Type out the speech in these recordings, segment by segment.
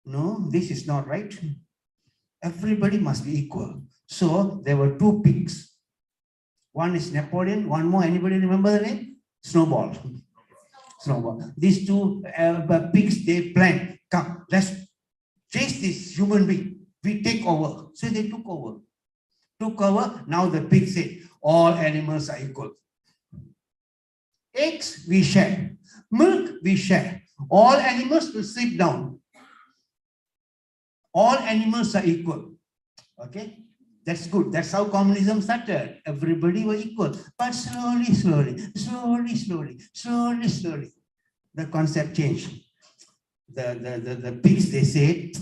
no, this is not right. Everybody must be equal. So there were two pigs. One is Napoleon, one more, anybody remember the name? Snowball. Snowball. These two pigs, they planned, come, let's chase this human being. We take over. So they took over. Took over, now the pig said, all animals are equal. Eggs, we share. Milk, we share. All animals will sleep down. All animals are equal. Okay? That's good. That's how communism started. Everybody were equal. But slowly, the concept changed. The pigs, they said,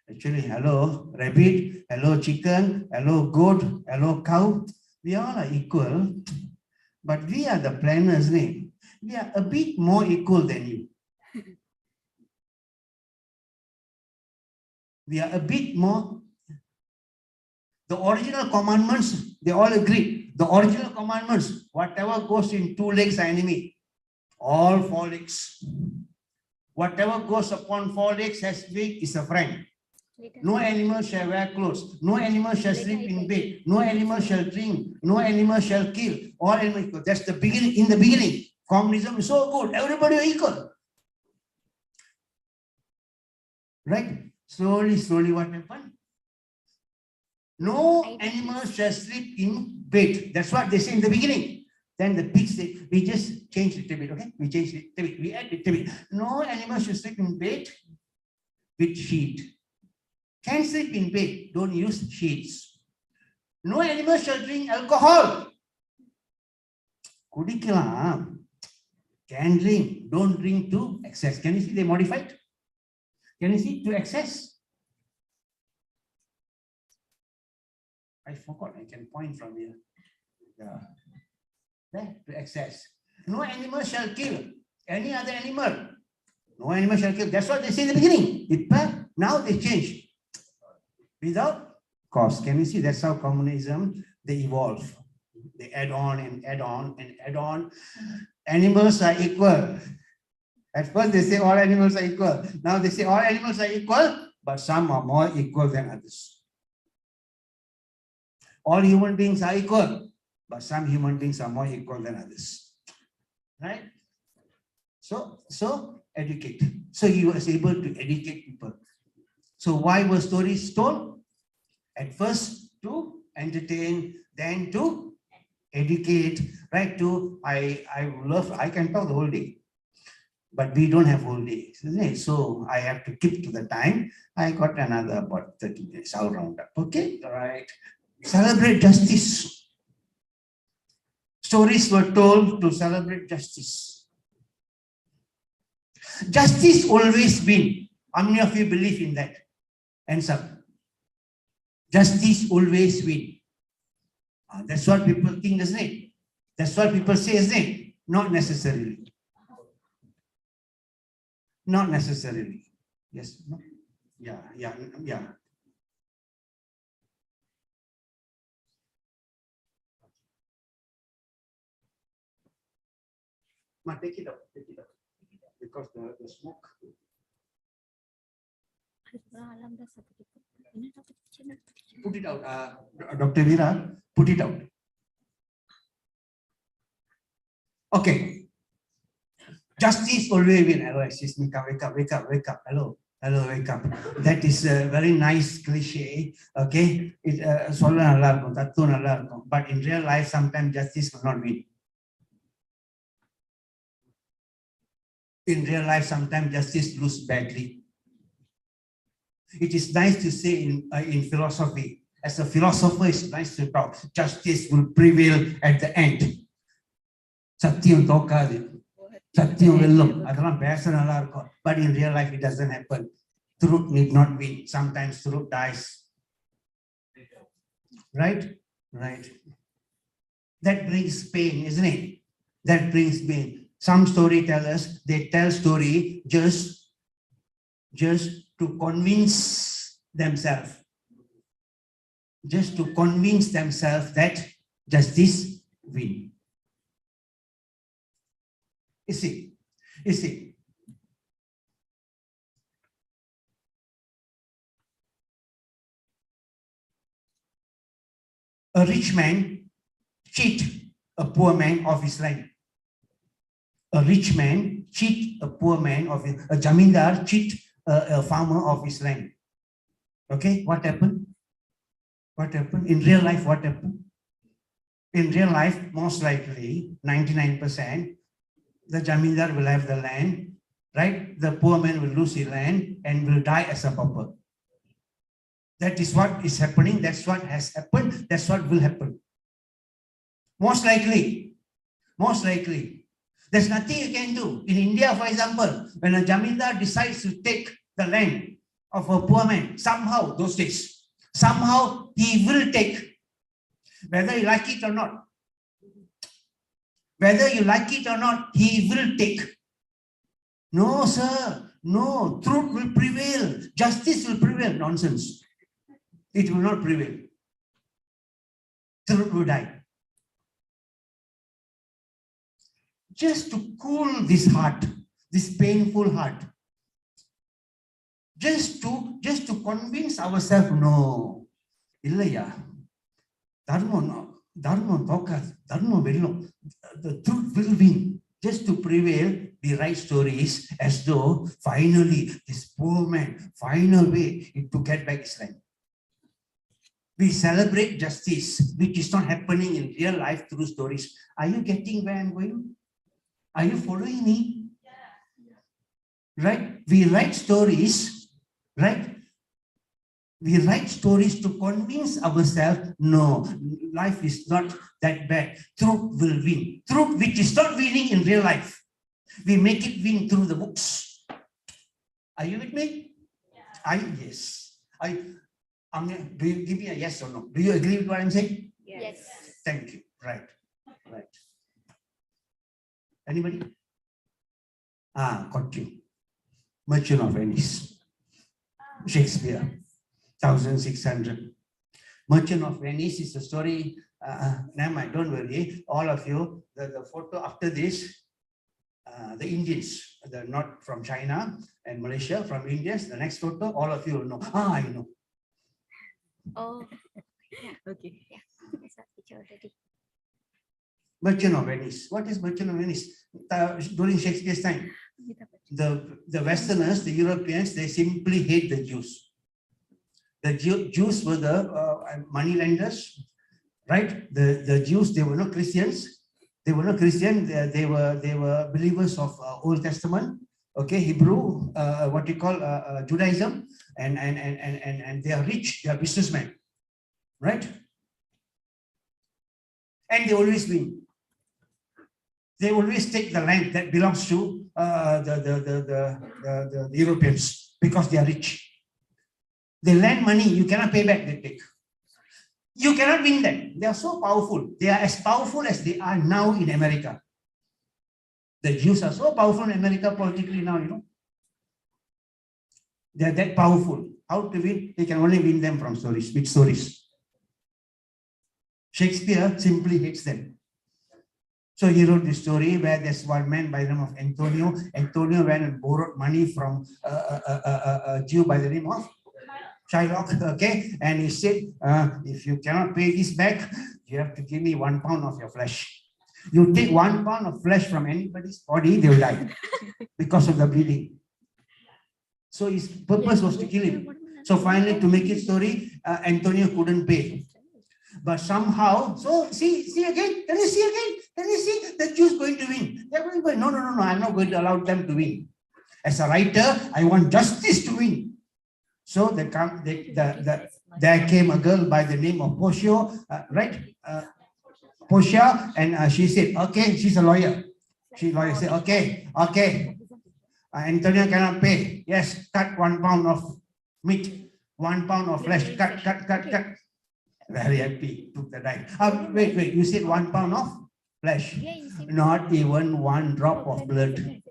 actually, hello, rabbit, hello, chicken, hello, goat, hello, cow. We all are equal. But we are the planners' name. We are a bit more equal than you. We are a bit more. The original commandments, they all agree. The original commandments, whatever goes in 2 legs are enemy. All 4 legs. Whatever goes upon 4 legs has wings is a friend. No animal shall wear clothes. No animal shall sleep in bed. No animal shall drink. No animal shall kill. All animals equal. That's the beginning. In the beginning, communism is so good. Everybody are equal. Right? Slowly, what happened? No animal shall sleep in bed. That's what they say in the beginning. Then the pigs say, we just change it a bit, okay? We change it a bit. We add it a bit. No animal should sleep in bed with sheet. Can't sleep in bed, don't use sheets. No animal shall drink alcohol. Kudikalam. Can drink, don't drink to excess. Can you see they modified? Can you see to excess? I forgot, I can point from here. Yeah. There, to excess. No animal shall kill any other animal. No animal shall kill. That's what they say in the beginning. Now they change. Without cause. Can you see? That's how communism, they evolve. They add on and add on and add on. Animals are equal. At first they say all animals are equal. Now they say all animals are equal, but some are more equal than others. All human beings are equal, but some human beings are more equal than others. Right? So educate. So he was able to educate people. So why were stories told? At first to entertain, then to educate, right? I can talk the whole day, but we don't have whole day, isn't it? So I have to keep to the time. I got another about 30 minutes. I'll round up. Okay, all right. Celebrate justice. Stories were told to celebrate justice. Justice always wins. How many of you believe in that? Answer. Justice always wins. That's what people think, isn't it? That's what people say, isn't it? Not necessarily. Not necessarily. Yes. No? Yeah. Take it up. Because the smoke. Put it out. Dr. Veera, put it out. Okay. Justice always wins. Hello, excuse me. Wake up. Hello, wake up. That is a very nice cliche. Okay. But in real life, sometimes justice will not win. In real life, sometimes justice loses badly. It is nice to say in philosophy, as a philosopher, it's nice to talk. Justice will prevail at the end. Satyam tokadu. Satyam vellum. Adhalam pesa nalla irukum. But in real life, it doesn't happen. Truth need not win. Sometimes truth dies. Right? That brings pain, isn't it? That brings pain. Some storytellers, they tell story just to convince themselves. Just to convince themselves that justice wins. You see, A rich man cheat a poor man of his land. A rich man cheat a poor man of his, a jamindar cheat a farmer of his land. Okay, what happened? What happened? In real life, what happened? In real life, most likely, 99%, the jamindar will have the land, right? The poor man will lose his land and will die as a pauper. That is what is happening. That's what has happened. That's what will happen. Most likely. Most likely. There's nothing you can do. In India, for example, when a jamindar decides to take the land of a poor man, somehow, those days, somehow he will take, whether you like it or not. Whether you like it or not, he will take. No, sir. No. Truth will prevail. Justice will prevail. Nonsense. It will not prevail. Truth will die. Just to cool this heart, this painful heart. Just to convince ourselves, no. Illaya. Dharma no. Dharma tokas. Dharma vellum. The truth will win. Just to prevail, we write stories as though finally this poor man, final way to get back his land. We celebrate justice, which is not happening in real life through stories. Are you getting where I'm going? Are you following me? Right? We write stories, right? We write stories to convince ourselves, no, life is not that bad. Truth will win. Truth which is not winning in real life. We make it win through the books. Are you with me? Yes. Do you give me a yes or no? Do you agree with what I'm saying? Yes. Thank you. Right. Anybody? Got you. Merchant of Venice. Shakespeare. 1600. Merchant of Venice is a story. Never mind, don't worry. All of you, the photo after this, the Indians, they're not from China and Malaysia, from Indians, the next photo, all of you will know. I know. Oh, okay. Yeah, I saw the picture already. Merchant of Venice. What is Merchant of Venice? During Shakespeare's time, the Westerners, the Europeans, they simply hate the Jews. The Jews were the money lenders, right? The Jews, they were not Christians. They were not Christian. They were believers of Old Testament, okay, Hebrew, what you call Judaism, and they are rich. They are businessmen, right? And they always win. They always take the land that belongs to the Europeans because they are rich. They lend money, you cannot pay back, they take. You cannot win them. They are so powerful. They are as powerful as they are now in America. The Jews are so powerful in America politically now, you know. They are that powerful. How to win? They can only win them from stories. Which stories? Shakespeare simply hates them. So he wrote this story where there's one man by the name of Antonio. Antonio went and borrowed money from a Jew by the name of Shylock, okay, and he said, if you cannot pay this back, you have to give me 1 pound of your flesh. You take 1 pound of flesh from anybody's body, they will die because of the bleeding. So his purpose was to kill him. So finally, to make it story, Antonio couldn't pay. But somehow, so see again, can you see again? Can you see the Jews going to win? They're going to win. No, I'm not going to allow them to win. As a writer, I want justice to win. So there came a girl by the name of Portia, right? Portia, and she said, okay, she's a lawyer. She said, okay. Antonio cannot pay. Yes, cut 1 pound of meat, 1 pound of flesh, cut. Very happy, took the knife. Wait, you said 1 pound of flesh. Not even 1 drop of blood.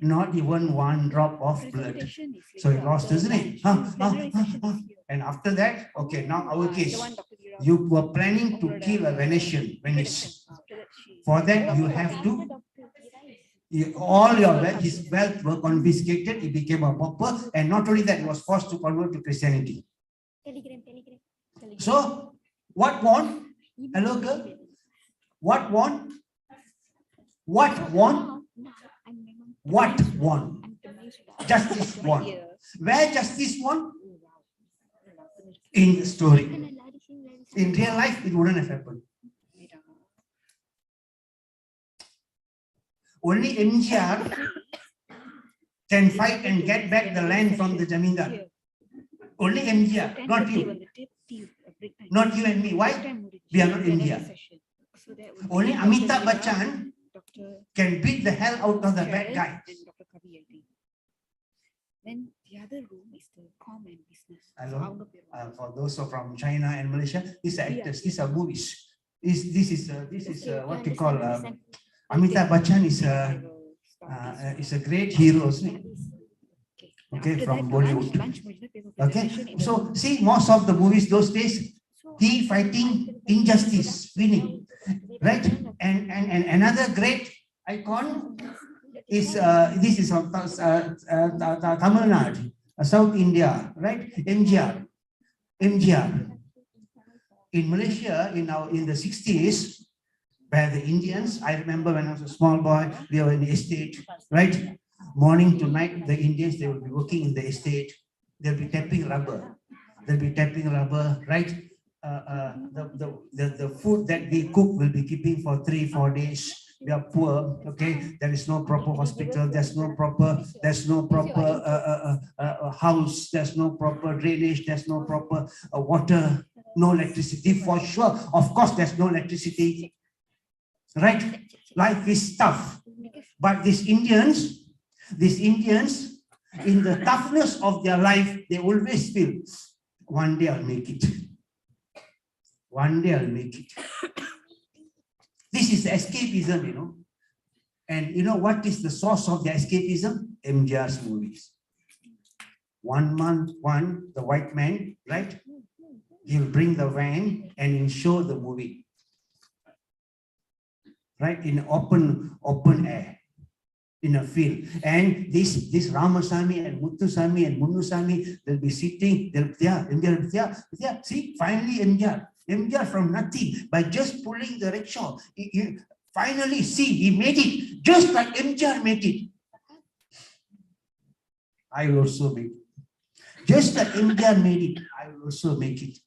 Not even 1 drop of blood. So he lost, isn't it? And after that, okay, now our case. You were planning to kill a Venice. For that, you have to, all your wealth, his wealth were confiscated. He became a pauper. And not only that, he was forced to convert to Christianity. Telegram. So, what won? Hello, girl? What won? What won? What won? Justice won. Where justice won? In the story. In real life, it wouldn't have happened. Only MGR can fight and get back the land from the Jamindar. Only MGR, not you. Not you and me. Why? We are not India. Only Amitabh Bachchan can beat the hell out of the bad guy. Then the other room is the com and business. Hello. For those who are from China and Malaysia, these are actors, these are movies. This is what we call Amitabh Bachchan is a great hero, isn't it? Okay, from Bollywood. Okay, so see, most of the movies those days, he fighting injustice, winning, right? And another great icon is this is of Tamil Nadu, South India, right? MGR. In Malaysia, in the 60s, where the Indians, I remember when I was a small boy, we were in the estate, right? Morning to night, the Indians, they will be working in the estate. They'll be tapping rubber. Right? The food that we cook will be keeping for 3-4 days. We are poor, okay? There is no proper hospital. There's no proper house. There's no proper drainage. There's no proper water. No electricity for sure. Of course, there's no electricity. Right? Life is tough. But these Indians, in the toughness of their life, they always feel, one day I'll make it. One day I'll make it. This is escapism, you know. And you know what is the source of the escapism? MGR's movies. 1 month, the white man, right? He'll bring the van and he'll show the movie. Right? In open air. In a field. And this Ramasamy and Muthusamy and Munnusamy, they'll be sitting, MGR, see, finally MGR from nothing, by just pulling the rickshaw. Finally, see, he made it, just like MGR made it. I will also make it. Just like MGR made it, I will also make it.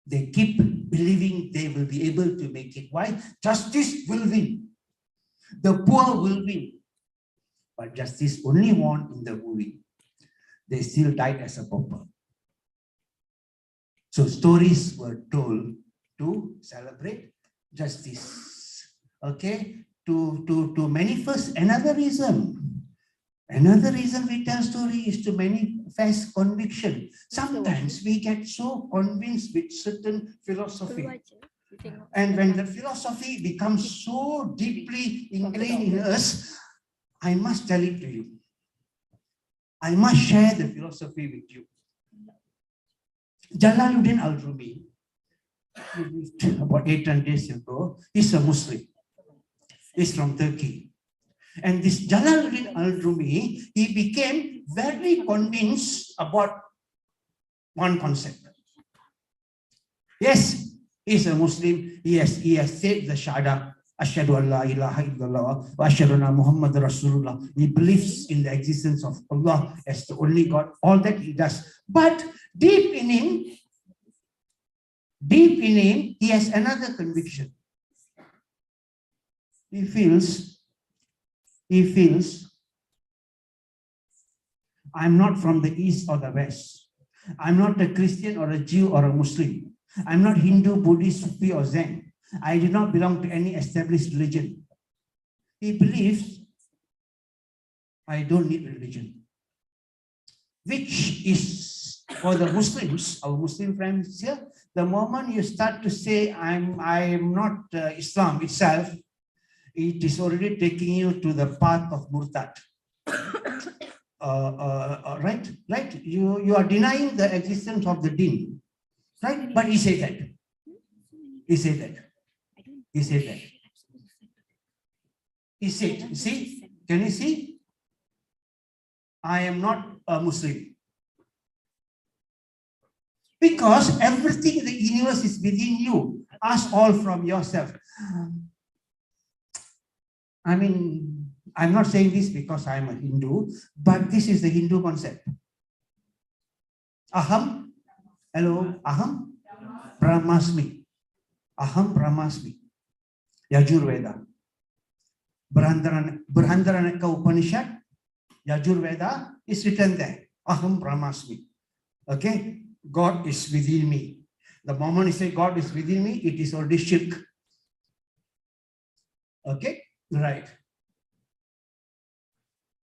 They keep believing they will be able to make it. Why? Justice will win. The poor will win. But justice only won in the movie. They still died as a pauper. So stories were told to celebrate justice. Okay? To manifest another reason. Another reason we tell story is to manifest conviction. Sometimes we get so convinced with certain philosophy. And when the philosophy becomes so deeply ingrained in us, I must tell it to you. I must share the philosophy with you. Jalaluddin al-Rumi, about 800 years ago, is a Muslim. He's from Turkey. And this Jalaluddin al-Rumi, he became very convinced about one concept. Yes, he's a Muslim. He has said the Shahada, Ashhadu an la ilaha illallah wa ashhadu anna Muhammad Rasulullah. He believes in the existence of Allah as the only God. All that he does. But deep in him, he has another conviction. He feels I'm not from the East or the West. I'm not a Christian or a Jew or a Muslim. I'm not Hindu, Buddhist, Sufi or Zen. I do not belong to any established religion. He believes I don't need religion. Which is for the Muslims, our Muslim friends here, the moment you start to say I'm not Islam itself, it is already taking you to the path of murtad. Right? You are denying the existence of the deen. Right? But he said that. He said, see, can you see? I am not a Muslim. Because everything in the universe is within you. Ask all from yourself. I mean, I'm not saying this because I'm a Hindu, but this is the Hindu concept. Aham, hello, Aham Brahmasmi. Aham Brahmasmi. Yajurveda. Brihadaranyaka Upanishad, Yajurveda is written there. Aham Brahmasmi. Okay? God is within me. The moment you say God is within me, it is already shirk. Okay? Right.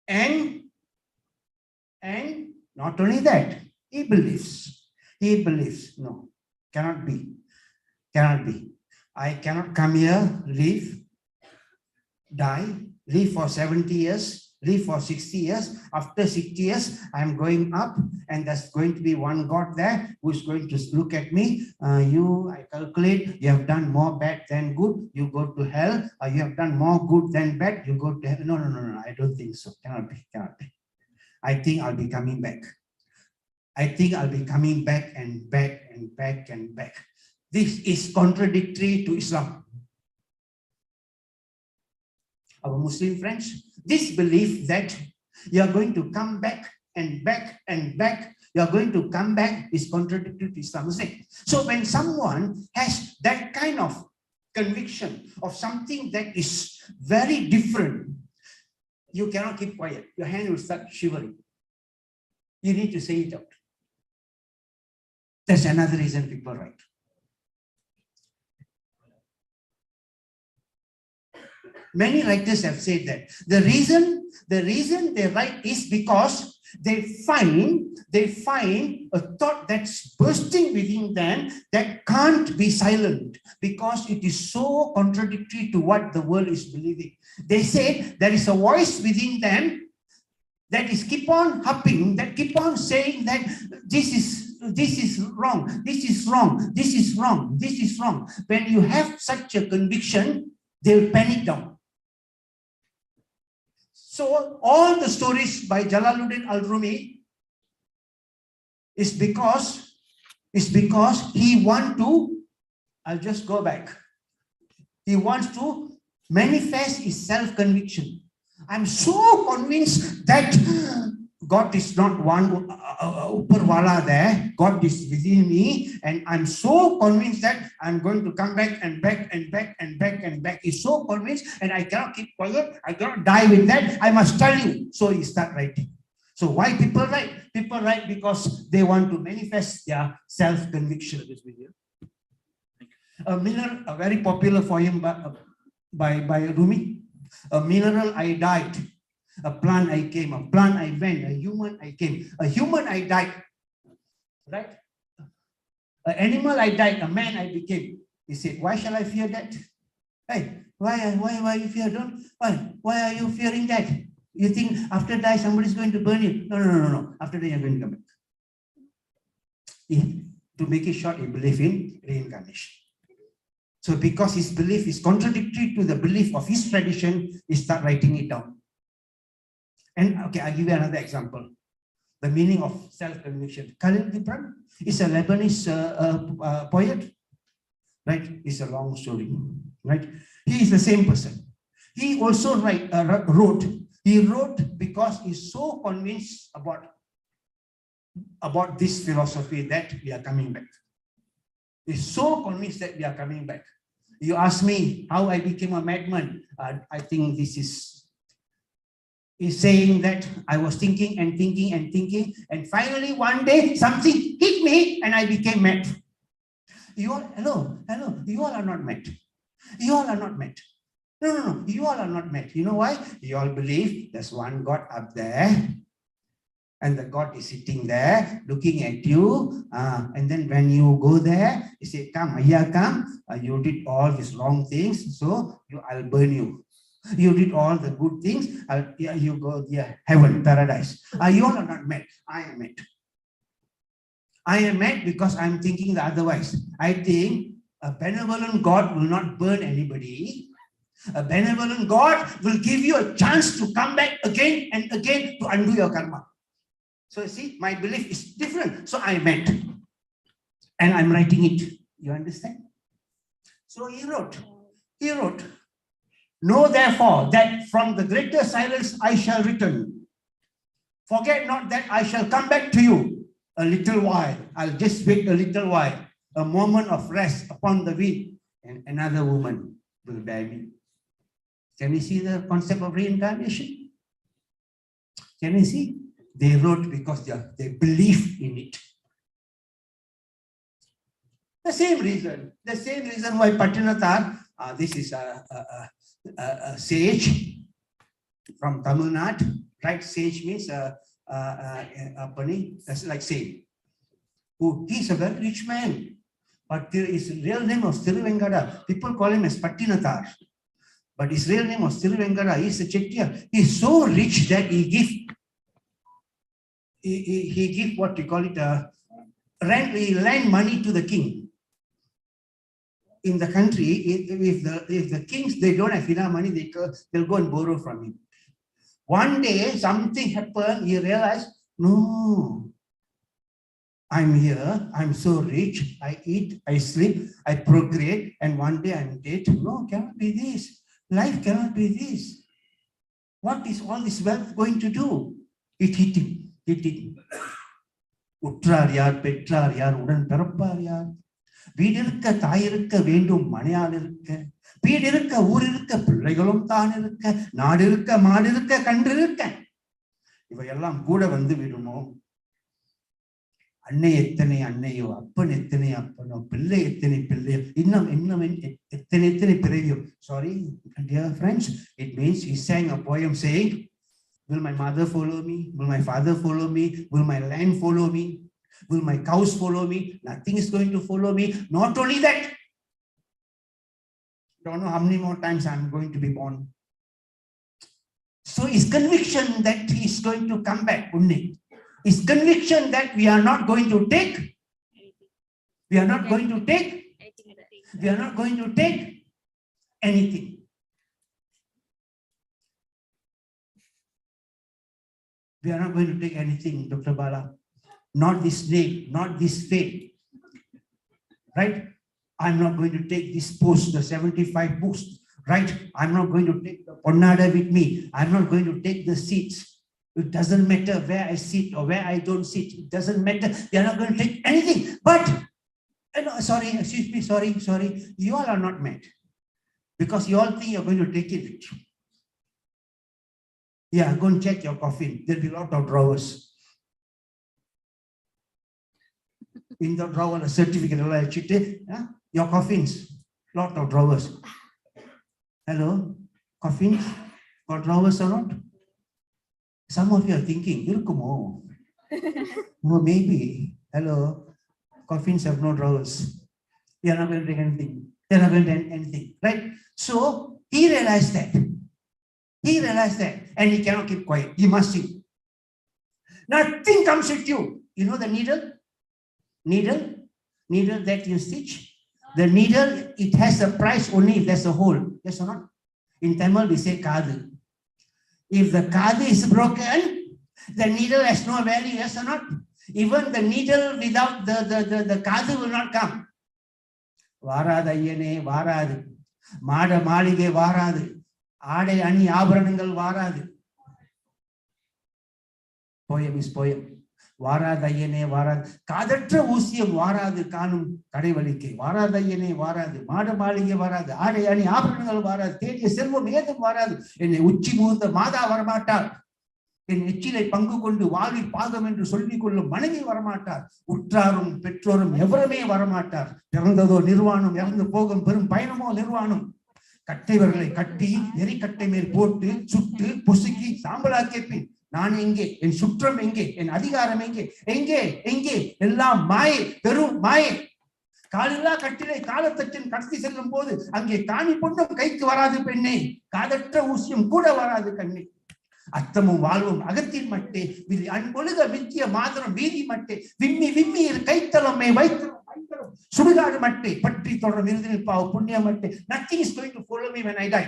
And not only that, he believes. He believes. No, cannot be. Cannot be. I cannot come here, live, die, live for 70 years, live for 60 years. After 60 years, I'm going up, and there's going to be one God there who is going to look at me. I calculate, you have done more bad than good, you go to hell. You have done more good than bad, you go to hell. No, I don't think so. Cannot be, cannot be. I think I'll be coming back. I think I'll be coming back and back and back and back. This is contradictory to Islam. Our Muslim friends, this belief that you are going to come back and back and back, you are going to come back is contradictory to Islam. So when someone has that kind of conviction of something that is very different, you cannot keep quiet. Your hand will start shivering. You need to say it out. That's another reason people write. Many writers have said that the reason they write is because they find a thought that's bursting within them that can't be silent because it is so contradictory to what the world is believing. They say there is a voice within them that is keep on huffing, that keep on saying that this is wrong, this is wrong, this is wrong, this is wrong. When you have such a conviction, they'll panic down. So all the stories by Jalaluddin al-Rumi is because he wants to, I'll just go back. He wants to manifest his self-conviction. I'm so convinced that God is not one Uparwala there. God is within me. And I'm so convinced that I'm going to come back and back and back and back and back. He's so convinced and I cannot keep quiet. I cannot die with that. I must tell you. So he start writing. So why people write? People write because they want to manifest their self-conviction. A very popular poem by Rumi. A mineral I died. A plant I came, a plant I went, a human I came, a human I died, right? An animal I died, a man I became. He said, why shall I fear that? Hey, why you fear? Why are you fearing that? You think after die somebody's going to burn you? No. After that you're going to come back. To make it short, he believes in reincarnation. So because his belief is contradictory to the belief of his tradition, he start writing it down. And okay, I'll give you another example. The meaning of self-conviction. Khalil Gibran is a Lebanese poet, right? It's a long story, right? He is the same person. He also wrote. He wrote because he's so convinced about this philosophy that we are coming back. He's so convinced that we are coming back. You ask me how I became a madman. I think this is saying that I was thinking and thinking and thinking, and finally one day something hit me and I became mad. You all, hello, you all are not mad. You all are not mad. No, you all are not mad. You know why? You all believe there's one God up there, and the God is sitting there looking at you. And then when you go there, you say, come, here, come. You did all these wrong things, so I'll burn you. You did all the good things, you go heaven, paradise. You all are not mad. I am mad. I am mad because I'm thinking the otherwise. I think a benevolent God will not burn anybody. A benevolent God will give you a chance to come back again and again to undo your karma. So see, my belief is different. So I am mad. and I'm writing it. You understand? So he wrote, know therefore that from the greater silence I shall return. Forget not that I shall come back to you a little while. I'll just wait a little while, a moment of rest upon the wind, and another woman will bear me. Can we see the concept of reincarnation? Can we see? They wrote because they believe in it. The same reason why Patinathar, this is a sage from Tamil Nadu, right? Sage means that's like sage. He's a very rich man, but his real name was Tiruvengada. People call him as Patinathar, but his real name was Tiruvengada. He's a Chettiar. He's so rich that he give what we call it he lend money to the king. In the country, if the kings, they don't have enough money, they'll go and borrow from him. One day, something happened, he realized, no, I'm here, I'm so rich, I eat, I sleep, I procreate, and one day I'm dead. No, cannot be this. Life cannot be this. What is all this wealth going to do? It hit him. Utrar yaar, petrar yaar, udan perappar yaar. வீடிருக்க தாயிருக்க வேண்டும் மனையால் இருக்க வீடிருக்க ஊரிருக்க பிள்ளைகளும் தான் இருக்க நாடு இருக்க மாடு இருக்க கன்று இருக்க இவையெல்லாம் கூட வந்து விடுமோ அன்னை எத்தனை அன்னையோ அப்பன் எத்தனை அப்பனோ பிள்ளை எத்தனை பிள்ளையோ இன்னும் எத்தனை பிறவியோ. Sorry, dear friends, it means he sang a poem saying, will my mother follow me, will my father follow me, will my land follow me, will my cows follow me? Nothing is going to follow me. Not only that, don't know how many more times I'm going to be born. So his conviction that he's going to come back, his conviction that we are not going to take anything. We are not going to take anything, Dr. Bala. Not this name, not this fame, right? I'm not going to take this post, the 75 books, right? I'm not going to take the Ponnada with me. I'm not going to take the seats. It doesn't matter where I sit or where I don't sit. It doesn't matter. They're not going to take anything. But, sorry, excuse me, sorry. You all are not mad. Because you all think you're going to take it with you. Yeah, go and check your coffin. There'll be a lot of drawers. In the drawer, a certificate, your coffins, lot of drawers. Hello, coffins, got drawers or not? Some of you are thinking, oh, maybe. Hello, coffins have no drawers. They are not going to take anything. They are not going to take anything, right? So he realized that. And he cannot keep quiet. He must sing. Nothing comes with you. You know the needle that you stitch, the needle, it has a price only if there's a hole. Yes or not? In Tamil we say kadu. If the kadu is broken, the needle has no value. Yes or not? Even the needle without the kadu will not come. Varadayane varadu, mada malige varadu, aade ani abaranangal varadu. Poem is poem. வாராதையனே வாராது காதற்ற ஊசியம் வாராது காணும் கடைவழிக்கை வாராதையனே வாராது மாட மாளிகை வாராது ஆடை அணி ஆபரணங்கள் வாராது தேடிய செல்வம் ஏதும் வாராது என்னை உச்சி முகந்த மாதா வரமாட்டார் என் எச்சிலை பங்கு கொண்டு வாழ்வி பாகம் என்று சொல்லிக் கொள்ளும் மனைவி வரமாட்டார் உற்றாரும் பெற்றோரும் எவருமே வரமாட்டார் பிறந்ததோ நிர்வாணம் இறந்து போகும் பெரும் பயணமோ நிர்வாணம் கட்டைவர்களை கட்டி எரிக்கட்டை மேல் போட்டு சுட்டு பொசுக்கி சாம்பலாக்கேற்பேன் நான் எங்கே என் சுற்றம் எங்கே என் அதிகாரம் எங்கே எல்லாம் மாயை பெரும் மாயை காலில்லா கட்டிலை காலத்தச்சின் கடத்தி செல்லும் போது அங்கே காணி பொண்ணும் கைக்கு வராது பெண்ணே காதற்ற ஊசியம் கூட வராது கண்ணே அத்தமும் வாழ்வும் அகத்தின் மட்டே அன்பொழுக வித்திய மாதரம் வீதி மட்டே விம்மி கைத்தலமே வைத்தலம் சுடுகாடு மட்டே பற்றி தொடர் விருதில் பாவ புண்ணிய மட்டே nothing is going to follow me when I die.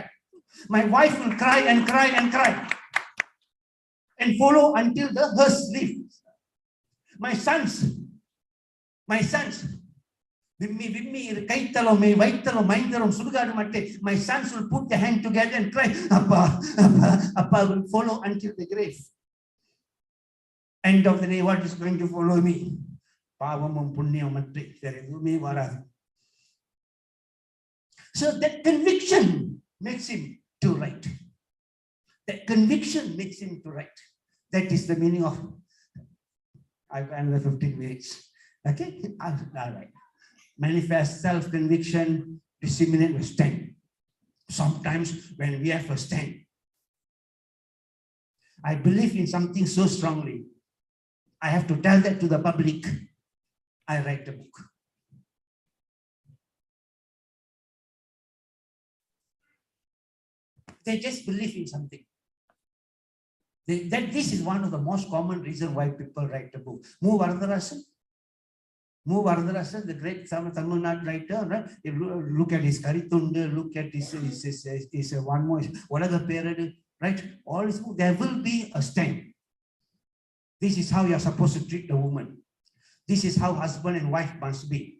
My wife will cry and cry and cry and follow until the hearse leaves. My sons Vimmi, kaitalo, me vaitalo, maindarum, surgadu matte. My sons will put their hand together and cry, Appa, Appa, Appa will follow until the grave. End of the day, what is going to follow me? Pavamum punyam matte, me varadu. So that conviction makes him to write. That conviction makes him to write. That is the meaning of, I've got another 15 minutes. Okay, all right. Manifest self-conviction, disseminate a stand. Sometimes when we have a stand, I believe in something so strongly, I have to tell that to the public. I write a book. They just believe in something. This is one of the most common reasons why people write a book. Mu Varadarasan, the great Tamil Nadu writer, right? If you look at his Karitunda, look at his one more, what are the period, right? All this book, there will be a stand. This is how you are supposed to treat a woman. This is how husband and wife must be.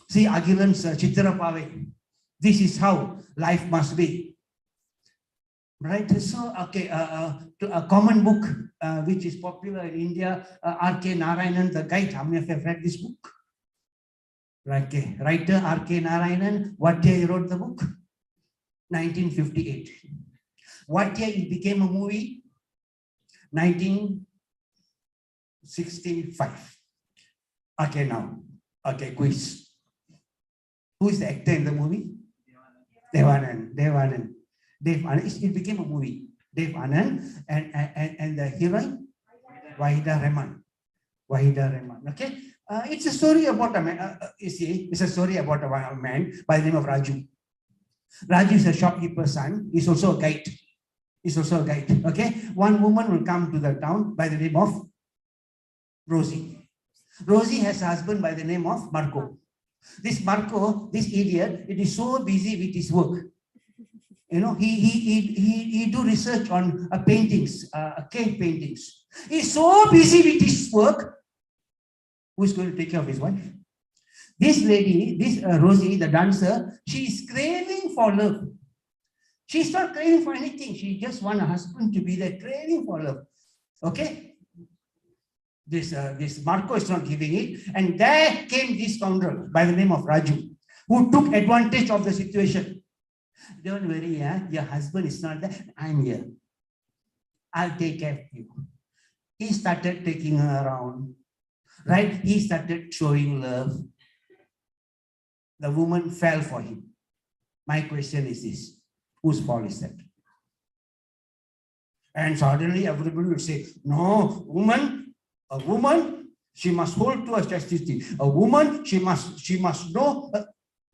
See Agilan's Chitra Pave. This is how life must be. Right, so okay, a common book which is popular in India, R.K. Narayanan, The Guide. How many of you have read this book? Okay. Writer R.K. Narayanan, what year he wrote the book? 1958. What year it became a movie? 1965. Okay, now, okay, quiz. Who is the actor in the movie? Devanand. Dave Anand, it became a movie. Dave Anand and the heroine, Wahida Rahman. Okay, it's a story about a man. It's a story about a man by the name of Raju. Raju is a shopkeeper's son. He's also a guide. Okay, one woman will come to the town by the name of Rosie. Rosie has a husband by the name of Marco. This Marco, this idiot, it is so busy with his work. You know, he do research on paintings, cave paintings. He's so busy with his work. Who's going to take care of his wife? This lady, this Rosie, the dancer, she is craving for love. She's not craving for anything. She just wants a husband to be there, craving for love. Okay? This Marco is not giving it. And there came this scoundrel by the name of Raju, who took advantage of the situation. Don't worry, your husband is not there. I'm here. I'll take care of you. He started taking her around, right? He started showing love. The woman fell for him. My question is this: whose fault is that? And suddenly everybody will say, no, a woman, she must hold to her chastity. A woman, she must know.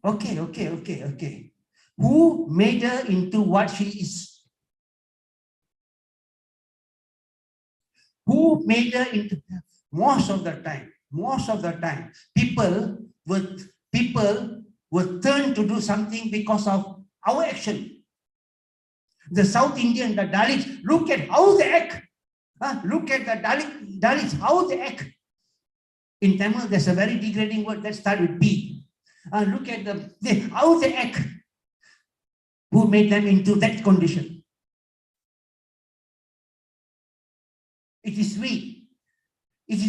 Okay. Who made her into what she is? Who made her into? Most of the time, people would turn to do something because of our action. The South Indian, the Dalits, look at how they act. Look at the Dalits, how they act. In Tamil, there's a very degrading word that starts with B. Look at how they act. Who made them into that condition? It is we. It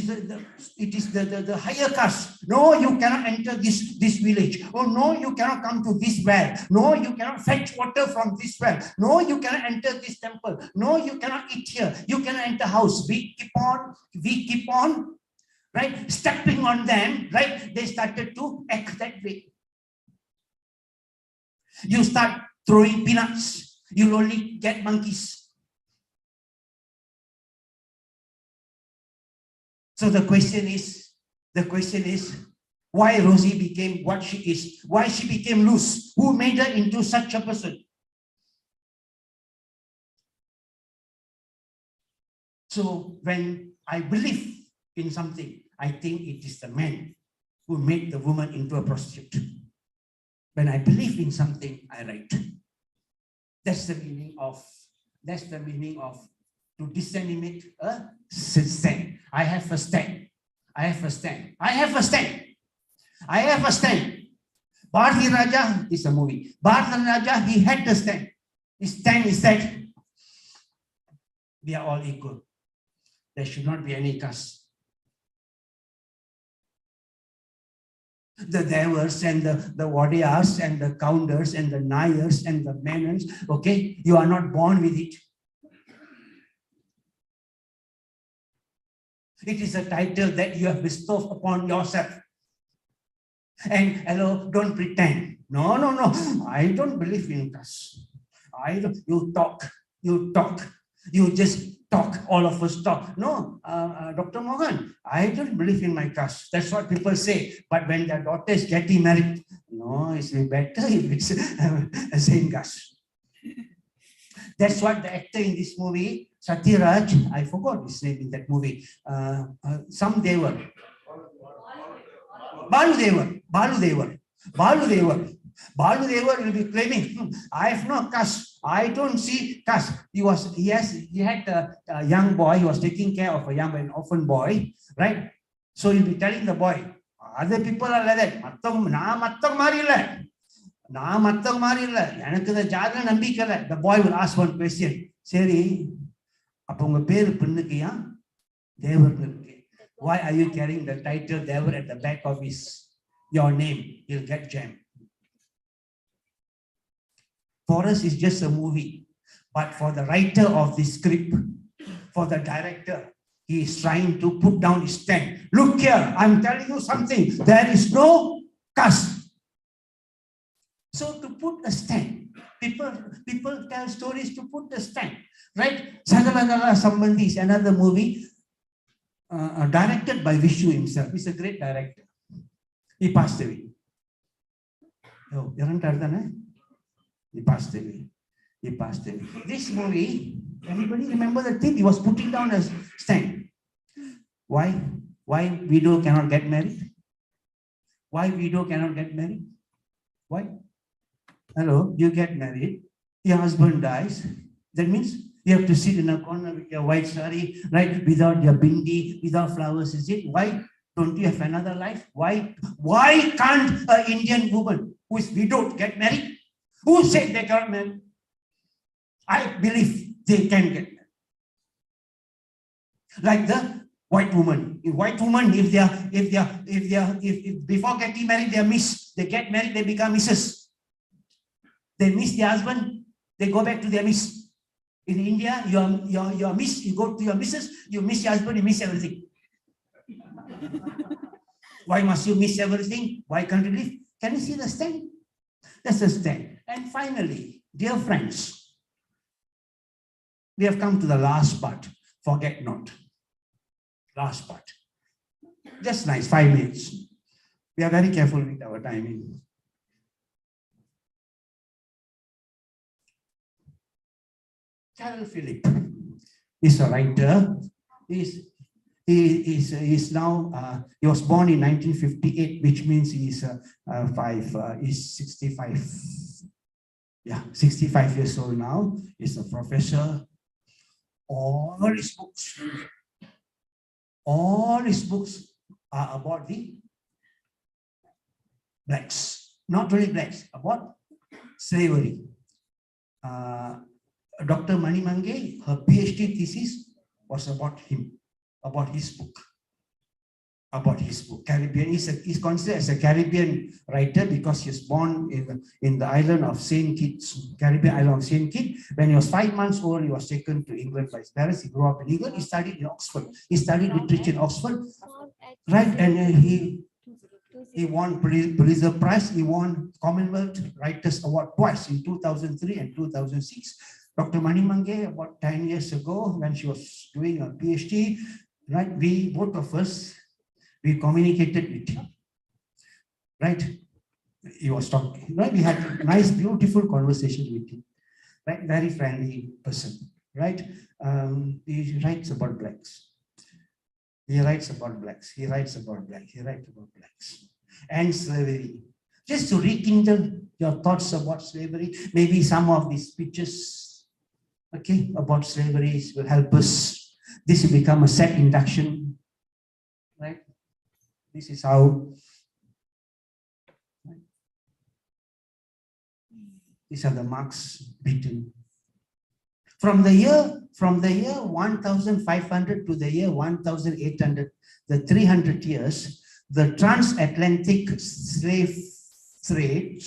is the higher caste. No, you cannot enter this village. Oh no, you cannot come to this well. No, you cannot fetch water from this well. No, you cannot enter this temple. No, you cannot eat here. You cannot enter house. We keep on, right? Stepping on them, right? They started to act that way. You start throwing peanuts, you'll only get monkeys. So the question is, why Rosie became what she is? Why she became loose? Who made her into such a person? So when I believe in something, I think it is the man who made the woman into a prostitute. When I believe in something, I write. That's the meaning of to disseminate a stand. I have a stand. I have a stand. Bharati Raja is a movie. Bharati Raja, he had the stand. His stand is that we are all equal. There should not be any caste. The Devas and the Wadiyas and the Counters and the Nayars and the Menons, okay, you are not born with it. It is a title that you have bestowed upon yourself. And hello, don't pretend. No, no, no. I don't believe in caste. You talk. You just talk. All of us talk. No, Dr. Mohan, I don't believe in my caste. That's what people say. But when their daughter is getting married, no, it's better if it's the same caste. That's what the actor in this movie, Satyaraj, I forgot his name in that movie. Some Devar. Baludevar will be claiming, I have no caste. I don't see caste. He had a young boy. He was taking care of an orphan boy, right? So he'll be telling the boy, other people are like that. The boy will ask one question. Why are you carrying the title Devar at the back of your name? You'll get jammed. For us, it's just a movie. But for the writer of the script, for the director, he is trying to put down his stand. Look here, I'm telling you something. There is no caste. So to put a stand, people tell stories to put a stand. Right? Sagalagala Sambandhi is another movie directed by Vishu himself. He's a great director. He passed away. He passed away. This movie, anybody remember the thing? He was putting down a stand. Why? Why widow cannot get married? Why widow cannot get married? Why? Hello, you get married, your husband dies. That means you have to sit in a corner with your white sari, right? Without your bindi, without flowers, is it? Why don't you have another life? Why can't an Indian woman who is widowed get married? Who said they cannot marry? I believe they can get married. Like the white woman. If before getting married they are miss, they get married, they become misses. They miss their husband, they go back to their miss. In India, you're miss, you go to your missus, you miss your husband, you miss everything. Why must you miss everything? Why can't you live? Can you see the stand? That's the stand. And finally, dear friends, we have come to the last part. Forget not. Last part. Just nice, 5 minutes. We are very careful with our timing. Carol Phillip is a writer. He was born in 1958, which means he's 65. Yeah, 65 years old now. He's a professor. All his books are about the blacks. Not only blacks, about slavery. Dr. Mani Mange, her PhD thesis was about him, about his book. Caribbean. He's considered as a Caribbean writer because he was born in the island of Saint Kitts, Caribbean island of Saint Kitts. When he was 5 months old, he was taken to England by his parents. He grew up in England. He studied in Oxford. He studied literature in Oxford, right? And he won Pulitzer Prize. He won Commonwealth Writers Award twice, in 2003 and 2006. Dr. Mani Mange, about 10 years ago, when she was doing a PhD, right? Both of us, we communicated with him, right? He was talking, right? We had a nice, beautiful conversation with him, right? Very friendly person, right? He writes about blacks. And slavery. Just to rekindle your thoughts about slavery, maybe some of these pictures, okay, about slavery will help us. This will become a set induction, right? This is how These are the marks beaten. From the year 1500 to the year 1800, the 300 years, the transatlantic slave trade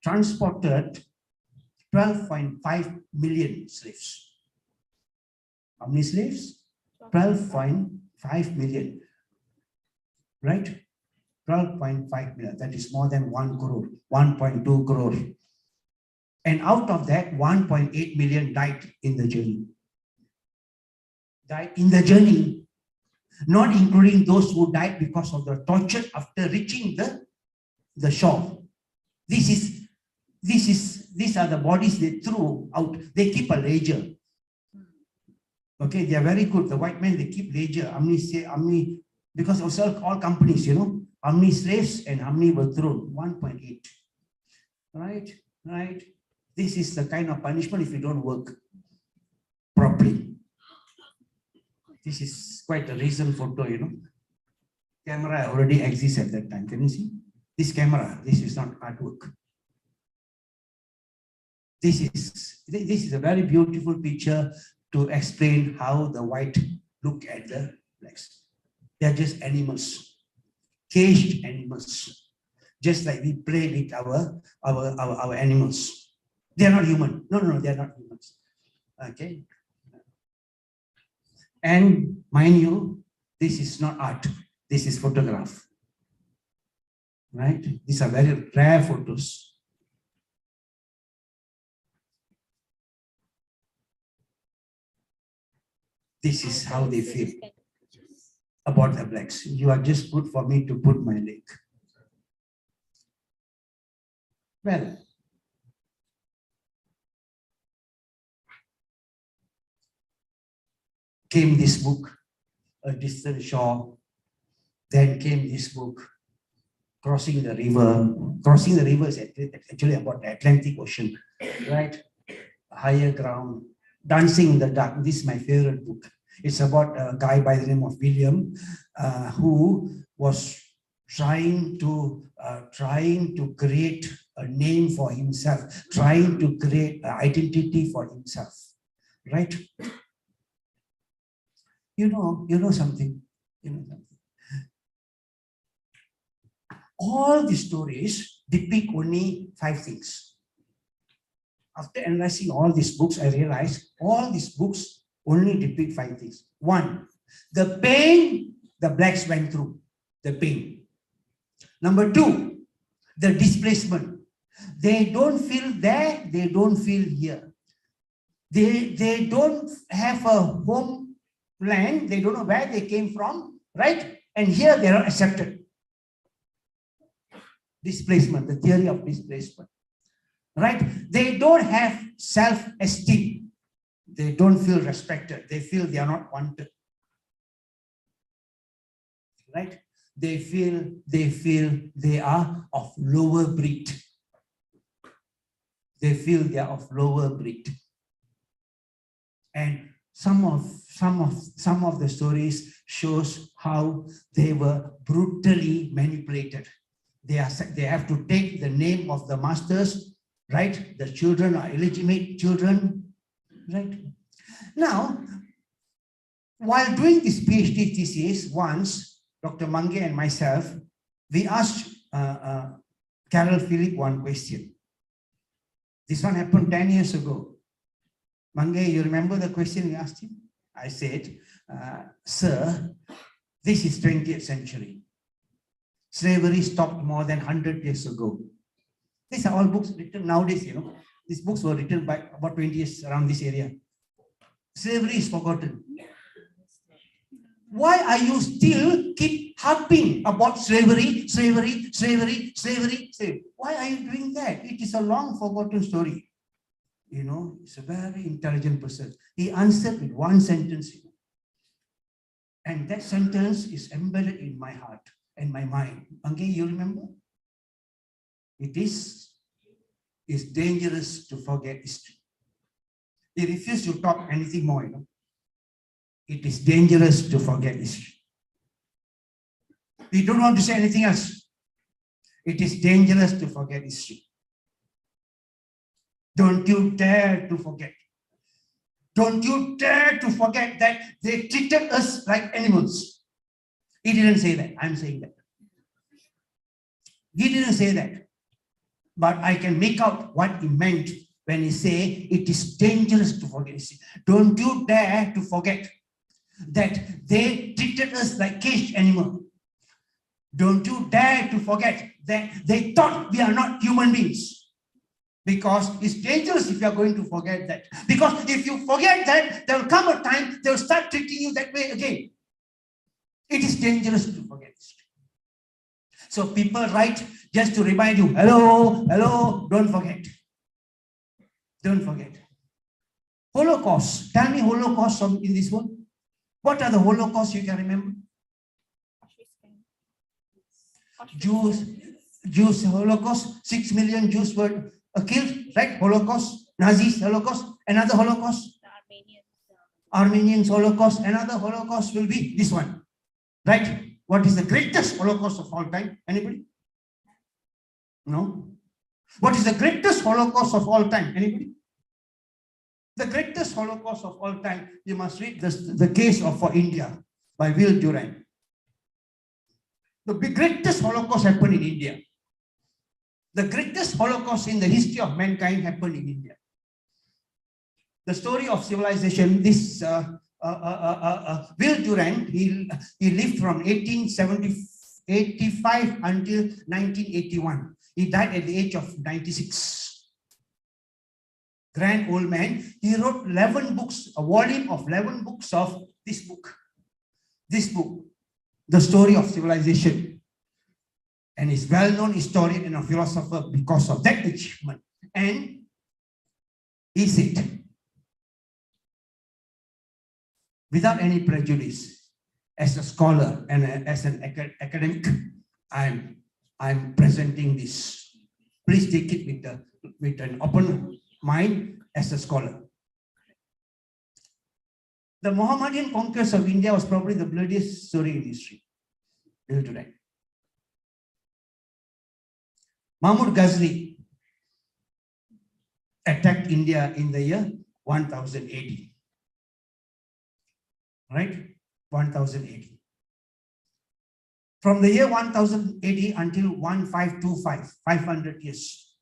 transported 12.5 million slaves. How many slaves? 12.5 million. Right? 12.5 million. That is more than 1 crore, 1.2 crore. And out of that, 1.8 million died in the journey. Died in the journey, not including those who died because of the torture after reaching the shore. These are the bodies they threw out. They keep a ledger. Okay, they are very good. The white men, they keep ledger. How many, because of all companies, you know, how many slaves and how many were thrown? 1.8. Right? Right? This is the kind of punishment if you don't work properly. This is quite a recent photo, you know. Camera already exists at that time. Can you see? This camera, this is not artwork. This is a very beautiful picture to explain how the white look at the blacks. They are just animals, caged animals, just like we play with our animals. They are not human. No, they are not humans. Okay. And mind you, this is not art. This is photograph. Right? These are very rare photos. This is how they feel about the blacks. You are just good for me to put my leg. Well, came this book, A Distant Shore. Then came this book, Crossing the River. Crossing the River is actually about the Atlantic Ocean, right? Higher Ground. Dancing in the Dark. This is my favorite book. It's about a guy by the name of William, who was trying to create a name for himself, trying to create an identity for himself, right? You know something. All the stories depict only 5 things. After analyzing all these books, I realized all these books only depict 5 things. 1, the pain the blacks went through, the pain. Number 2, the displacement. They don't feel there, they don't feel here. They don't have a homeland, they don't know where they came from, right? And here they are accepted. Displacement, the theory of displacement, right? They don't have self-esteem. They don't feel respected. They feel they are not wanted, right? They feel they are of lower breed. They feel they are of lower breed. And some of the stories shows how they were brutally manipulated. They have to take the name of the masters, right? The children are illegitimate children, right? Now, while doing this PhD thesis, once Dr. Mange and myself, we asked Carol Philip one question. This one happened 10 years ago. Mange, you remember the question we asked him? I said, sir, this is 20th century. Slavery stopped more than 100 years ago. These are all books written nowadays, you know. These books were written by about 20 years around this area. Slavery is forgotten. Why are you still keep harping about slavery? Why are you doing that? It is a long forgotten story. You know, he's a very intelligent person. He answered with one sentence. And that sentence is embedded in my heart and my mind. Mange, you remember? It's dangerous to forget history. He refused to talk anything more, you know. It is dangerous to forget history. We don't want to say anything else. It is dangerous to forget history. Don't you dare to forget. Don't you dare to forget that they treated us like animals. He didn't say that. I'm saying that. He didn't say that. But I can make out what he meant when he say it is dangerous to forget. Don't you dare to forget that they treated us like caged animals. Don't you dare to forget that they thought we are not human beings. Because it's dangerous if you are going to forget that. Because if you forget that, there will come a time they will start treating you that way again. It is dangerous to forget. So people write just to remind you, hello, hello, don't forget. Don't forget. Holocaust. Tell me Holocaust in this world. What are the Holocausts you can remember? Jews Holocaust. 6 million Jews were killed, right? Holocaust. Nazis Holocaust. Another Holocaust. Armenians Holocaust. Another Holocaust will be this one, right? What is the greatest Holocaust of all time? Anybody? No? What is the greatest Holocaust of all time? Anybody? The greatest Holocaust of all time, you must read the case for India by Will Durant. The greatest Holocaust happened in India. The greatest Holocaust in the history of mankind happened in India. The story of civilization, this Will Durant, he lived from 1885 until 1981. He died at the age of 96. Grand old man. He wrote 11 books, a volume of 11 books of this book. This book, The Story of Civilization. And he's well-known historian and a philosopher because of that achievement. And he said, without any prejudice, as a scholar and as an academic, I'm presenting this. Please take it with an open mind as a scholar. The Mohammedan conquest of India was probably the bloodiest story in history till today. Mahmud Ghazni attacked India in the year 1000 AD. Right? 1000 AD. From the year 1000 AD until 1525, 500 years.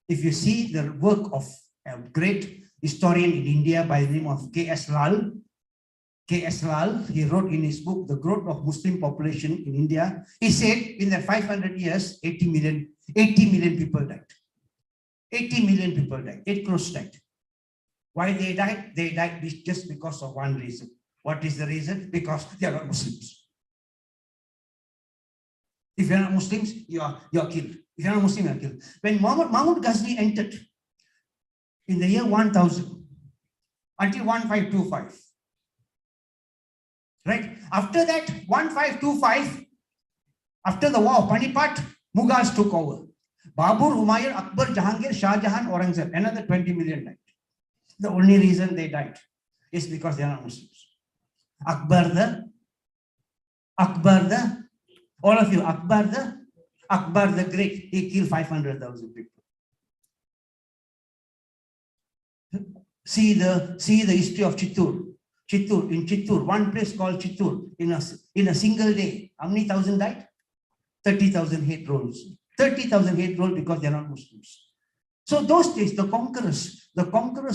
If you see the work of a great historian in India by the name of K.S. Lal, K.S. Lal, he wrote in his book, The Growth of Muslim Population in India, he said in the 500 years, 80 million people died. 80 million people died. 8 crores died. Why they died? They died just because of one reason. What is the reason? Because they are not Muslims. If you are not Muslims, you are killed. If you are not Muslim, you are killed. When Mahmud Ghazni entered in the year 1000 until 1525, right? After that, 1525, after the war of Panipat, Mughals took over. Babur, Humayun, Akbar, Jahangir, Shah Jahan, Aurangzeb, another 20 million died. The only reason they died is because they are not Muslims. Akbar all of you, Akbar the Great, he killed 500,000 people. See the history of Chittur. In Chittur, one place called Chittur, in a single day, how many thousand died? 30,000 hate rolls. 30,000 hate rolls because they are not Muslims. So those days, the conquerors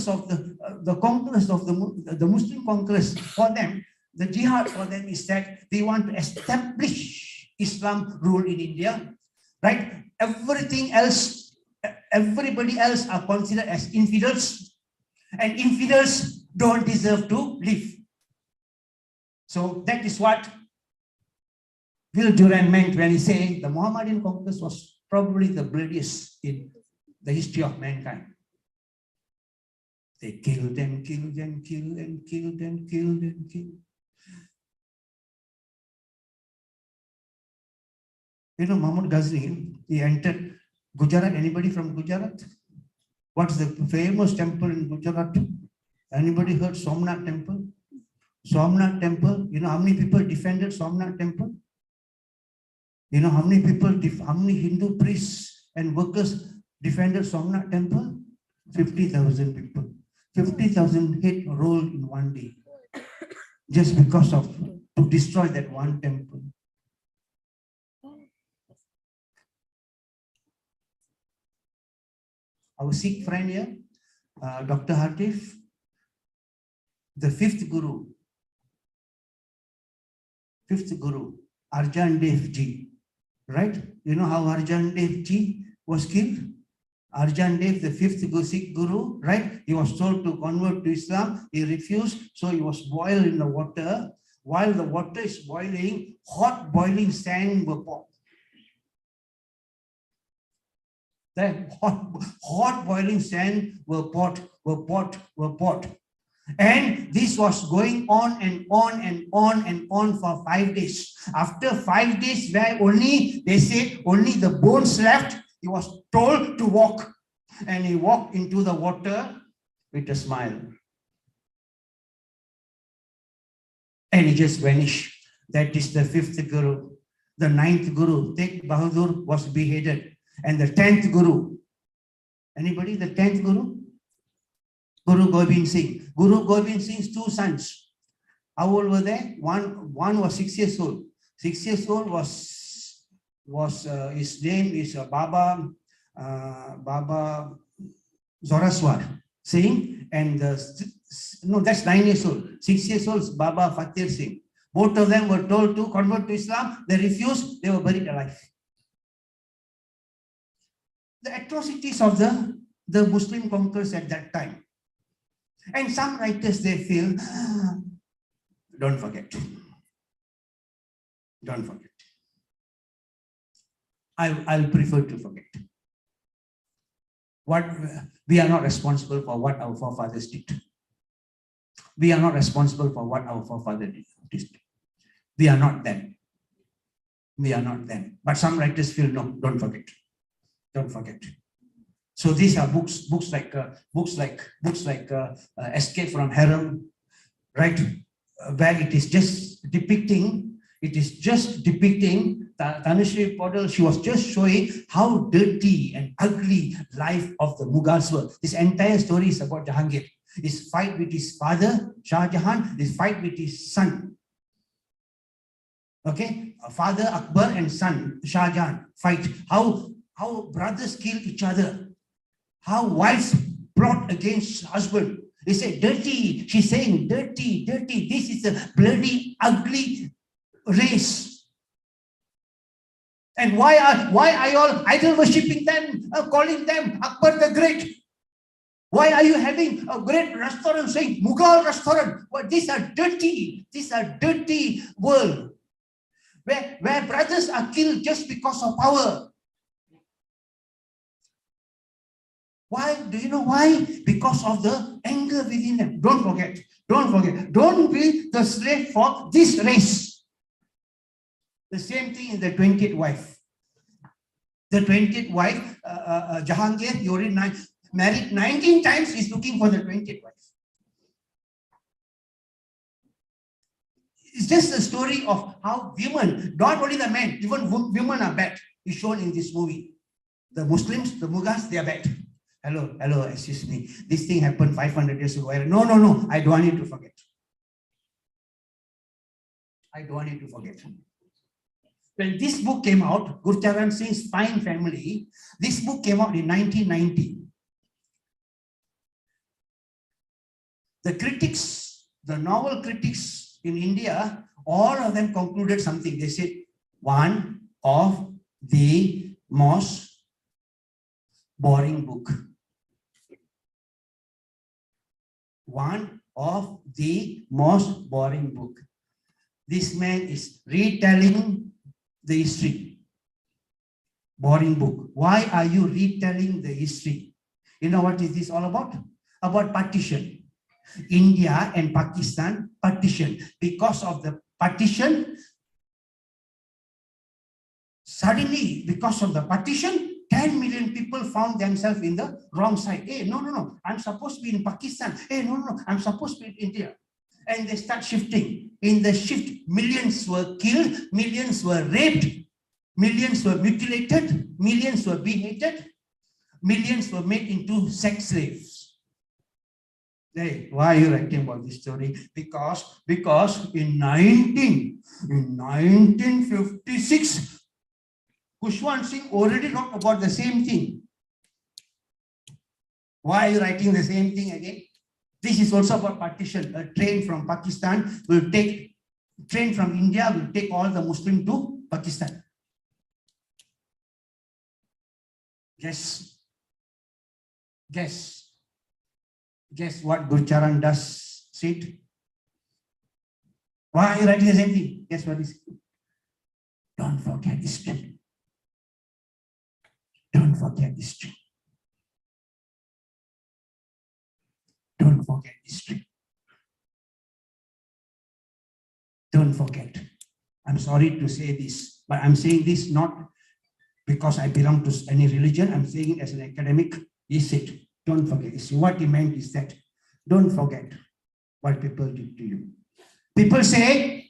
of the Muslim conquerors, for them, the jihad for them is that they want to establish Islam rule in India, right? Everybody else are considered as infidels, and infidels don't deserve to live. So that is what Will Durant meant when he said the Mohammedan conquest was probably the bloodiest in the history of mankind. They killed and killed and killed and killed and killed and killed. You know, Mahmud Ghazni, he entered Gujarat. Anybody from Gujarat? What's the famous temple in Gujarat? Anybody heard Somnath Temple? Somnath Temple. You know how many people defended Somnath Temple? You know how many Hindu priests and workers defended Somnath Temple? 50,000 people. 50,000 head rolled in one day. Just because of to destroy that one temple. Our Sikh friend here, Dr. Hatif, the fifth Guru, Arjan Dev Ji, right? You know how Arjan Dev Ji was killed? Arjan Dev, the fifth Sikh Guru, right? He was told to convert to Islam. He refused, so he was boiled in the water. While the water is boiling, hot boiling sand were poured. That hot boiling sand were poured. And this was going on and on and on and on for 5 days. After 5 days, where only, they said, only the bones left, he was told to walk. And he walked into the water with a smile. And he just vanished. That is the fifth Guru. The ninth Guru, Tegh Bahadur, was beheaded. And the 10th Guru. Anybody? The 10th Guru? Guru Gobind Singh. Guru Gobind Singh's two sons. How old were they? One was 6 years old. 6 years old was his name is Baba Zoraswar Singh, and that's 9 years old. 6 years old is Baba Fateh Singh. Both of them were told to convert to Islam. They refused. They were buried alive. The atrocities of the Muslim conquerors at that time. And some writers, they feel, don't forget. Don't forget. I'll prefer to forget. We are not responsible for what our forefathers did. We are not responsible for what our forefathers did. We are not them. We are not them. But some writers feel, no, don't forget. Don't forget. So these are books like Escape from Harem, right? Where it is just depicting Tanushree Podal. She was just showing how dirty and ugly life of the Mughals were. This entire story is about Jahangir. His fight with his father, Shah Jahan, his fight with his son. Okay, father Akbar and son Shah Jahan fight. How brothers kill each other. How wives plot against husband. They say dirty. She's saying dirty, dirty. This is a bloody, ugly race. And why are you all idol worshipping them, calling them Akbar the Great? Why are you having a great restaurant saying Mughal restaurant? Well, these are dirty world where brothers are killed just because of power. Why? Do you know why? Because of the anger within them. Don't forget. Don't forget. Don't be the slave for this race. The same thing in the 20th wife. The 20th wife, Jahangir, he already married 19 times, he's looking for the 20th wife. It's just a story of how women, not only the men, even women are bad. It's shown in this movie. The Muslims, the Mughals, they are bad. Hello, excuse me. This thing happened 500 years ago. No, I don't want you to forget. I don't want you to forget. When this book came out, Gurcharan Singh's Fine Family, this book came out in 1990. The critics, the novel critics in India, all of them concluded something. They said, one of the most boring book. One of the most boring book. This man is retelling the history. Boring book. Why are you retelling the history? You know what is this all about? About partition. India and Pakistan partition. Because of the partition, suddenly, because of the partition, 10 million people found themselves in the wrong side. Hey, no, I'm supposed to be in Pakistan. Hey, no, I'm supposed to be in India. And they start shifting. In the shift, millions were killed, millions were raped, millions were mutilated, millions were beheaded. millions were made into sex slaves. Hey, why are you writing about this story? Because in 1956, Khushwant Singh already wrote about the same thing. Why are you writing the same thing again? This is also about partition. A train from Pakistan will take, train from India will take all the Muslims to Pakistan. Guess what Gurcharan Das said? Why are you writing the same thing? Guess what he said? Don't forget history. Don't forget history. Don't forget history. Don't forget. I'm sorry to say this, but I'm saying this not because I belong to any religion. I'm saying it as an academic. He said, don't forget history. What he meant is that don't forget what people did to you. People say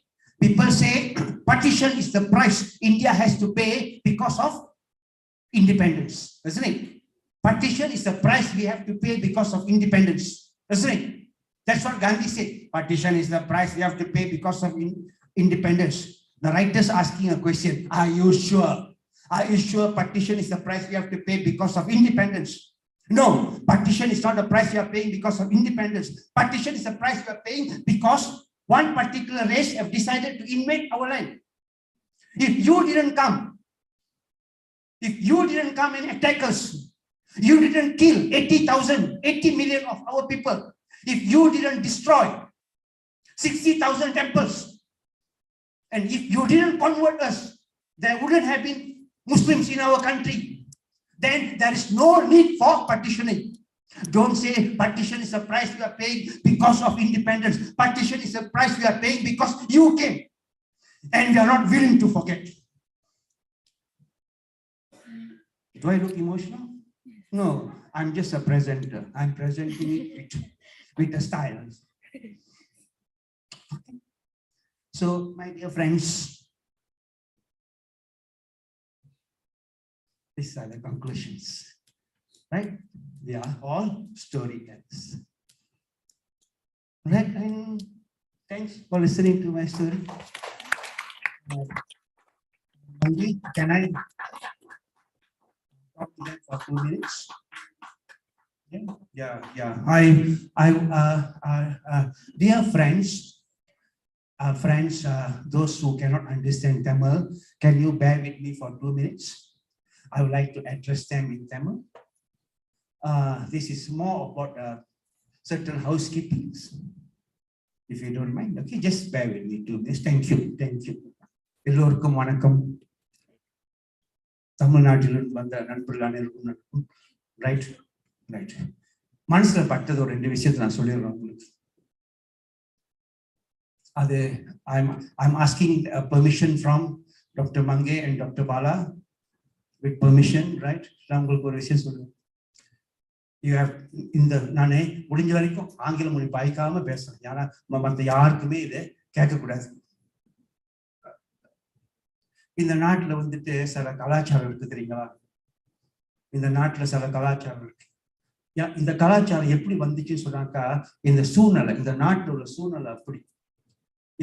partition is the price India has to pay because of independence, isn't it? Partition is the price we have to pay because of independence, isn't it? That's what Gandhi said. Partition is the price we have to pay because of independence. The writer's asking a question. Are you sure? Are you sure partition is the price we have to pay because of independence? No, partition is not the price we are paying because of independence. Partition is the price we are paying because one particular race have decided to invade our land. If you didn't come and attack us, you didn't kill 80 million of our people, if you didn't destroy 60,000 temples, and if you didn't convert us, there wouldn't have been Muslims in our country. Then there is no need for partitioning. Don't say partition is a price we are paying because of independence. Partition is a price we are paying because you came. And we are not willing to forget. Do I look emotional? No, I'm just a presenter. I'm presenting it with a style. So, my dear friends, these are the conclusions, right? They are all storytellers. Right? And thanks for listening to my story. Can I talk to them for 2 minutes? Yeah. Dear friends, those who cannot understand Tamil, can you bear with me for 2 minutes? I would like to address them in Tamil. This is more about certain housekeepings, if you don't mind. Okay, just bear with me 2 minutes. Thank you. எல்லோருக்கும் வணக்கம். தமிழ்நாட்டிலிருந்து வந்த நண்பர்கள் அனைவருக்கும் right. மனசுல பட்டது ஒரு 2 விஷயத்தை நான் சொல்லிடுறேன் உங்களுக்கு. அது I'm asking permission from Dr. Mange and Dr. Bala, with permission, right? நான் உங்களுக்கு ஒரு விஷயம் சொல்றேன். You have நானே முடிஞ்ச வரைக்கும் ஆங்கில மொழி பாய்க்காம பேசுறேன். ஏன்னா மற்ற யாருக்குமே இதை கேட்கக்கூடாது. இந்த நாட்டுல வந்துட்டு சில கலாச்சாரம் இருக்கு தெரியுங்களா? இந்த நாட்டுல சில கலாச்சாரம் இருக்கு. இந்த கலாச்சாரம் எப்படி வந்துச்சுன்னு சொன்னாக்கா, இந்த சூழ்நிலை, இந்த நாட்டில் உள்ள சூழ்நிலை அப்படி.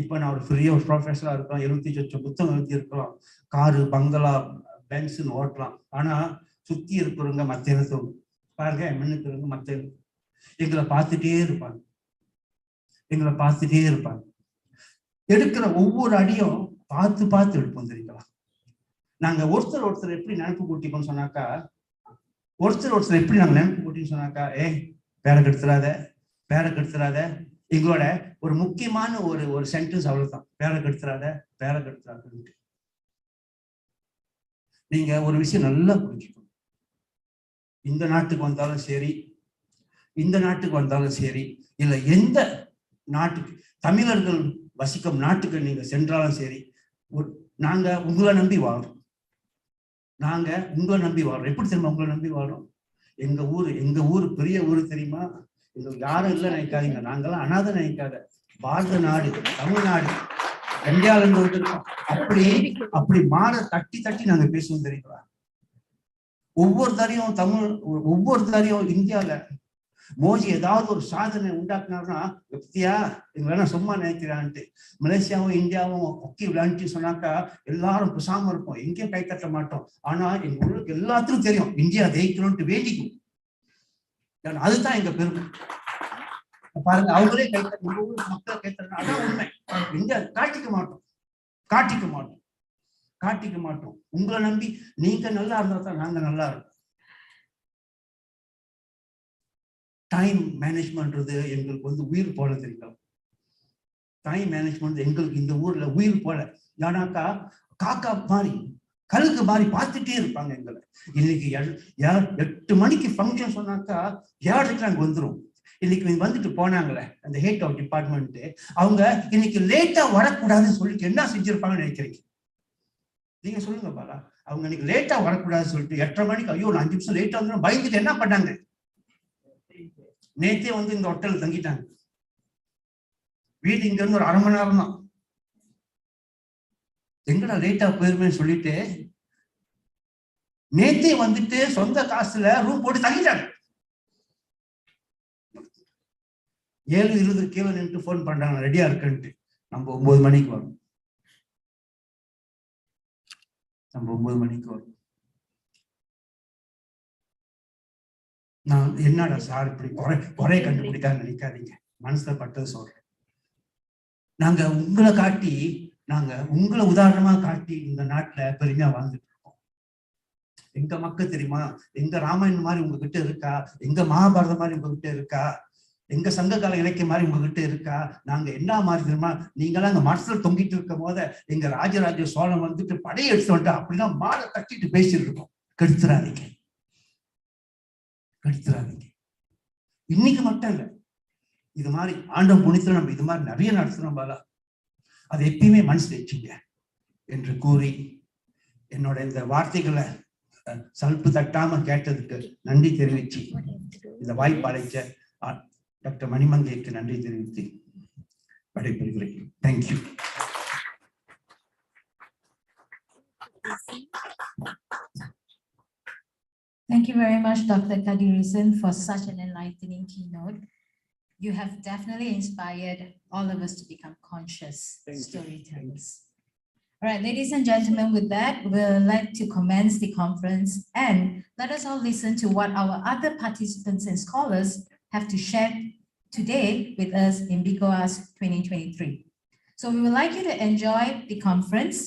இப்ப நான் ஒரு பெரிய ஒரு ப்ரொஃபஸரா இருக்கலாம், 78 புத்தகம் எழுதி இருக்கலாம், காரு பங்களா பென்ஸ்ன்னு ஓட்டலாம். ஆனா சுத்தி இருக்கிறவங்க மத்த இனத்தவங்க பாருங்க, மின்னுக்கிறவங்க மத்த எங்களை பார்த்துட்டே இருப்பாங்க. எடுக்கிற ஒவ்வொரு அடியும் பார்த்து எடுப்போம் தெரியுங்களா? நாங்க ஒருத்தர் எப்படி நினைப்பு கூட்டிப்போம்னு சொன்னாக்கா, எப்படி நாங்க நினைப்பு கூட்டின்னு சொன்னாக்கா, பேரை கெடுத்துறாத. எங்களோட ஒரு முக்கியமான ஒரு சென்டென்ஸ் அவ்வளவுதான், பேரை கெடுத்துறாத. நீங்க ஒரு விஷயம் நல்லா புரிஞ்சுக்கணும். இந்த நாட்டுக்கு வந்தாலும் சரி, இல்ல எந்த நாட்டுக்கு, தமிழர்கள் வசிக்கும் நாட்டுக்கு நீங்க சென்றாலும் சரி, நாங்க உங்களை நம்பி வாழ்றோம். எப்படி தெரியுமா உங்களை நம்பி வாழ்றோம்? எங்க ஊரு பெரிய ஊரு தெரியுமா? எங்களுக்கு யாரும் இல்லை நினைக்காதீங்க. நாங்கெல்லாம் அனாதை நினைக்காத. பாரத நாடு, தமிழ்நாடு, இந்தியாவில இருந்து இருக்கோம். அப்படி மாற தட்டி நாங்க பேசுவோம் தெரியுங்களா? ஒவ்வொரு தரையும் இந்தியால மோடி ஏதாவது ஒரு சாதனை உண்டாக்குனாருன்னா பத்தியா எங்களை சும்மா நினைக்கிறான்ட்டு. மலேசியாவும் இந்தியாவும் ஹாக்கி விளையாண்டு சொன்னாக்கா எல்லாரும் பேசாம இருப்போம், எங்கேயும் கை தட்ட மாட்டோம். ஆனா எங்க ஊருக்கு எல்லாத்துக்கும் தெரியும் இந்தியா ஜெயிக்கணும்ட்டு வேண்டிக்கும். அதுதான் எங்க பெருமை. பாருங்க, அவங்களே கை தட்ட, மக்கள் கை தட்ட, அதான் உண்மை. இந்தியா காட்டிக்க மாட்டோம். உங்களை நம்பி நீங்க நல்லா இருந்தா தான் நாங்க நல்லா இருக்கோம். டைம் மேனேஜ்மெண்ட்றது எங்களுக்கு உயிர் போல தெரியும். டைம் மேனேஜ்மெண்ட் எங்களுக்கு இந்த ஊர்ல உயிர் போல. ஏன்னாக்கா காக்கா மாதிரி கழுகு மாதிரி பார்த்துட்டே இருப்பாங்க எங்களை. இன்னைக்கு 8 மணிக்கு ஃபங்க்ஷன் சொன்னாக்கா 7:30 அங்க வந்துடும். இன்னைக்கு வந்துட்டு போனாங்களே அந்த ஹெட் ஆஃப் டிபார்ட்மெண்ட், அவங்க இன்னைக்கு லேட்டா வரக்கூடாதுன்னு சொல்லிட்டு என்ன செஞ்சிருப்பாங்கன்னு நினைக்கிறீங்க? நீங்க சொல்லுங்க பாலா. அவங்க இன்னைக்கு லேட்டா வரக்கூடாதுன்னு சொல்லிட்டு 8:30 மணிக்கு ஐயோ 5 நிமிஷம் லேட்டா வந்து பயந்துட்டு என்ன பண்ணாங்க? நேத்தே இந்த ஹோட்டல் தங்கிட்டாங்க. வீடு இங்க இருந்து ஒரு 1/2 மணி நேரம் தான். எங்கடா லேட்டா போயிருமே சொல்லிட்டு நேத்தே வந்துட்டு சொந்த காசுல ரூம் போட்டு தங்கிட்டாங்க. 7:20 கீழே நின்று போன் பண்றாங்க ரெடியா இருக்குன்ட்டு. நம்ம 9 மணிக்கு வரும். நான் என்னடா சார் இப்படி குறை கண்டுபிடிக்கான்னு நினைக்காதீங்க. மனசுல பட்டது சொல்றேன். நாங்க உங்களை உதாரணமா காட்டி இந்த நாட்டுல பெருமையா வாழ்ந்துட்டு இருக்கோம். எங்க மக்கள் தெரியுமா? எங்க ராமாயணம் மாதிரி உங்ககிட்ட இருக்கா? எங்க மகாபாரதம் மாதிரி உங்ககிட்ட இருக்கா? எங்க சங்ககால இலக்கியம் மாதிரி உங்ககிட்ட இருக்கா? நாங்க என்ன மாதிரி தெரியுமா? நீங்களாம் அங்க மனசுல தொங்கிட்டு இருக்கும் போத எங்க ராஜராஜ சோழன் வந்துட்டு படையை எடுத்து வந்துட்டு அப்படிதான் மாலை கட்டிட்டு பேசிட்டு இருக்கோம். கெடுத்துறாதீங்க. இன்னைக்கு மட்டும் இல்ல, இது மாதிரி ஆண்டம் புனித்துல நம்ம இது மாதிரி நிறைய நடத்துறோம் பாலா. அதை எப்பயுமே மனசுல வச்சுங்க என்று கூறி என்னோட இந்த வார்த்தைகளை சல்பு தட்டாம கேட்டதுக்கு நன்றி தெரிவிச்சு இந்த வாய்ப்பு அழைச்ச டாக்டர் மணிமங்கைக்கு நன்றி தெரிவித்து விடைபெறுகிறேன். Thank you. Thank you very much, Dr. Kadirisan, for such an enlightening keynote. You have definitely inspired all of us to become conscious storytellers. All right, ladies and gentlemen, with that, we'd like to commence the conference, and let us all listen to what our other participants and scholars have to share today with us in Bicohas 2023. So we would like you to enjoy the conference,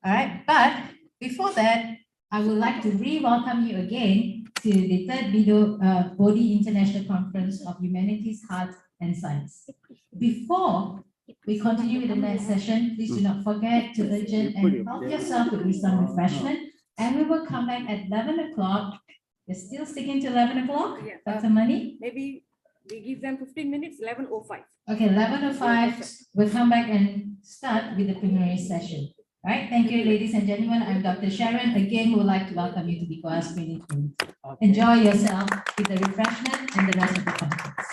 all right? But before that, I would like to re-welcome you again to the third Bodhi International Conference of Humanities, Arts and Science. Before we continue with the next session, please do not forget to urgent and help yourself with some refreshment, and we will come back at 11 o'clock. We're still sticking to 11 o'clock, Dr. Mani? Maybe we give them 15 minutes, 11:05. Okay, 11:05, we'll come back and start with the plenary session. All right, thank you, ladies and gentlemen. I'm Dr. Sharon. Again, we would like to welcome you to Bicohas 2020. Enjoy yourself with the refreshment and the rest of the conference.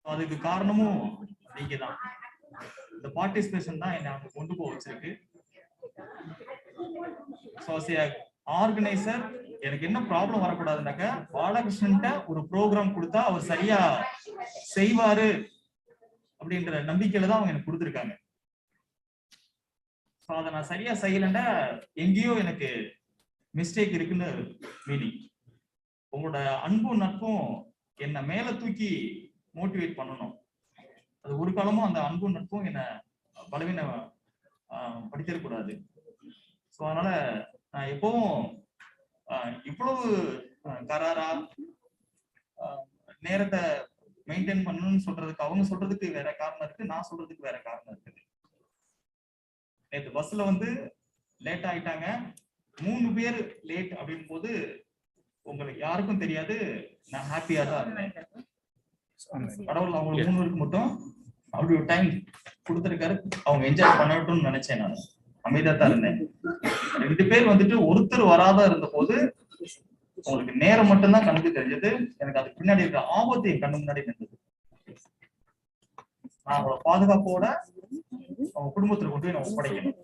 அதுக்கு காரணமும் நீங்க தான். இந்த participation தான் என்ன அங்க கொண்டு போக வச்சிருக்கு. ஆர்கனைசர் எனக்கு என்ன ப்ராப்ளம் வரக்கூடாதுனாக்க, பாலகிருஷ்ணன்ட்ட ஒரு ப்ரோக்ராம் கொடுத்தா அவர் சரியா செய்வாரு அப்படின்ற நம்பிக்கையில தான் அவங்க எனக்கு கொடுத்துருக்காங்க. அதை நான் சரியா செய்யலன்னா எங்கேயோ எனக்கு மிஸ்டேக் இருக்குன்னு மீனிங். உங்களோட அன்பும் நட்பும் என்ன மேல தூக்கி மோட்டிவேட் பண்ணணும். அது ஒரு காலமும் அந்த அன்பும் நட்பும் என்ன பலவீன படிச்சிடக்கூடாது. ஸோ அதனால நான் எப்பவும் இவ்வளவு கராரா நேரத்தை மெயின்டைன் பண்ணணும்னு சொல்றதுக்கு அவங்க சொல்றதுக்கு வேற காரணம் இருக்கு, நான் சொல்றதுக்கு வேற காரணம் இருக்குது. நேற்று பஸ்ல வந்து லேட் ஆயிட்டாங்க, 3 பேர் லேட் அப்படின் போது உங்களுக்கு யாருக்கும் தெரியாது, நான் ஹாப்பியா தான் இருந்தேன். கடவுள் அவங்க 3 பேருக்கு மட்டும் அப்படி ஒரு டைம் கொடுத்துருக்காரு, அவங்க என்ஜாய் பண்ணட்டும்னு நினைச்சேன். நான் அமைதியா தான் இருந்தேன். 2 பேர் வந்துட்டு ஒருத்தர் வராத இருந்த போது உங்களுக்கு நேரம் மட்டும்தான் கண்ணுக்கு தெரிஞ்சது, எனக்கு அதுக்கு பின்னாடி இருக்கிற ஆபத்து என் கண்ணு முன்னாடி இருந்தது. நான் அவங்களோட பாதுகாப்போட அவங்க குடும்பத்துல கொண்டு போய் நான் ஒப்படைக்கணும்,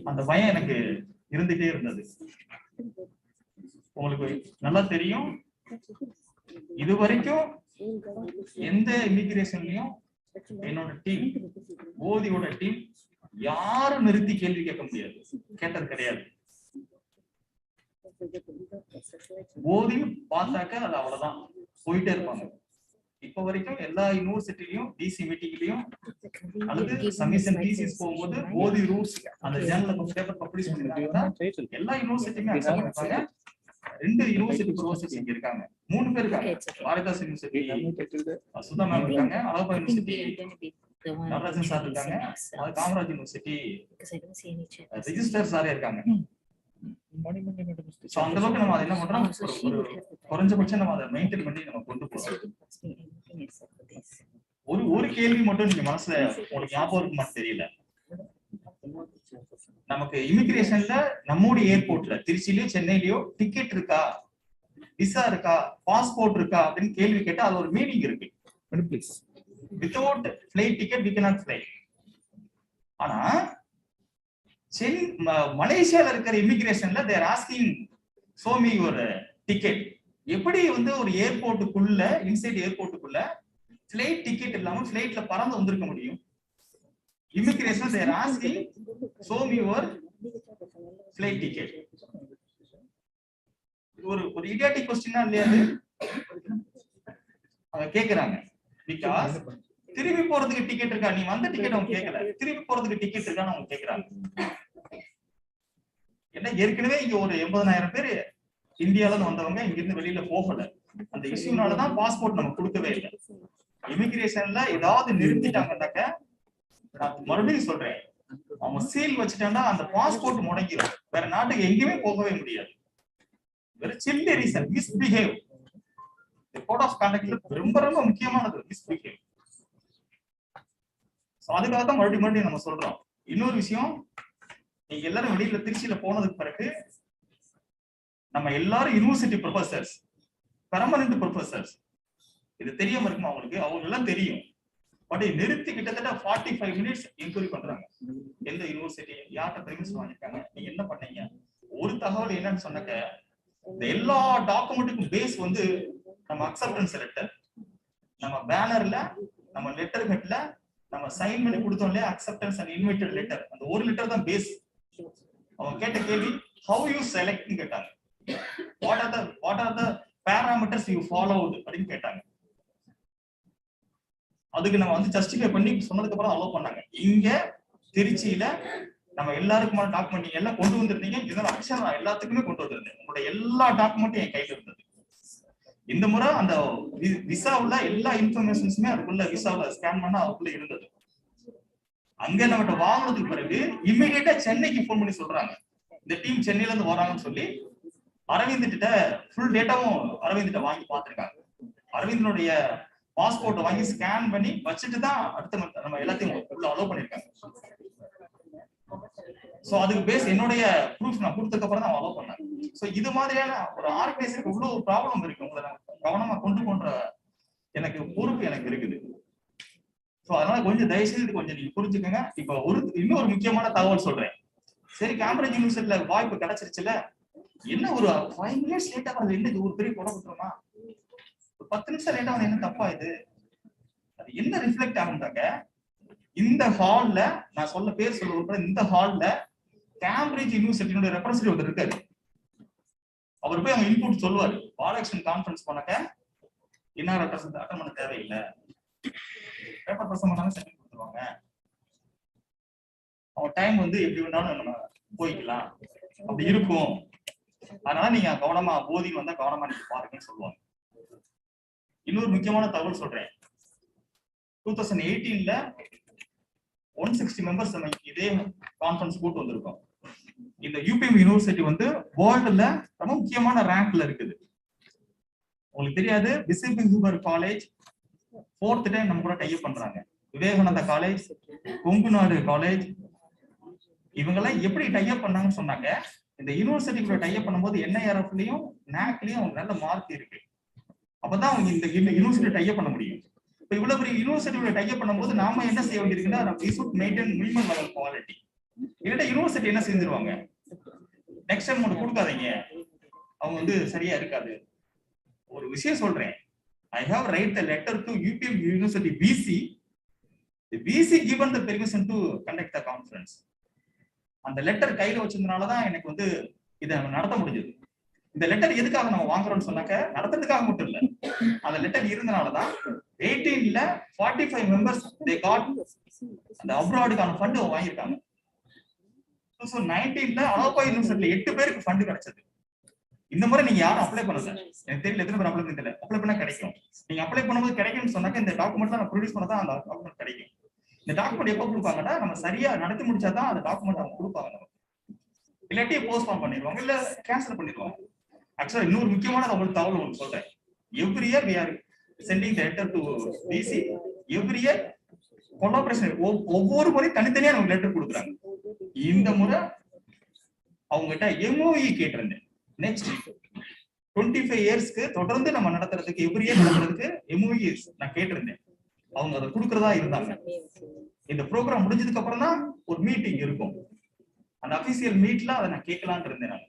அந்த பயம் எனக்கு இருந்துட்டே இருந்தது. உங்களுக்கு நல்லா தெரியும், இது வரைக்கும் எந்த இமிகிரேஷன்லயும் என்னோட டீம், ஓதியோட டீம் யாரும் நிறுத்தி கேள்வி கேட்க முடியாது, கேட்டது கிடையாது. ஓதி பார்த்தாக்க அது அவ்வளவுதான், போயிட்டே இருப்பாங்க. இப்ப வரைக்கும் எல்லா யூனிவர்சிட்டிலையும் டிசி மீட்டிங்லயும் அல்லது சப்மிஷன் தீசிஸ் போகும்போது ஓதி ரூல்ஸ் அந்த ஜேர்னல்ல பேப்பர் பப்ளிஷ் பண்ணிருக்காங்கன்னா எல்லா யூனிவர்சிட்டியுமே அக்செப்ட் பண்ணிருக்காங்க. 2 யூனிவர்சிட்டி ப்ரொஃபசர்ஸ் இங்க இருக்காங்க, 3 பேர் இருக்காங்க. பாரதாஸ் யூனிவர்சிட்டி சுதா மேம் இருக்காங்க, அழகப்பா யூனிவர்சிட்டி நடராஜன் சார் இருக்காங்க, காமராஜ் யூனிவர்சிட்டி ரெஜிஸ்டர் சாரே இருக்காங்க. அந்த அளவுக்கு நம்ம அதை என்ன பண்றோம், குறைஞ்சபட்சம் நம்ம அதை மெயின்டைன் பண்ணி நம்ம கொண்டு போறோம். ஒரு கேள்வி மட்டும் நீங்க மனசுல உங்களுக்கு ஞாபகம் இருக்குமான்னு தெரியல, நமக்கு இமிகிரேஷன்ல நம்முடைய ஏர்போர்ட்ல திருச்சிலயோ சென்னையிலயோ டிக்கெட் இருக்கா, விசா இருக்கா, பாஸ்போர்ட் இருக்கா அப்படின்னு கேள்வி கேட்டா அது ஒரு மீனிங் இருக்கு. Without flight ticket we cannot fly. ஆனா மலேசியால இருக்கிற இமிகிரேஷன்ல they are asking show me your ticket. எப்படி வந்து ஒரு ஏர்போர்ட்டுக்குள்ள இன்சைட் ஏர்போர்ட்டுக்குள்ள ஃபிளைட் டிக்கெட் இல்லாம ஃபிளைட்ல பறந்து வந்திருக்க முடியும்? Immigration they are asking show me your flight ticket. ஒரு இடியாட்டிக் क्वेश्चन இல்லையா அது? அவங்க கேக்குறாங்க because திரும்பி போறதுக்கு டிக்கெட் இருக்கா, நீ வந்த டிக்கெட் அவங்க கேட்கல, திரும்பி போறதுக்கு டிக்கெட் இருக்கான்னு அவங்க கேக்குறாங்க. ஏன்னா ஏற்கனவே இங்க ஒரு 80,000 பேர் இந்தியால இருந்து வந்தவங்க இங்க இருந்து வெளியில போகல, அந்த இஷ்யூனாலதான் பாஸ்போர்ட் நம்ம கொடுக்கவே இல்லை. இமிகிரேஷன்ல ஏதாவது நிறுத்திட்டாங்கன்னாக்க நான் மறுபடியும் சொல்றேன், அவங்க சீல் வச்சுட்டாங்கன்னா அந்த பாஸ்போர்ட் முடங்கிடும், வேற நாட்டுக்கு எங்கேயுமே போகவே முடியாது. வேற silly reason misbehave, code of கான்டக்ட்ல ரொம்ப ரொம்ப முக்கியமானது மிஸ்பிஹேவ். அதுக்காக தான் மறுபடியும் நம்ம சொல்றோம். இன்னொரு விஷயம், நீங்க எல்லாரும் வெளியில திருச்சியில போனதுக்கு பிறகு நம்ம எல்லாரும் யூனிவர்சிட்டி ப்ரொஃபசர்ஸ், பெர்மனன்ட் ப்ரொஃபசர்ஸ், இது தெரியாம இருக்குமா அவங்களுக்கு? அவங்க எல்லாம் தெரியும். பட் நிறுத்தி கிட்டத்தட்ட 45 மினிட்ஸ் என்கொயரி பண்றாங்க. எந்த யூனிவர்சிட்டி, யார்கிட்ட பெர்மிஷன் வாங்கிருக்காங்க, நீங்க என்ன பண்ணீங்க? ஒரு தகவல் என்னன்னு சொன்னாக்க, இந்த எல்லா டாக்குமெண்ட்டுக்கும் பேஸ் வந்து நம்ம அக்செப்டன்ஸ் லெட்டர், நம்ம பேனர்ல, நம்ம லெட்டர் ஹெட்ல நம்ம சைன் பண்ணி கொடுத்தோம் இல்லையா, அக்செப்டன்ஸ் அண்ட் இன்வைட்டட் லெட்டர், அந்த ஒரு லெட்டர் தான் பேஸ். அவங்க கேட்ட கேள்வி how you select ன்னு கேட்டாங்க. what are the parameters you followed அப்படின்னு கேட்டாங்க. அதுக்கு நம்ம வந்து ஜஸ்டிஃபை பண்ணி சொன்னதுக்கு அப்புறம் அலோவ் பண்ணாங்க. இங்க திருச்சியில நம்ம எல்லாருக்குமான டாக்குமெண்ட் நீங்க எல்லாம் கொண்டு வந்திருந்தீங்க, இதெல்லாம் அக்ஷன் நான் எல்லாத்துக்குமே கொண்டு வந்திருந்தேன். உங்களோட எல்லா டாக்குமெண்ட்டும் என் கையில இருந்தது. இந்த முறை அந்த விசாவுல எல்லா இன்ஃபர்மேஷன்ஸுமே அதுக்குள்ள விசாவுல ஸ்கேன் பண்ணா அதுக்குள்ள இருந்தது. அங்க நம்மகிட்ட வாங்கினதுக்கு பிறகு இம்மிடியேட்டா சென்னைக்கு போன் பண்ணி சொல்றாங்க, இந்த டீம் சென்னையில இருந்து வராங்கன்னு சொல்லி அரவிந்த் கிட்ட ஃபுல் டேட்டாவும் அரவிந்த் கிட்ட வாங்கி பார்த்திருக்காங்க. அரவிந்தனுடைய பாஸ்போர்ட் வாங்கி ஸ்கேன் பண்ணி வச்சுட்டு தான் அடுத்த நம்ம எல்லாத்தையும் உள்ள அலோவ் பண்ணிருக்காங்க. சோ அதுக்கு பேஸ் என்னுடைய ப்ரூஃப் நான் கொடுத்ததுக்கு அப்புறம் தான் அலோவ் பண்ணாங்க. சோ இது மாதிரியான ஒரு ஆர்கனைசேஷனுக்கு இவ்வளவு ப்ராப்ளம் இருக்கு, உங்களை கவனமா கொண்டு போன்ற எனக்கு பொறுப்பு எனக்கு இருக்குது. ஸோ அதனால கொஞ்சம் தயவுசெய்து கொஞ்சம் நீங்க புரிஞ்சுக்கோங்க. இப்போ இன்னொரு முக்கியமான தகவல் சொல்றேன். சரி, கேம்பிரிட்ஜ் யூனிவர்சிட்டியில வாய்ப்பு கிடைச்சிருச்சுல, என்ன ஒரு 5 minutes லேட்டா வந்து என்ன ஒரு பெரிய கொலை கொடுத்துருமா? ஒரு 10 நிமிஷம் லேட்டா வந்து என்ன தப்பா இது? அது என்ன ரிஃப்ளெக்ட் ஆகும்னாக்க, இந்த ஹால்ல நான் சொல்ல பேர் சொல்ல இந்த ஹால்ல கேம்பிரிட்ஜ் யூனிவர்சிட்டியோட ரெப்ரசன்டேட்டிவ் இருக்காரு. அவர் போய் அவங்க இன்புட் சொல்லுவாரு. பாலகிருஷ்ணன் கான்ஃபரன்ஸ் பண்ணக்க என்ன ரெப்ரசன்ட் அட்டன் பண்ண தேவையில்லை, பேப்பர் பிரசம் பண்ணாலும் செஞ்சு கொடுத்துருவாங்க, அவங்க டைம் வந்து எப்படி வேணாலும் நம்ம போய்க்கலாம், அப்படி இருக்கும், அதனால நீங்க கவனமா போதி வந்தா கவனமா நீங்க பாருங்கன்னு சொல்லுவாங்க. இன்னொரு முக்கியமான தகவல் சொல்றேன். 2018ல 160 மெம்பர்ஸ் நம்ம இதே கான்ஃபரன்ஸ் கூட்டு வந்திருக்கோம். இந்த யூபிஎம் யூனிவர்சிட்டி வந்து வேர்ல்டுல ரொம்ப முக்கியமான ரேங்க்ல இருக்குது. உங்களுக்கு தெரியாது, பிசிபிங் காலேஜ் 4th டைம் நம்ம கூட டைப் பண்றாங்க. விவேகானந்தா காலேஜ், கொங்கு நாடு காலேஜ், இவங்கெல்லாம் எப்படி டைப் பண்ணாங்கன்னு சொன்னாங்க, இந்த யூனிவர்சிட்டிக்குள்ள டைப் பண்ணும்போது என்ஐஆர்எஃப்லயும் நாக்லயும் அவங்க நல்ல மார்க் இருக்கு. அப்பதான் அவங்க இந்த யூனிவர்சிட்டி டைப் பண்ண முடியும். இப்ப இவ்வளவு பெரிய யூனிவர்சிட்டியோட டைப் பண்ணும்போது நாம என்ன செய்ய வேண்டியிருக்குன்னா, we should maintain minimum level quality. இல்ல யூனிவர்சிட்டி என்ன செஞ்சிருவாங்க, நெக்ஸ்ட் டைம் உங்களுக்கு கொடுக்காதீங்க, அவங்க வந்து சரியா இருக்காது. ஒரு விஷயம் சொல்றேன், I have write the letter to UPM University BC. The BC given the permission to conduct the conference. அந்த லெட்டர் கையில வச்சிருந்தனாலதான் எனக்கு வந்து இதை நடத்த முடிஞ்சது. இந்த லெட்டர் எதுக்காக நம்ம வாங்குறோம்னு சொன்னாக்க, நடத்துறதுக்காக மட்டும் இல்ல, அந்த லெட்டர் இருந்தனாலதான் 18ல 45 மெம்பர்ஸ் they got அந்த அப்ராடுக்கான ஃபண்ட் வாங்கியிருக்காங்க. 19ல அலோபா யூனிவர்சிட்டியில 8 பேருக்கு ஃபண்ட் கிடைச்சது. இந்த முறை நீங்க யாரும் அப்ளை பண்ணல, எனக்கு தெரியல எத்தனை பேர் அப்ளை பண்ணல. அப்ளை பண்ணா கிடைக்கும். நீங்க அப்ளை பண்ணும்போது கிடைக்கும்னு சொன்னாக்க இந்த டாக்குமெண்ட்லாம் நான் ப்ரொடியூஸ் பண்ணதான் அந்த டாக்குமெண்ட் கிடைக்கும். இந்த டாக்குமெண்ட் எப்போ கொடுப்பாங்கன்னா, நம்ம சரியா நடத்தி முடிச்சாதான் அந்த டாக்குமெண்ட் அவங்க கொடுப்பாங்க நமக்கு. இல்லாட்டி போஸ்ட்போன் பண்ணிடுவாங்க, இல்ல கேன்சல் பண்ணிடுவாங்க. ஆக்சுவலா இன்னொரு முக்கியமான தகவல் உங்களுக்கு சொல்றேன். Every year we are sending the letter to BC. Every year collaboration, ஒவ்வொரு முறை தனித்தனியா நமக்கு லெட்டர் கொடுக்குறாங்க. இந்த முறை அவங்ககிட்ட MOE கேட்டிருந்தேன். நெக்ஸ்ட் 25 இயர்ஸ்க்கு தொடர்ந்து நம்ம நடத்துறதுக்கு, எவ்ரி இயர் நடத்துறதுக்கு MOE நான் கேட்டிருந்தேன். அவங்க அதை கொடுக்கறதா இருந்தாங்க. இந்த ப்ரோக்ராம் முடிஞ்சதுக்கு அப்புறம் தான் ஒரு மீட்டிங் இருக்கும். அந்த அபிஷியல் மீட்ல அதை நான் கேட்கலான்னு இருந்தேன். நான்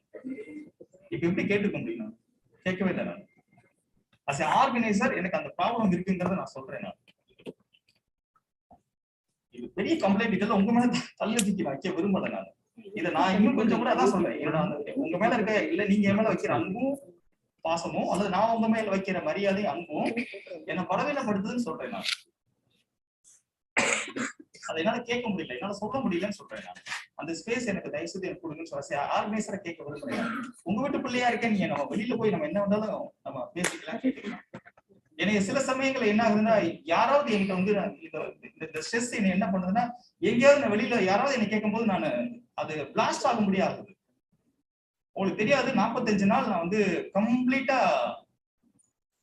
இப்ப எப்படி கேட்டுக்க முடியும்? கேட்கவே இல்லை. நான் அஸ் ஆர்கனைசர் எனக்கு அந்த ப்ராப்ளம் இருக்குங்கிறத நான் சொல்றேன். நான் இது பெரிய கம்ப்ளைண்ட், இதெல்லாம் உங்க மேல தள்ளி வைக்க விரும்பல. நான் இதை நான் இன்னும் கொஞ்சம் கூட அதான் சொல்றேன். உங்க மேல இருக்க, இல்ல நீங்க என் மேல வைக்கிற அன்பும் பாசமும், அல்லது நான் உங்க மேல வைக்கிற மரியாதை அன்பும் என்ன பலவீனப்படுத்துதுன்னு சொல்றேன். நான் அதை என்னால கேட்க முடியல, என்னால சொல்ல முடியலன்னு சொல்றேன். நான் அந்த ஸ்பேஸ் எனக்கு தயவுசெய்து எனக்கு கொடுங்கன்னு சொல்ல ஆர்கனைசரை கேட்க விரும்புறேன். உங்க வீட்டு பிள்ளையா இருக்கேன், நீங்க நம்ம வெளியில போய் நம்ம என்ன வந்தாலும் நம்ம பேசிக்கலாம், கேட்டுக்கலாம். எனக்கு சில சமயங்கள்ல என்ன ஆகுதுன்னா, யாராவது என்கிட்ட வந்து இந்த ஸ்ட்ரெஸ் என்ன என்ன பண்ணுதுன்னா, எங்கேயாவது நான் வெளியில யாராவது என்ன கேட்கும் போது நான் அது பிளாஸ்ட் ஆக முடியாது. உங்களுக்கு தெரியாது, 45 நாள் நான் வந்து கம்ப்ளீட்டா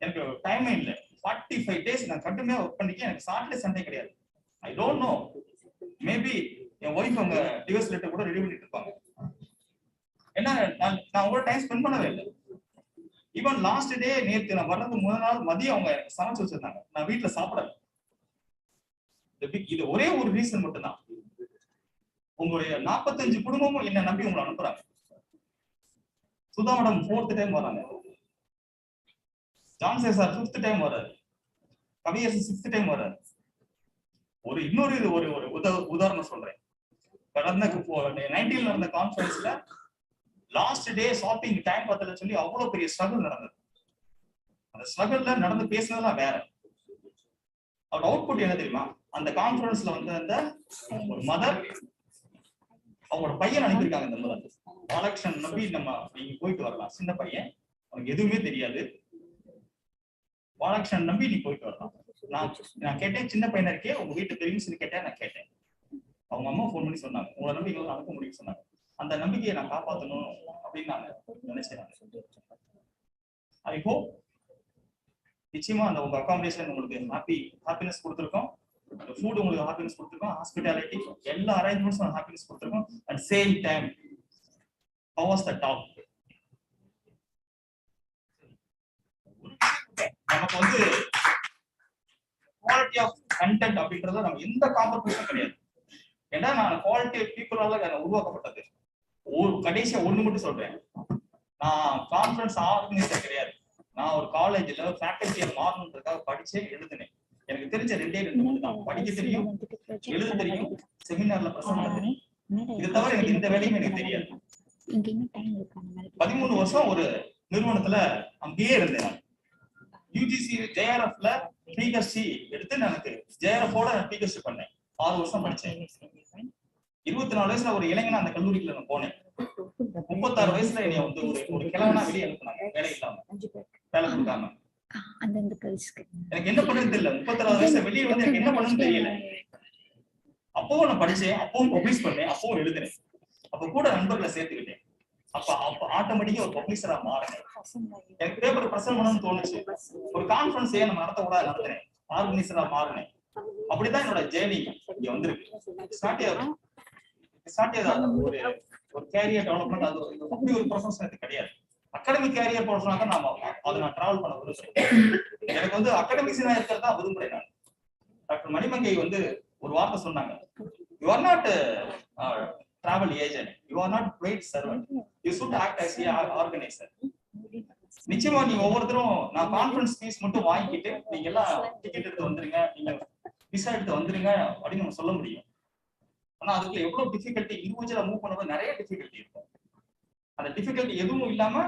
எனக்கு டைமே இல்லை. 45 days நான் கடுமையா ஒர்க் பண்ணிக்க. எனக்கு சாட்டர்டே சண்டே கிடையாது. ஐ don't no, maybe N wife அவங்க டிவோர்ஸ் லெட்டர் கூட ரெடி பண்ணிட்டு இருப்பாங்க. ஏன்னா நான் உங்களோட டைம் ஸ்பெண்ட் பண்ணவே இல்லை. ஈவன் லாஸ்ட் டே, நேற்று நான் வர்றதுக்கு முதல் நாள் மதியம் அவங்க எனக்கு சமைச்சு வச்சிருந்தாங்க, நான் வீட்டுல சாப்பிடல. இது ஒரே ஒரு ரீசன் மட்டும்தான். உங்களுடைய 45 குடும்பமும் என்ன நம்பி உங்களை அனுப்புறாங்க. சுதா மேடம் 4th டைம் வராங்க, ஜான்சே சார் 5th டைம் வர்றாரு, கவியரசு 6th டைம் வர்றாரு. ஒரு இன்னொரு ஒரு உதாரணம் சொல்றேன். கடந்த 19ல நடந்த கான்ஃபரன்ஸ்ல லாஸ்ட் டே ஷாப்பிங் டைம் பத்தல சொல்லி அவ்வளவு பெரிய ஸ்ட்ரகிள் நடந்தது. அந்த ஸ்ட்ரகிள்ல நடந்து பேசினதெல்லாம் வேற. அவரோட அவுட்புட் என்ன தெரியுமா? அந்த கான்ஃபரன்ஸ்ல வந்து அந்த ஒரு மதர் அவங்களோட பையன் அனுப்பியிருக்காங்க. இந்த மதர் பாலகிருஷ்ணன் நம்பி நம்ம நீங்க போயிட்டு வரலாம், சின்ன பையன், அவனுக்கு எதுவுமே தெரியாது, பாலகிருஷ்ணன் நம்பி நீ போயிட்டு வரலாம். நான் கேட்டேன், சின்ன பையனா இருக்கே, உங்க வீட்டு தெரியும் கேட்டேன். நான் கேட்டேன், அவங்க அம்மா போன் பண்ணி சொன்னாங்க, உங்களை நம்பி அனுப்ப முடியும் சொன்னாங்க. அந்த நம்பிக்கையை நான் காப்பாற்றணும் அப்படின்னு நான் நினைச்சேன். ஐ ஹோப் நிச்சயமா அந்த உங்க அகாமடேஷன் உங்களுக்கு ஹாப்பினஸ் கொடுத்துருக்கோம். ஃபுட் உங்களுக்கு ஹாப்பினஸ் கொடுத்துருக்கோம், ஹாஸ்பிட்டாலிட்டி எல்லா அரேஞ்ச்மெண்ட்ஸும் ஹாப்பினஸ் கொடுத்துருக்கோம். At same time how was the talk? நமக்கு வந்து குவாலிட்டி ஆஃப் கண்டென்ட் அப்படின்றத நம்ம எந்த காம்ப்ரமைஸும் கிடையாது. ஏன்னா நான் குவாலிட்டி பீப்புளால உருவாக்கப்பட்டது. ஒரு கடைசியா ஒண்ணு மட்டும் சொல்றேன், நான் கான்ஃபரன்ஸ் ஆர்கனைசர் கிடையாது. நான் ஒரு காலேஜ்ல ஃபேக்கல்ட்டியா மாறணுன்றதுக்காக படிச்சேன், எழுதுனேன். எனக்கு தெரிஞ்ச 2 மட்டும் தான், படிக்க தெரியும், எழுத தெரியும், செமினார்ல பிரசன்ட் பண்ண தெரியும். இதை தவிர எனக்கு இந்த வேலையும் எனக்கு தெரியாது. 13 வருஷம் ஒரு நிறுவனத்துல அங்கேயே இருந்தேன். நான் யூஜிசி ஜேஆர்எஃப்ல பிஹெச்டி எடுத்து எனக்கு ஜேஆர்எஃப்-ஓட பிஹெச்டி பண்ணேன். 6 வருஷம் படிச்சேன். 24 வயசுல ஒரு இளைஞனா அந்த கல்லூரிக்குள்ள நான் போனேன். 36 வயசுல என்னை வந்து ஒரு கிழவனா வெளியே அனுப்புனாங்க, வேலை இல்லாம, வேலை கொடுக்காம. எனக்கு என்ன பண்ணுன்னு தெரியல. 36 வயசுல வெளியே வந்து எனக்கு என்ன பண்ணுன்னு தெரியல. அப்பவும் நான் படிச்சேன், அப்பவும் பப்ளிஷ் பண்ணேன், அப்பவும் எழுதினேன். அப்ப கூட நண்பர்களை சேர்த்துக்கிட்டேன். அப்ப ஆட்டோமேட்டிக்கா ஒரு பப்ளிஷரா மாறினேன். எனக்கு பேப்பர் பிரசன்ட் பண்ணணும்னு தோணுச்சு. ஒரு கான்ஃபரன்ஸ் நம்ம நடத்த கூட நடத்தினேன், ஆர்கனைசரா மாறினேன். அப்படிதான் என்னோட ஜேர்னி இங்க வந்திருக்கு. ஒரு கேரியர் டெவலப்மெண்ட், அது அப்படி ஒரு ப்ரொஃபஷன் எனக்கு கிடையாது. அகாடமிக் கேரியர் ப்ரொஃபஷனா தான் நான் டிராவல் பண்ண விரும்புறேன். எனக்கு வந்து அகாடமிக்ஸா இருக்கிறதா விரும்புறேன். நான் டாக்டர் மணிமங்கை வந்து ஒரு வார்த்தை சொன்னாங்க, you are not travel agent, you are not paid servant, you should act as a organizer. நிச்சயமா நீங்க ஒவ்வொருத்தரும் நான் கான்ஃபரன்ஸ் ஃபீஸ் மட்டும் வாங்கிட்டு நீங்க எல்லாம் டிக்கெட் எடுத்து வந்துருங்க, நீங்க விசா எடுத்து வந்துருங்க அப்படின்னு நம்ம சொல்ல முடியும். ஆனா அதுக்கு எவ்வளவு டிஃபிகல்ட்டி, இண்டிவிஜுவலா மூவ் பண்ணும்போது நிறைய டிஃபிகல்ட்டி இருக்கும். அந்த டிஃபிகல்ட்டி எதுவும் இல்லாம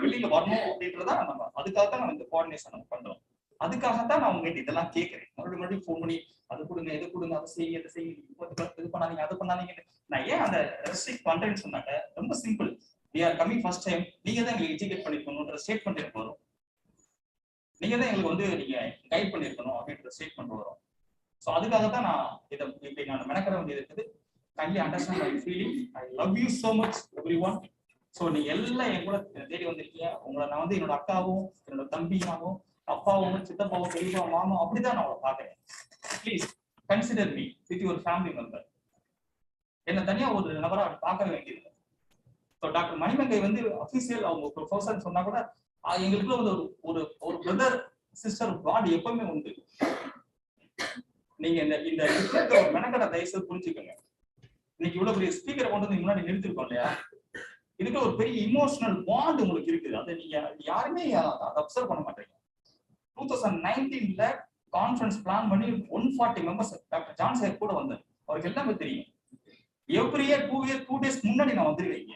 வெளியில வரணும் அப்படின்றதா நம்ம அதுக்காகத்தான் நம்ம இந்த கோஆர்டினேஷன் நம்ம பண்றோம். அதுக்காகத்தான் நான் உங்ககிட்ட இதெல்லாம் கேட்கிறேன். மறுபடியும் ஃபோன் பண்ணி அது கொடுங்க, இது கொடுங்க, அதை செய்ய, இதை செய்ய, இது பண்ணாதீங்க, அது பண்ணாதீங்க. நான் ஏன் அந்த ரெஸ்ட்ரிக்ட் பண்றேன்னு சொன்னாங்க, ரொம்ப simple. we are coming first time, நீங்க தான் எங்களுக்கு எஜுகேட் பண்ணிருக்கணும்ன்ற ஸ்டேட்மெண்ட் எனக்கு வரும். நீங்க தான் எங்களுக்கு வந்து நீங்க கைட் பண்ணிருக்கணும் அப்படின்ற ஸ்டேட்மெண்ட் வரும். ஸோ அதுக்காக தான் நான் இதை இப்படி நான் மெனக்கட வேண்டியது இருக்குது. Kindly understand my feeling. I love you so much everyone. So நீங்க எல்லாம் என் கூட தேடி வந்திருக்கீங்க. உங்களை நான் வந்து என்னோட அக்காவும், என்னோட தம்பியாவும், அப்பாவும், சித்தப்பாவும், பெரியப்பா, மாமா, அப்படிதான் நான் அவளை பாக்குறேன். Please consider me with your family member. என்ன தனியா ஒரு நபரா பார்க்க வேண்டியது. ஸோ டாக்டர் மணிமங்கை வந்து அபிஷியல் அவங்க ப்ரொஃபஸர் சொன்னா கூட எங்களுக்குள்ள வந்து ஒரு பிரதர் சிஸ்டர் பாண்ட் எப்பவுமே உண்டு. நீங்க இந்த ஒரு மெனக்கடை தயவுசெய்து புரிஞ்சுக்கோங்க. இன்னைக்கு இவ்வளவு பெரிய ஸ்பீக்கரை கொண்டு வந்து முன்னாடி நிறுத்திருக்கோம் இல்லையா, இதுக்கு ஒரு பெரிய இமோஷனல் பாண்ட் உங்களுக்கு இருக்குது. அதை நீங்க யாருமே அதை அப்சர்வ் பண்ண மாட்டீங்க. 2019ல கான்ஃபரன்ஸ் பிளான் பண்ணி 140 மெம்பர்ஸ் டாக்டர் ஜான் சார் கூட வந்தார். அவருக்கு எல்லாமே தெரியும். எவ்ரி இயர் 2 டேஸ் முன்னாடி நான் வந்துருக்கீங்க.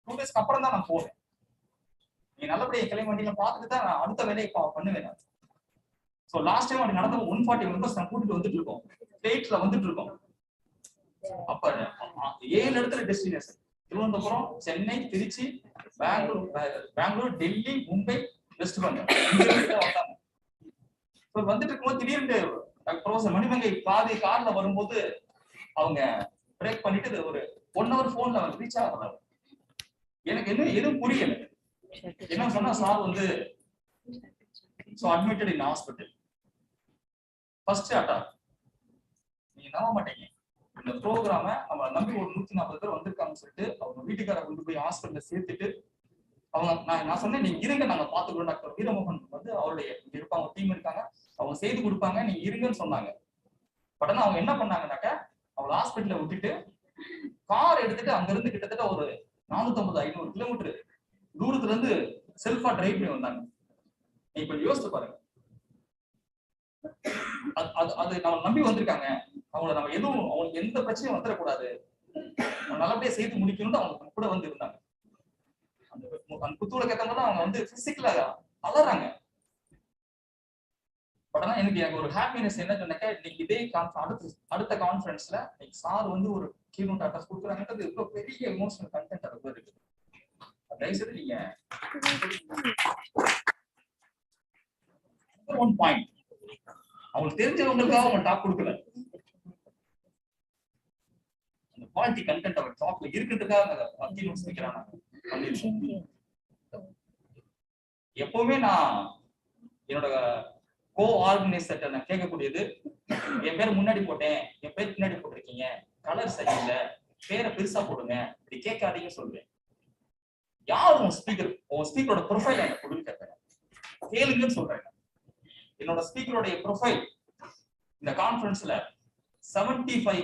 2 டேஸ்க்கு அப்புறம் தான் நான் போறேன். நீங்க நல்லபடியா கிளம்பி வண்டியில பார்த்துட்டு தான் நான் அடுத்த வேலையை பண்ணுவேன். ஸோ லாஸ்ட் டைம் அப்படி நடந்த 140 மெம்பர்ஸ் நான் கூட்டிட்டு வந்துட்டு இருக்கோம், ஃபிளைட்ல வந்துட்டு இருக்கோம். அப்ப 7 இடத்துல டெஸ்டினேஷன்: திருவனந்தபுரம், சென்னை, திருச்சி, பெங்களூர், டெல்லி, மும்பை, வெஸ்ட் பெங்கால். வந்துட்டு இருக்கும்போது திடீர்னு ப்ரொஃபசர் மணிமங்கை பாதி கார்ல வரும்போது அவங்க பிரேக் பண்ணிட்டு ஒரு 1 hour போன்ல ரீச் ஆகிறாங்க. எனக்கு என்ன எதுவும் புரியல. என்ன சொன்னா, சார் வந்து அட்மிட்டட் இன் ஹாஸ்பிட்டல், ஃபர்ஸ்ட் அட்டாக். நீங்க நம்ப மாட்டீங்க, இந்த ப்ரோக்ராம நம்ம நம்பி ஒரு 140 பேர் வந்திருக்காங்கன்னு சொல்லிட்டு அவங்க வீட்டுக்கார கொண்டு போய் ஹாஸ்பிட்டல்ல சேர்த்துட்டு அவங்க நான் சொன்னேன், நீங்க இருங்க, நாங்க பாத்துக்கிறோம். டாக்டர் வீரமோகன் வந்து அவருடைய இருப்பாங்க, டீம் இருக்காங்க, அவங்க செய்து கொடுப்பாங்க, நீங்க இருங்கன்னு சொன்னாங்க. பட் ஆனா அவங்க என்ன பண்ணாங்கன்னாக்கா, அவளை ஹாஸ்பிட்டல்ல விட்டுட்டு கார் எடுத்துட்டு அங்க இருந்து கிட்டத்தட்ட ஒரு 450-500 கிலோமீட்டர் தூரத்துல இருந்து செல்ஃபா டிரைவ் பண்ணி வந்தாங்க. இப்ப யோசிச்சு பாருங்க. அது நம்ம நம்பி வந்திருக்காங்க. அவங்களை நம்ம எதுவும், அவங்களுக்கு எந்த பிரச்சனையும் வந்துடக்கூடாது, நல்லபடியா செய்து முடிக்கணும்னு அவங்க கூட வந்து இருந்தாங்க. அந்த குத்துவிளக்கு ஏற்ற மாதிரி அவங்க வந்து பிசிக்கலா அலறாங்க. பட் ஆனா எனக்கு ஒரு ஹாப்பினஸ் என்ன சொன்னாக்கா, இன்னைக்கு இதே அடுத்த கான்ஃபரன்ஸ்ல சார் வந்து ஒரு கீனோட் அட்ரஸ் கொடுக்குறாங்கன்றது இவ்வளவு பெரிய எமோஷனல் கண்டென்ட் அதுக்குள்ள இருக்கு. தயவுசெய்து நீங்க ஒன் பாயிண்ட் அவங்களுக்கு தெரிஞ்சவங்களுக்காக அவங்க டாக் கொடுக்கல, அந்த குவாலிட்டி கண்டென்ட் அவர் டாக்ல இருக்குன்றதுக்காக கீனோட் ஸ்பீக்கரான எப்பவுமே நான் என்னோட கோ ஆர்கனைசர் நான் கேட்கக்கூடியது, என் பேரை முன்னாடி போட்டேன், என் பேர் பின்னாடி போட்டிருக்கீங்க, கலர் சரியில்லை, பேரை பெருசா போடுங்க, இப்படி கேட்காதீங்க சொல்லுவேன். யார் உன் ஸ்பீக்கரோட ப்ரொஃபைல் எனக்கு கொடுன்னு கேட்பேன், கேளுங்கன்னு சொல்றேன். என்னோட ஸ்பீக்கருடைய ப்ரொஃபைல் இந்த கான்ஃபரன்ஸ்ல 75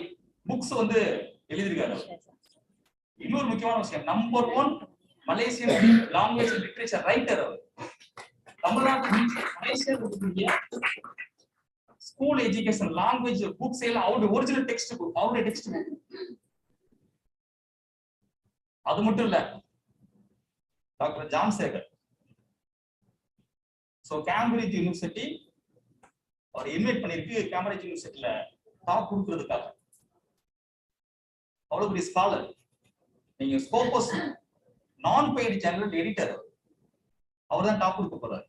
புக்ஸ் வந்து எழுதியிருக்காரு. இன்னொரு முக்கியமான விஷயம், number 1 Malaysian language and literature writer அவர். தமிழ்நாட்டில் Malaysia school education language books எல்லாம் அவருடைய ஒரிஜினல் டெக்ஸ்ட் புக், அவருடைய டெக்ஸ்ட் புக். அது மட்டும் இல்ல, doctor John Sekar Cambridge university அவர் இன்வைட் பண்ணிருக்கு கேம்பிரிட்ஜ் யூனிவர்சிட்டியில டாக் கொடுக்கறதுக்காக. அவ்வளவு பெரிய ஸ்காலர். நீங்க ஸ்கோபஸ் நான் பெய்டு சேனல் எடிட்டர், அவர் தான் டாக் கொடுக்க போறாரு.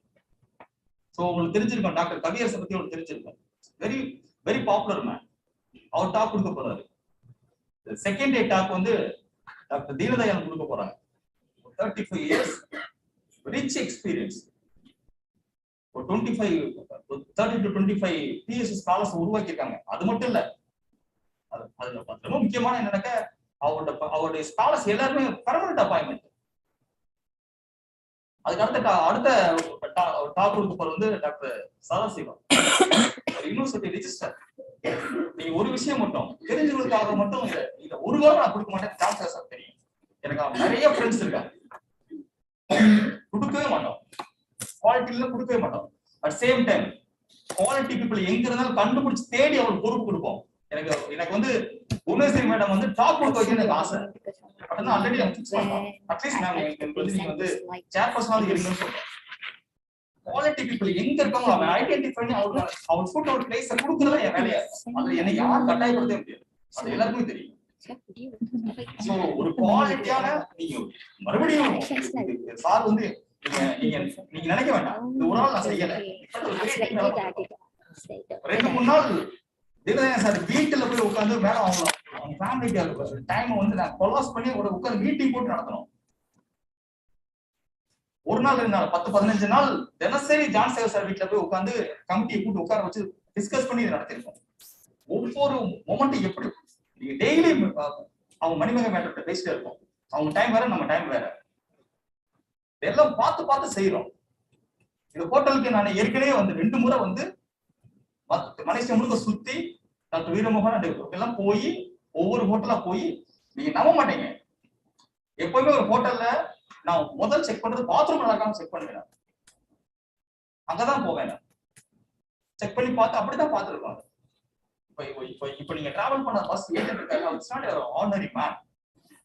சோ உங்களுக்கு தெரிஞ்சிருக்கும் டாக்டர் கவியரசை பத்தி உங்களுக்கு தெரிஞ்சிருக்கும். Very very popular man. அவர் டாக் கொடுக்க போறாரு. செகண்ட் டே டாக் வந்து டாக்டர் தீனதயாளன் கொடுக்க போறாங்க. 35 years rich experience. 30 to 25 PhD scholars உருவாக்கி இருக்காங்க. அது மட்டும் இல்ல, அதுல ரொம்ப முக்கியமான என்னன்னாக்க அவருடைய ஸ்காலர்ஸ் எல்லாருமே பெர்மனன்ட் அப்பாயின்மெண்ட். அதுக்கு அடுத்த டாப் கொடுக்க போறது வந்து டாக்டர் சதாசிவம், யூனிவர்சிட்டி ரிஜிஸ்டர். நீங்க ஒரு விஷயம் மட்டும் தெரிஞ்சவங்களுக்காக மட்டும் இத ஒரு வாரம் நான் கொடுக்க மாட்டேன். டாக்டர் சார் தெரியும், எனக்கு நிறைய ஃப்ரெண்ட்ஸ் இருக்காங்க. கொடுக்கவே மாட்டோம், குவாலிட்டில கொடுக்கவே மாட்டோம். At same time quality people எங்க இருந்தாலும் கண்டுபிடிச்சு தேடி அவங்களுக்கு பொறுப்பு கொடுப்போம். எனக்கு வந்து குணேஸ்வரி மேடம் வந்து டாப் கொடுக்க வைக்க எனக்கு ஆசை. பட் ஆல்ரெடி ஃபிக்ஸ் பண்ணோம். அட்லீஸ்ட் நாங்க நீங்க வந்து சேர்பர்சனாவது இருங்கன்னு சொல்றோம். குவாலிட்டி பீப்புள் எங்க இருக்காங்களோ அவன் ஐடென்டிஃபை பண்ணி அவர் ஃபுட் ஒரு பிளேஸ் கொடுக்கறதா என் வேலையா இருக்கும். அதுல என்ன யாரும் கட்டாயப்படுத்தவே முடியாது, அது எல்லாருக்குமே தெரியும். சோ ஒரு குவாலிட்டியான நீங்க மறுபடியும் சார் வந்து நீங்க நினைக்க வேண்டாம், இது ஒரு நாள் நான் செய்யல. 2-3 நாள் தீனதயாளன் சார் வீட்டுல போய் உட்காந்து மேடம் அவங்க ஃபேமிலிக்கு டைம் வந்து நான் கொலாஸ் பண்ணி உட்காந்து மீட்டிங் போட்டு நடத்தணும். ஒரு நாள் 10-15 நாள் தினசரி ஜான் சேகர் சார் வீட்டுல போய் உட்காந்து கமிட்டியை கூட்டு உட்கார வச்சு டிஸ்கஸ் பண்ணி நடத்திருக்கோம். ஒவ்வொரு மொமெண்ட் எப்படி நீங்க டெய்லி அவங்க மணிமேகலை மேட்டர் பேசிட்டே இருக்கோம். அவங்க டைம் வேற, நம்ம டைம் வேற, எல்லாம் பார்த்து செய்யறோம். இந்த ஹோட்டலுக்கு நான் ஏற்கனவே வந்து 2 முறை வந்து மலேசியா முழுக்க சுத்தி டாக்டர் வீரமோகன் எல்லாம் போய் ஒவ்வொரு ஹோட்டலா போய் நீங்க நம்ப மாட்டீங்க. எப்பவுமே ஒரு ஹோட்டல்ல நான் முதல் செக் பண்றது பாத்ரூம் நல்லா இருக்கான்னு செக் பண்ணுவேன். அங்கதான் போவேன், செக் பண்ணி பார்த்து அப்படிதான் பார்த்துருக்கோம். இப்ப நீங்க டிராவல் பண்ண பஸ் ஏஜென்ட் இருக்காரு, ஆர்டினரி மேன்,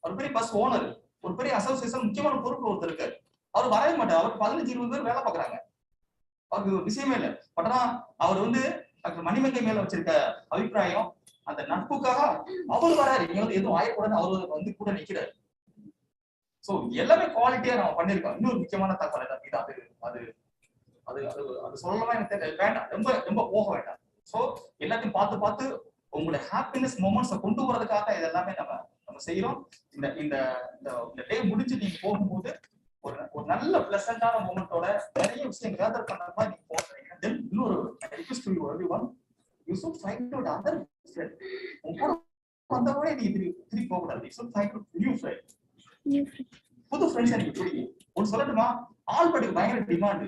ஒரு பெரிய பஸ் ஓனர், ஒரு பெரிய அசோசியேஷன் முக்கியமான பொறுப்பு ஒருத்தர் இருக்காரு. அவர் வரவே மாட்டார். அவருக்கு 15-20 பேர் வேலை பார்க்கறாங்க. அவருக்கு ஒரு விஷயமே இல்லை. பட் ஆனா அவர் வந்து டாக்டர் மணிமேகலை மேல வச்சிருக்க அபிப்பிராயம், அந்த நட்புக்காக அவர் வராரு. இங்க வந்து எதுவும் ஆயக்கூடாது, அவர் வந்து கூட நிக்கிறாரு. சோ எல்லாமே குவாலிட்டியா நம்ம பண்ணிருக்கோம். இன்னொரு முக்கியமான தகவல் இது, அது அது அது அது சொல்லலாம் எனக்கு வேண்டாம், ரொம்ப போக வேண்டாம். சோ எல்லாத்தையும் பார்த்து உங்களுடைய ஹாப்பினஸ் மொமெண்ட்ஸை கொண்டு வரதுக்காக இதெல்லாமே நம்ம செய்யறோம். இந்த டே முடிஞ்சு நீங்க போகும்போது ஒரு நல்ல பிளசண்டான மொமெண்டோட நிறைய விஷயம் கேதர் பண்ற மாதிரி நீங்க போறீங்க. தென் இன்னொரு request to everyone, you should find out other friend. உங்க வந்தவரை நீங்க திருப்பி போக கூடாது. You should find out new friend. புது ஃப்ரெண்ட்ஸ் எனக்கு பிடிக்கும். ஒன்னு சொல்லட்டுமா, ஆள் படிக்கு பயங்கர டிமாண்ட்.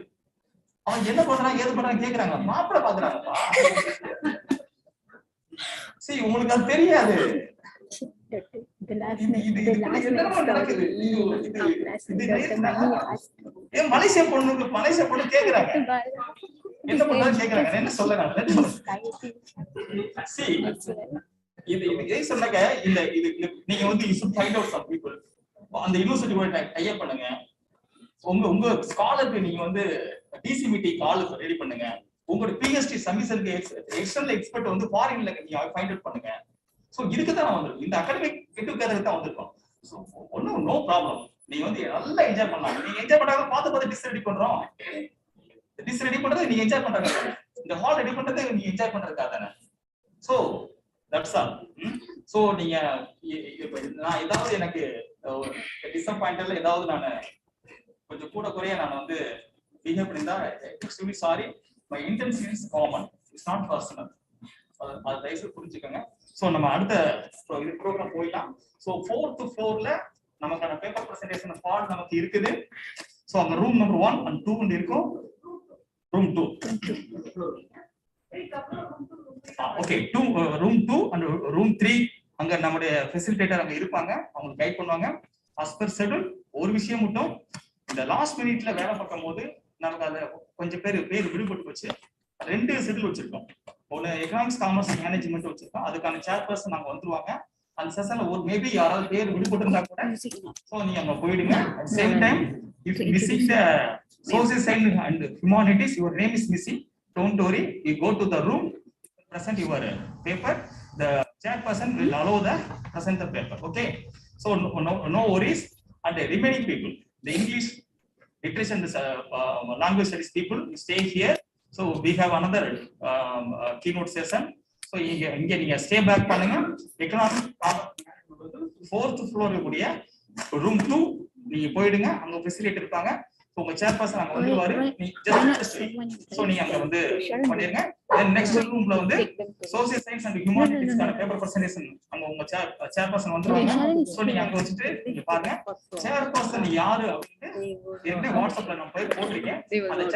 அவன் என்ன பண்றான் ஏது பண்றான் கேக்குறாங்க, மாப்பிள்ளை பாக்குறாங்கப்பா. சரி, உங்களுக்கு அது தெரியாது. மலேசியா பொண்ணு கேக்குறாங்க, என்ன பண்றாங்க கேக்குறாங்க, என்ன சொல்றாங்க. இது சொன்னாங்க. நீங்க வந்து you should find out some people. அந்த யுனிவர்சிட்டி கூட டைப் பண்ணுங்க. உங்க ஸ்காலருக்கு நீங்க வந்து டிசிபிடி கால் ரெடி பண்ணுங்க. உங்களோட பிஹெச்டி சப்மிஷனுக்கு எக்ஸ்டர்னல் எக்ஸ்பர்ட் வந்து ஃபாரின்ல நீங்க ஃபைண்ட் அவுட் பண்ணுங்க. சோ இதுக்கு தான் நான் வந்திருக்கோம், இந்த அகாடமிக் கெட் டுகெதருக்கு தான் வந்திருக்கோம். சோ ஒன்னும் நோ ப்ராப்ளம், நீங்க வந்து நல்லா என்ஜாய் பண்ணலாம். நீங்க என்ஜாய் பண்றத பார்த்து டிஸ் ரெடி பண்றோம். டிஸ் ரெடி பண்றது நீங்க என்ஜாய் பண்றது, இந்த ஹால் ரெடி பண்றது நீங்க என்ஜாய் பண்றதுக்காக தானே. So that's all. சோ நீங்க நான் ஏதாவது எனக்கு டிசப்பாயிண்டட்ல ஏதாவது நான் கொஞ்சம் கூட குறைய நான் வந்து பிஹேவ் பண்ணிருந்தா extremely sorry. My intention is common, it's not personal. அது தயவுசெய்து புரிஞ்சுக்கோங்க. சோ நம்ம அடுத்த இது ப்ரோக்ராம் போயிடலாம். சோ 4th floorல நமக்கான பேப்பர் பிரசன்டேஷன் ஹால் நமக்கு இருக்குது. சோ அங்க ரூம் நம்பர் 1 and 2 இருக்கும். room 2. Okay, room 2 and room 3 அங்க நம்முடைய ஃபெசிலிட்டேட்டர் அங்க இருப்பாங்க, அவங்க கைட் பண்ணுவாங்க. as per schedule. ஒரு விஷயம் மட்டும், இந்த லாஸ்ட் மினிட்ல வேலை பார்க்கும் போது நமக்கு அதுல கொஞ்சம் பேர் விடுபட்டு போச்சு. 2 ஷெட்யூல் வச்சிருக்கோம். ஒன்னு எக்கனாமிக்ஸ் காமர்ஸ் மேனேஜ்மெண்ட் வச்சிருக்கோம், அதுக்கான சேர்பர்சன் அங்க வந்துருவாங்க. அந்த செஷன்ல ஒரு மேபி யாராவது பேர் விடுபட்டு இருந்தா கூட சோ நீங்க அங்க போயிடுங்க. at the same time if missing the social science and humanities, your name is missing, don't worry, you go to the room, present your paper, the chairperson will allow the present the paper. Okay, so no worries. And the remaining people, the English literature and language studies people, stay here. So we have another keynote session. So இங்க நீங்க stay back பண்ணுங்க. Economic 4th floor கூடிய room 2 நீங்க போய்டுங்க, அங்க facility இருப்பாங்க. உங்க chairperson அங்க வந்துருவாரு, நீ ஜஸ்ட் சோ நீங்க அங்க வந்து பண்ணிருங்க. தென் நெக்ஸ்ட் ரூம்ல வந்து சோசியல் சயின்ஸ் அண்ட் ஹியூமனிட்டிஸ்க்கான பேப்பர் பிரசன்டேஷன் அங்க உங்க சேர்பர்சன் வந்துருவாங்க. சோ நீங்க அங்க வச்சிட்டு நீங்க பாருங்க சேர்பர்சன் யாரு அப்படினு என்ன வாட்ஸ்அப்ல நான் போய் போடுறீங்க. அந்த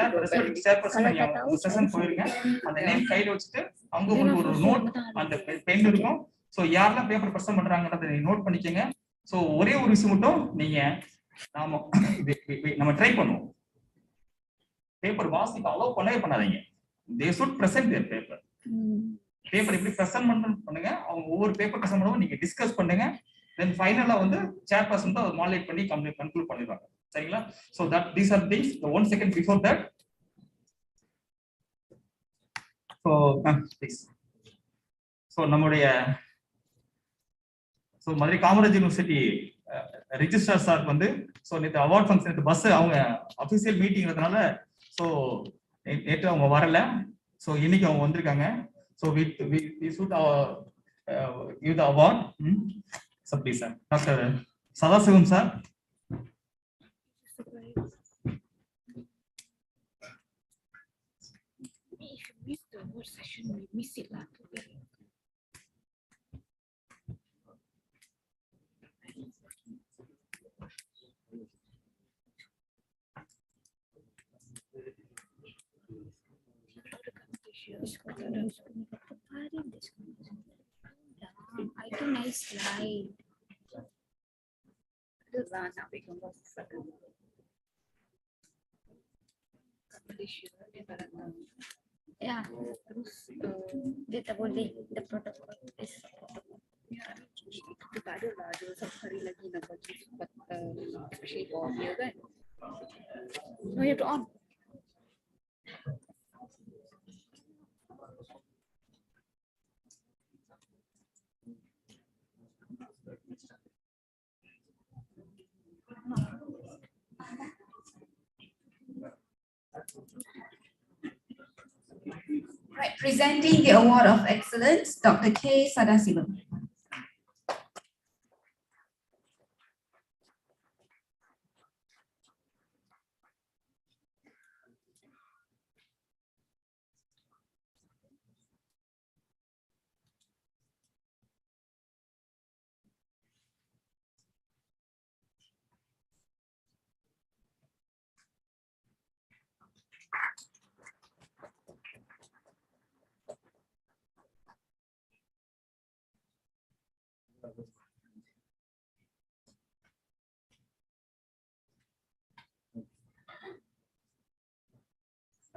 சேர்பர்சன் நீங்க அந்த செஷன் போயிருங்க, அந்த நேம் கையில வச்சிட்டு அங்க உங்களுக்கு ஒரு நோட் அந்த பென் இருக்கும். சோ யாரெல்லாம் பேப்பர் பிரசன்ட் பண்றாங்கன்றதை நீங்க நோட் பண்ணிக்கங்க. சோ ஒரே ஒரு விஷயம் மட்டும் நீங்க நம்ம ட்ரை பண்ணுவோம், பேப்பர் வாசிக்க அலோவ் பண்ணவே பண்ணாதீங்க. they should present their paper. Paper எப்படி பிரசன்ட் பண்ணுங்க, அவங்க ஒவ்வொரு பேப்பர் பிரசன்ட் பண்ணுவோம், நீங்க டிஸ்கஸ் பண்ணுங்க. தென் ஃபைனலா வந்து சேர்பர்சன் தான் மாடரேட் பண்ணி கன்க்ளூட் பண்ணிடுவாங்க. சரிங்களா? so that these are things. the 1 second before that, so please. so நம்முடைய Madurai Kamaraj university registrar sir வந்து நேற்று அவார்ட் ஃபங்க்ஷன் பஸ் அவங்க அபிஷியல் மீட்டிங்கிறதுனால நேற்று அவங்க வரல. ஸோ இன்னைக்கு அவங்க வந்திருக்காங்க. So we should give the award. So please sir, doctor Sadasivam sir. I do nice slide. Ya, terus dia tak boleh, the protocol is protocol. Ya, itu tak ada lah, ada satu hari lagi nak bagi especially for dia kan. No, you have to on. Right, presenting the Award of Excellence, Dr. K. Sadasivam.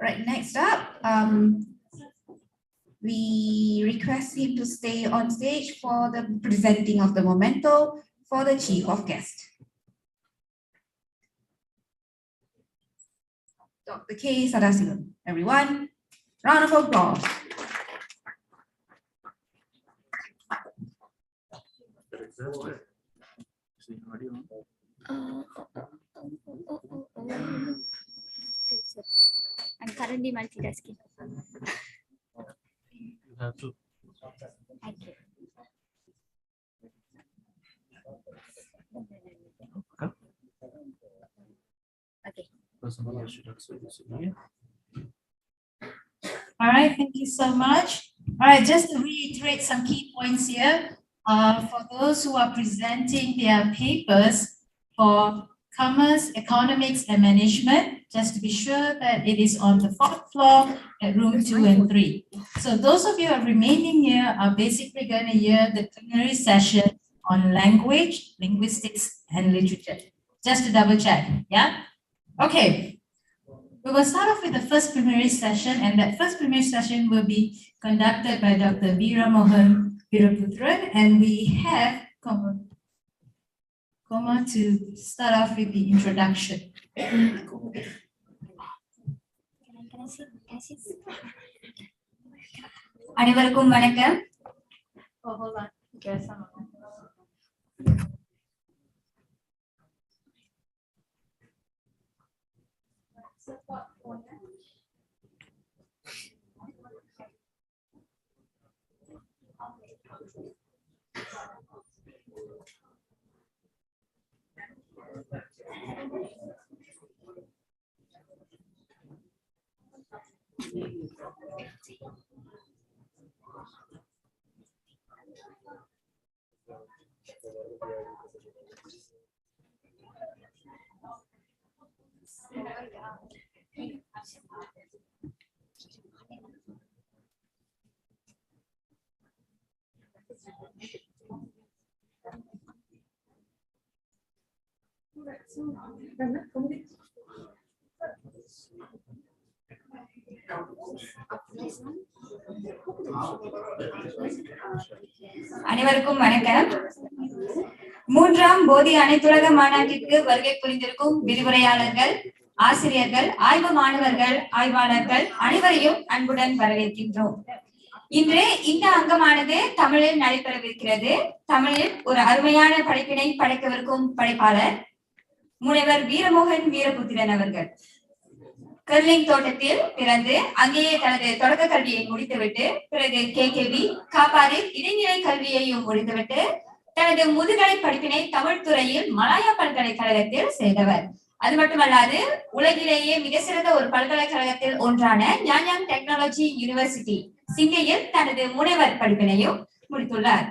Right, next up, we request him to stay on stage for the presenting of the memento for the Chief of Guest. Dr. K. Sadasivam. Everyone, round of applause. I'm currently multitasking. You have to. Okay. Okay. All right, thank you so much. All right, just to reiterate some key points here. For those who are presenting their papers for Commerce, Economics and Management, just to be sure that it is on the 4th floor at room 2 and 3. So those of you who are remaining here are basically going to hear the plenary session on language, linguistics and literature. Just to double check, yeah? Okay. We will start off with the first plenary session, and that first plenary session will be conducted by Dr. Veeramohan Veeraputran, and we have Koma to start off with the introduction. அனைவருக்கும் வணக்கம். Oh, hold on. Get some. அனைவருக்கும் வணக்கம். மூன்றாம் போதி அனைத்துலக மாநாட்டிற்கு வருகை புரிந்திருக்கும் விரிவுரையாளர்கள், ஆசிரியர்கள், ஆய்வு மாணவர்கள், ஆய்வாளர்கள் அனைவரையும் அன்புடன் வரவேற்கின்றோம். இன்று இந்த அங்கமானது தமிழில் நடைபெறவிருக்கிறது. தமிழில் ஒரு அருமையான படைப்பினை படைக்கவிருக்கும் படைப்பாளர் முனைவர் வீரமோகன் வீரபுத்திரன் அவர்கள். கர்லிங் தோட்டத்தில் பிறந்து அங்கேயே தனது தொடக்க கல்வியை முடித்துவிட்டு பிறகு KKV காப்பாரில் இடைநிலை கல்வியையும் முடித்துவிட்டு தனது முதுகலை படிப்பினை தமிழ் துறையில் மலாயா பல்கலைக்கழகத்தில் செய்தவர். அது மட்டுமல்லாது உலகிலேயே மிக சிறந்த ஒரு பல்கலைக்கழகத்தில் ஒன்றான ஞான்யாங் டெக்னாலஜி யூனிவர்சிட்டி சிங்கையில் தனது முனைவர் படிப்பினையும் முடித்துள்ளார்.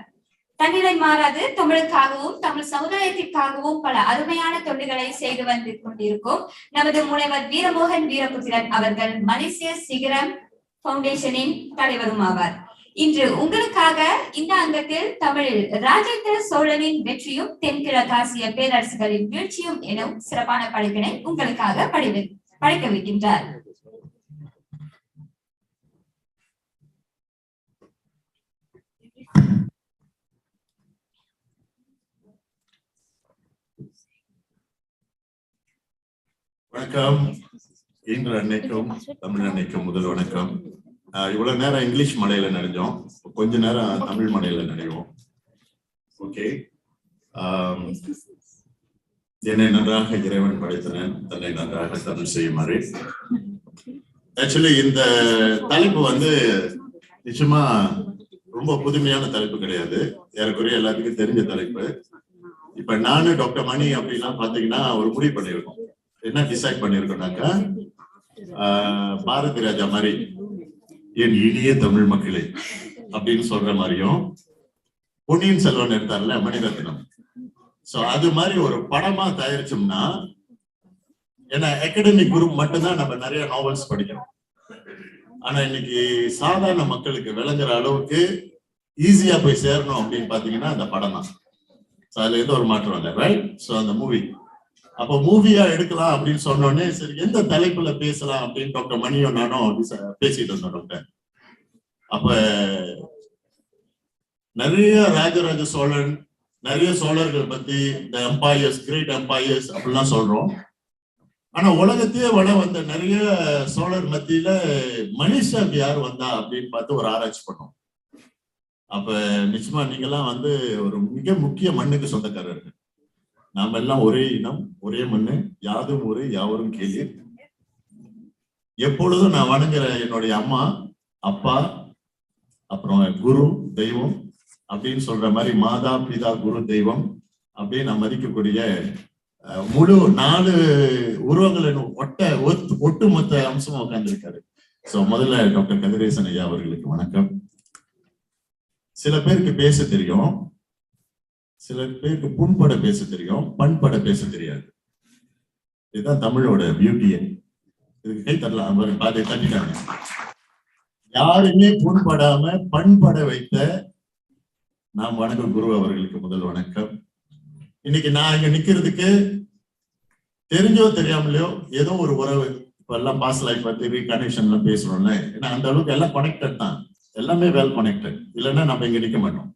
தன்னிலை மாறாது தமிழுக்காகவும் தமிழ் சமுதாயத்திற்காகவும் பல அருமையான தொண்டுகளை செய்து வந்து கொண்டிருக்கும் நமது முனைவர் வீரமோகன் வீரபுத்திரன் அவர்கள் மலேசிய சிகரம் பவுண்டேஷனின் தலைவரும் ஆவார். இன்று உங்களுக்காக இந்த அங்கத்தில் தமிழில் ராஜேந்திர சோழனின் வெற்றியும் தென்கிழக்காசிய பேரரசுகளின் வீழ்ச்சியும் எனும் சிறப்பான படைப்பினை உங்களுக்காக படைக்க வைக்கின்றார். வணக்கம். இன்று அன்னைக்கும் தமிழ் அன்னைக்கும் முதல் வணக்கம். இவ்வளவு நேரம் இங்கிலீஷ் மலையில நனைஞ்சோம், கொஞ்ச நேரம் தமிழ் மலையில நனைவோம். ஓகே. என்னை நன்றாக இறைவன் படைத்தனன், தன்னை நன்றாக தமிழ் செய்யுமாறு. ஆக்சுவலி இந்த தலைப்பு நிச்சயமா ரொம்ப புதுமையான தலைப்பு கிடையாது, ஏறக்குறைய எல்லாத்துக்கும் தெரிஞ்ச தலைப்பு. இப்ப நானு டாக்டர் மணி அப்படின்னா பாத்தீங்கன்னா ஒரு முடிவு பண்ணிருக்கோம். என்ன டிசைட் பண்ணிருக்கோம்னாக்கா, பாரதி ராஜா மாதிரி என் இனிய தமிழ் மக்களே அப்படின்னு சொல்ற மாதிரியும், பொன்னியின் செல்வன் எடுத்தார்ல மணிரத்னம், சோ அது மாதிரி ஒரு படமா தயாரிச்சோம்னா, ஏன்னா அகாடமிக் குரூப் மட்டும்தான் நம்ம நிறைய நாவல்ஸ் படிக்கிறோம். ஆனா இன்னைக்கு சாதாரண மக்களுக்கு விளங்குற அளவுக்கு ஈஸியா போய் சேரணும் அப்படின்னு பாத்தீங்கன்னா அந்த படம் தான். அதுல எந்த ஒரு மாற்றம் இல்லை, ரைட்? சோ அந்த மூவி அப்ப மூவியா எடுக்கலாம் அப்படின்னு சொன்னோடனே சரி எந்த தலைப்புல பேசலாம் அப்படின்னு டாக்டர் மணியும் நானும் பேசிட்டு இருந்தோம் டாக்டர். அப்ப நிறைய ராஜராஜ சோழன், நிறைய சோழர்கள் பத்தி, இந்த எம்பையர்ஸ், கிரேட் எம்பையர்ஸ் அப்படிலாம் சொல்றோம். ஆனா உலகத்தையே வந்த நிறைய சோழர் மத்தியில மலேசியாவுக்கு யார் வந்தா அப்படின்னு பார்த்து ஒரு ஆராய்ச்சி பண்ணோம். அப்ப நிச்சயமா நீங்கெல்லாம் ஒரு மிக முக்கிய மண்ணுக்கு சொந்தக்காரர்கள். நாம எல்லாம் ஒரே இனம், ஒரே மண்ணு, யாதும் ஊரே யாவரும் கேளீர். எப்பொழுதும் நான் வணங்குற என்னுடைய அம்மா, அப்பா, அப்புறம் குரு, தெய்வம் அப்படின்னு சொல்ற மாதிரி மாதா, பிதா, குரு, தெய்வம் அப்படின்னு நான் மதிக்கக்கூடிய முழு 4 உருவங்களின் ஒட்டுமொத்த அம்சமா உட்கார்ந்துருக்காரு. சோ முதல்ல டாக்டர் கதிரேசன் ஐயா அவர்களுக்கு வணக்கம். சில பேருக்கு பேச தெரியும், சில பேருக்கு புண்பட பேச தெரியும், பண்பட பேச தெரியாது. இதுதான் தமிழோட பியூட்டியே. இதுக்கு கை தரலாம், பாதி தட்டிட்டாங்க. யாருமே புண்படாம பண்பட வைத்த நாம் வணக்கம் குரு அவர்களுக்கு முதல் வணக்கம். இன்னைக்கு நான் இங்க நிக்கிறதுக்கு தெரிஞ்சோ தெரியாமலையோ ஏதோ ஒரு உறவு. இப்ப எல்லாம் பாஸ் லைஃப் பத்தி கனெக்ஷன்ல பேசுறோம்ல, ஏன்னா அந்த அளவுக்கு எல்லாம் கனெக்டட் தான், எல்லாமே வெல் கனெக்டட். இல்லைன்னா நம்ம இங்க நிக்க மாட்டோம்.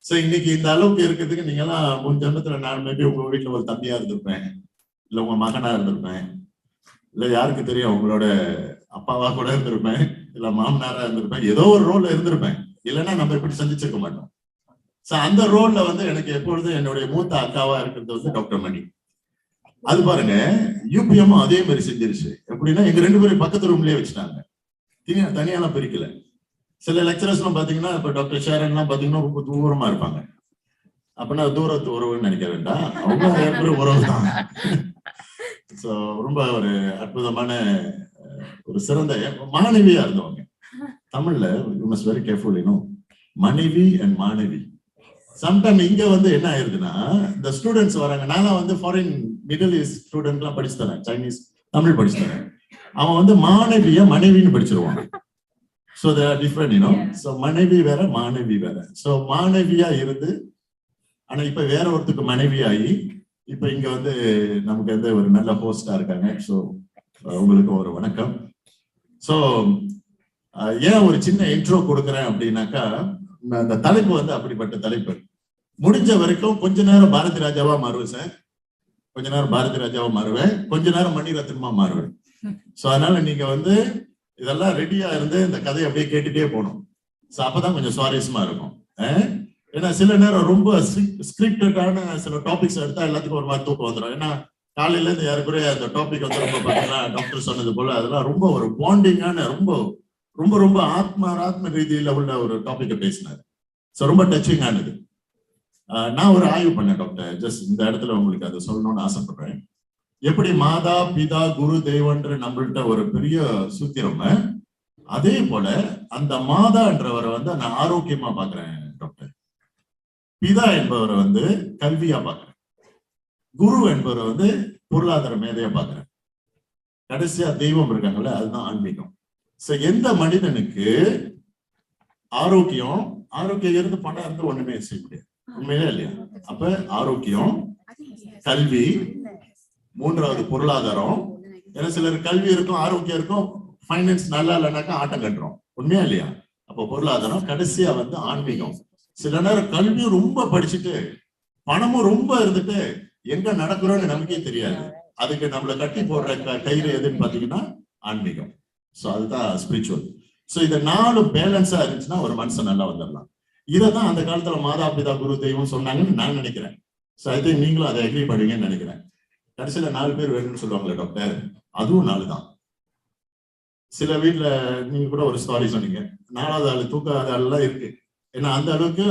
சோ இன்னைக்கு இந்த அளவுக்கு இருக்கிறதுக்கு நீங்க எல்லாம் முன் ஜென்மத்துல நான் மேபி உங்க வீட்டுல ஒரு தம்பியா இருந்திருப்பேன், இல்ல உங்க மகனா இருந்திருப்பேன், இல்ல யாருக்கு தெரியும் உங்களோட அப்பாவா கூட இருந்திருப்பேன், இல்ல மாமனாரா இருந்திருப்பேன், ஏதோ ஒரு ரோல்ல இருந்திருப்பேன். இல்லைன்னா நம்ம இப்படி சந்திச்சிருக்க மாட்டோம். சோ அந்த ரோல்ல வந்து எனக்கு எப்பொழுதும் என்னுடைய மூத்த அக்காவா இருக்கிறது வந்து டாக்டர் மணி. அது பாருங்க, யூபிஎம் அதே மாதிரி செஞ்சிருச்சு. எப்படின்னா எங்க 2 பேரும் பக்கத்து ரூம்லயே வச்சுட்டாங்க, தனியாலாம் பிரிக்கல. சில லெக்சரர்ஸ் எல்லாம் பாத்தீங்கன்னா இப்ப டாக்டர் ஷேரன் எல்லாம் பாத்தீங்கன்னா ரொம்ப தூரமா இருப்பாங்க. அப்படின்னா தூரத்து உறவுன்னு நினைக்க வேண்டாம், அவங்க ஏற்பட உறவு தான். சோ ரொம்ப ஒரு அற்புதமான ஒரு சிறந்த மாணவியா இருந்தவங்க. தமிழ்ல யூ மஸ்ட் வெரி கேர்ஃபுல், மனைவி அண்ட் மாணவி. சம்டைம் இங்க வந்து என்ன ஆயிருதுன்னா, இந்த ஸ்டூடெண்ட்ஸ் வராங்க. நான்லாம் வந்து ஃபாரின் மிடில் ஈஸ்ட் ஸ்டூடெண்ட் எல்லாம் படிச்சு தரேன், சைனீஸ் தமிழ் படிச்சு தரேன். அவன் வந்து மாணவிய மனைவின்னு படிச்சிருவான். So they are different, so மனைவி வேற மாணவி வேற. சோ மாணவியா இருந்து ஆனா இப்ப வேற ஒருத்துக்கு மனைவியாகி இப்ப இங்க வந்து நமக்கு வந்து ஒரு நல்ல ஹோஸ்டா இருக்காங்க. சோ உங்களுக்கு ஒரு வணக்கம். சோ ஏன் ஒரு சின்ன இன்ட்ரோ கொடுக்குறேன் அப்படின்னாக்கா, அந்த தலைப்பு வந்து அப்படிப்பட்ட தலைப்பு. முடிஞ்ச வரைக்கும் கொஞ்ச நேரம் பாரதி ராஜாவா மாறுவேன் சார், கொஞ்ச நேரம் பாரதி ராஜாவா மாறுவேன், கொஞ்ச நேரம் மணிரத்னமா மாறுவேன். சோ அதனால நீங்க வந்து இதெல்லாம் ரெடியா இருந்து இந்த கதையை அப்படியே கேட்டுட்டே போகணும். சோ அப்பதான் கொஞ்சம் சுவாரஸ்யமா இருக்கும். ஏன்னா சில நேரம் ரொம்ப ஸ்கிரிப்டடான சில டாபிக்ஸ் எடுத்தா எல்லாத்துக்கும் ஒரு மாதிரி தூக்கம் வந்துடும். ஏன்னா காலையில இருந்து யாருக்குரிய அந்த டாபிக் வந்து ரொம்ப பாத்தீங்கன்னா டாக்டர் சொன்னது போல அதெல்லாம் ரொம்ப ஒரு பாண்டிங்கான ரொம்ப ரொம்ப ரொம்ப ஆத்ம ரீதியில உள்ள ஒரு டாபிக்கை பேசினாரு. ஸோ ரொம்ப டச்சிங் ஆனது. நான் ஒரு ஆய்வு பண்ணேன் டாக்டர், ஜஸ்ட் இந்த இடத்துல உங்களுக்கு அதை சொல்லணும்னு ஆசைப்படுறேன். எப்படி மாதா பிதா குரு தெய்வன்ற நம்மள்ட்ட ஒரு பெரிய சூத்திரம், அதே போல அந்த மாதான்றவரை வந்து நான் ஆரோக்கியமா பாக்குறேன் டாக்டர். பிதா என்பவரை வந்து கல்வியா பாக்குறேன், குரு என்பவரை வந்து பொருளாதார மேதையா பாக்குறேன், கடைசியா தெய்வம் இருக்காங்கல்ல அதுதான் ஆன்மீகம். சோ எந்த மனிதனுக்கு ஆரோக்கியம் இருந்து பணம் இருந்து ஒண்ணுமே செய்ய முடியாது, உண்மையிலே இல்லையா? அப்ப ஆரோக்கியம், கல்வி, 3வது பொருளாதாரம். ஏன்னா சிலர் கல்வி இருக்கும், ஆரோக்கியம் இருக்கும், பைனான்ஸ் நல்லா இல்லைனாக்கா ஆட்டம் கட்டுறோம், உண்மையா இல்லையா? அப்போ பொருளாதாரம், கடைசியா வந்து ஆன்மீகம். சில நேரம் கல்வியும் ரொம்ப படிச்சுட்டு பணமும் ரொம்ப இருந்துட்டு எங்க நடக்கிறோம்னு நமக்கே தெரியாது. அதுக்கு நம்மளை கட்டி போடுற கயிறு எதுன்னு பாத்தீங்கன்னா ஆன்மீகம். சோ அதுதான் ஸ்பிரிச்சுவல். சோ இத 4 பேலன்ஸா இருந்துச்சுன்னா ஒரு மனுஷன் நல்லா வந்துடலாம். இததான் அந்த காலத்துல மாதா பிதா குரு தெய்வம் சொன்னாங்கன்னு நான் நினைக்கிறேன். சோ ஐ திங்க் நீங்களும் அதை அக்ரி பண்ணீங்கன்னு நினைக்கிறேன். கடைசியில 4 பேர் வேணும்னு சொல்லுவாங்களே டாக்டர், அதுவும் 4 தான். சில வீட்டுல நீங்க கூட ஒரு ஸ்டாரி சொன்னீங்க, 4வது ஆளு தூக்காத ஆளுலாம் இருக்கு. ஏன்னா அந்த அளவுக்கு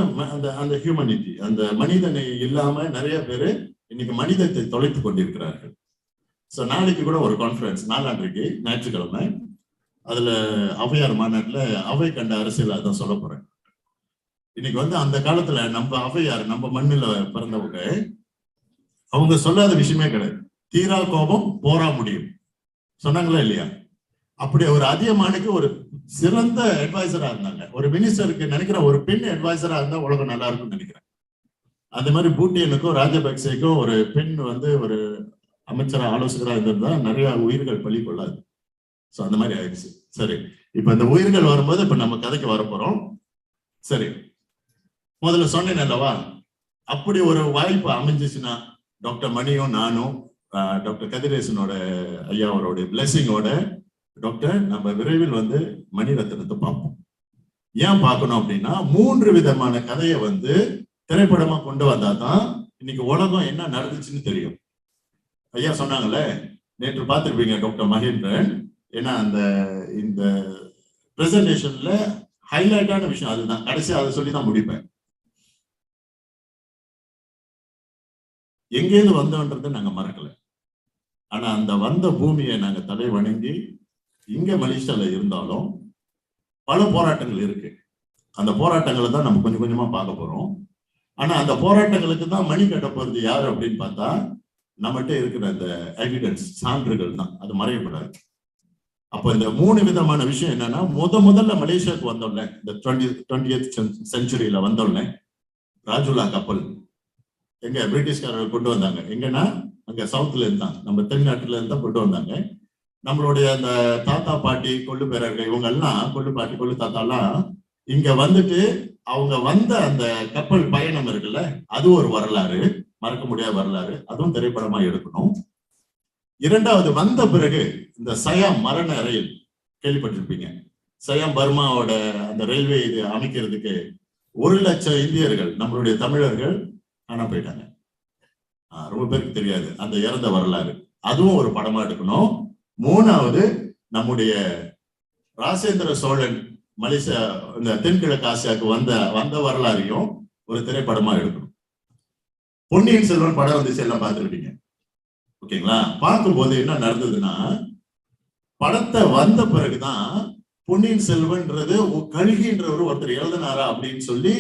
அந்த ஹியூமனிட்டி, அந்த மனிதனை இல்லாம நிறைய பேரு இன்னைக்கு மனிதத்தை தொலைத்து கொண்டிருக்கிறார்கள். சோ நாளைக்கு கூட ஒரு கான்ஃபரன்ஸ், 4ஆம் ஞாயிற்றுக்கிழமை, அதுல அவையார் மாநாட்டுல அவை கண்ட அரசியல் அதான் சொல்ல போறேன். இன்னைக்கு வந்து அந்த காலத்துல நம்ம அவையார் நம்ம மண்ணுல பிறந்தவங்க, அவங்க சொல்லாத விஷயமே கிடையாது. தீரா கோபம் போரா முடியும் சொன்னாங்களா இல்லையா? அப்படி ஒரு அதிகமானுக்கு ஒரு சிறந்த அட்வைசரா இருந்தாங்க. ஒரு மினிஸ்டருக்கு நினைக்கிற ஒரு பெண் அட்வைசரா இருந்தா உலகம் நல்லா இருக்கும்னு நினைக்கிறேன். அந்த மாதிரி பூட்டியனுக்கும் ராஜபக்சேக்கும் ஒரு பெண் வந்து ஒரு அமைச்சரா ஆலோசகரா இருந்திருந்தா நிறைய உயிர்கள் பலி கொள்ளாது. சோ அந்த மாதிரி ஆயிடுச்சு. சரி, இப்ப இந்த உயிர்கள் வரும்போது இப்ப நம்ம கதைக்கு வரப்போறோம். சரி, முதல்ல சொன்னேன் அல்லவா, அப்படி ஒரு வாய்ப்பு அமைஞ்சிச்சுன்னா டாக்டர் மணியும் நானும் டாக்டர் கதிரேசனோட ஐயா அவருடைய பிளெஸிங்கோட டாக்டர் நம்ம விரைவில் வந்து மணிரத்னத்தை பார்ப்போம். ஏன் பார்க்கணும் அப்படின்னா 3 விதமான கதையை வந்து திரைப்படமா கொண்டு வந்தாதான் இன்னைக்கு உலகம் என்ன நடந்துச்சுன்னு தெரியும். ஐயா சொன்னாங்கல்ல, நேற்று பார்த்திருப்பீங்க டாக்டர் மகேந்திரன். ஏன்னா அந்த இந்த பிரசன்டேஷன்ல ஹைலைட்டான விஷயம் அதுதான். கடைசியா அதை சொல்லி தான் முடிப்பேன். எங்கேருந்து வந்தோன்றதை நாங்க மறக்கல. ஆனா அந்த வந்த பூமியை நாங்க தலை வணங்கி இங்க மலேசியால இருந்தாலும் பல போராட்டங்கள் இருக்கு. அந்த போராட்டங்களை தான் நம்ம கொஞ்சம் கொஞ்சமா பார்க்க போறோம். ஆனா அந்த போராட்டங்களுக்கு தான் மணி கட்ட போறது யாரு அப்படின்னு பார்த்தா நம்மகிட்ட இருக்கிற அந்த எவிடன்ஸ் சான்றுகள் தான், அது மறையக்கூடாது. அப்போ இந்த 3 விதமான விஷயம் என்னன்னா, முதல்ல மலேசியாவுக்கு வந்தோடனே இந்த 20th செஞ்சுரியில வந்தோடனே ராஜுலா கப்பல் எங்க பிரிட்டிஷ்காரர்கள் கொண்டு வந்தாங்க. எங்கன்னா அங்க சவுத்ல இருந்தான், நம்ம தென்னாட்டுல இருந்தா கொண்டு வந்தாங்க. நம்மளுடைய அந்த தாத்தா பாட்டி கொள்ளு பேரர்கள் இவங்க எல்லாம் கொள்ளு பாட்டி கொள்ளு தாத்தா எல்லாம் இங்க வந்துட்டு அவங்க வந்த அந்த கப்பல் பயணம் இருக்குல்ல, அது ஒரு வரலாறு, மறக்க முடியாத வரலாறு. அதுவும் திரைப்படமா எடுக்கணும். இரண்டாவது வந்த பிறகு இந்த சயாம் மரண ரயில் கேள்விப்பட்டிருப்பீங்க. சயாம் பர்மாவோட அந்த ரயில்வே இது அமைக்கிறதுக்கு 1 லட்சம் இந்தியர்கள் நம்மளுடைய தமிழர்கள் காணாம போயிட்டாங்க. ரொம்ப பேருக்கு தெரியாது அந்த இறந்த வரலாறு. அதுவும் ஒரு படமா எடுக்கணும். மூணாவது நம்முடைய ராஜேந்திர சோழன் மலேசியா இந்த தென்கிழக்கு ஆசியாவுக்கு வந்த வரலாறையும் ஒரு திரைப்படமா எடுக்கணும். பொன்னியின் செல்வன் படம் வந்துச்சு, எல்லாம் பார்த்துருப்பீங்க. ஓகேங்களா? பார்க்கும்போது என்ன நடந்ததுன்னா, படத்தை வந்த பிறகுதான் பொன்னியின் செல்வன்றது கல்கின்றவர் ஒருத்தர் எழுதினாரா அப்படின்னு சொல்லி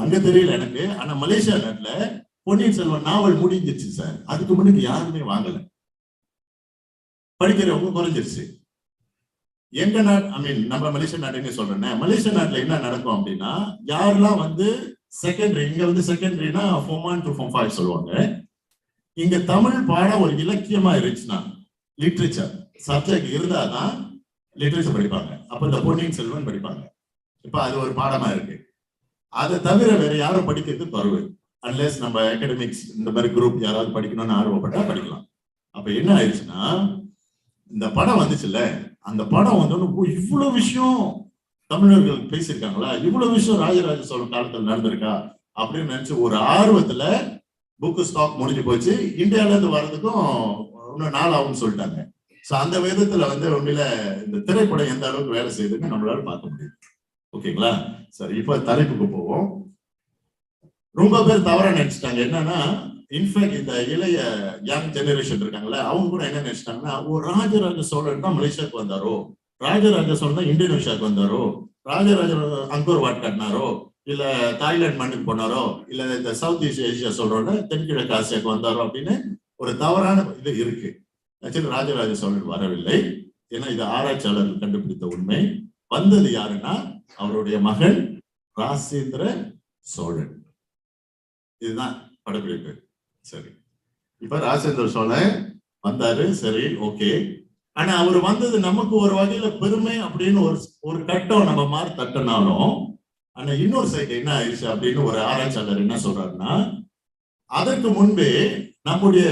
அங்க தெரியல எனக்கு. ஆனா மலேசியா நாட்டுல பொன்னியின் செல்வன் நாவல் முடிஞ்சிருச்சு சார். அதுக்கு முன்னாடி யாருமே வாங்கல, படிக்கிறவங்க குறைஞ்சிருச்சு. எங்க நாட்டு நம்ம மலேசியா நாட்டுன்னு சொல்றேன். மலேசியா நாட்டுல என்ன நடக்கும் அப்படின்னா, யாரெல்லாம் செகண்டரி, இங்க செகண்டரினா Form 1 to Form 5 சொல்லுவாங்க. இங்க தமிழ் பாடம் ஒரு இலக்கியமா இருந்துச்சுன்னா, லிட்ரேச்சர் சப்ஜெக்ட் இருந்தாதான் லிட்ரேச்சர் படிப்பாங்க. அப்ப இந்த பொன்னியின் செல்வன் படிப்பாங்க. இப்ப அது ஒரு பாடமா இருக்கு. அதை தவிர வேற யாரும் படிக்கிறது பருவு, அன்லெஸ் நம்ம அகாடமிக்ஸ் இந்த மாதிரி குரூப் யாராவது படிக்கணும்னு ஆர்வப்பட்டா படிக்கலாம். அப்ப என்ன ஆயிடுச்சுன்னா, இந்த படம் வந்துச்சுல்ல, அந்த படம் இவ்வளவு விஷயம் தமிழர்கள் பேசியிருக்காங்களா, இவ்வளவு விஷயம் ராஜராஜ சோழன் காலத்துல நடந்திருக்கா அப்படின்னு நினைச்சு ஒரு ஆர்வத்துல புக்கு ஸ்டாக் முடிஞ்சு போச்சு. இந்தியால இருந்து வர்றதுக்கும் இன்னும் 4 ஆகும்னு சொல்லிட்டாங்க. சோ அந்த விதத்துல உண்மையில இந்த திரைப்படம் எந்த அளவுக்கு வேலை செய்யுதுன்னு நம்மளால பார்க்க முடியும். ஓகேங்களா? சரி, இப்ப தலைப்புக்கு போவோம். ரொம்ப பேர் தவறா நினைச்சிட்டாங்க. என்னன்னா, இன்ஃபேக்ட் இந்த இளைய யங் ஜெனரேஷன் இருக்காங்களா, அவங்க கூட என்ன நினைச்சிட்டாங்கன்னா, ஒரு ராஜராஜ சோழன் தான் மலேசியாவுக்கு வந்தாரோ, ராஜராஜ சோழன் தான் இந்தோனேஷியாவுக்கு வந்தாரோ, ராஜராஜ அங்கோர் வாட் கட்டினாரோ, இல்ல தாய்லாந்து மண்ணுக்கு போனாரோ, இல்ல இந்த சவுத் ஈஸ்ட் ஏசியா சொல்றோம்ல தென்கிழக்கு ஆசியாவுக்கு வந்தாரோ அப்படின்னு ஒரு தவறான இது இருக்கு. ஆக்சுவலி ராஜராஜ சோழன் வரவில்லை. ஏன்னா இது ஆராய்ச்சியாளர்கள் கண்டுபிடித்த உண்மை. வந்தது யாருன்னா அவருடைய மகன் ராஜேந்திர சோழன். இதுதான் படப்பிடிப்பு. சரி, இப்ப ராஜேந்திர சோழன் வந்தாரு. சரி, ஓகே. ஆனா அவர் வந்தது நமக்கு ஒரு வகையில பெருமை அப்படின்னு ஒரு கட்டம் நம்ம மாதிரி தட்டினாலும், ஆனா இன்னொரு சைடு என்ன ஆயிடுச்சு அப்படின்னு ஒரு ஆராய்ச்சியாளர் என்ன சொல்றாருன்னா, அதற்கு முன்பே நம்முடைய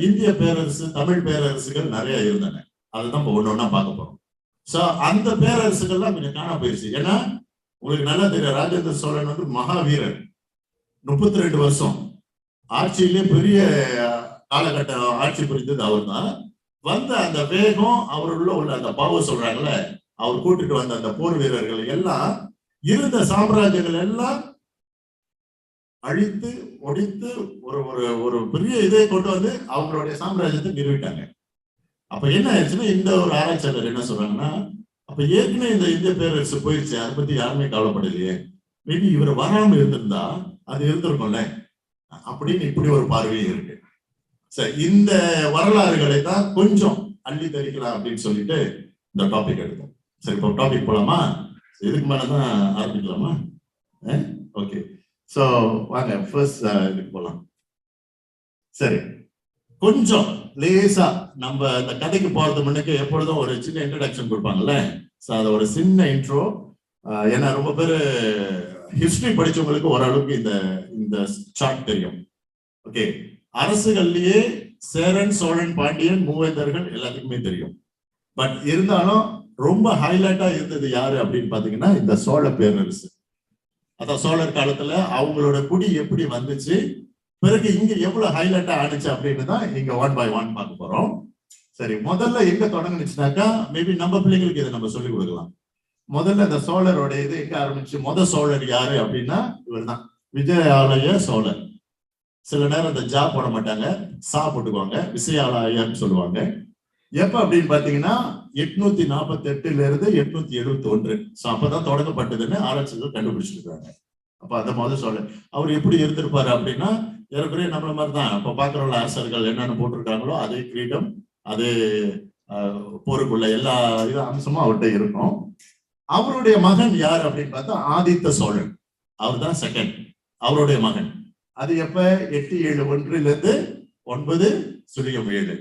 இந்திய பேரரசு, தமிழ் பேரரசுகள் நிறைய இருந்தன. அதுதான் இப்ப ஒண்ணு ஒண்ணா பார்க்க போறோம். சோ அந்த பேரரசுகள்லாம் கொஞ்சம் காண போயிடுச்சு. ஏன்னா உங்களுக்கு நல்லா தெரியும், ராஜேந்திர சோழன் மகாவீரர். 32 வருஷம் ஆட்சியிலே பெரிய காலகட்ட ஆட்சி புரிந்தது அவர் தான். வந்த அந்த வேகம், அவருள்ள உள்ள அந்த பவர் சொல்றாங்கல்ல, அவர் கூட்டிட்டு வந்த அந்த போர் வீரர்கள் எல்லாம் இருந்த சாம்ராஜ்யங்கள் எல்லாம் அழித்து ஒடித்து ஒரு ஒரு பெரிய இதை கொண்டு வந்து அவங்களுடைய சாம்ராஜ்யத்தை நிறுவிட்டாங்க. அப்ப என்ன ஆயிடுச்சுன்னா, இந்த ஒரு ஆராய்ச்சியாளர் என்ன சொல்றாங்கன்னா, அப்ப ஏற்கனவே இந்த இந்திய பேரரசு போயிடுச்சு, அதை பத்தி யாருமே கவலைப்படலையே, மேபி இவர் வராம இருந்திருந்தா அது இருந்திருக்கும்ல அப்படின்னு இப்படி ஒரு பார்வையும் இருக்கு. சரி, இந்த வரலாறுகளை தான் கொஞ்சம் அள்ளி தரிக்கலாம் அப்படின்னு சொல்லிட்டு இந்த டாபிக் எடுத்தோம். சரி, இப்போ டாபிக் போலாமா? இதுக்கு மேலதான் ஆரம்பிக்கலாமா? ஓகே, சோ வாங்க ஃபர்ஸ்ட் இதுக்கு போலாம். சரி, கொஞ்சம் லேசா நம்ம இந்த கதைக்கு போறது முன்னுக்கு எப்பொழுதும் ஒரு சின்ன இன்ட்ரடக்ஷன் கொடுப்பாங்கல்ல. சோ அது ஒரு சின்ன இன்ட்ரோ. ஏன்னா ரொம்ப பேரு ஹிஸ்டரி படிச்சவங்களுக்கு ஓரளவுக்கு இந்த சார்ட் தெரியும். ஓகே, அரசுகள்லயே சேரன், சோழன், பாண்டியன், மூவேந்தர்கள் எல்லாத்துக்குமே தெரியும். பட் இருந்தாலும் ரொம்ப ஹைலைட்டா இருந்தது யாரு அப்படின்னு பாத்தீங்கன்னா இந்த சோழ பேரரசு. அதான் சோழர் காலத்துல அவங்களோட குடி எப்படி வந்துச்சு, பிறகு இங்க எவ்வளவு ஹைலைட்டா ஆனிச்சு அப்படின்னு தான் இங்க 1 by 1 பார்க்க போறோம். சரி, முதல்ல எங்க தொடங்குனுச்சுனாக்கா, மேபி நம்ம பிள்ளைங்களுக்கு இதை நம்ம சொல்லி கொடுக்கலாம். முதல்ல இந்த சோழரோட இது எங்க ஆரம்பிச்சு, சோழர் யாரு அப்படின்னா இவர் தான், விஜயாலய சோழர். சில நேரம் இந்த ஜா போட மாட்டாங்க, சா போட்டுக்குவாங்க, விசயாலயன்னு சொல்லுவாங்க. எப்ப அப்படின்னு பாத்தீங்கன்னா 848 இருந்து 871. அப்பதான் தொடங்கப்பட்டதுன்னு ஆராய்ச்சிகள் கண்டுபிடிச்சிருக்காங்க. அப்ப அந்த முதல் சோழர் அவர் எப்படி இருந்திருப்பாரு அப்படின்னா, ஏற்கனவே நம்மள மாதிரி தான் இப்ப பாக்குறவங்க அரசர்கள் என்னென்ன போட்டிருக்காங்களோ அதே கிரீடம் அதே போருக்குள்ள எல்லா இது அம்சமும் அவர்கிட்ட இருக்கும். அவருடைய மகன் யார் அப்படின்னு பார்த்தா ஆதித்த சோழன். அவர் தான் செகண்ட். அவருடைய மகன் அது எப்ப 871 907.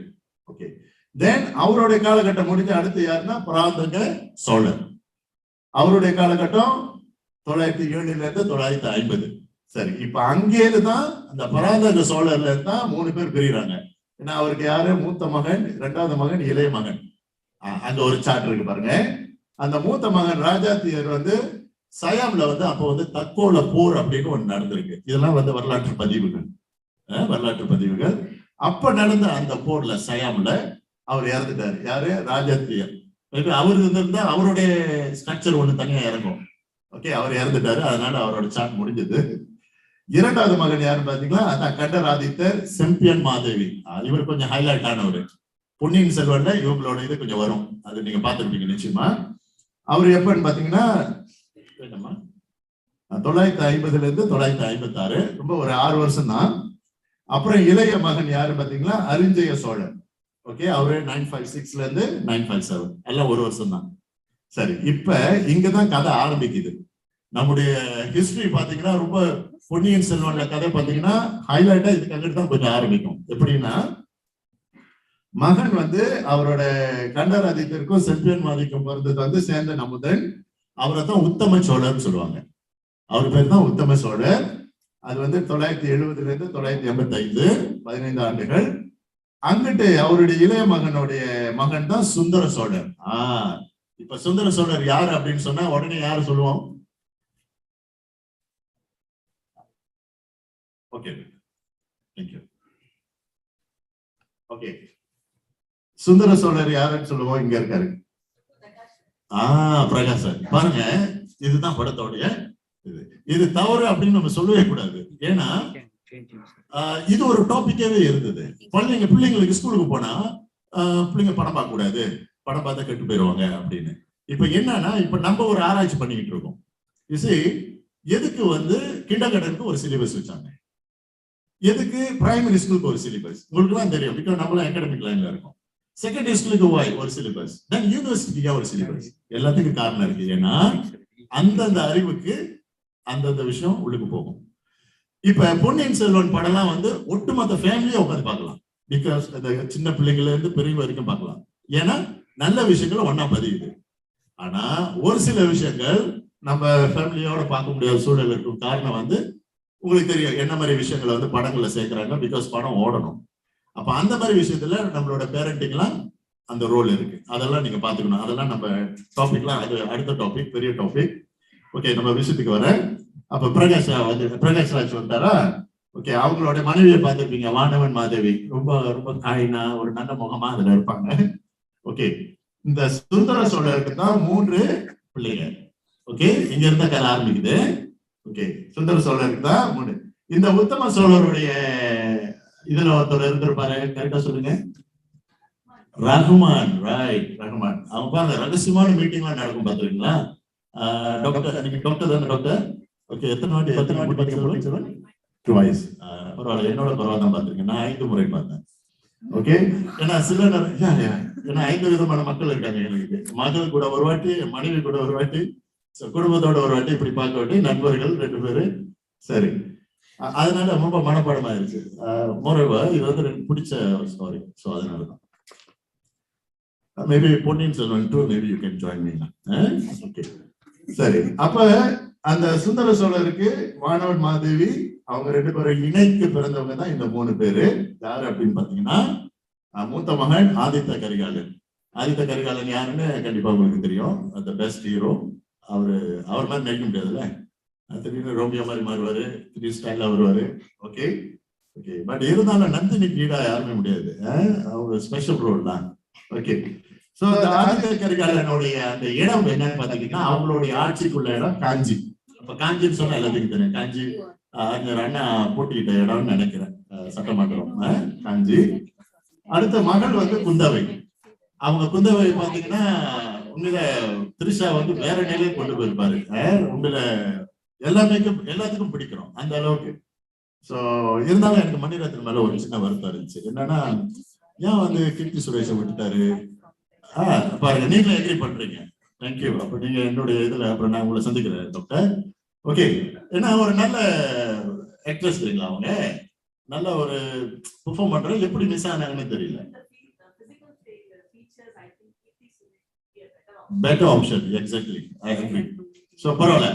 ஓகே. தென் அவருடைய காலகட்டம் முடிஞ்ச அடுத்து யாருன்னா பராந்தக சோழர். அவருடைய காலகட்டம் 907 950. சரி, இப்ப அங்கேயிருந்து தான் அந்த பராந்தக சோழர்ல இருந்தா 3 பேர் பிரிகிறாங்க. ஏன்னா அவருக்கு யாரு மூத்த மகன், இரண்டாவது மகன், இளைய மகன். அங்க ஒரு சார்ட் இருக்கு பாருங்க. அந்த மூத்த மகன் ராஜாத்தியர் சயாம்ல அப்போ தக்கோல போர் அப்படின்னு ஒண்ணு நடந்திருக்கு. இதெல்லாம் வரலாற்று பதிவுகள். அப்ப நடந்த அந்த போர்ல சயாம்ல அவர் இறந்துட்டாரு. யாரு? ராஜாத்தியர். அவர் இருந்திருந்தா அவருடைய ஸ்ட்ரக்சர் ஒண்ணு தனியா இறங்கும். ஓகே, அவர் இறந்துட்டாரு. அதனால அவரோட சார்ட் முடிஞ்சது. இரண்டாவது மகன் யாருன்னு பாத்தீங்களா? அதான் கண்டராதித்தர் செம்பியன் மாதேவி. இவர் கொஞ்சம் ஹைலைட் ஆனவர். பொன்னியின் செல்வன்ல இவங்களோட இது கொஞ்சம் வரும். அது நீங்க பாத்துருப்பீங்க நிச்சயமா. அவர் எப்பன்னு பாத்தீங்கன்னா 950 956. ரொம்ப ஒரு 6 வருஷம் தான். அப்புறம் இளைய மகன் யாரு பாத்தீங்களா? அரிஞ்சய சோழன். ஓகே, அவரு 956 957. எல்லாம் ஒரு வருஷம் தான். சரி, இப்ப இங்கதான் கதை ஆரம்பிக்குது. நம்முடைய ஹிஸ்டரி பாத்தீங்கன்னா ரொம்ப பொன்னியின் செல்வன்ல கதை பாத்தீங்கன்னா ஹைலைட்டா இதுக்கு அங்கிட்டு தான் கொஞ்சம் ஆரம்பிக்கும். எப்படின்னா மகன் அவரோட கண்டராதித்தருக்கும் செம்பியன் மாதிக்கும் பிறந்தது சேர்ந்த அமுதன். அவரை தான் உத்தம சோழர்னு சொல்லுவாங்க. அவர் பேர் தான் உத்தம சோழர். அது 970 985 15 ஆண்டுகள். அங்கிட்டு அவருடைய இளைய மகனுடைய மகன் தான் சுந்தர சோழர். இப்ப சுந்தர சோழர் யாரு அப்படின்னு சொன்னா உடனே யாரு சொல்லுவோம்? Okay, thank you. ஓகே, சுந்தர சோழர் யாருன்னு சொல்லுவோம்? இங்க இருக்காரு. பிரகாஷ் சார். பாருங்க, இதுதான் படத்தோடைய இது தவறு அப்படின்னு நம்ம சொல்லவே கூடாது. ஏன்னா இது ஒரு டாபிக்காவே இருந்தது. பிள்ளைங்களுக்கு ஸ்கூலுக்கு போனா பிள்ளைங்க படம் பார்க்க கூடாது, படம் பார்த்தா கெட்டு போயிடுவாங்க அப்படின்னு. இப்ப என்னன்னா இப்ப நம்ம ஒரு ஆராய்ச்சி பண்ணிக்கிட்டு இருக்கோம். எதுக்கு கிண்டர்கார்டனுக்கு ஒரு சிலபஸ் வச்சாங்க, எதுக்கு பிரைமரி ஸ்கூலுக்கு ஒரு சிலபஸ்? உங்களுக்கு எல்லாம் தெரியும், பிகாஸ் நம்மளும் அகாடமிக் லைன்ல இருக்கோம். செகண்டரி ஸ்கூலுக்கு ஒரு சிலபஸ், தென் யூனிவர்சிட்டியா ஒரு சிலபஸ். எல்லாத்துக்கும் காரணம் இருக்கு. ஏன்னா அந்தந்த அறிவுக்கு அந்தந்த விஷயம் உள்ளுக்கு போகும். இப்ப பொன்னியின் செல்வன் படம்லாம் ஒட்டுமொத்த ஃபேமிலியா உட்காந்து பார்க்கலாம். பிகாஸ் சின்ன பிள்ளைங்கள இருந்து பெரியவங்க வரைக்கும் பார்க்கலாம். ஏன்னா நல்ல விஷயங்கள் ஒன்னா பதியுது. ஆனா ஒரு சில விஷயங்கள் நம்ம ஃபேமிலியோட பார்க்க முடியாத சூழல் இருக்கும். காரணம் உங்களுக்கு தெரியும் என்ன மாதிரி விஷயங்களை படங்கள்ல சேர்க்கிறாங்க. பிகாஸ் படம் ஓடணும். அப்ப அந்த மாதிரி விஷயத்துல நம்மளோட பேரண்டிங்லாம் அந்த ரோல் இருக்கு. அதெல்லாம் நீங்க பாத்துக்கணும். அதெல்லாம் நம்ம டாபிக்லாம் அது அடுத்த டாபிக், பெரிய டாபிக். ஓகே, நம்ம விஷயத்துக்கு வர. அப்ப பிரகாஷ் ராஜ் வந்தாரா? ஓகே, அவங்களோட மனைவியை பார்த்துருப்பீங்க, வானவன் மாதேவி. ரொம்ப ரொம்ப காயினா ஒரு நல்ல முகமா அதுல இருப்பாங்க. ஓகே, இந்த சுந்தர சோழருக்கு தான் 3 பிள்ளைங்க. ஓகே, இங்க இருந்தா கதை ஆரம்பிக்குது. ஓகே, சுந்தர சோழருக்கு தான் 3. இந்த உத்தம சோழருடைய இதுல ஒருத்தர் இருந்திருப்பாரு, கரெக்டா சொல்லுங்க. ரகுமான். ரைட், ரகுமான். அவங்க பாருங்க, ரகசியமான மீட்டிங்லாம் நடக்கும் பாத்துருக்கீங்களா? டாக்டர், நீங்க டாக்டர் தானே? டாக்டர். ஓகே, எத்தனை வாட்டி பரவாயில்ல, என்னோட பரவாயில்ல தான் பாத்துருக்கேன். நான் 5 முறை பார்த்தேன். ஓகே, ஏன்னா சில ஏன்னா 5 விதமான மக்கள் இருக்காங்க எங்களுக்கு. மகள் கூட ஒரு வாட்டி, மனைவி கூட ஒரு வாட்டி, குடும்பத்தோட ஒரு வாட்டி, இப்படி பார்க்க வாட்டி, நண்பர்கள் 2 பேரு. சரி, அதனால ரொம்ப மனப்பாடம் ஆயிருச்சு. மோரோவர் இது எனக்கு பிடிச்ச ஸ்டோரி. ஸோ அதனாலதான் maybe Ponniyin Selvan 2 maybe you can join me. Okay, சரி. அப்ப அந்த சுந்தர சோழருக்கு வானவன் மாதேவி அவங்க 2 பேரும் இணைக்கு பிறந்தவங்க தான் இந்த 3 பேரு. யாரு அப்படின்னு பாத்தீங்கன்னா மூத்த மகன் ஆதித்த கரிகாலன். ஆதித்த கரிகாலன் யாருன்னு கண்டிப்பா உங்களுக்கு தெரியும். அந்த பெஸ்ட் ஹீரோ. அவர் மாதிரி நடிக்க முடியாதுல்ல. திடீர்னு ரோமியோ மாதிரி மாறுவாரு, திடீர் ஸ்டைலா வருவாரு. ஓகே ஓகே, பட் இருந்தாலும் நந்தினிக்கு ஈடா யாருமே முடியாது. அவங்க ஸ்பெஷல் ரோல் தான். ஓகே, சோ அந்த ஆதித்த கரிகாலனுடைய அந்த இடம் என்னன்னு பாத்தீங்கன்னா அவங்களுடைய ஆட்சிக்குள்ள இடம் காஞ்சி. அப்ப காஞ்சின்னு சொன்னா எல்லாத்துக்கும் தெரியும். காஞ்சி அண்ணா போட்டிக்கிட்ட இடம்னு நினைக்கிறேன், சட்டமன்றம் காஞ்சி. அடுத்த மகள் குந்தவை. அவங்க குந்தவை பாத்தீங்கன்னா உண்மையில திரிஷா வேற நிலையை கொண்டு போயிருப்பாரு. உங்களை எல்லாத்துக்கும் பிடிக்கிறோம் அந்த அளவுக்கு. ஸோ இருந்தாலும் எனக்கு மணிரத்னம் மேல ஒரு சின்ன வருத்தம் இருந்துச்சு. என்னன்னா ஏன் வந்து கீர்த்தி சுரேஷை விட்டுட்டாரு? பாருங்க, நீங்களே எக்ரி பண்றீங்க. தேங்க்யூ. அப்ப நீங்க என்னுடைய இதுல அப்புறம் நான் உங்களை சந்திக்கிறேன் டாக்டர். ஓகே, ஏன்னா ஒரு நல்ல ஆக்ட்ரஸ் இல்லைங்களா, அவங்க நல்ல ஒரு பெர்ஃபார்ம் பண்றது, எப்படி மிஸ் ஆனாங்கன்னு தெரியல. Better option, exactly, I agree. So பரவாயில்ல,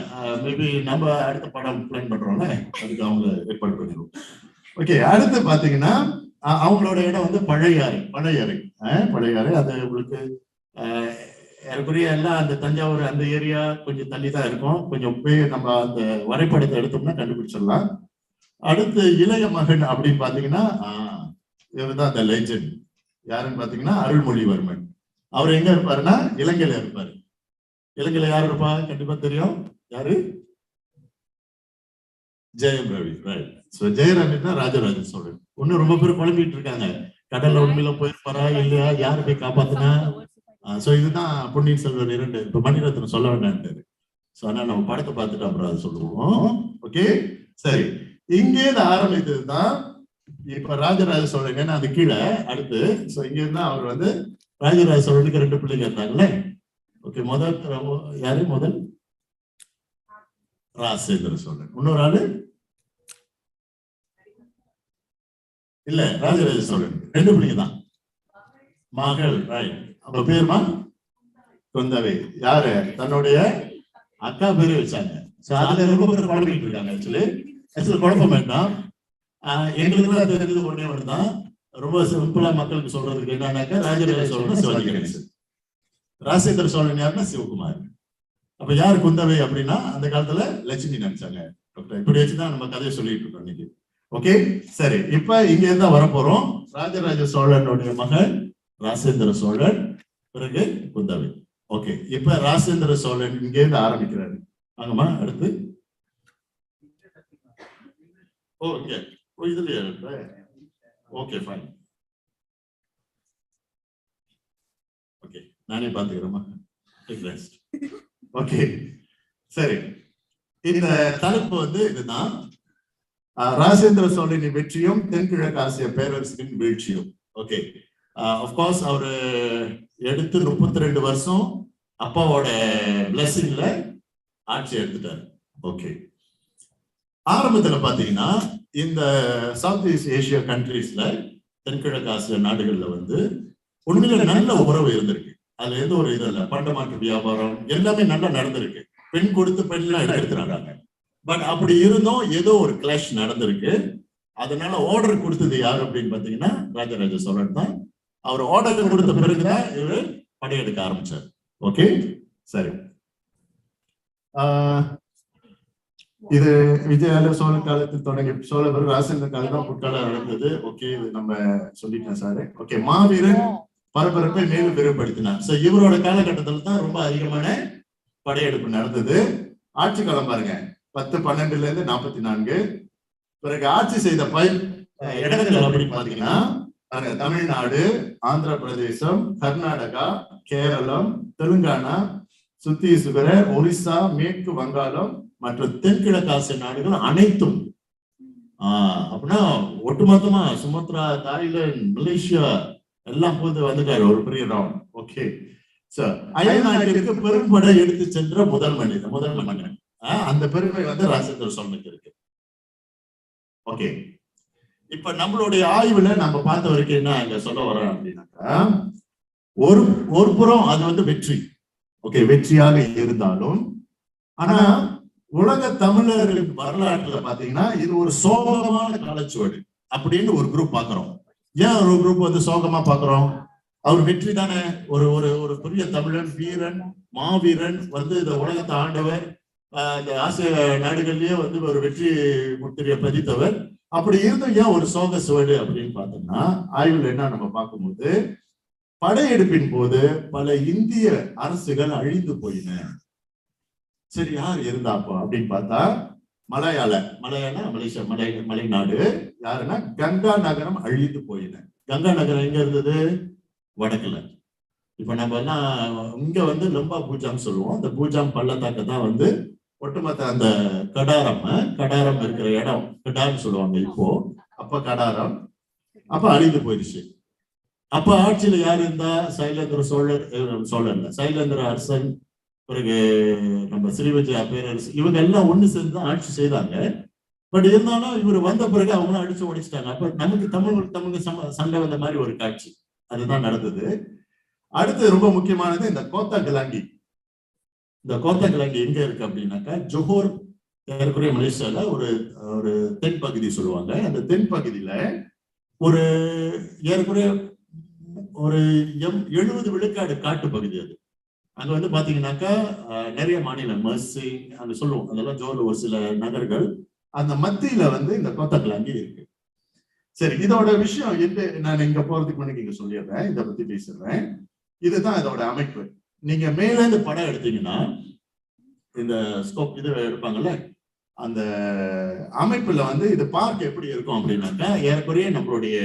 மேபி நம்ம அடுத்த படம் பிளான் பண்றோம்ல, அதுக்கு அவங்கள ஏற்பாடு பண்ணிடுவோம். ஓகே, அடுத்து பாத்தீங்கன்னா அவங்களோட இடம் வந்து பழையாறை. பழையாறை அது உங்களுக்கு ஏறக்குறைய எல்லாம் அந்த தஞ்சாவூர் அந்த ஏரியா கொஞ்சம் தள்ளி தான் இருக்கும். கொஞ்சம் போய் நம்ம அந்த வரைபடத்தை எடுத்தோம்னா கண்டுபிடிச்சிடலாம். அடுத்து இளைய மகன் அப்படின்னு பாத்தீங்கன்னா இவர் தான் அந்த லெஜெண்ட். யாருன்னு பாத்தீங்கன்னா அருள்மொழிவர்மன். அவர் எங்க இருப்பாருன்னா இலங்கையில இருப்பாரு. இலங்கையில யார் இருப்பா? கண்டிப்பா தெரியும். யாரு? ஜெயம் ரவி. ரைட். சோ ஜெயரவி தான் ராஜராஜ சோழன். இன்னும் ரொம்ப பேர் குழம்பிட்டு இருக்காங்க, கடல்ல உண்மையில போயிருப்பாரா இல்லையா, யாரு போய் காப்பாத்தினா. சோ இதுதான் பொன்னியின் செல்வன் 2. இப்ப மணிரத்னம் சொல்ல வேண்டான்ட்டாரு. சோ ஆனா நம்ம படத்தை பார்த்துட்டு அப்புறம் அதை சொல்லுவோம். ஓகே, சரி. இங்கே ஆரம்பித்ததுதான் இப்ப ராஜராஜ சோழன். ஏன்னா அது கீழே அடுத்து. சோ இங்க இருந்தா அவர் வந்து ராஜராஜ சோழனுக்கு 2 பிள்ளைங்க இருந்தாங்கல்ல. ஓகே, முதல் யாரு? முதல் ராஜேந்திர சோழன். இன்னொரு ஆளு இல்ல, ராஜராஜ சோழன் 2 பிள்ளைங்க தான். மகள், ரைட். அவங்க பேருமா குந்தவை. யாரு? தன்னுடைய அக்கா பேரு வச்சாங்க. அதுல ரொம்ப பேர் குழம்பிட்டு இருக்காங்க. ஆக்சுவலி குழப்பம் வேண்டாம். எங்களுக்கு தான் தெரிஞ்சது ஒண்ணே ஒண்ணுதான். ரொம்ப சிம்பிளா மக்களுக்கு சொல்றதுக்கு என்னன்னாக்கா, ராஜராஜ சோழன் சிவாஜி கணேசன், ராஜேந்திர சோழன் யாருன்னா சிவகுமார். அப்ப யார் குந்தவை அப்படின்னா அந்த காலத்துல லட்சுமி நினைச்சாங்க. இப்படி வச்சுதான் நம்ம கதையை சொல்லிட்டு இருக்கோம் இன்னைக்கு. ஓகே, சரி. இப்ப இங்க இருந்தா வரப்போறோம். ராஜராஜ சோழனுடைய மகன் ராஜேந்திர சோழன், பிறகு குந்தவை. ஓகே, இப்ப ராஜேந்திர சோழன் இங்க இருந்து ஆரம்பிக்கிறாரு. வாங்கம்மா அடுத்து. ஓகே, இதுலயே ஓகே, ஃபைன். ஓகே, நானே பாத்துக்கிறேம்மா. ஓகே, சரி. இந்த தலைப்பு வந்து இதுதான், ராஜேந்திர சோழனின் வெற்றியும் தென்கிழக்கு ஆசிய பேரரசின் வீழ்ச்சியும். ஓகே, அஃப்கோர்ஸ் அவரு எடுத்து 32 வருஷம் அப்பாவோட பிளஸிங்ல ஆட்சி எடுத்துட்டாரு. ஓகே, ஆரம்பத்துல பாத்தீங்கன்னா இந்த சவுத் ஈஸ்ட் ஏசியா கண்ட்ரீஸ்ல, தென்கிழக்கு ஆசிய நாடுகள்ல வந்து உண்மையில நல்ல உறவு இருந்திருக்கு. அதுல எந்த ஒரு இது இல்லை, பண்டமாற்று வியாபாரம் எல்லாமே நல்லா நடந்திருக்கு. பெண் கொடுத்து பெண்லாம் எடுத்துறாங்க. பட் அப்படி இருந்தும் ஏதோ ஒரு கிளாஷ் நடந்திருக்கு. அதனால ஆர்டர் கொடுத்தது யாரு அப்படின்னு பாத்தீங்கன்னா ராஜராஜ சோழன் தான். அவர் ஆர்டர் கொடுத்த பிறகுதான் இவரு படையெடுக்க ஆரம்பிச்சார். ஓகே, சரி. இது விஜயால சோழ காலத்தில் தொடங்கி சோழர் ராஜேந்திர காலம் தான் முற்காலம் நடந்தது. ஓகே, இது நம்ம சொல்லிட்டேன் சாரு. ஓகே, மாவீரன் பரபரப்பை மேலும் விரிவுபடுத்தினார். சோ இவரோட காலகட்டத்தில் தான் ரொம்ப அதிகமான படையெடுப்பு நடந்தது. ஆட்சி காலம் பாருங்க, 10-12 இருந்து 44. பிறகு ஆட்சி செய்த இடங்கள் அப்படின்னு பாத்தீங்கன்னா தமிழ்நாடு, ஆந்திர பிரதேசம், கர்நாடகா, கேரளம், தெலுங்கானா, சத்தீஸ்கர், ஒரிசா, மேற்கு வங்காளம் மற்றும் தென்கிழக்கு ஆசிய நாடுகள் அனைத்தும். அப்படின்னா ஒட்டுமொத்தமா சுமத்ரா, தாய்லாந்து, மலேசியா எல்லாம் போது வந்துட்டாரு ஒரு பெரிய ரவுண்ட். ஓகே, அயல்நாட்டிற்கு பெரும்படை எடுத்து சென்ற முதல் மன்னன். அந்த பெருமை வந்து ராஜேந்திர சோழனுக்கு இருக்கு. ஓகே, இப்ப நம்மளுடைய ஆய்வுல நம்ம பார்த்த வரைக்கும் என்ன அங்க சொல்ல வரோம் அப்படின்னாக்கா, ஒரு புறம் அது வந்து வெற்றி. ஓகே, வெற்றியாக இருந்தாலும் ஆனா உலக தமிழர்களின் வரலாற்றுல பாத்தீங்கன்னா இது ஒரு சோகமான காலச்சுவடு அப்படின்னு ஒரு குரூப் பாக்குறோம். ஏன் ஒரு குரூப் வந்து சோகமா பாக்குறோம்? அவர் வெற்றி தானே, ஒரு ஒரு ஒரு பெரிய தமிழன், வீரன், மாவீரன் வந்து இந்த உலகத்தை ஆண்டவர், இந்த ஆசிய நாடுகள்லயே வந்து ஒரு வெற்றி முத்திரையை பதித்தவர். அப்படி இருந்தும் ஏன் ஒரு சோக சுவடு அப்படின்னு பார்த்தோம்னா, ஆய்வுல என்ன நம்ம பார்க்கும்போது, படையெடுப்பின் போது பல இந்திய அரசுகள் அழிந்து போயின. சரி, யார் இருந்தாப்போ அப்படின்னு பார்த்தா மலேசியா மலைநாடு யாருன்னா கங்கா நகரம் அழிந்து போயின. கங்கா நகரம் எங்க இருந்தது? வடக்குல. இப்ப நம்ம எல்லாம் இங்க வந்து லம்பா பூஜாம் சொல்லுவோம். அந்த பூஜாம் பள்ளத்தாக்க தான் வந்து ஒட்டுமொத்த அந்த கடாரம் இருக்கிற இடம் கடான்னு சொல்லுவாங்க இப்போ, அப்ப கடாரம் அப்ப அழிந்து போயிடுச்சு. அப்ப ஆட்சியில யார் இருந்தா? சைலேந்திர சோழர் சைலேந்திர அரசன், பிறகு நம்ம ஸ்ரீவிஜயா பேரரசு, இவங்க எல்லாம் ஒண்ணு சேர்ந்து தான் ஆட்சி செய்தாங்க. பட் இருந்தாலும் இவர் வந்த பிறகு அவங்களும் அடிச்சு ஒடிச்சிட்டாங்க. அப்ப நமக்கு தமிழுக்கு சண்டை வந்த மாதிரி ஒரு காட்சி அதுதான் நடந்தது. அடுத்து ரொம்ப முக்கியமானது இந்த கோத்தா கிலாங்கி. இந்த கோத்தா கிலாங்கி எங்க இருக்கு அப்படின்னாக்கா, ஜோஹர் ஏறக்குறைய மலேசியால ஒரு தென் பகுதி சொல்லுவாங்க. அந்த தென் பகுதியில ஒரு ஏறக்குறைய ஒரு 70 விழுக்காடு காட்டு பகுதி அது. அங்க வந்து பாத்தீங்கன்னாக்கா நிறைய மாநிலம் மர்சி அங்க சொல்லுவோம், அதெல்லாம் ஜோர்ல ஒரு சில நகர்கள், அந்த மத்தியில வந்து இந்த கோத்தா கிலாங்கி இருக்கு. சரி, இதோட விஷயம் நான் இங்க போறதுக்கு முன்னாடி இங்க சொல்லிடுறேன், இதை பத்தி பேசுறேன். இதுதான் இதோட அமைப்பு. நீங்க மேல இருந்து படம் எடுத்தீங்கன்னா இந்த ஸ்கோப் இது எடுப்பாங்கல்ல, அந்த அமைப்புல வந்து இது பார்க்க எப்படி இருக்கும் அப்படின்னாக்கா, ஏறக்குறைய நம்மளுடைய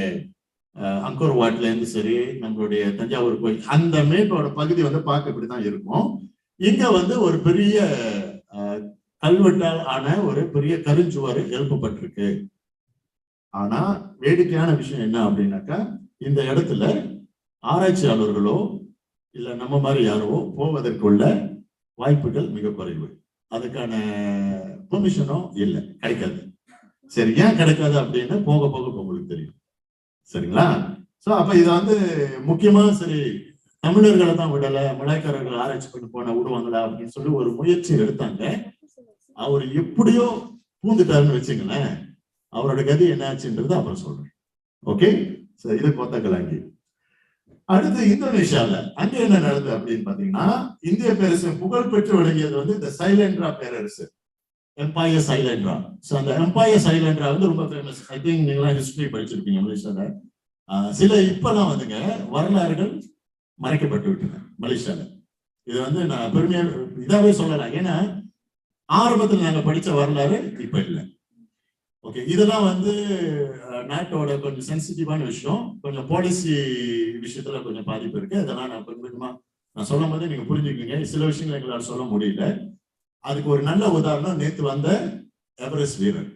அங்கோர் வாட்ல இருந்து சரி, நம்மளுடைய தஞ்சாவூர் கோயில் அந்த மேட்டோட பகுதி வந்து பார்க்க இப்படிதான் இருக்கும். இங்க வந்து ஒரு பெரிய கல்வெட்டால் ஆன ஒரு பெரிய கருஞ்சுவர் எழுப்பப்பட்டிருக்கு. ஆனா வேடிக்கையான விஷயம் என்ன அப்படின்னாக்கா, இந்த இடத்துல ஆராய்ச்சியாளர்களோ இல்ல நம்ம மாதிரி யாரோ போவதற்குள்ள வாய்ப்புகள் மிக குறைவு. அதுக்கான பெர்மிஷனும் இல்லை, கிடைக்காது. சரி, ஏன் கிடைக்காது அப்படின்னு போக போக உங்களுக்கு தெரியும். சரிங்களா? சோ அப்ப இதை வந்து முக்கியமா சரி தமிழர்களை தான் விடல, மலாய்க்காரர்கள் ஆராய்ச்சி பண்ணி போன விடுவாங்களா அப்படின்னு சொல்லி ஒரு முயற்சி எடுத்தாங்க. அவர் எப்படியோ பூந்துட்டாருன்னு வச்சுங்களேன். அவரோட கதி என்னாச்சுன்றது அப்புறம் சொல்றேன். ஓகே, இது கோத்தா கிலாங்கி. அடுத்து இந்தோனேஷியால அங்க என்ன நடந்தது அப்படின்னு பாத்தீங்கன்னா, இந்திய பேரரசு புகழ் பெற்று விளங்கியது வந்து இந்த சைலேந்திரா பேரரசு, எம்பையர் சைலேந்திரா. சோ அந்த எம்பையர் சைலேந்திரா வந்து ரொம்ப ஃபேமஸ். ஐ திங்க் நீங்களாம் ஹிஸ்டரி படிச்சிருப்பீங்க மலேசியால. சில இப்பெல்லாம் வந்துங்க வரலாறுகள் மறைக்கப்பட்டு விட்டன மலேசியால. இது வந்து நான் பெருமையா இதாவே சொல்லலாம், ஏன்னா ஆரம்பத்தில் நாங்க படிச்ச வரலாறு இப்ப இல்லை. ஓகே, இதெல்லாம் வந்து நாட்டோட கொஞ்சம் சென்சிட்டிவான விஷயம், கொஞ்சம் பாலிசி விஷயத்துல கொஞ்சம் பாதிப்பு இருக்கு. அதெல்லாம் நான் கொஞ்சமா நான் சொல்லும் போது நீங்க புரிஞ்சுக்கீங்க. சில விஷயங்கள் எங்களால் சொல்ல முடியல. அதுக்கு ஒரு நல்ல உதாரணம் நேற்று வந்த எவரெஸ்ட் வீரர்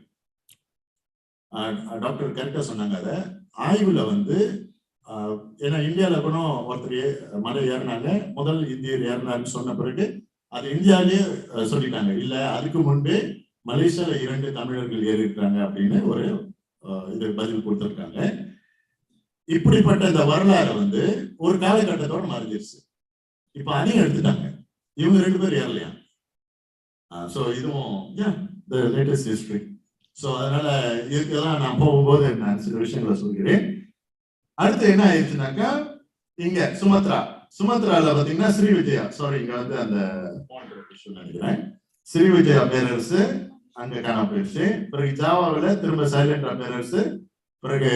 டாக்டர் கரெக்டா சொன்னாங்க. அதை ஆய்வுல வந்து ஏன்னா இந்தியாவில கூட ஒருத்தர் மலை ஏறினாங்க, முதல் இந்தியர் ஏறினாருன்னு சொன்ன பிறகு அது இந்தியாவிலேயே சொல்லிட்டாங்க, இல்ல அதுக்கு முன்பே மலேசியால 2 தமிழர்கள் ஏறி இருக்காங்க அப்படின்னு ஒரு இது பதில் கொடுத்திருக்காங்க. இப்படிப்பட்ட இந்த வரலாறு வந்து ஒரு காலகட்டத்தோட மறைஞ்சிருச்சு. இப்ப அதையும் எடுத்துட்டாங்க, இவங்க 2 பேர் ஏறலையா. சோ இதுவும் லேட்டஸ்ட் ஹிஸ்டரி. சோ அதனால இதுக்கெல்லாம் நான் போகும்போது நான் சில விஷயங்களை சொல்கிறேன். அடுத்து என்ன ஆயிடுச்சுனாக்கா, இங்க சுமத்ரால பாத்தீங்கன்னா ஸ்ரீவிஜயா, சாரி இங்க வந்து அந்த நினைக்கிறேன் ஸ்ரீவிஜயா பேரரசு அங்க காணாம போயிடுச்சு. பிறகு ஜாவாவில திரும்ப சைலேந்திரா பேரரசு, பிறகு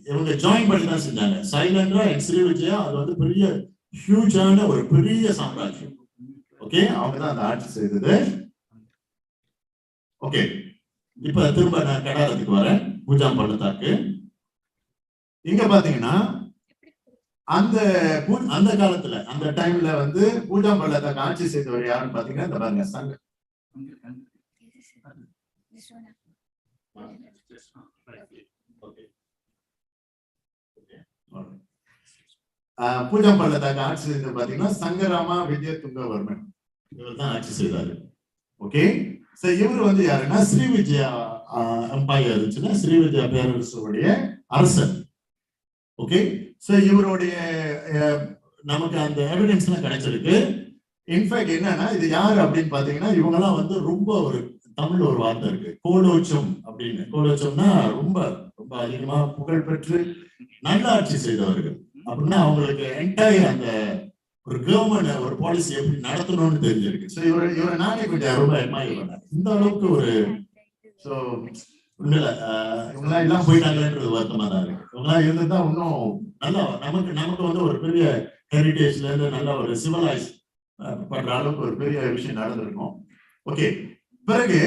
இவங்க ஜாயின் பண்ணி தான் செஞ்சாங்க சைலேந்திரா அண்ட் ஸ்ரீவிஜயா. அது வந்து பெரிய ஹியூஜான ஒரு பெரிய சாம்ராஜ்யம். ஓகே, அவங்க தான் அந்த ஆட்சி செய்தது. ஓகே, இப்ப திரும்ப நான் கடாரத்துக்கு வரேன். பூஜாம் பள்ளத்தாக்கு இங்க பாத்தீங்கன்னா அந்த காலத்துல அந்த டைம்ல வந்து பூஜாம் பள்ளத்தாக்கு ஆட்சி செய்தவர் யாருன்னு பாத்தீங்கன்னா இந்த பாருங்க சங்க. பூஜாம் பள்ளத்தாக்கு ஆட்சி செய்தது பாத்தீங்கன்னா சங்கராமா விஜய துங்கவர்மன், இவர் தான் ஆட்சி செய்தாரு. ஓகே, இவர் வந்து யாருன்னா ஸ்ரீவிஜயா எம்பையர் இருந்துச்சுன்னா ஸ்ரீவிஜயா பேரரசுடைய அரசர். ஓகே, சோ இவருடைய நமக்கு அந்த எவிடன்ஸ் எல்லாம் கிடைச்சிருக்கு. இன்ஃபேக்ட் என்னன்னா இது யாரு அப்படின்னு பாத்தீங்கன்னா, இவங்க எல்லாம் வந்து ரொம்ப ஒரு தமிழ்ல ஒரு வார்த்தை இருக்கு கோலோச்சம் அப்படின்னு. கோலோச்சம்னா ரொம்ப ரொம்ப அதிகமா புகழ் பெற்று நல்ல ஆட்சி செய்தவர்கள் அப்படின்னா அவங்களுக்கு என்டையர் அந்த ஒரு கவர்மெண்ட் ஒரு பாலிசி எப்படி நடத்தணும்னு தெரிஞ்சிருக்கு. ஸோ இவரை நானே கொஞ்சம் ரொம்ப அட்மையர் பண்ணேன். இந்த அளவுக்கு ஒரு ஸோ உண்மையில இவங்கெல்லாம் எல்லாம் போயிட்டாங்கன்றது வருத்தமா தான் இருக்கு. இவங்கெல்லாம் இருந்துதான் இன்னும் நல்லா நமக்கு வந்து ஒரு பெரிய ஹெரிட்டேஜ்ல இருந்து நல்ல ஒரு சிவலைஸ் பண்ற அளவுக்கு ஒரு பெரிய விஷயம் நடந்திருக்கும். ஓகே, பிறகு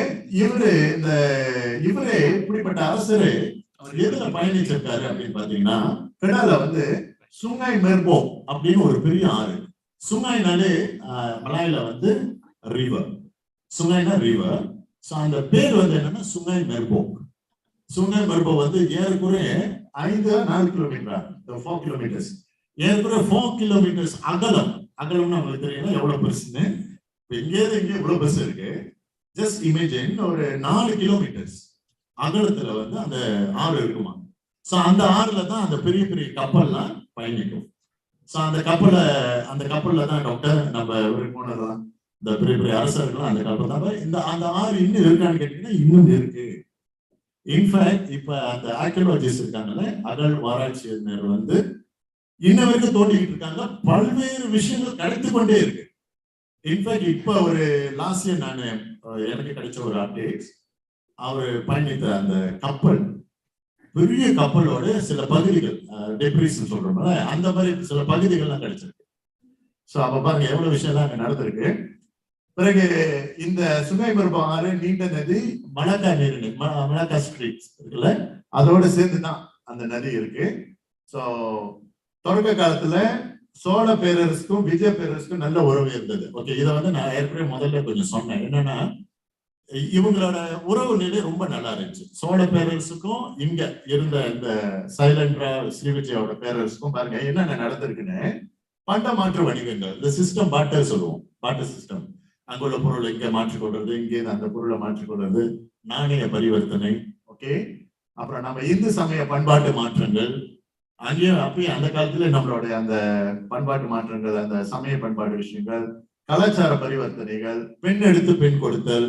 இவரே இப்படிப்பட்ட அரசரு அவர் எதுல பயணிச்சிருக்காரு அப்படின்னு பாத்தீங்கன்னா, கடால வந்து சுங்காய் மெர்போ அப்படின்னு ஒரு பெரிய ஆறு. சுங்காய்னாலே மலாயில வந்து ரிவர். சுங்கைனா ரிவர். ஸோ அந்த பேர் வந்து என்னன்னா சுங்கை மெர்போ. சுங்கை மெர்போ வந்து ஏறக்குறைய 4 கிலோமீட்டர், 4 கிலோமீட்டர்ஸ், ஏறக்குறைய 4 கிலோமீட்டர்ஸ் அகலம். அகலம்னு உங்களுக்கு தெரியும் எவ்வளவு பெருசுன்னு. இங்கேருந்து இங்கே இவ்வளவு பெருசு இருக்கு. ஜஸ்ட் இமேஜின் ஒரு 4 கிலோமீட்டர்ஸ் அகலத்துல வந்து அந்த ஆறு இருக்குமா. ஸோ அந்த ஆறுல தான் அந்த பெரிய பெரிய கப்பல்லாம் பயணிக்கும். ஸோ அந்த கப்பல்ல தான் டாக்டர் நம்ம போனதெல்லாம் இந்த பெரிய பெரிய அரசர்கள் அந்த கப்பல் தான். அந்த ஆறு இன்னும் இருக்கான்னு கேட்டீங்கன்னா இன்னும் இருக்கு. இன்ஃபேக்ட் இப்ப அந்த ஆர்கியாலஜிஸ்ட் இருக்காங்கல்ல, அகழ் ஆராய்ச்சியினர் வந்து இன்ன வரைக்கும் தோண்டிக்கிட்டு இருக்காங்க. பல்வேறு விஷயங்கள் கிடைத்து கொண்டே இருக்கு. இன்ஃபேக்ட் இப்ப ஒரு லாஸ்ட் இயர் எனக்கு கிடைச்ச ஒரு அப்டேட், அவர் பயணித்த அந்த கப்பல், பெரிய கப்பலோட சில பகுதிகள் டெப்ரிஸ் சொல்றோம்ல, அந்த மாதிரி சில பகுதிகள்லாம் கிடைச்சிருக்கு. ஸோ அப்ப பாருங்க எவ்வளவு விஷயம்லாம் அங்க நடந்திருக்கு. பிறகு இந்த சுங்கை மெர்போ ஆறு நீண்ட நதி மலாக்கா நீரிணை, மலாக்கா ஸ்ட்ரீட் இருக்குல்ல, அதோட சேர்ந்துதான் அந்த நதி இருக்கு. ஸோ தொடக்க காலத்துல சோழ பேரரசுக்கும் விஜய பேரரசுக்கும் நல்ல உறவு இருந்தது. ஓகே, இதை வந்து நான் ஏற்கனவே முதல்ல கொஞ்சம் சொன்னேன். என்னன்னா இவங்களோட உறவு நிலை ரொம்ப நல்லா இருந்துச்சு. சோழ பேரரசுக்கும் இங்க இருந்த இந்த சைலண்டா ஸ்ரீவிஜயோட பேரரசுக்கும் பாருங்க என்னென்ன நடந்திருக்குன்னு. பண்ட மாற்று வணிகங்கள், இந்த சிஸ்டம் பாட்டர் சொல்லுவோம், பாட்டர் சிஸ்டம். அங்குள்ள பொருளை இங்க மாற்றிக்கொள்றது, இங்கே அந்த பொருளை மாற்றிக்கொள்றது, நாணய பரிவர்த்தனை. ஓகே, அப்புறம் நம்ம இந்து சமய பண்பாட்டு மாற்றங்கள், அங்கேயும் அப்பயும் அந்த காலத்துல நம்மளுடைய அந்த பண்பாட்டு மாற்றங்கள், அந்த சமய பண்பாட்டு விஷயங்கள், கலாச்சார பரிவர்த்தனைகள், பெண் எடுத்து பெண் கொடுத்தல்,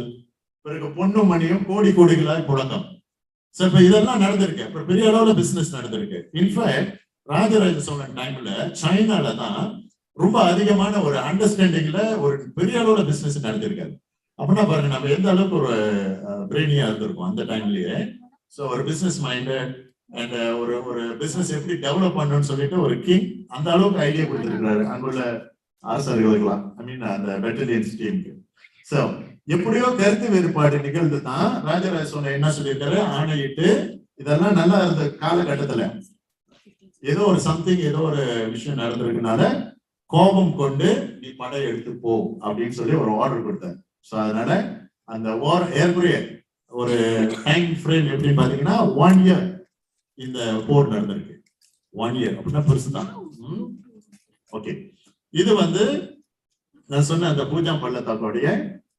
பிறகு பொண்ணும் மணியும் கோடி கோடிகளாய் புழக்கம். சோ இப்ப இதெல்லாம் நடந்திருக்கு. அப்புறம் பெரிய அளவுல பிசினஸ் நடந்திருக்கு. இன்ஃபேக்ட் ராஜராஜ சோழன் டைம்ல சைனால தான் ரொம்ப அதிகமான ஒரு அண்டர்ஸ்டாண்டிங்ல ஒரு பெரிய அளவுல பிசினஸ் நடந்திருக்காரு. அப்படின்னா பாருங்க நம்ம எந்த அளவுக்கு ஒரு பிரெயினியா இருந்திருக்கோம் அந்த டைம்லயே. ஸோ ஒரு பிசினஸ் மைண்டட் அண்ட் ஒரு பிசினஸ் எப்படி டெவலப் பண்ணணும்னு சொல்லிட்டு ஒரு கிங் அந்த அளவுக்கு ஐடியா கொடுத்திருக்கிறாரு அங்குள்ள அரசர்களுக்கெல்லாம். ஐ மீன் அந்த பெட்டலியன்ஸ் டீமுக்கு. ஸோ எப்படியோ கருத்து வேறுபாடு நிகழ்ந்து தான் ராஜராஜ சோழன் என்ன சொல்லியிருக்காரு, ஆணையிட்டு இதெல்லாம் நல்லா இருந்த காலகட்டத்துல ஏதோ ஒரு சம்திங், ஏதோ ஒரு விஷயம் நடந்திருக்குனால கோபம் கொண்டு நீ படை எடுத்து போ அப்படின்னு சொல்லி ஒரு ஆர்டர் கொடுத்தாரு. ஸோ அதனால அந்த ஏற்குறைய ஒரு டைம் ஃப்ரேம் எப்படின்னு பாத்தீங்கன்னா 1 year இந்த போர் நடந்திருக்கு. 1 year அப்படின்னா பெருசுதான். ஓகே, இது வந்து நான் சொன்ன அந்த பூஜா பள்ளத்தாக்குடைய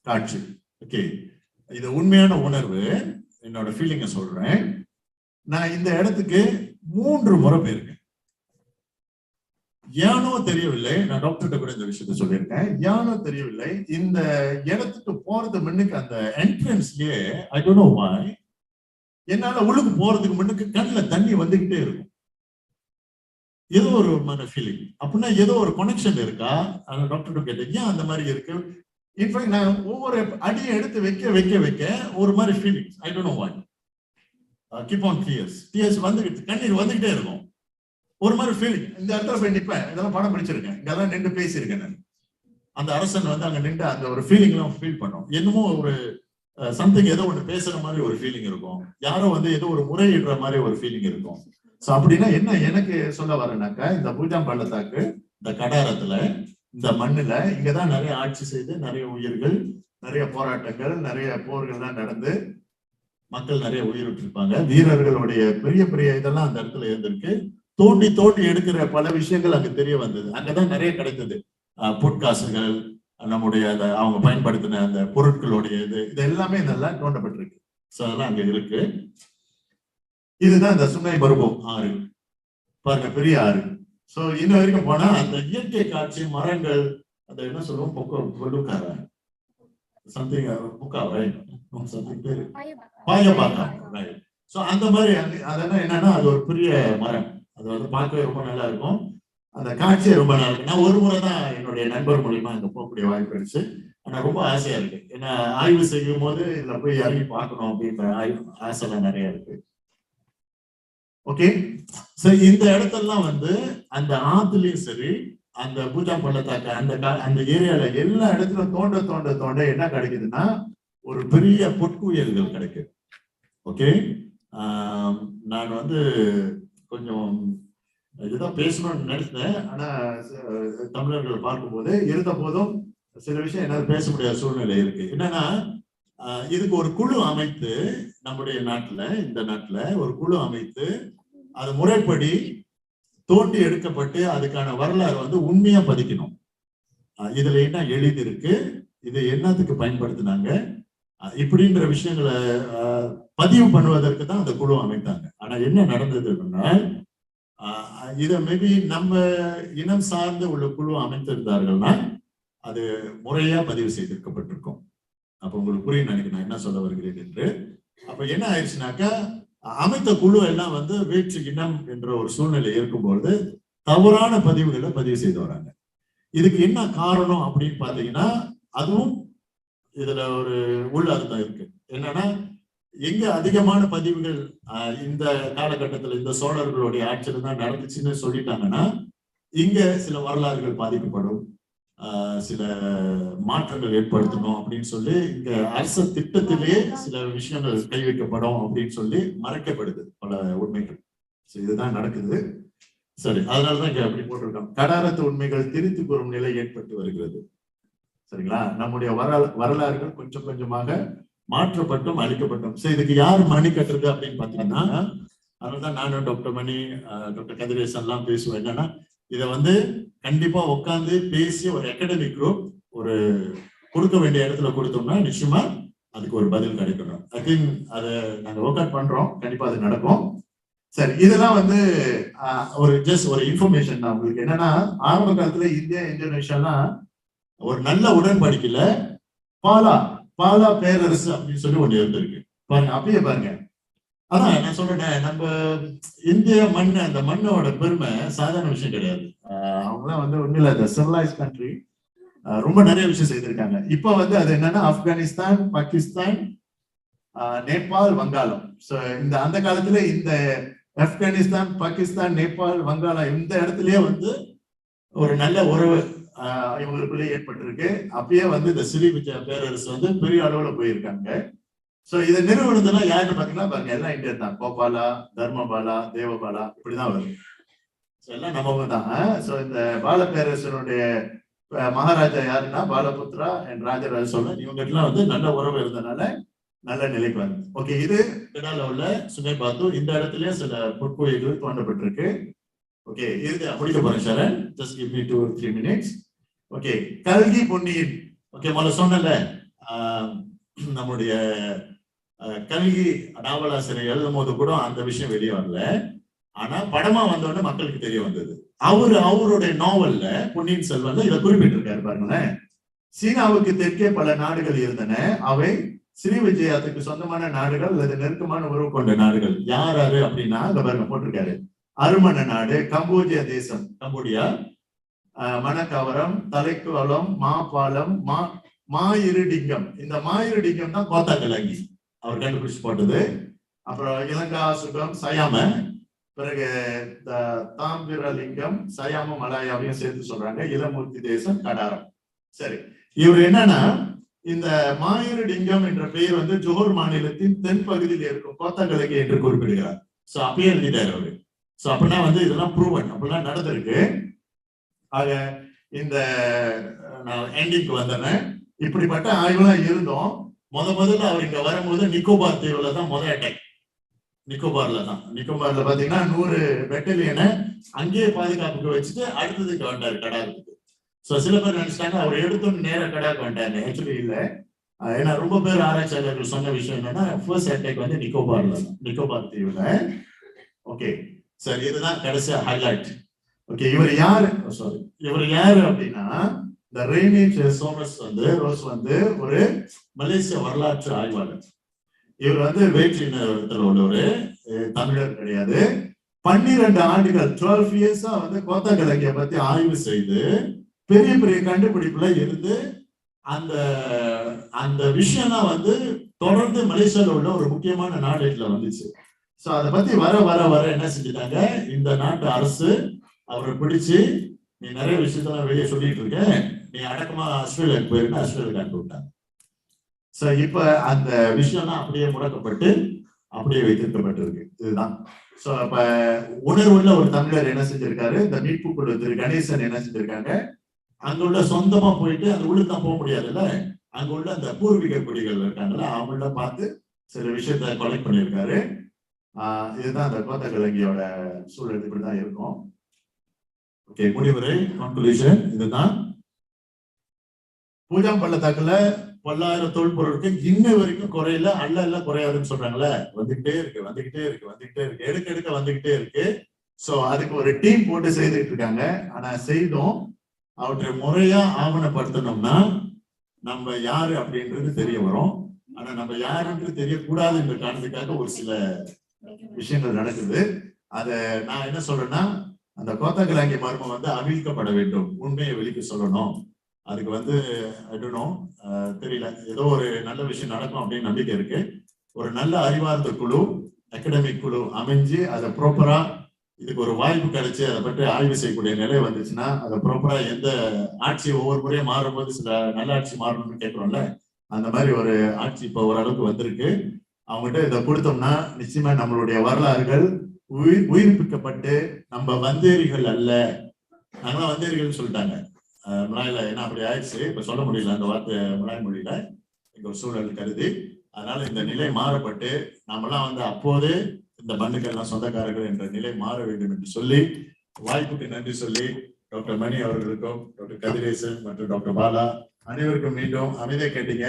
காட்சி. ஓகே, இது உண்மையான உணர்வு, என்னோட ஃபீலிங்க சொல்றேன். நான் இந்த இடத்துக்கு 3 முறை போயிருக்கேன். ஏனோ தெரியவில்லை, நான் டாக்டர்கிட்ட கூட இந்த விஷயத்த சொல்லியிருக்கேன். ஏனோ தெரியவில்லை, இந்த இடத்துக்கு போறது முன்னுக்கு அந்த என்ட்ரன்ஸ்லயே ஐ டோன்ட் நோ வை என்னால உள்ளுக்கு போறதுக்கு முன்னுக்கு கண்ணுல தண்ணி வந்துகிட்டே இருக்கும். ஏதோ ஒரு ஃபீலிங். அப்படின்னா ஏதோ ஒரு கனெக்ஷன் இருக்கா? அந்த டாக்டர்கிட்ட கேட்டேன், ஏன் அந்த மாதிரி இருக்கு. இன்ஃபேக்ட் நான் ஒவ்வொரு அடியை எடுத்து வைக்க ஒரு மாதிரி feeling. I don't know why. Keep on tears வந்துகிட்டு, கண்ணீர் வந்துகிட்டே இருக்கும். ஒரு மாதிரி ஃபீலிங். இந்த இடத்துல போய் நிற்பேன், இதெல்லாம் படம் பிடிச்சிருக்கேன், இதெல்லாம் நின்று பேசியிருக்கேன் நான். அந்த அரசன் வந்து அங்க நின்று அந்த ஒரு ஃபீலிங் எல்லாம் ஃபீல் பண்ணோம். என்னமோ ஒரு சம்திங், ஏதோ ஒண்ணு பேசுற மாதிரி ஒரு ஃபீலிங் இருக்கும். யாரோ வந்து ஏதோ ஒரு முறையிடுற மாதிரி ஒரு ஃபீலிங் இருக்கும். சோ அப்படின்னா என்ன எனக்கு சொல்ல வரேன்னாக்கா, இந்த பூஜா பள்ளத்தாக்கு, இந்த கடாரத்துல, இந்த மண்ணுல இங்கதான் நிறைய ஆட்சி செய்து நிறைய உயிர்கள், நிறைய போராட்டங்கள், நிறைய போர்கள்லாம் நடந்து மக்கள் நிறைய உயிர் விட்டுருப்பாங்க. வீரர்களுடைய பெரிய பெரிய இதெல்லாம் அந்த இடத்துல இருந்திருக்கு. தோண்டி எடுக்கிற பல விஷயங்கள் அங்க தெரிய வந்தது. அங்கதான் நிறைய கிடைத்தது. பொற்காசுகள், நம்முடைய அவங்க பயன்படுத்தின அந்த பொருட்களுடைய இது எல்லாமே நல்லா தோண்டப்பட்டிருக்கு. சோ அதெல்லாம் அங்க இருக்கு. இதுதான் இந்த சுங்கை மெர்போ ஆறு. பாருங்க, பெரிய ஆறு. சோ இன்ன வரைக்கும் போனா அந்த இயற்கை காட்சி, மரங்கள், அந்த என்ன சொல்லுவோம், பொலுக்காரா சம்திங் புக்காவை சம்திங் பேரு பாயபாக்கா. சோ அந்த மாதிரி அதெல்லாம் என்னன்னா அது ஒரு பெரிய மரம். அது வந்து பார்க்கவே ரொம்ப நல்லா இருக்கும். அந்த காட்சியே ரொம்ப நல்லா இருக்கு. நான் ஒரு முறை தான் என்னுடைய நண்பர் மூலியமா அங்க போகக்கூடிய வாய்ப்பு இருந்துச்சு. ஆனா ரொம்ப ஆசையா இருக்கு. ஏன்னா ஆய்வு செய்யும் போது இதுல போய் இறங்கி பார்க்கணும் அப்படின்ற ஆசைலாம் நிறைய இருக்கு. ஓகே, சோ இந்த இடத்தெல்லாம் வந்து அந்த ஆத்துலயும் சரி, அந்த பூஜா பள்ளத்தாக்கு அந்த ஏரியால எல்லா இடத்துலயும் தோண்ட என்ன கிடைக்குதுன்னா ஒரு பெரிய பொற்குயல்கள் கிடைக்குது. ஓகே, நான் வந்து கொஞ்சம் இதுதான் பேசணும்னு நினைச்சேன். ஆனா தமிழர்களை பார்க்கும்போது இருந்த போதும் சில விஷயம் என்னால் பேச முடியாத சூழ்நிலை இருக்கு. என்னன்னா இதுக்கு ஒரு குழு அமைத்து நம்முடைய நாட்டுல, இந்த நாட்டுல ஒரு குழு அமைத்து அது முறைப்படி தோண்டி எடுக்கப்பட்டு அதுக்கான வரலாறு வந்து உண்மையா பதிக்கணும். இதுல என்ன எழுதி இருக்கு, இதை என்னத்துக்கு பயன்படுத்தினாங்க, இப்படின்ற விஷயங்களை பதிவு பண்ணுவதற்கு தான் அந்த குழு அமைத்தாங்க. ஆனா என்ன நடந்தது அப்படின்னா, இதை மேபி நம்ம இனம் சார்ந்து உள்ள குழு அமைத்திருந்தார்கள்னா அது முறையா பதிவு செய்திருக்கப்பட்டிருக்கும். அப்ப உங்களுக்கு புரியும் நினைக்கிறேன் என்ன சொல்ல வருகிறேன் என்று. அப்ப என்ன ஆயிடுச்சுனாக்கா, அமைத்த குழு எல்லாம் வந்து வேற்று இனம் என்ற ஒரு சூழ்நிலை இருக்கும்பொழுது தவறான பதிவுகளை பதிவு செய்து வராங்க. இதுக்கு என்ன காரணம் அப்படின்னு பாத்தீங்கன்னா, அதுவும் இதுல ஒரு உள் அர்த்தம் இருக்கு. என்னன்னா, எங்க அதிகமான பதிவுகள் இந்த காலகட்டத்தில் இந்த சோழர்களுடைய ஆட்சியில தான் நடந்துச்சுன்னு சொல்லிட்டாங்கன்னா, இங்க சில வரலாறுகள் பாதிக்கப்படும், சில மாற்றங்கள் ஏற்படுத்தணும் அப்படின்னு சொல்லி இங்க அரசு திட்டத்திலேயே சில விஷயங்கள் கை வைக்கப்படும் அப்படின்னு சொல்லி மறைக்கப்படுது பல உண்மைகள். இதுதான் நடக்குது. சரி, அதனாலதான் இங்க அப்படி போட்டிருக்கோம். கடாரத்து உண்மைகள் திரித்து கூறும் நிலை ஏற்பட்டு வருகிறது. சரிங்களா? நம்முடைய வரலாறுகள் கொஞ்சம் கொஞ்சமாக மாற்றப்பட்டும் அழிக்கப்பட்டும். சரி, இதுக்கு யார் மணி கட்டுறது அப்படின்னு பாத்தீங்கன்னா, அதனாலதான் நானும் டாக்டர் மணி, டாக்டர் கதிரேசன் எல்லாம் பேசுவேன். என்னன்னா, இதை வந்து கண்டிப்பா உட்காந்து பேசி ஒரு அகாடமிக் குரூப் ஒரு கொடுக்க வேண்டிய இடத்துல கொடுத்தோம்னா நிச்சயமா அதுக்கு ஒரு பதில் கிடைக்கணும். ஐ திங்க் அதை நாங்க ஒர்க் அவுட் பண்றோம். கண்டிப்பா அது நடக்கும். சரி, இதெல்லாம் வந்து ஒரு ஜஸ்ட் ஒரு இன்ஃபர்மேஷன் தான் உங்களுக்கு. என்னன்னா, ஆரம்ப காலத்துல இந்தியா இந்தோனேஷியாலாம் ஒரு நல்ல உடன்படிக்கையில பாலா பேரரசு அப்படின்னு சொல்லி ஒண்ணு இருந்திருக்கு பாருங்க. அப்பயே பாருங்க, அதான் நான் சொல்றேன், நம்ம இந்திய மண், அந்த மண்ணோட பெருமை சாதாரண விஷயம் கிடையாது. அவங்கலாம் வந்து உண்மையில இந்த சிவிலைஸ் கண்ட்ரி ரொம்ப நிறைய விஷயம் செய்திருக்காங்க. இப்ப வந்து அது என்னன்னா, ஆப்கானிஸ்தான், பாகிஸ்தான், நேபாள், வங்காளம். சோ இந்த அந்த காலத்துல இந்த ஆப்கானிஸ்தான், பாகிஸ்தான், நேபாள், வங்காளம் இந்த இடத்துலயே வந்து ஒரு நல்ல உறவு இவங்களுக்குள்ளே ஏற்பட்டிருக்கு. அப்பயே வந்து இந்த ஸ்ரீ விஜய பேரரசு வந்து பெரிய அளவுல போயிருக்காங்க. சோ இதை நிறுவனதெல்லாம் யாருன்னு பாத்தீங்கன்னா பாருங்க, எல்லாம் இந்தியன் தான். கோபாலா, தர்மபாலா, தேவபாலா, இப்படிதான் வரும். எல்லாம் நம்மவங்க தான். சோ இந்த பால பேரரசனுடைய மகாராஜா யாருன்னா பாலபுத்ரா அண்ட் ராஜராஜ சோழன். இவங்க எல்லாம் வந்து நல்ல உறவு இருந்தனால நல்ல நிலைக்கு வந்து. ஓகே, இது பின்னால உள்ள சுமைபாத்து. இந்த இடத்துல சில பொற்கோயில்கள் தோண்டப்பட்டிருக்கு. ஓகே, இறுதி முடிக்க போறேன் Saran. Just give me 2-3 minutes. Okay, கல்கி பொன்னியின். ஓகே, முதல்ல சொன்னல நம்முடைய கல்கி நாவலாசிரியர் எழுதும் போது கூட அந்த விஷயம் வெளியே வரல. ஆனா படமா வந்தோடனே மக்களுக்கு தெரிய வந்தது. அவருடைய நாவல்ல பொன்னியின் செல்வன்ல இதை குறிப்பிட்டிருக்காரு பாருங்களேன். சீனாவுக்கு தெற்கே பல நாடுகள் இருந்தன. அவை ஸ்ரீ விஜயத்துக்கு சொந்தமான நாடுகள் அல்லது நெருக்கமான உறவு கொண்ட நாடுகள். யார் அப்படின்னா இந்த பாருங்க போட்டிருக்காரு. அருமன நாடு, கம்போடியா தேசம், கம்போடியா, மணக்கவரம், தலைக்குளம், மாபாலம், மாயிருடிங்கம். இந்த மாயிருடிங்கம் தான் கோத்தாக்கலங்கி அவர் கண்டுபிடிச்சு போட்டது. அப்புறம் இலங்கா சுகம், சயாம, பிறகு தாம்பிரலிங்கம், சயாம மலாயாவையும் சேர்த்து சொல்றாங்க. இளமூர்த்தி தேசம், கடாரம். சரி, இவர் என்னன்னா, இந்த மாயிருடிங்கம் என்ற பெயர் வந்து ஜோஹர் மாநிலத்தின் தென் பகுதியில் இருக்கும் கோத்தாக்கலங்கி என்று குறிப்பிடுகிறார். சோ அப்பயே எழுதிட்டார் அவரு. சோ அப்படின்னா வந்து இதெல்லாம் ப்ரூவன், அப்படிலாம் நடந்திருக்கு. ஆக இந்த நான் எண்டிங்க்கு வந்தேன். இப்படிப்பட்ட ஆய்வுலாம் இருந்தோம். முதல்ல அவர் இங்க வரும்போது நிக்கோபார் தீவுல தான் முதல் அட்டாக். நிக்கோபார்ல பாத்தீங்கன்னா 100 பெட்டலியனை அங்கேயே பாதுகாப்புக்கு வச்சுட்டு அடுத்தது இங்க வந்தாரு கடாரத்துக்கு. சோ சில பேர் நினைச்சிட்டாங்க அவர் எடுத்தோன்னு நேரம் கடாக்கு வந்துட்டாங்க. ஆக்சுவலி இல்ல. ஏன்னா ரொம்ப பேர் ஆராய்ச்சியாளர்கள் சொன்ன விஷயம் என்னன்னா, ஃபர்ஸ்ட் அட்டாக் வந்து நிக்கோபார் தீவுல. ஓகே, சரி, இதுதான் கடைசி ஹைலைட். ஓகே, இவர் யாரு அப்படின்னா, இந்த ரெய்னிச் ரோஸ் வந்து ஒரு மலேசிய வரலாற்று ஆய்வாளர். இவர் வந்து வேற்றினத்தில் உள்ளவர், தமிழர் கிடையாது. 12 ஆண்டுகள் 12 இயர்ஸா வந்து கோத்தாக்கலங்கிய பத்தி ஆய்வு செய்து பெரிய பெரிய கண்டுபிடிப்புல இருந்து அந்த விஷயம்லாம் வந்து தொடர்ந்து மலேசியாவில் உள்ள ஒரு முக்கியமான நாடுல வந்துச்சு. சோ அதை பத்தி வர என்ன செஞ்சுட்டாங்க, இந்த நாட்டு அரசு அவரை பிடிச்சு, நீ நிறைய விஷயத்தெல்லாம் வெளியே சொல்லிட்டு இருக்க, நீ அடக்கமா ஆஸ்திரேலியாவுக்கு போயிருக்க, ஆஸ்திரேலியாவுக்கு அனுப்பி விட்டாங்க. சோ இப்ப அந்த விஷயம்லாம் அப்படியே முடக்கப்பட்டு அப்படியே வைத்திருக்கப்பட்டிருக்கு. இதுதான். சோ அப்ப உணர்வுள்ள ஒரு தமிழர் என்ன செஞ்சிருக்காரு, இந்த மீட்பு குழு திரு கணேசன் என்ன செஞ்சிருக்காங்க, அங்க உள்ள சொந்தமா போயிட்டு அந்த உள்ளுக்கு தான் போக முடியாதுல்ல, அங்க உள்ள அந்த பூர்வீக குடிகள் இருக்காங்கல்ல அவங்கள பார்த்து சில விஷயத்த கொலெக்ட் பண்ணியிருக்காரு. இதுதான் அந்த கோத்தகிழங்கியோட சூழல், இப்படிதான் இருக்கும். ஓகே, முடிவுரை கன்க்ளூஷன் இதுதான். பூஜா பள்ளத்தாக்குல பல்லாயிரம் தொல்பொருளுக்கு இன்ன வரைக்கும் குறையில, அல்ல குறையாதுன்னு சொல்றாங்களே, வந்துகிட்டே இருக்கு, எடுக்க வந்துகிட்டே இருக்கு. சோ அதுக்கு ஒரு டீம் போட்டு செய்துட்டு இருக்காங்க. ஆனா செய்தும் அவற்றை முறையா ஆவணப்படுத்தணும்னா நம்ம யாரு அப்படின்றது தெரிய வரும். ஆனா நம்ம யாருன்றது தெரியக்கூடாது என்ற காரணத்துக்காக ஒரு சில விஷயங்கள் நடக்குது. அத நான் என்ன சொல்றேன்னா, அந்த கோத்தகிழங்கி மர்மம் அவிழ்க்கப்பட வேண்டும், உண்மையை வெளிக்கு சொல்லணும். அதுக்கு தெரியல, ஏதோ ஒரு நல்ல விஷயம் நடக்கும் அப்படின்னு நம்பிக்கை இருக்கு. ஒரு நல்ல அறிவார்ந்த குழு, அகாடமிக் குழு அமைஞ்சு அதை ப்ராப்பரா இதுக்கு ஒரு வாய்ப்பு கிடைச்சு அதை பற்றி ஆய்வு செய்யக்கூடிய நிலை வந்துச்சுன்னா, அதை ப்ராப்பரா எந்த ஆட்சி ஒவ்வொரு முறையும் மாறும்போது சில நல்ல ஆட்சி மாறணும்னு கேட்கிறோம்ல, அந்த மாதிரி ஒரு ஆட்சி இப்ப ஓரளவுக்கு வந்திருக்கு. அவங்ககிட்ட இதை கொடுத்தோம்னா நிச்சயமா நம்மளுடைய வரலாறுகள் உயிர்ப்பிக்கப்பட்டு நம்ம வந்தேரிகள் அல்ல, நாங்களாம் வந்தேரிகள் சொல்லிட்டாங்க மலாயில, ஏன்னா அப்படி ஆயிடுச்சு, இப்ப சொல்ல முடியல அந்த வார்த்தை மலாய் மொழியில எங்க ஒரு சூழல் கருதி. அதனால இந்த நிலை மாறப்பட்டு நாமெல்லாம் அப்போதே இந்த மண்ணுக்கெல்லாம் சொந்தக்காரர்கள் என்ற நிலை மாற வேண்டும் என்று சொல்லி வாய்ப்புக்கு நன்றி சொல்லி டாக்டர் மணி அவர்களுக்கும், டாக்டர் கதிரேசன் மற்றும் டாக்டர் பாலா அனைவருக்கும் மீண்டும் அமைதியை கேட்டீங்க.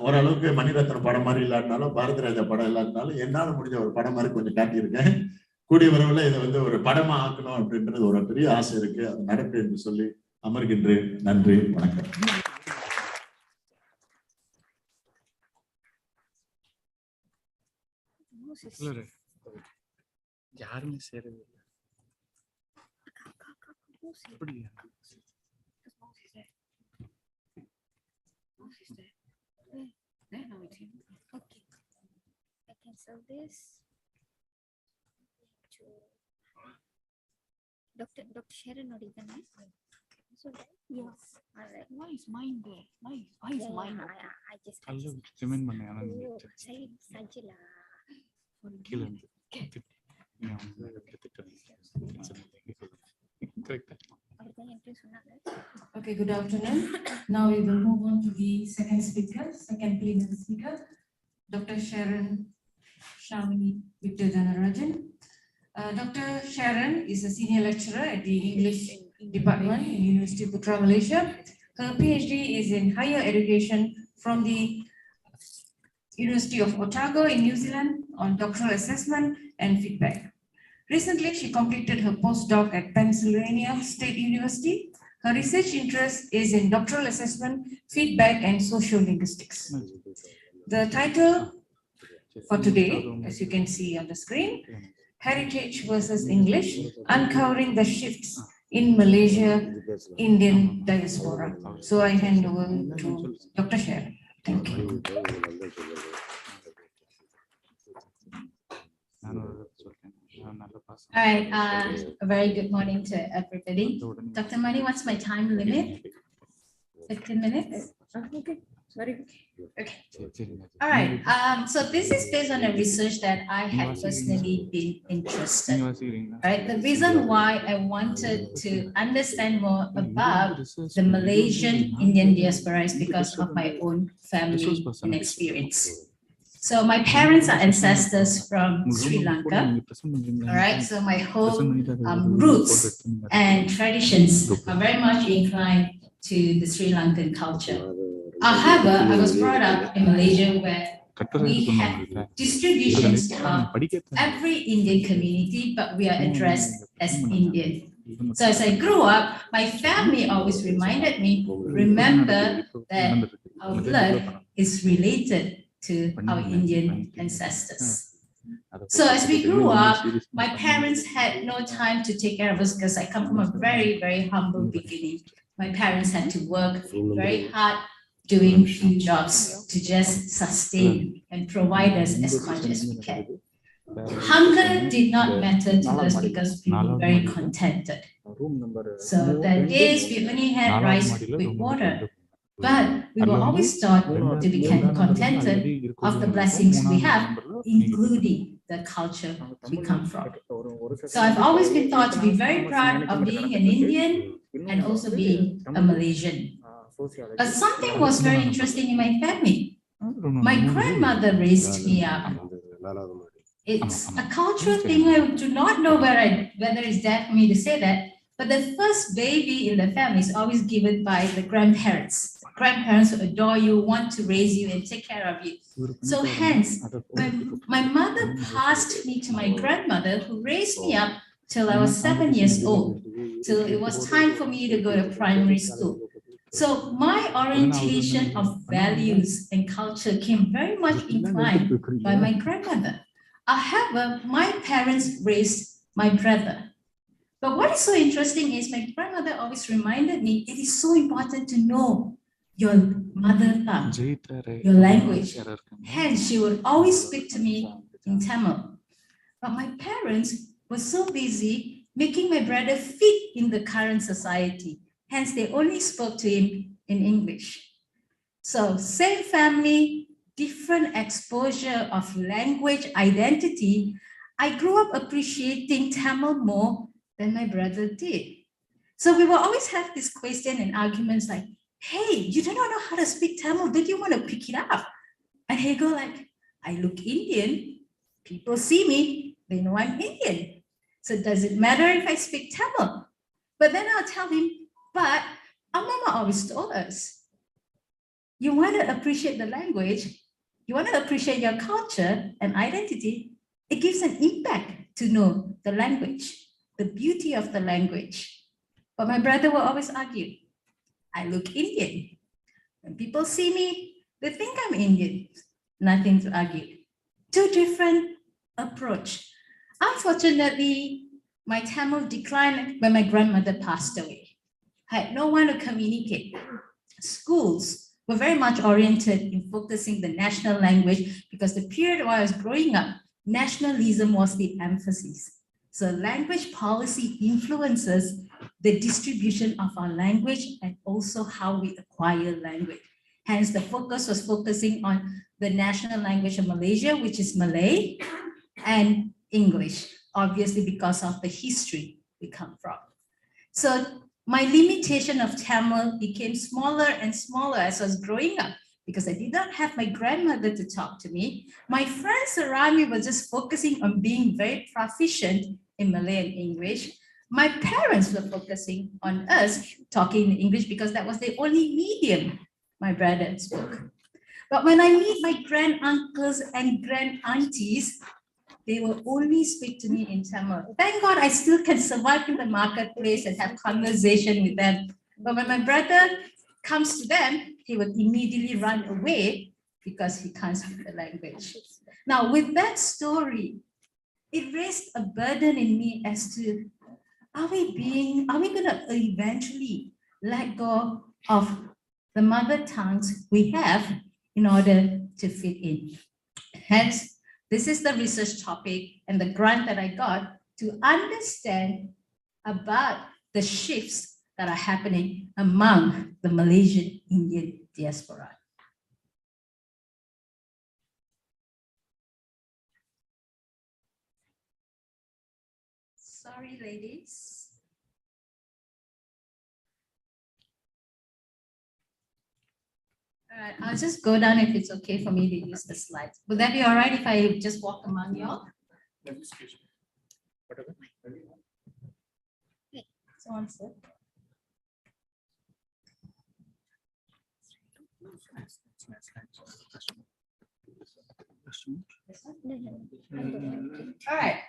ஓரளவுக்கு மணிரத்னம் படம் மாதிரி இல்லாட்டினாலும், பாரதி ராஜா படம் இல்லாட்டினாலும் என்னால முடிஞ்ச ஒரு படம் மாதிரி கொஞ்சம் காட்டியிருக்கேன். கூடிய வரவுல இதை ஒரு படமா ஆக்கணும் அப்படின்றது ஒரு பெரிய ஆசை இருக்கு, அது நடக்கும் என்று சொல்லி அமர்கின்றேன். நன்றி, வணக்கம். யாருமே சேரவே இல்லை. Okay, I cancel this. Dr. Sharon not even so yes. Alright. Why is mine there? Why is mine okay? I just remind பண்ணேன், ஆனா சரி சஜிலா கீழ Okay, good afternoon. Now we will move on to the second plenary speaker, Dr. Sharon Shamini Victor Janarajan. Dr. Sharon is a senior lecturer at the English Department in University of Putra, Malaysia. Her PhD is in higher education from the University of Otago in New Zealand on doctoral assessment and feedback. Recently, she completed her postdoc at Pennsylvania State University. Her research interest is in doctoral assessment, feedback, and social linguistics. The title for today, as you can see on the screen, Heritage versus English, Uncovering the Shifts in Malaysia Indian Diaspora. So I hand over to Dr. Sharon. Thank you. All right, a very good morning to everybody. Dr. Mani, what's my time limit? 15 minutes? okay, sorry. Okay. All right, so this is based on a research that I have personally been interested in. Right, the reason why I wanted to understand more about the Malaysian Indian diaspora is because of my own family and experience. So my parents are ancestors from Sri Lanka. All right, so my whole roots and traditions are very much inclined to the Sri Lankan culture. However, I was brought up in Malaysia where we have distributions of every Indian community, but we are addressed as Indian. So as I grew up, my family always reminded me, remember that our blood is related to our Indian ancestors. So as we grew up, my parents had no time to take care of us because I come from a very, very humble beginning. My parents had to work very hard doing few jobs to just sustain and provide us as much as we can. Hunger did not matter to us because we were very contented. So that days we only had rice with water. But we were always taught to become contented of the blessings we have, including the culture we come from. So I've always been taught to be very proud of being an Indian, and also being a Malaysian. But something was very interesting in my family. My grandmother raised me up. It's a cultural thing. I do not know whether it's there for me to say that, but the first baby in the family is always given by the grandparents. Grandparents who adore you, want to raise you and take care of you. So hence, when my mother passed me to my grandmother, who raised me up till I was 7 years old, till it was time for me to go to primary school. So my orientation of values and culture came very much inclined by my grandmother. However, my parents raised my brother. But what is so interesting is my grandmother always reminded me it is so important to know your mother tongue, your language. Hence, she would always speak to me in Tamil. But my parents were so busy making my brother fit in the current society. Hence, they only spoke to him in English. So same family, different exposure of language identity. I grew up appreciating Tamil more than my brother did. So we will always have this question and arguments like, hey, you do not know how to speak Tamil, did you want to pick it up? And he go like, I look Indian, people see me, they know I'm Indian. So does it matter if I speak Tamil? But then I'll tell him, but our mama always told us, you want to appreciate the language, you want to appreciate your culture and identity, it gives an impact to know the language, the beauty of the language. But my brother will always argue, I look Indian. When people see me, they think I'm Indian. Nothing to argue. Two different approach. Unfortunately, my Tamil declined when my grandmother passed away. I had no one to communicate. Schools were very much oriented in focusing the national language because the period while I was growing up, nationalism was the emphasis. So language policy influences the distribution of our language and also how we acquire language. Hence, the focus was focusing on the national language of Malaysia, which is Malay, and English, obviously because of the history we come from. So my limitation of Tamil became smaller and smaller as I was growing up because I did not have my grandmother to talk to me. My friends around me were just focusing on being very proficient in Malay and English. My parents were focusing on us talking in English because that was the only medium my brother spoke. But when I meet my grand uncles and grand aunties, they will only speak to me in Tamil. Thank God I still can survive in the marketplace and have conversation with them. But when my brother comes to them, he would immediately run away because he can't speak the language. Now, with that story, it raised a burden in me as to, are we going to eventually let go of the mother tongues we have in order to fit in? Hence, this is the research topic and the grant that I got to understand about the shifts that are happening among the Malaysian Indian diaspora. Sorry, ladies. All right, I'll just go down if it's okay for me to use the slides. Would that be all right if I just walk among y'all? So on, sir. All right.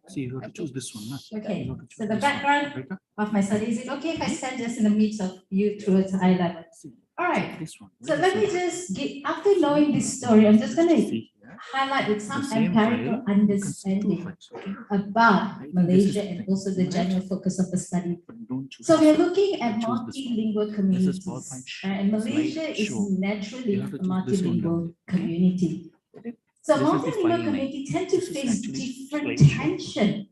See, you have to choose this one. Nah? Okay, so the background of my study, is it okay if I stand just in the midst of you towards eye level? All right, This one. so let me just get, after knowing this story, I'm just going to highlight with some empirical understanding about Malaysia and also the general focus of the study. So we're looking at multilingual communities, and Malaysia is naturally a multilingual community. So multilingual communities tend to face different tension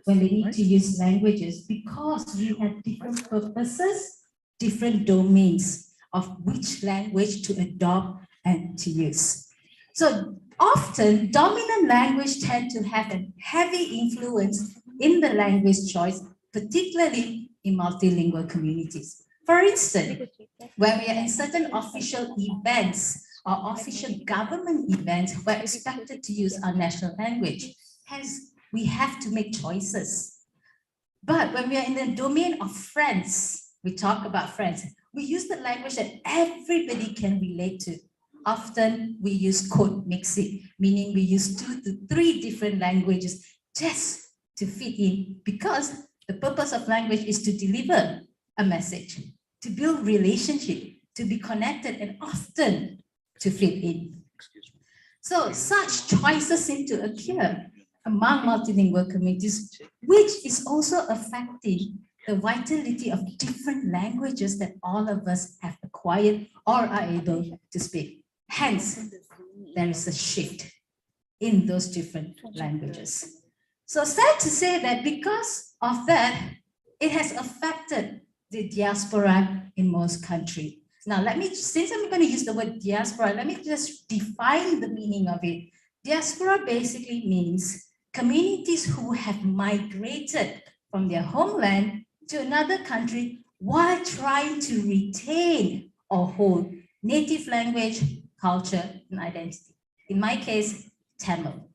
when they need to use languages because we have different purposes, different domains of which language to adopt and to use. So often dominant language tend to have a heavy influence in the language choice, particularly in multilingual communities. For instance, when we are in certain official events or official government events, we're expected to use our national language. Hence, we have to make choices. But when we are in the domain of friends, we talk about friends, we use the language that everybody can relate to. Often we use code mixing, meaning we use 2 to 3 different languages just to fit in, because the purpose of language is to deliver a message, to build relationship, to be connected, and often to fit in. So such choices seem to occur among multilingual communities, which is also affecting the vitality of different languages that all of us have acquired or are able to speak. Hence, there is a shift in those different languages. So sad to say that because of that, it has affected the diaspora in most countries. Now, since I'm going to use the word diaspora, let me just define the meaning of it. Diaspora basically means communities who have migrated from their homeland to another country while trying to retain or hold native language, culture, and identity. In my case, Tamil.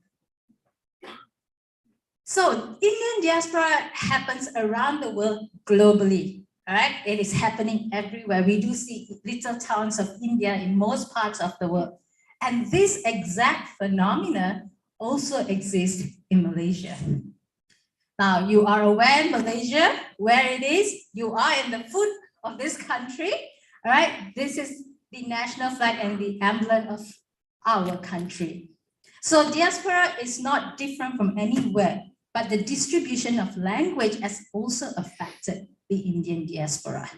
So Indian diaspora happens around the world globally. All right, it is happening everywhere. We do see little towns of India in most parts of the world. And this exact phenomena also exists in Malaysia. Now, you are aware Malaysia, where it is, you are in the foot of this country, all right? This is the national flag and the emblem of our country. So diaspora is not different from anywhere, but the distribution of language has also affected the Indian diaspora.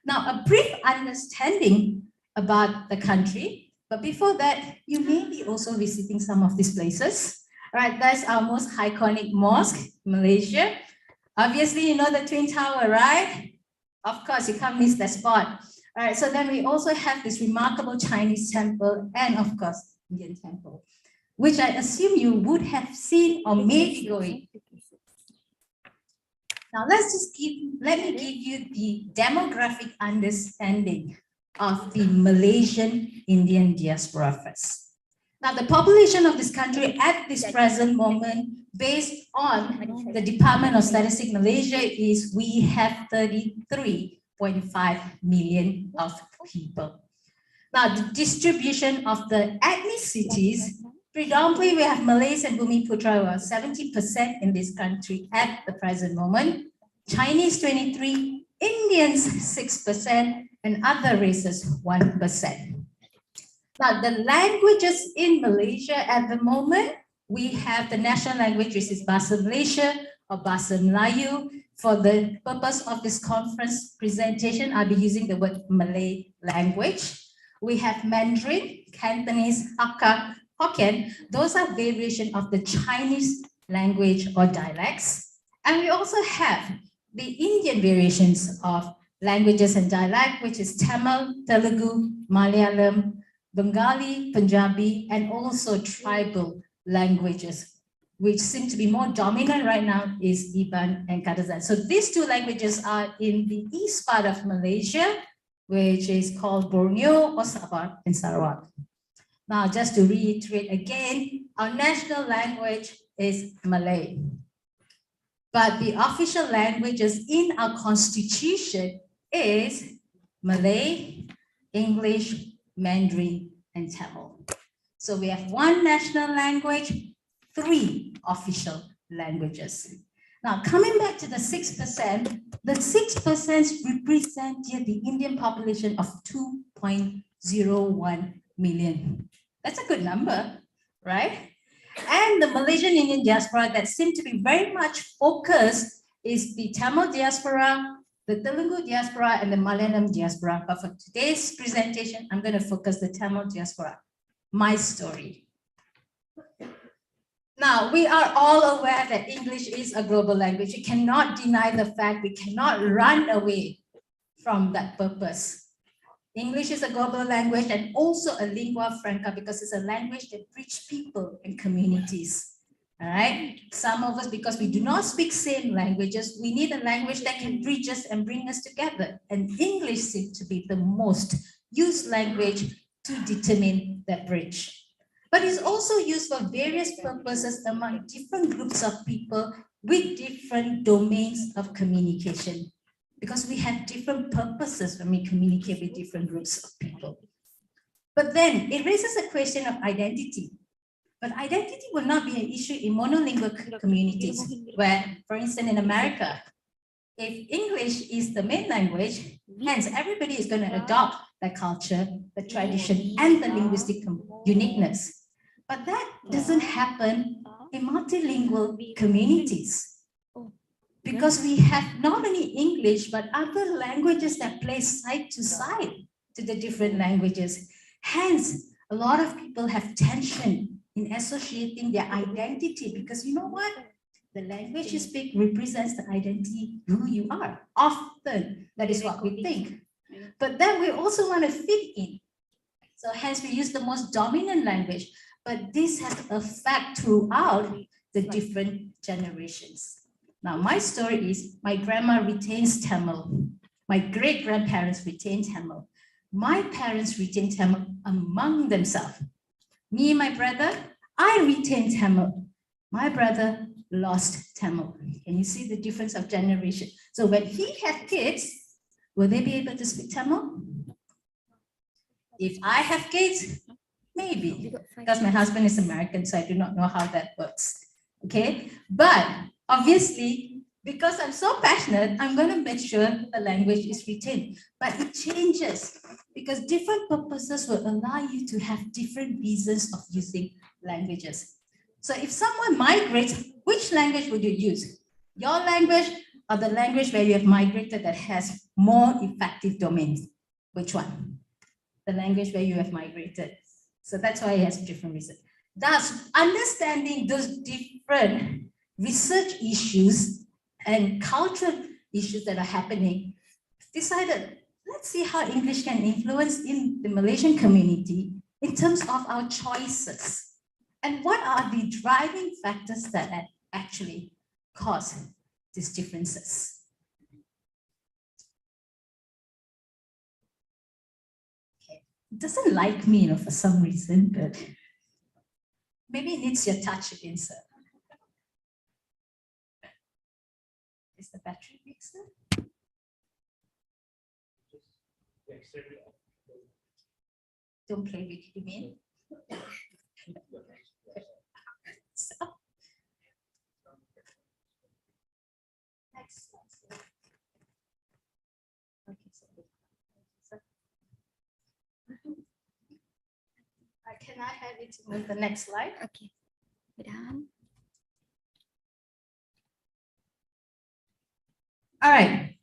Now, a brief understanding about the country, but before that, you may be also visiting some of these places. Right, that's our most iconic mosque, Malaysia. Obviously, you know the Twin Tower, right? Of course, you can't miss that spot. All right, so then we also have this remarkable Chinese temple and of course, Indian temple, which I assume you would have seen or may be going. Now, let me give you the demographic understanding of the Malaysian Indian diaspora first. Now, the population of this country at this present moment, based on the Department of Statistics Malaysia, is we have 33.5 million of people. Now, the distribution of the ethnicities, predominantly we have Malays and Bumiputra, 70% in this country at the present moment, Chinese 23%, Indians 6%, and other races 1%. Now, the languages in Malaysia at the moment, we have the national language, which is Bahasa Malaysia or Bahasa Melayu. For the purpose of this conference presentation, I'll be using the word Malay language. We have Mandarin, Cantonese, Hakka, Hokkien. Those are variations of the Chinese language or dialects. And we also have the Indian variations of languages and dialect, which is Tamil, Telugu, Malayalam, Bengali, Punjabi, and also tribal languages, which seem to be more dominant right now is Iban and Kadazan. So these two languages are in the east part of Malaysia, which is called Borneo or Sabah and Sarawak. Now, just to reiterate again, our national language is Malay. But the official languages in our constitution is Malay, English, Mandarin, and Tamil. So we have one national language, 3 official languages. Now, coming back to the 6%, the 6% represent here the Indian population of 2.01 million. That's a good number, right? And the Malaysian Indian diaspora that seem to be very much focused is the Tamil diaspora, the Telugu diaspora, and the Malayalam diaspora. But for today's presentation, I'm going to focus the Tamil diaspora. My story. Now, we are all aware that English is a global language. We cannot deny the fact, we cannot run away from that purpose. English is a global language and also a lingua franca because it's a language that bridges people and communities. All right. Some of us, because we do not speak same languages, we need a language that can bridge us and bring us together. And English seems to be the most used language to determine that bridge. But it's also used for various purposes among different groups of people with different domains of communication, because we have different purposes when we communicate with different groups of people. But then it raises a question of identity. But identity will not be an issue in monolingual communities, where, for instance, in America, if English is the main language, hence everybody is going to adopt the culture, the tradition, and the linguistic uniqueness. But that doesn't happen in multilingual communities, because we have not only English, but other languages that play side to side to the different languages. Hence, a lot of people have tension in associating their identity, because you know what? The language you speak represents the identity, who you are. Often, that is what we think. But then we also want to fit in. So hence we use the most dominant language, but this has effect throughout the different generations. Now, my story is my grandma retains Tamil. My great-grandparents retained Tamil. My parents retained Tamil among themselves. Me and my brother, I retained Tamil. My brother lost Tamil. Can you see the difference of generation? So when he had kids, will they be able to speak Tamil? If I have kids, maybe, because my husband is American, so I do not know how that works. Okay, but obviously, because I'm so passionate, I'm going to make sure the language is retained. But it changes, because different purposes will allow you to have different reasons of using languages. So if someone migrates, which language would you use? Your language or the language where you have migrated that has more effective domains? Which one? The language where you have migrated. So that's why it has different reasons. Thus, understanding those different research issues and cultural issues that are happening, decided, let's see how English can influence in the Malaysian community in terms of our choices. And what are the driving factors that actually cause these differences? Okay. It doesn't like me, for some reason, but maybe it needs your touch again, sir. Is the battery mixer? Don't play with it, you mean? So, next. Okay, so, can I have it to move the next slide? Okay. Done. All right.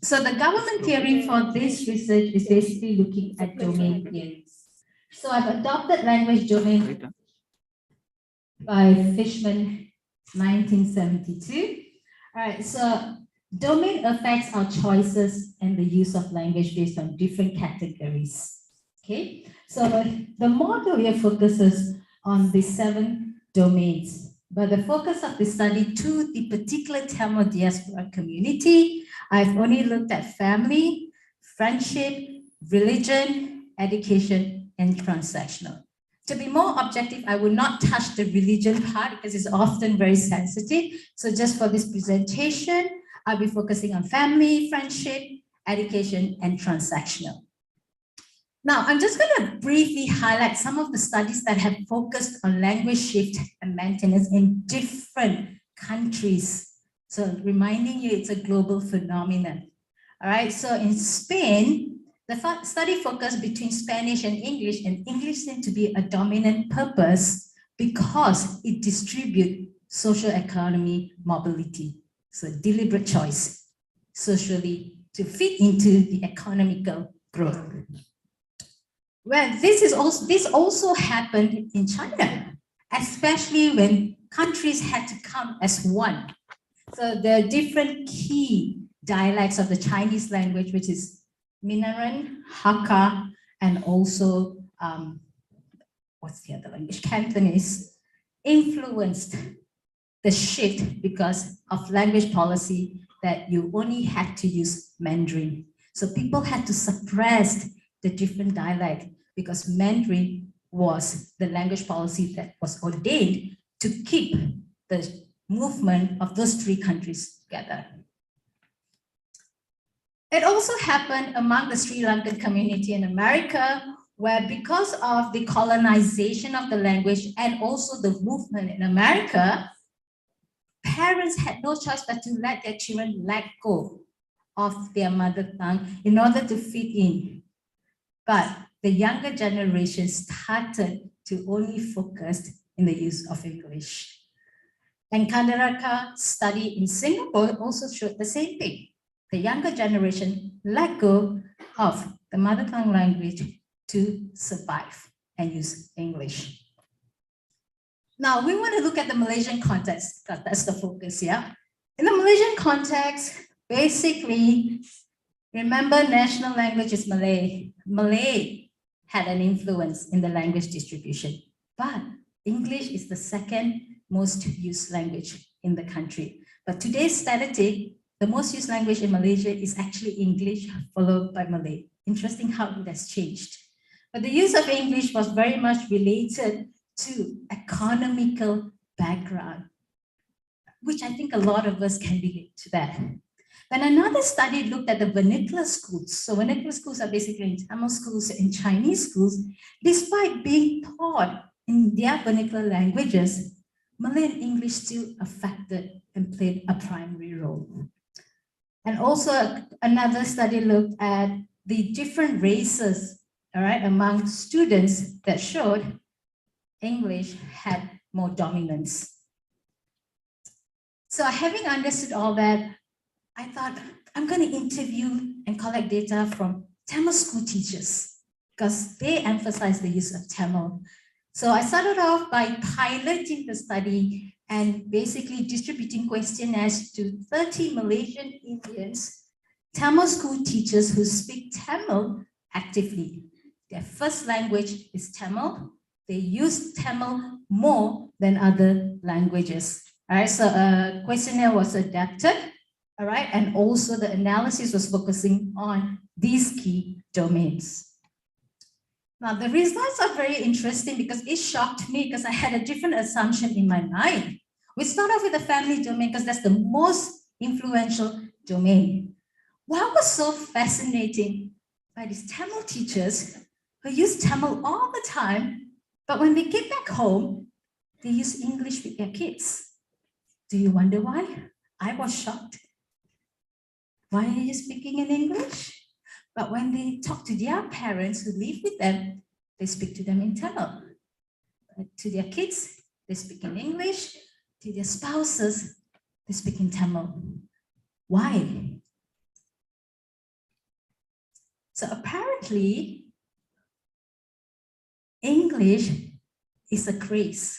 So the government theory for this research is basically looking at domain theories. So I've adopted language domain by Fishman, 1972. All right, so domain affects our choices and the use of language based on different categories. Okay, so the model here focuses on the 7 domains, but the focus of the study to the particular Tamil diaspora community, I've only looked at family, friendship, religion, education, and transactional. To be more objective, I will not touch the religion part because it's often very sensitive. So just for this presentation, I'll be focusing on family, friendship, education, and transactional. Now, I'm just going to briefly highlight some of the studies that have focused on language shift and maintenance in different countries. So reminding you, it's a global phenomenon. All right, so in Spain, the study focused between Spanish and English seemed to be a dominant purpose because it distributes social economy mobility. So deliberate choice socially to fit into the economical growth. Well, this also happened in China, especially when countries had to come as one. So there are different key dialects of the Chinese language, which is Mandarin, Hakka, and also, what's the other language? Cantonese, influenced the shift because of language policy that you only had to use Mandarin. So people had to suppress the different dialect because Mandarin was the language policy that was ordained to keep the movement of those three countries together. It also happened among the Sri Lankan community in America, where because of the colonization of the language and also the movement in America, parents had no choice but to let their children let go of their mother tongue in order to fit in. But the younger generation started to only focus in the use of English. And Kandaraka study in Singapore also showed the same thing. The younger generation let go of the mother tongue language to survive and use English. Now we want to look at the Malaysian context, because that's the focus here. In the Malaysian context, basically, remember national language is Malay. Malay had an influence in the language distribution, but English is the second most used language in the country. But today's statistic, the most used language in Malaysia is actually English, followed by Malay. Interesting how it has changed. But the use of English was very much related to economical background, which I think a lot of us can relate to that. Then another study looked at the vernacular schools. So vernacular schools are basically Tamil schools and Chinese schools. Despite being taught in their vernacular languages, Malay and English still affected and played a primary role. And also another study looked at the different races, all right, among students that showed English had more dominance. So having understood all that, I thought I'm going to interview and collect data from Tamil school teachers because they emphasize the use of Tamil. So I started off by piloting the study and basically distributing questionnaires to 30 Malaysian Indians, Tamil school teachers who speak Tamil actively. Their first language is Tamil. They use Tamil more than other languages. All right, so a questionnaire was adapted, all right, and also the analysis was focusing on these key domains. Now, the results are very interesting because it shocked me because I had a different assumption in my mind. We start off with the family domain because that's the most influential domain. What was so fascinating by these Tamil teachers who use Tamil all the time, but when they get back home, they use English with their kids. Do you wonder why? I was shocked. Why are you speaking in English? But when they talk to their parents who live with them, they speak to them in Tamil. To their kids, they speak in English. To their spouses, they speak in Tamil. Why? So apparently, English is a craze.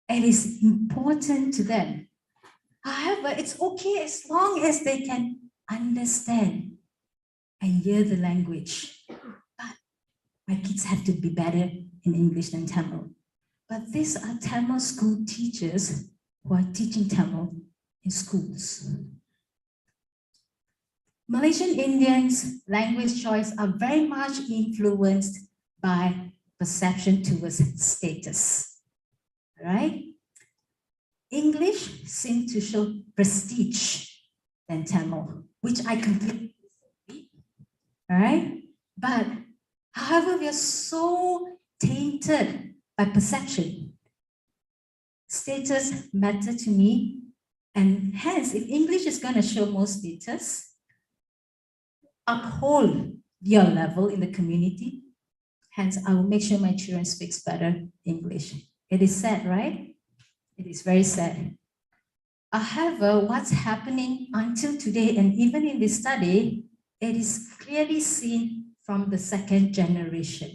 It is important to them. However, it's okay as long as they can understand and hear the language. But my kids have to be better in English than Tamil. But these are Tamil school teachers who are teaching Tamil in schools. Malaysian Indians' language choice are very much influenced by perception towards status, right? English seems to show prestige than Tamil, which I completely disagree, all right? But however, we are so tainted by perception. Status matter to me, and hence, if English is going to show more status, uphold your level in the community, hence I will make sure my children speaks better English. It is sad, right? It is very sad. However, what's happening until today, and even in this study, it is clearly seen from the second generation,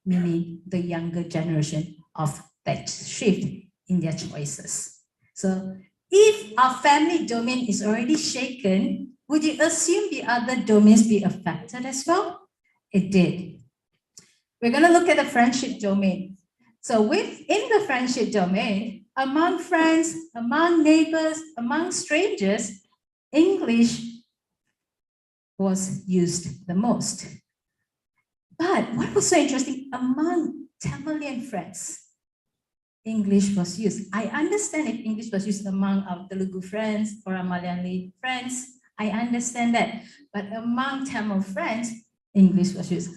meaning the younger generation of that shift in their choices. So if our family domain is already shaken, would you assume the other domains be affected as well? It did. We're going to look at the friendship domain. So within the friendship domain, among friends, among neighbors, among strangers, English was used the most. But what was so interesting, among Tamilian friends, English was used. I understand if English was used among our Telugu friends or our Malayali friends, I understand that. But among Tamil friends, English was used.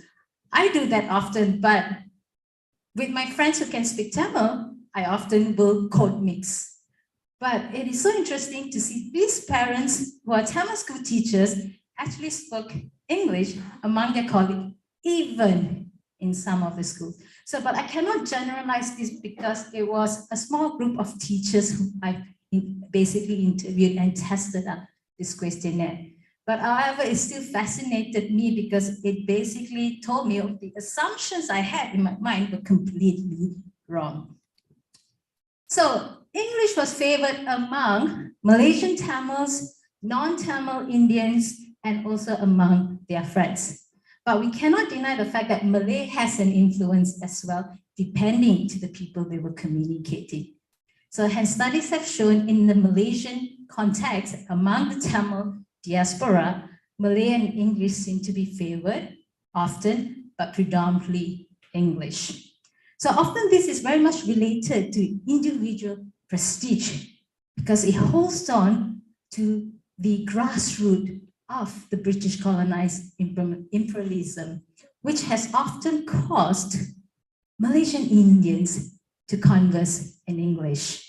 I do that often, but with my friends who can speak Tamil, I often will code mix. But it is so interesting to see these parents who are Tamil school teachers actually spoke English among their colleagues, even in some of the schools. So, but I cannot generalize this because it was a small group of teachers who I basically interviewed and tested out this questionnaire. But however, it still fascinated me because it basically told me of the assumptions I had in my mind were completely wrong. So English was favored among Malaysian Tamils, non-Tamil Indians, and also among their friends. But we cannot deny the fact that Malay has an influence as well, depending to the people they were communicating. So hence studies have shown in the Malaysian context, among the Tamil diaspora, Malay and English seem to be favored often, but predominantly English. So often this is very much related to individual prestige because it holds on to the grassroots of the British colonized imperialism, which has often caused Malaysian Indians to converse in English.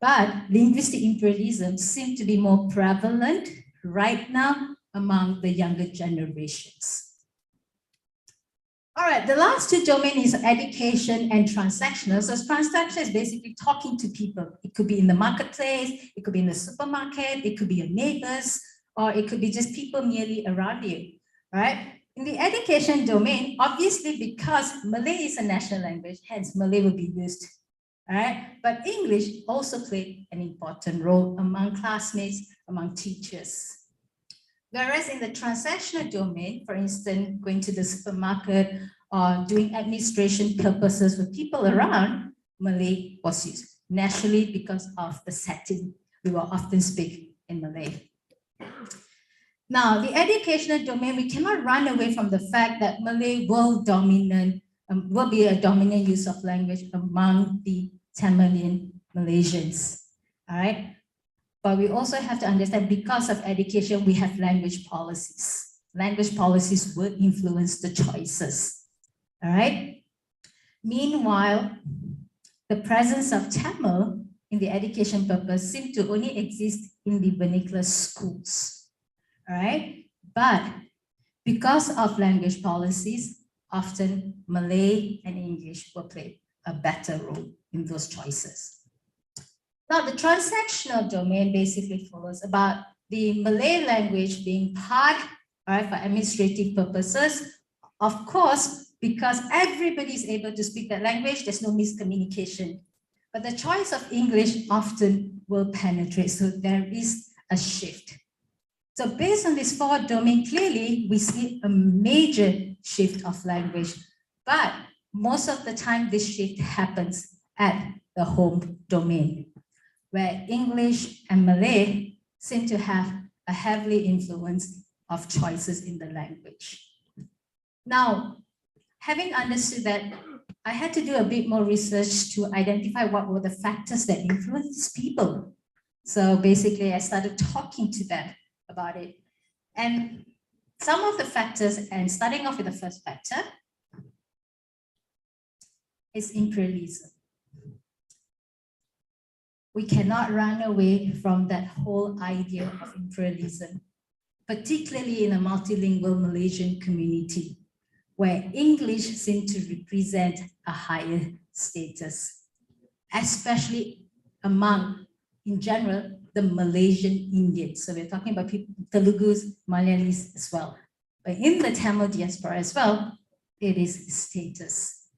But linguistic imperialism seems to be more prevalent right now among the younger generations. All right, the last two domains is education and transactional. So transactional is basically talking to people. It could be in the marketplace, it could be in the supermarket, it could be your neighbors, or it could be just people merely around you, right? In the education domain, obviously because Malay is a national language, hence Malay will be used, right? But English also played an important role among classmates, among teachers. Whereas in the transactional domain, for instance, going to the supermarket or doing administration purposes with people around, Malay was used naturally because of the setting. We will often speak in Malay. Now, the educational domain, we cannot run away from the fact that Malay will be a dominant use of language among the Tamilian Malaysians. All right. But we also have to understand because of education, we have language policies. Language policies will influence the choices. All right. Meanwhile, the presence of Tamil in the education purpose seems to only exist in the vernacular schools. All right. But because of language policies, often Malay and English will play a better role in those choices. Now, the transactional domain basically follows about the Malay language being part, right, for administrative purposes. Of course, because everybody is able to speak that language, there's no miscommunication. But the choice of English often will penetrate, so there is a shift. So based on this four domain, clearly we see a major shift of language, but most of the time this shift happens at the home domain, where English and Malay seem to have a heavily influence of choices in the language. Now, having understood that, I had to do a bit more research to identify what were the factors that influence people. So basically, I started talking to them about it. And some of the factors, and starting off with the first factor, is imperialism. We cannot run away from that whole idea of imperialism, particularly in a multilingual Malaysian community, where English seems to represent a higher status, especially among, in general, the Malaysian Indians. So we're talking about people, Telugus, Malayalis as well. But in the Tamil diaspora as well, it is status.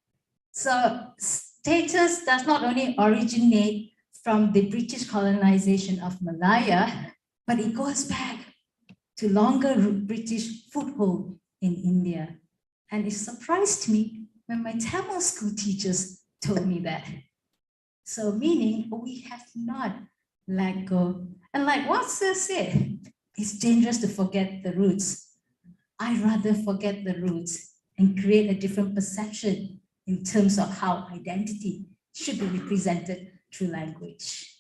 So status does not only originate from the British colonization of Malaya, but it goes back to longer British foothold in India. And it surprised me when my Tamil school teachers told me that. So meaning we have not let go. And like what Sir said, it's dangerous to forget the roots. I rather forget the roots and create a different perception in terms of how identity should be represented through language.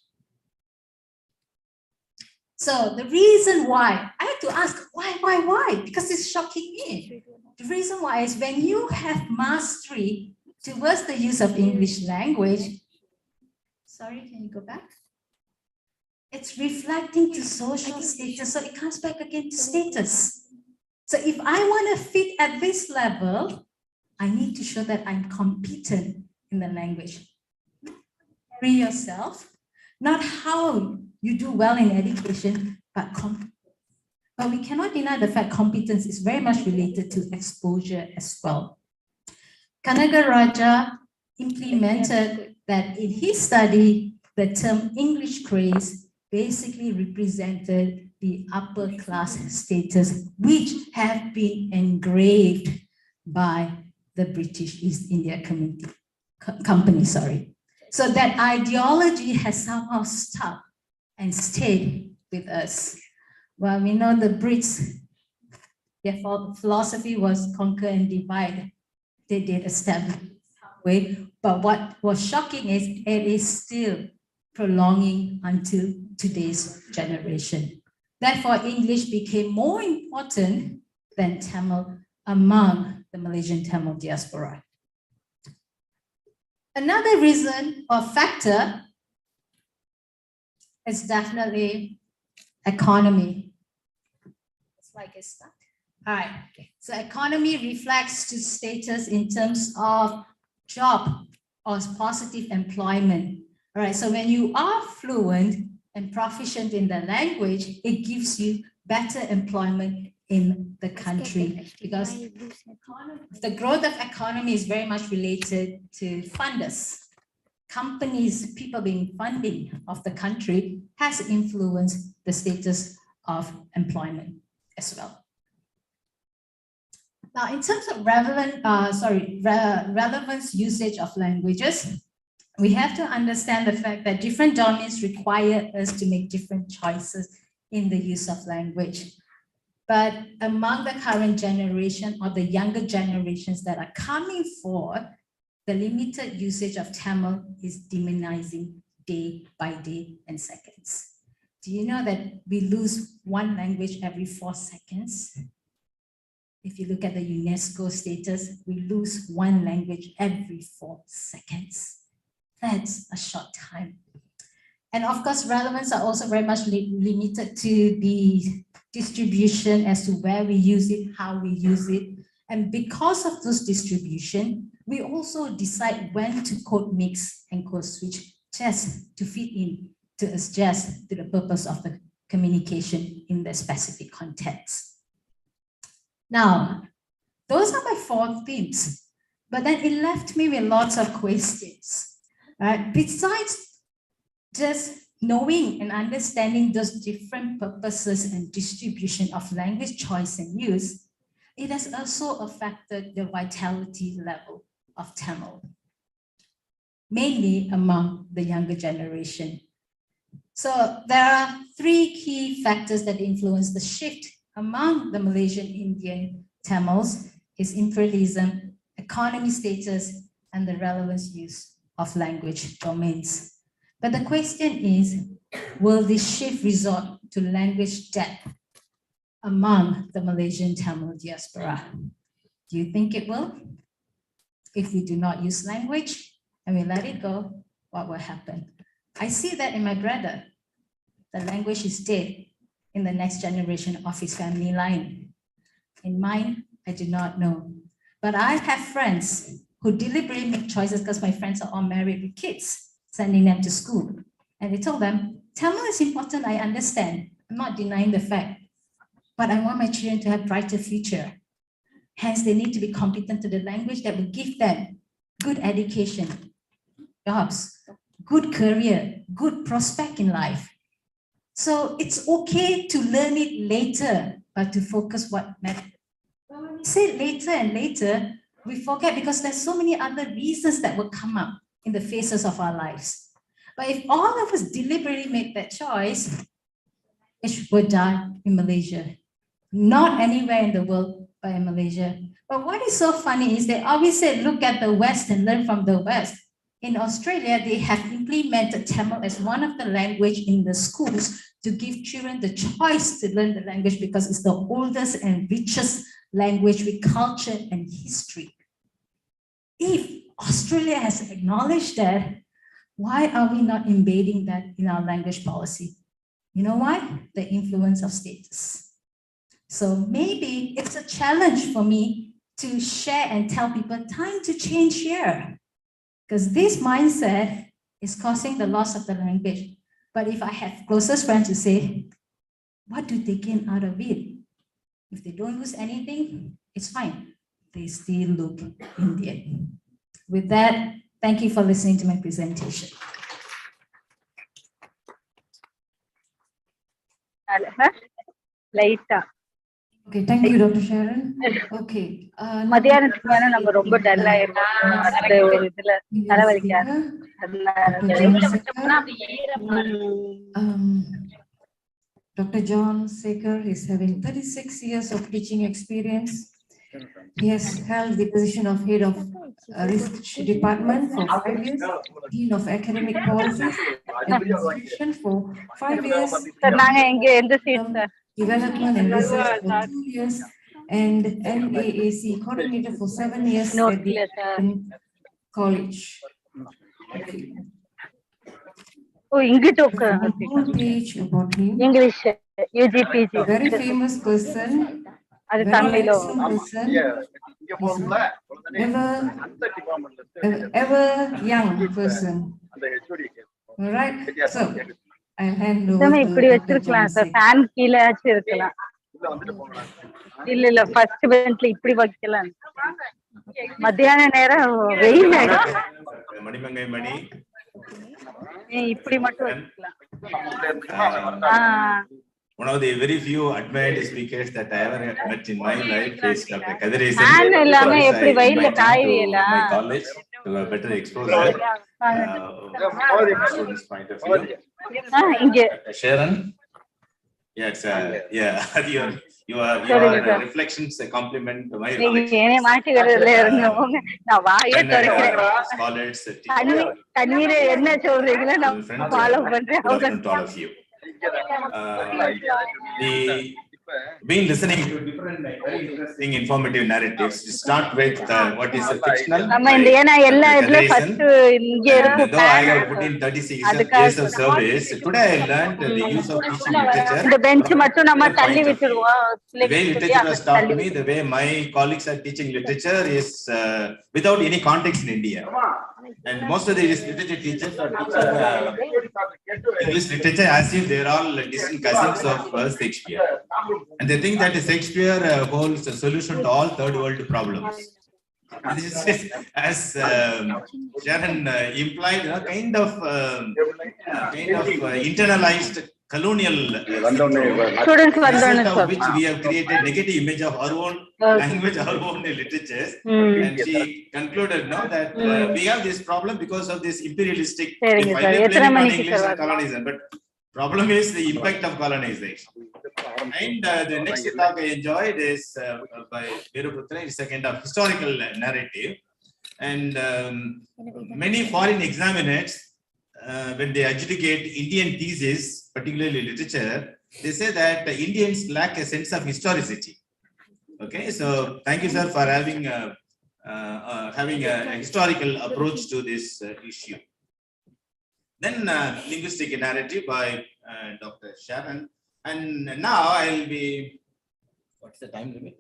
So the reason why, I had to ask, why? Because it's shocking me. The reason why is when you have mastery towards the use of English language, sorry, can you go back? It's reflecting to social status, so it comes back again to status. So if I want to fit at this level, I need to show that I'm competent in the language. Carry yourself, not how you do well in education, but we cannot deny the fact competence is very much related to exposure as well. Kanagaraja implemented that in his study, the term English craze basically represented the upper class status, which have been engraved by the British East India Company. So that ideology has somehow stuck and stayed with us. Well, we know the Brits, their philosophy was conquer and divide. They did establish a way, but what was shocking is it is still prolonging until today's generation. Therefore, English became more important than Tamil among the Malaysian Tamil diaspora. Another reason or factor is definitely economy. It's like it's stuck. All right. So economy reflects to status in terms of job or positive employment. All right. So when you are fluent and proficient in the language, it gives you better employment in the country, because the growth of economy is very much related to funders. Companies, people being funding of the country has influenced the status of employment as well. Now, in terms of relevance usage of languages, we have to understand the fact that different domains require us to make different choices in the use of language. But among the current generation or the younger generations that are coming forward, the limited usage of Tamil is demonizing day by day and seconds. Do you know that we lose one language every 4 seconds? If you look at the UNESCO status, we lose one language every 4 seconds. That's a short time. And of course, relevance are also very much limited to the distribution as to where we use it, how we use it. And because of this distribution, we also decide when to code mix and code switch just to fit in, to adjust to the purpose of the communication in the specific context. Now, those are my 4 themes, but then it left me with lots of questions. Besides just knowing and understanding those different purposes and distribution of language choice and use, it has also affected the vitality level of Tamil, mainly among the younger generation. So there are 3 key factors that influence the shift among the Malaysian Indian Tamils: is imperialism, economy status, and the relevance use of language domains. But the question is, will this shift resort to language death among the Malaysian Tamil diaspora? Do you think it will? If we do not use language and we let it go, what will happen? I see that in my brother. The language is dead in the next generation of his family line. In mine, I do not know. But I have friends who deliberately make choices, because my friends are all married with kids, sending them to school. And they told them, Tamil is important, I understand. I'm not denying the fact. But I want my children to have a brighter future. Hence, they need to be competent to the language that will give them good education, jobs, good career, good prospect in life. So it's okay to learn it later, but to focus what matters. But when we say later and later, we forget, because there's so many other reasons that will come up. in the phases of our lives. But if all of us deliberately make that choice, it would die in Malaysia. Not anywhere in the world but in Malaysia. But what is so funny is they always say, look at the West and learn from the West. In Australia, they have implemented Tamil as one of the language in the schools to give children the choice to learn the language because it's the oldest and richest language with culture and history. If Australia has acknowledged that, why are we not embedding that in our language policy? You know why? The influence of status. So maybe it's a challenge for me to share and tell people time to change here. Because this mindset is causing the loss of the language. But if I have closest friends to say, what do they gain out of it? If they don't lose anything, it's fine. They still look Indian. With that, thank you for listening to my presentation. Okay, thank you, Dr. Sharon. Okay. மத்தியானத்துக்கு மேல நம்ம ரொம்ப dull ஆயிரும் அந்த ஒரு இதுல தலைவலிக்காது Dr. John Sekhar is having 36 years of teaching experience. He has held the position of head of research department for 5 years, dean of academic policies, administration for 5 years. நாங்க எங்க எந்த seat sir Development and research for 2 years, and NAAC coordinator for 7 years at the college. Oh, English page about him. English, UGPG. Very famous person. Very handsome person. Ever young person. All right. So I'll hand over to இப்படி வச்சிருக்கலாம் sir fan கீழே இருக்கலாம் இல்ல இல்ல first பெஞ்ச்ல இப்படி வைக்கலாம் மத்தியான நேரம் வெயில் மணிமங்கை மணி இப்படி மட்டும் வச்சுக்கலாம் one of the very few admired speakers that I ever met in my life is Dr. Kadirisan. Fan இல்லாம எப்படி வெயில்ல காய்வீங்களா My college to a better exposure students' point of view. Sharon, yes, your reflections compliment my reflections. Scholars, தண்ணீரை என்ன சொல்றீங்களோ நான் follow பண்றேன் to all of you. Been listening to different very interesting informative narratives. To start with what is a fictional. Though I have put in 36 years of service, today I learned the use of teaching literature. The way literature was taught to me, the way my colleagues are teaching literature is without any context in India. And most of the literature teachers are teaching English literature as if they are all distant cousins of Shakespeare. And they think that Shakespeare holds a solution to all third world problems. This is, as Sharon implied, a kind of internalized colonial result of which we have created negative image of our own language, our own literatures. And she concluded now that we have this problem because of this imperialistic English and colonization. But problem is the impact of colonization. And the next talk I enjoyed is by Veeruputra. It's a kind of historical narrative. And many foreign examiners, when they adjudicate Indian thesis, particularly literature, they say that Indians lack a sense of historicity. Okay, so thank you, sir, for having a historical approach to this issue. Then linguistic narrative by Dr. Sharon. And now I'll be, what's the time limit?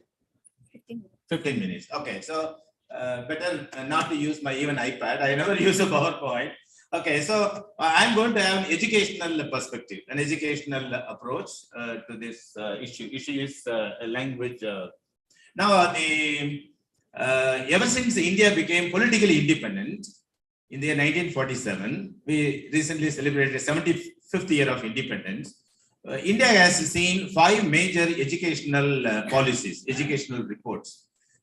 15 minutes. Okay, so better not to use my even iPad. I never use a PowerPoint. Okay, so I'm going to have an educational perspective, an educational approach to this issue. Issue is language. Now, ever since India became politically independent in the year 1947, we recently celebrated 75th year of independence. India has seen 5 major educational policies, educational reports.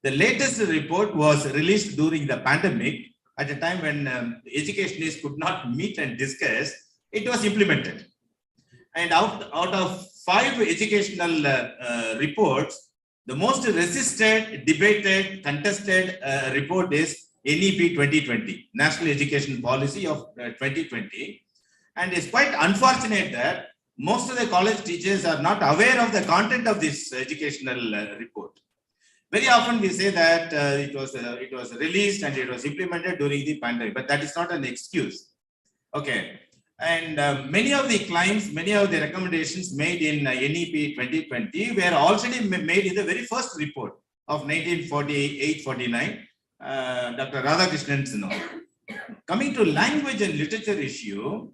The latest report was released during the pandemic. at a time when educationists could not meet and discuss, it was implemented. And out of 5 educational reports, the most resisted, debated, contested report is NEP 2020, National Education Policy of 2020. And it's quite unfortunate that most of the college teachers are not aware of the content of this educational report. Very often we say that it was released and it was implemented during the pandemic, but that is not an excuse. Okay. And many of the claims, many of the recommendations made in NEP 2020 were already made in the very first report of 1948-49, Dr. Radhakrishnan. Coming to language and literature issue,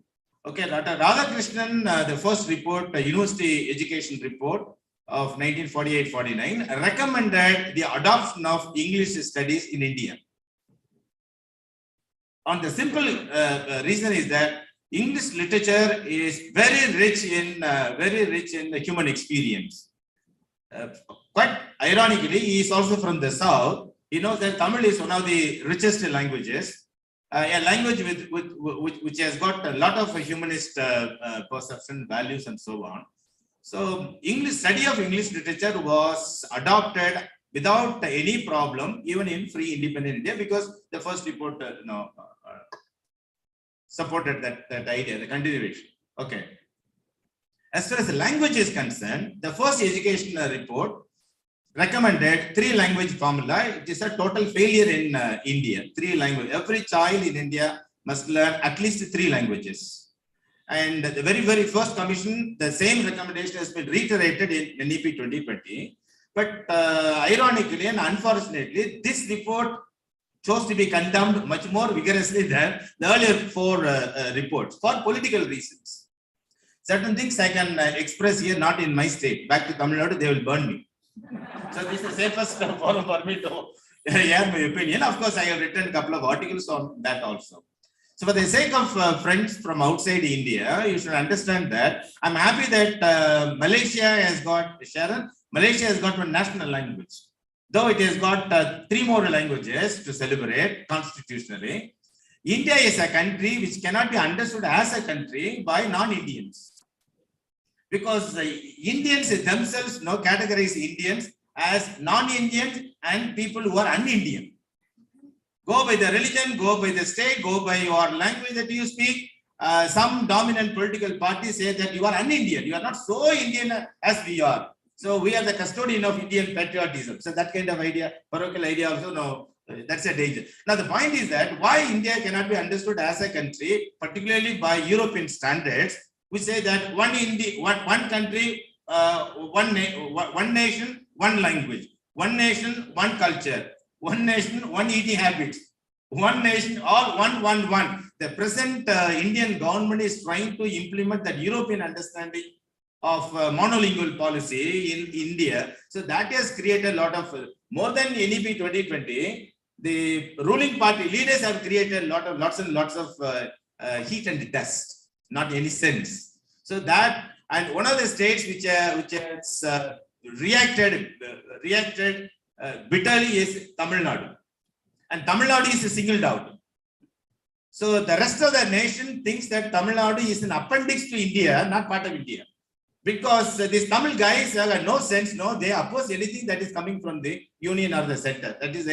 okay, Dr. Radhakrishnan, the first report, the University Education Report of 1948-49, recommended the adoption of English studies in India. On the simple reason is that English literature is very rich in the human experience. Quite ironically, he is also from the south. He knows that Tamil is one of the richest languages, a language which has got a lot of humanist perception, values, and so on. So, study of English literature was adopted without any problem, even in free independent India, because the first report supported that idea, the continuation. Okay. As far as the language is concerned, the first educational report recommended 3-language formula. It is a total failure in India. 3 languages. Every child in India must learn at least 3 languages. And the very, very first commission, the same recommendation has been reiterated in NEP 2020. But ironically and unfortunately, this report chose to be condemned much more vigorously than the earlier 4 reports for political reasons. Certain things I can express here, not in my state. Back to Tamil Nadu, they will burn me. So this is the safest forum for me to hear my opinion. Of course, I have written a couple of articles on that also. So for the sake of friends from outside India, you should understand that I'm happy that Malaysia has got, Sharon, Malaysia has got one national language. Though it has got 3 more languages to celebrate constitutionally, India is a country which cannot be understood as a country by non-Indians. Because Indians themselves categorize Indians as non-Indians and people who are un-Indian. Go by the religion, go by the state, go by your language that you speak. Some dominant political parties say that you are un-Indian. You are not so Indian as we are. So we are the custodian of Indian patriotism. So that kind of idea, parochial idea also, no, that's a danger. Now the point is that why India cannot be understood as a country, particularly by European standards, which say that one country, one nation, one language, one nation, one culture, one nation, one eating habits, one nation, all one. The present Indian government is trying to implement that European understanding of monolingual policy in India. So that has created a lot of, more than NEP 2020, the ruling party leaders have created lots and lots of heat and dust, not any sense. So that, and one of the states which has reacted bitterly is Tamil Nadu. And Tamil Nadu is singled out. So the rest of the nation thinks that Tamil Nadu is an appendix to India, not part of India. Because these Tamil guys have no sense, they oppose anything that is coming from the union or the center. That is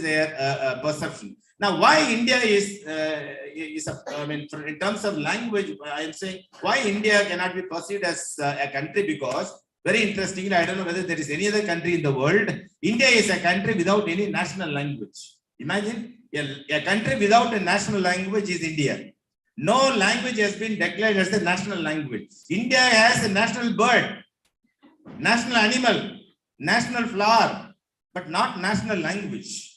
their perception. Now, why India is I mean, in terms of language, I am saying why India cannot be perceived as a country, because very interestingly, I don't know whether there is any other country in the world. India is a country without any national language. Imagine a country without a national language is India. No language has been declared as the national language. India has a national bird, national animal, national flower, but not national language.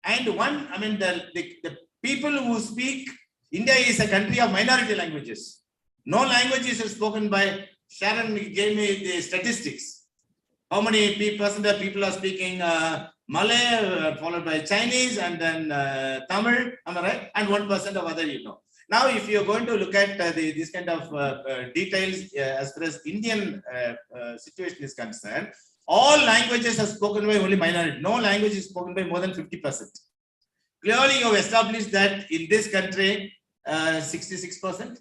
And the people who speak, India is a country of minority languages. No languages are spoken by, Sharon gave me the statistics. How many percent of people are speaking Malay, followed by Chinese, and then Tamil, am I right? And 1% of other, Now, if you're going to look at this kind of details as far as Indian situation is concerned, all languages are spoken by only minority. No language is spoken by more than 50%. Clearly, you have established that in this country, 66%.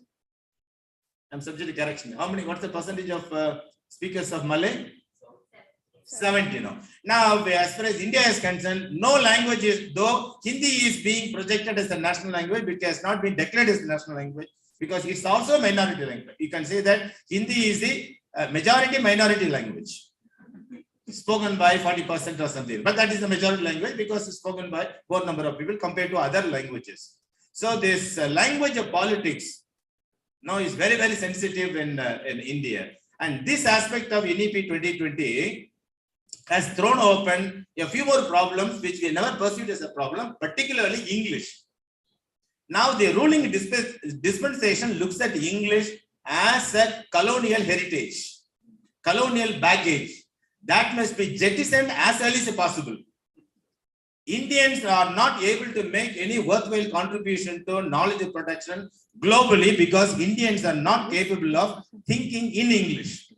I'm subject to correction. How many? What's the percentage of speakers of Malay? 70. Now, as far as India is concerned, no language is, though Hindi is being projected as the national language, which has not been declared as the national language, because it's also a minority language. You can say that Hindi is the majority minority language, spoken by 40% or something. But that is the majority language because it's spoken by more number of people compared to other languages. So this language of politics now is very, very sensitive in India. And this aspect of NEP 2020 has thrown open a few more problems which we never perceived as a problem, particularly English. Now the ruling dispensation looks at English as a colonial heritage, colonial baggage that must be jettisoned as early as possible. Indians are not able to make any worthwhile contribution to knowledge production globally because Indians are not capable of thinking in English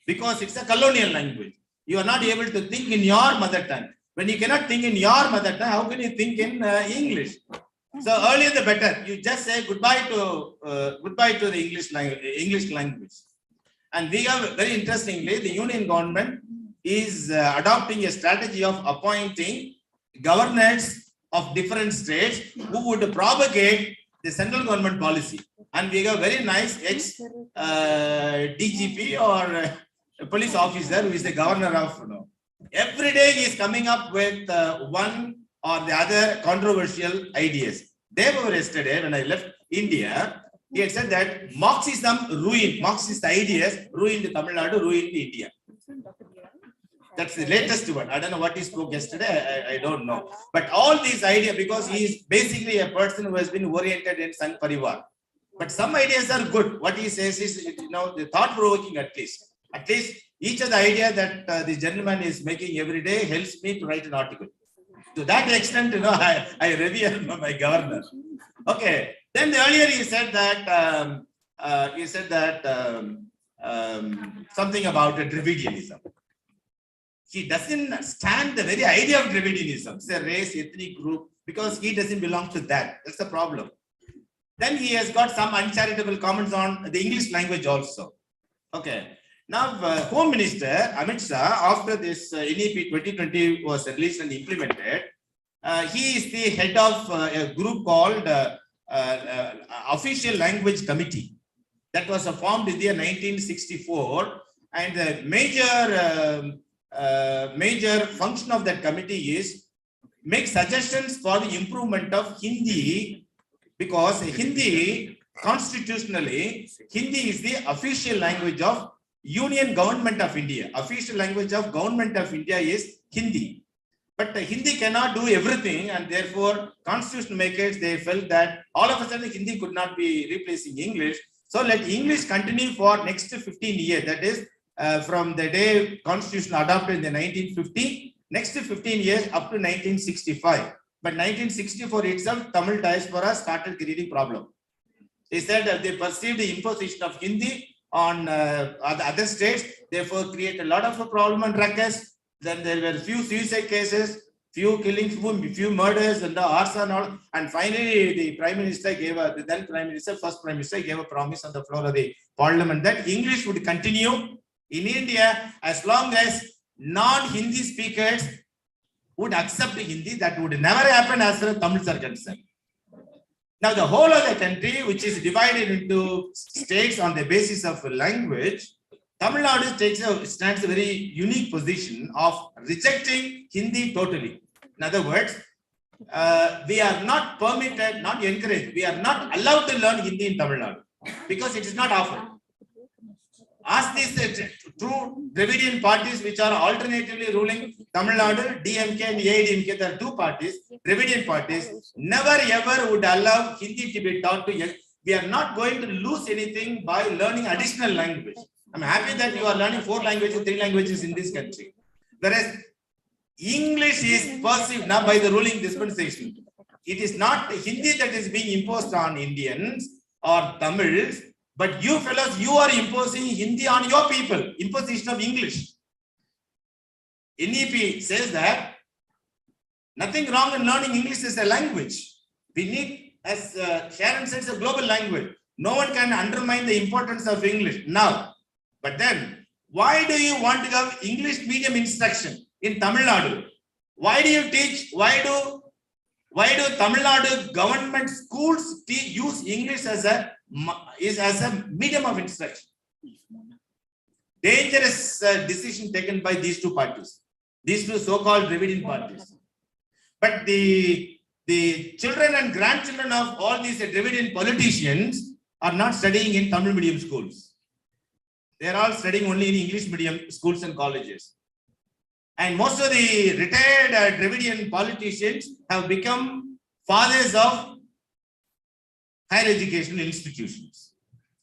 because it's a colonial language. You are not able to think in your mother tongue. When you cannot think in your mother tongue, how can you think in English? So earlier the better. You just say goodbye to the English language. And we have, very interestingly, the union government is adopting a strategy of appointing governors of different states who would propagate the central government policy. And we have very nice ex-DGP or police officer who is the governor of, every day he is coming up with one or the other controversial ideas. Day before yesterday, when I left India, he had said that Marxism ruined, Marxist ideas ruined Tamil Nadu, ruined India. That's the latest one. I don't know what he spoke yesterday. I don't know. But all these ideas, because he is basically a person who has been oriented in Sangh Parivar. But some ideas are good. What he says is, the thought-provoking at least. At least each of the idea that this gentleman is making every day helps me to write an article. To that extent, I revere my governor. Okay. Then earlier he said that something about Dravidianism. He doesn't stand the very idea of Dravidianism. It's a race, ethnic group, because he doesn't belong to that. That's the problem. Then he has got some uncharitable comments on the English language also. Okay. Now, Home Minister Amit Shah, after this NEP 2020 was released and implemented, he is the head of a group called Official Language Committee that was formed in the year 1964, and the major function of that committee is make suggestions for the improvement of Hindi, because Hindi constitutionally, Hindi is the official language of Union Government of India. Official language of Government of India is Hindi. But Hindi cannot do everything, and therefore constitution makers, they felt that all of a sudden Hindi could not be replacing English. So let English continue for next 15 years. That is from the day constitution adopted in the 1950, next 15 years up to 1965. But 1964 itself, Tamil diaspora started creating problem. They said that they perceived the imposition of Hindi on other states, therefore create a lot of a problem and ruckus. Then there were few suicide cases, few killings, few murders, and the arson and all. And finally, the Prime Minister gave the then Prime Minister, first Prime Minister, gave a promise on the floor of the Parliament that English would continue in India as long as non-Hindi speakers would accept Hindi. That would never happen as far as Tamils are concerned. Now, the whole of the country, which is divided into states on the basis of language, Tamil Nadu stands a very unique position of rejecting Hindi totally. In other words, we are not permitted, not encouraged, we are not allowed to learn Hindi in Tamil Nadu because it is not offered. Ask these two Dravidian parties which are alternatively ruling Tamil Nadu, DMK and AIDMK, there are two parties, Dravidian parties, never ever would allow Hindi to be taught to young. We are not going to lose anything by learning additional language. I'm happy that you are learning 4 languages, 3 languages in this country. Whereas English is perceived now by the ruling dispensation. It is not Hindi that is being imposed on Indians or Tamils, but you fellows, you are imposing Hindi on your people, imposition of English. NEP says that Nothing wrong in learning English as a language. We need, as Sharon says, a global language. No one can undermine the importance of English now. But then, why do you want to have English medium instruction in Tamil Nadu? Why do you teach? Why do Tamil Nadu government schools use English as a medium of instruction? Dangerous decision taken by these two parties, these two so-called Dravidian parties. But the children and grandchildren of all these Dravidian politicians are not studying in Tamil medium schools. They are all studying only in English medium schools and colleges. And most of the retired Dravidian politicians have become fathers of higher educational institutions.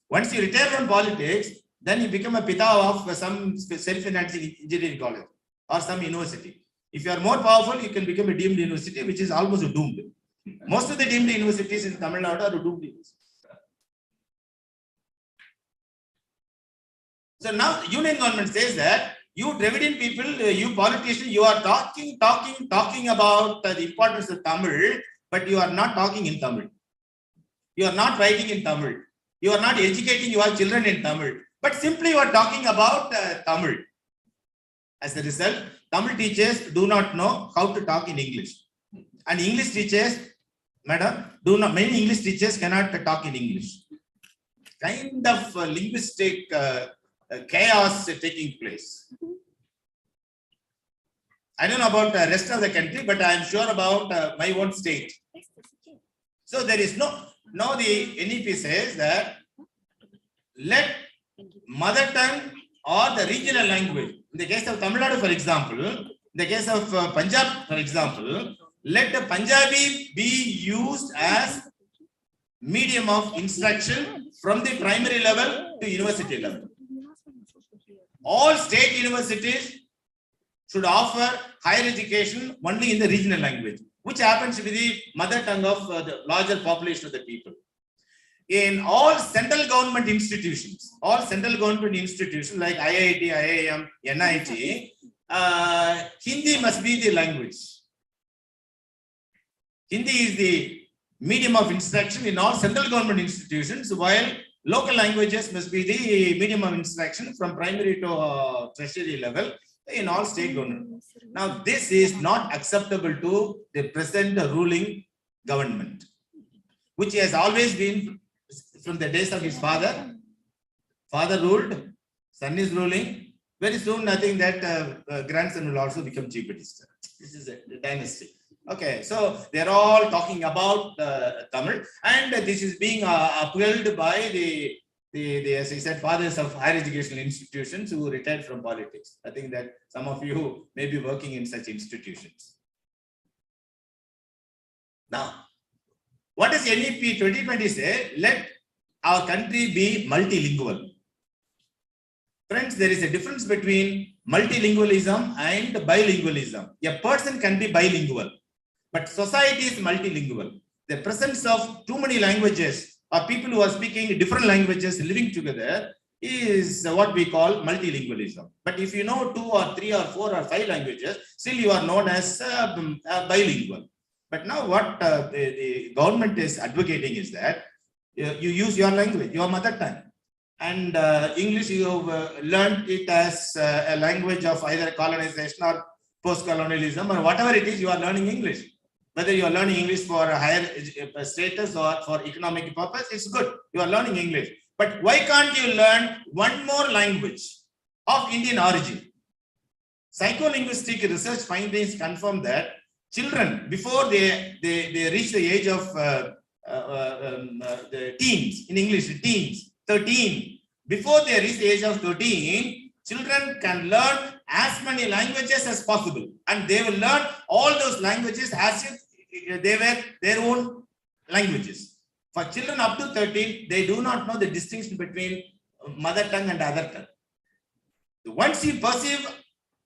Once you retire from politics, then you become a pita of some self-financing engineering college or some university. If you are more powerful, you can become a deemed university, which is almost doomed. Most of the deemed universities in Tamil Nadu are doomed universities. So now the union government says that you Dravidian people, you politicians, you are talking about the importance of Tamil, but you are not talking in Tamil. You are not writing in Tamil. You are not educating your children in Tamil, but simply you are talking about Tamil. As a result, Tamil teachers do not know how to talk in English. And English teachers, madam, many English teachers cannot talk in English. Kind of linguistic chaos taking place. I don't know about the rest of the country, but I am sure about my own state. So there is now the NEP says that let mother tongue or the regional language, in the case of Tamil Nadu, for example, in the case of Punjab, for example, let the Punjabi be used as medium of instruction from the primary level to university level. All state universities should offer higher education only in the regional language, which happens to be the mother tongue of the larger population of the people. In all central government institutions like IIT, IIM, NIT, Hindi must be the language. Hindi is the medium of instruction in all central government institutions, while local languages must be the medium of instruction from primary to tertiary level in all state government. Now, this is not acceptable to the present ruling government, which has always been from the days of his father. Father ruled, son is ruling. Very soon, I think that grandson will also become chief minister. This is a dynasty. Okay, so they're all talking about Tamil, and this is being upheld by the, as I said, fathers of higher educational institutions who retired from politics. I think that some of you may be working in such institutions. Now, what does NEP 2020 say? Let our country be multilingual. Friends, there is a difference between multilingualism and bilingualism. A person can be bilingual, but society is multilingual. The presence of too many languages or people who are speaking different languages living together is what we call multilingualism. But if you know 2 or 3 or 4 or 5 languages, still you are known as bilingual. But now what the government is advocating is that you use your language, your mother tongue. And English, you have learned it as a language of either colonization or post-colonialism or whatever it is, you are learning English. Whether you are learning English for a higher status or for economic purpose, it's good. You are learning English. But why can't you learn one more language of Indian origin? Psycholinguistic research findings confirm that children, before they reach the age of the teens, in English, teens, 13, before they reach the age of 13, children can learn as many languages as possible, and they will learn all those languages as if they were their own languages. For children up to 13, they do not know the distinction between mother tongue and other tongue. Once you perceive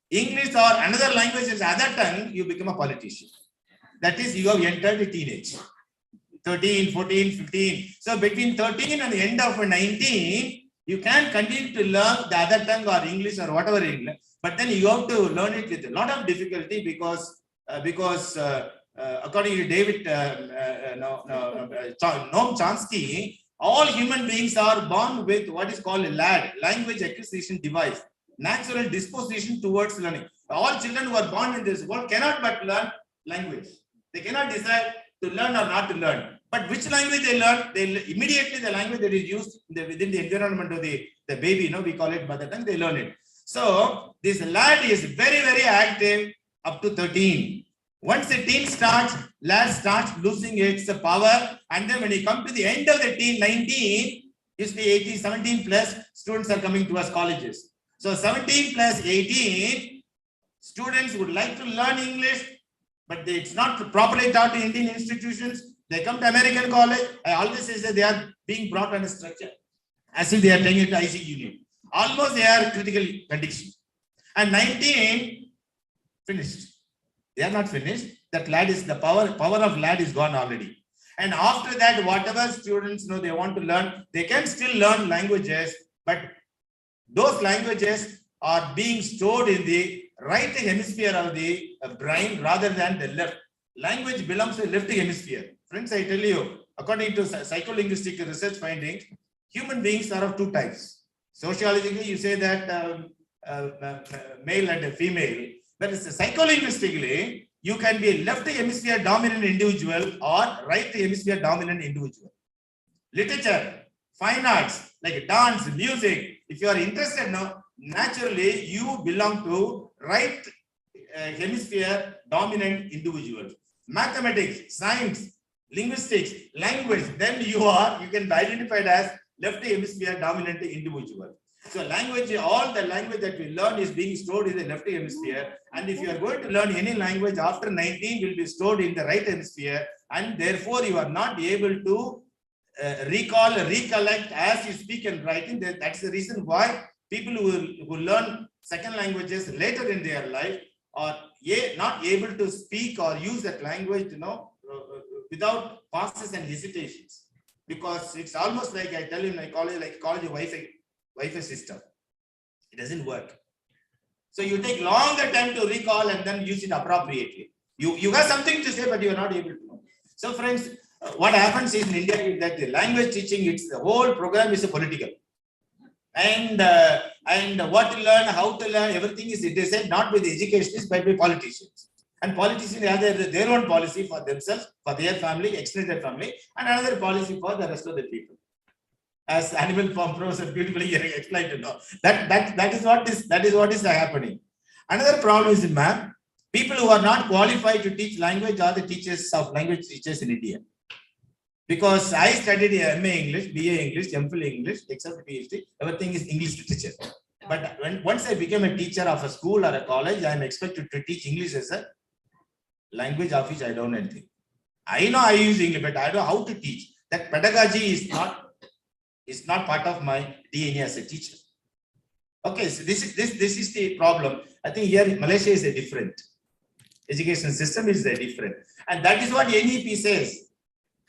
English or another language as other tongue, you become a politician. That is, you have entered the teenage. 13, 14, 15. So between 13 and the end of 19, you can continue to learn the other tongue or English or whatever English, but then you have to learn it with a lot of difficulty because because according to David Noam Chomsky, all human beings are born with what is called a LAD, language acquisition device, natural disposition towards learning. All children who are born in this world cannot but learn language. They cannot decide to learn or not to learn. But which language they learn, immediately the language that is used within the environment of the baby, we call it mother tongue, they learn it. So this LAD is very, very active up to 13. Once the teen starts, LAD starts losing its power, and then when you come to the end of the teen, 19, is the 18, 17 plus students are coming to us colleges. So 17 plus 18, students would like to learn English, but it's not properly taught in Indian institutions. They come to American college. I always say that they are being brought on a structure as if they are taking it to IC unit. Almost they are critically conditioned. And 19 finished. They are not finished. That LAD is the power of LAD is gone already. And after that, whatever students they want to learn, they can still learn languages, but those languages are being stored in the right hemisphere of the brain rather than the left. Language belongs to the left hemisphere. Friends, I tell you, according to psycholinguistic research findings, human beings are of two types. Sociologically, you say that male and female. Whereas psycholinguistically, you can be a left hemisphere dominant individual or right hemisphere dominant individual. Literature, fine arts, like dance, music, if you are interested now, naturally you belong to right hemisphere dominant individual. Mathematics, science, linguistics, language, then you can be identified as left hemisphere dominant individual. So language, all the language that we learn is being stored in the left hemisphere. And if you are going to learn any language after 19, will be stored in the right hemisphere. And therefore, you are not able to recall, recollect as you speak and writing. That's the reason why people who learn second languages later in their life are not able to speak or use that language, without pauses and hesitations. Because it's almost like I tell you in my college, like college Wi-Fi system. It doesn't work. So you take longer time to recall and then use it appropriately. You have something to say, but you are not able to know. So friends, what happens in India is that the language teaching, the whole program is political. And what to learn, how to learn, everything is decided not by the educationists, but by politicians. And politicians have their own policy for themselves, for their family, extended family, and another policy for the rest of the people. As Animal Farm Professor beautifully explained, that is what is happening. Another problem is, ma'am, people who are not qualified to teach language are the teachers of language teachers in India. Because I studied MA English, BA English, MPhil English, except PhD, everything is English literature. But once I became a teacher of a school or a college, I am expected to teach English as a language of which I don't know anything. I know I use English, but I don't know how to teach. That pedagogy is not part of my DNA as a teacher. Okay, so this is the problem. I think here in Malaysia is a different. Education system is a different. And that is what NEP says.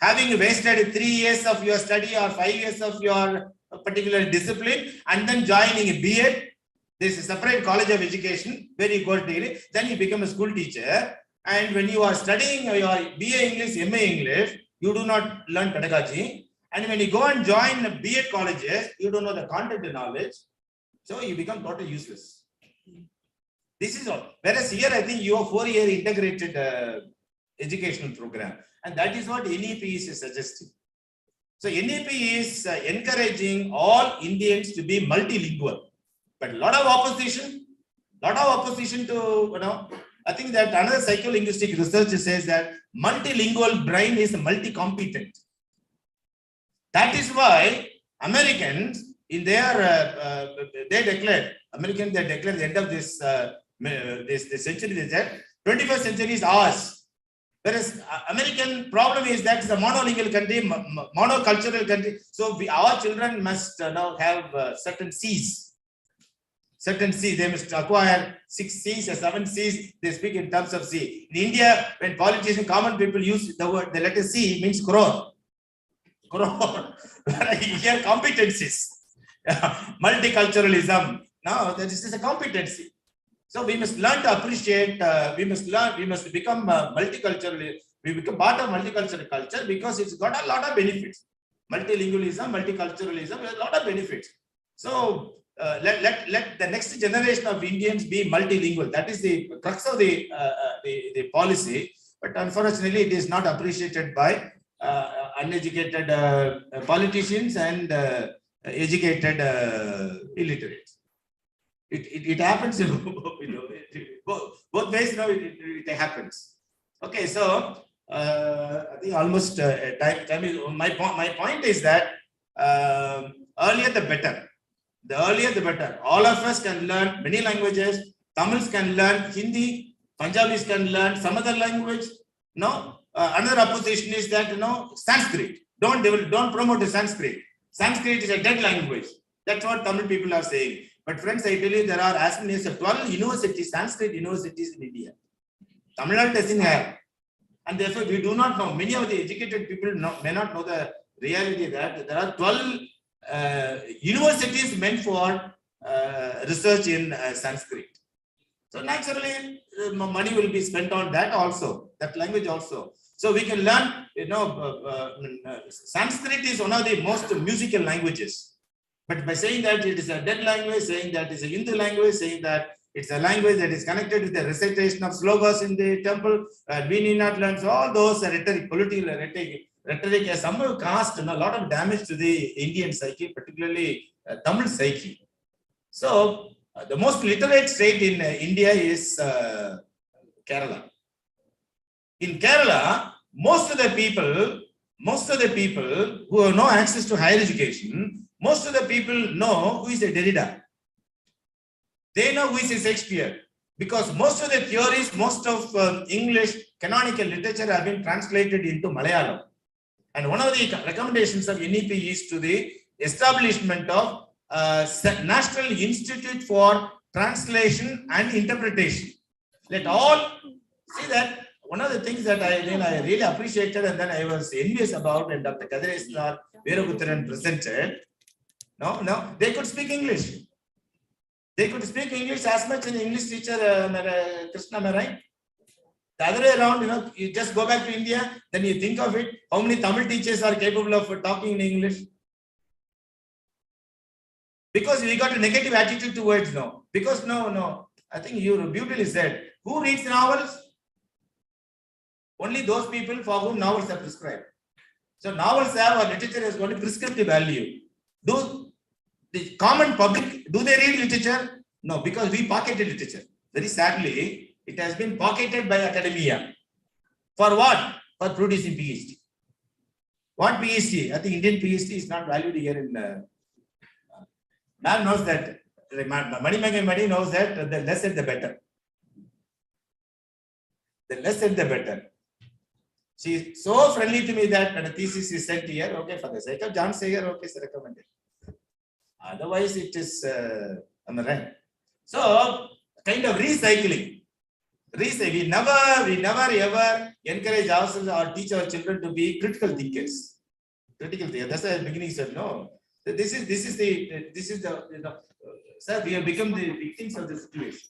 Having wasted 3 years of your study or 5 years of your particular discipline and then joining a BEd, there's a separate college of education where you go daily, then you become a school teacher. And when you are studying your BA English, MA English, you do not learn pedagogy. And when you go and join BEd colleges, you don't know the content and knowledge. So you become totally useless. This is all. Whereas here, I think you have 4-year integrated educational program. And that is what NEP is suggesting. So NEP is encouraging all Indians to be multilingual. But a lot of opposition to, I think that another psycholinguistic research says that multilingual brain is multi-competent. That is why Americans, in their, they declared the end of this century, they said, 21st century is ours. Whereas American problem is that it's a monolingual country, monocultural country. So our children must now have certain C's. Certain C's, they must acquire 6 C's or 7 C's, they speak in terms of C. In India, when politicians, common people use the letter C, it means crore. Crore. Here, competencies. Multiculturalism. Now, that is a competency. So we must learn to appreciate, we must become multicultural, we become part of multicultural culture because it's got a lot of benefits. Multilingualism, multiculturalism, a lot of benefits. So let the next generation of Indians be multilingual. That is the crux of the policy. But unfortunately, it is not appreciated by uneducated politicians and educated illiterates. It happens, both ways. It happens. Okay, so I think almost time is. My point is that earlier the better. The earlier the better. All of us can learn many languages. Tamils can learn Hindi. Punjabis can learn some other language. No, another opposition is that Sanskrit. Don't promote the Sanskrit. Sanskrit is a dead language. That's what Tamil people are saying. But friends, I tell you, there are as many as 12 universities, Sanskrit universities in India. Tamil Nadu doesn't have. And therefore, we do not know. Many of the educated people may not know the reality that there are 12 universities meant for research in Sanskrit. So naturally, money will be spent on that also, that language also. So we can learn, Sanskrit is one of the most musical languages. But by saying that it is a dead language, saying that it's a Hindu language, saying that it's a language that is connected with the recitation of slogas in the temple, we need not learn. So all those rhetoric, political rhetoric has somehow caused a lot of damage to the Indian psyche, particularly Tamil psyche. So the most literate state in India is Kerala. In Kerala, most of the people who have no access to higher education, most of the people know who is a Derrida. They know who is a Shakespeare because most of the theories, most of English canonical literature have been translated into Malayalam. And one of the recommendations of NEP is to the establishment of National Institute for Translation and Interpretation. Let all see that one of the things that I really appreciated and then I was envious about when Dr. Kadireswar Veeraputran presented. No, they could speak English. They could speak English as much as an English teacher, Krishna, am I right? The other way around, you just go back to India, then you think of it, how many Tamil teachers are capable of talking in English? Because we got a negative attitude towards no. Because no, I think you beautifully said, who reads novels? Only those people for whom novels are prescribed. So novels have, or literature has got a prescriptive value. Do the common public, do they read literature? No, because we pocketed literature. Very sadly, it has been pocketed by academia. For what? For producing PhD. What PhD? I think Indian PhD is not valued here in. Man knows that. Mani knows that the less said the better. The less said the better. She is so friendly to me that when a thesis is sent here, okay, for the sake of John Sager, okay, it's recommended. Otherwise, it is right. So, kind of recycling. We never ever encourage ourselves or teach our children to be critical thinkers. Critical thinkers. That's why at the beginning said no. This is the sir, we have become the victims of the situation.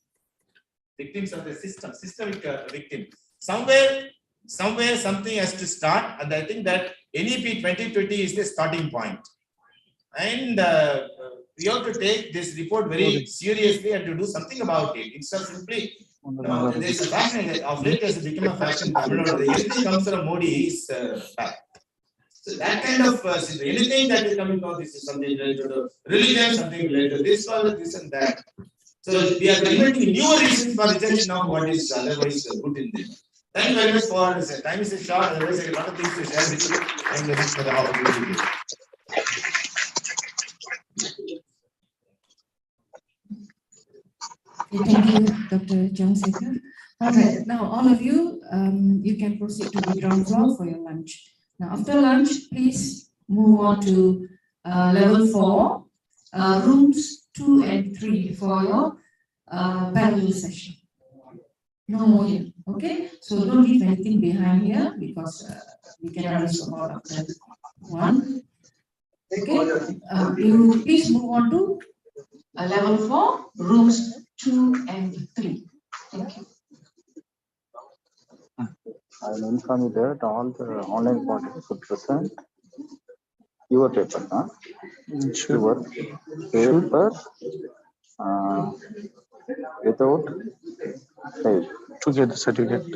Victims of the system, systemic victim. Somewhere something has to start, and I think that NEP 2020 is the starting point. And we have to take this report very seriously and to do something about it. It's not simply there's a fashion of late has become a fashion. Anything comes from Modi is bad. So that kind of anything that is coming from this is something related to religion, something related to this or this and that. So we are inventing new reasons for rejection of what is otherwise good in them. Thank you very much for this. Time is short, otherwise I have a lot of things to share with you. Thank you very much for the opportunity. Thank you, Dr. John Sager. All right, now all of you, you can proceed to the ground floor for your lunch. Now, after lunch, please move on to level 4, rooms 2 and 3 for your parallel session. No more here, okay? So don't leave anything behind here because we cannot respond after 1. Okay, you please move on to level 4, rooms 2 and 3. Thank you. I will inform you that all the online portals will present your paper, huh? Your paper without fail. To get the certificate.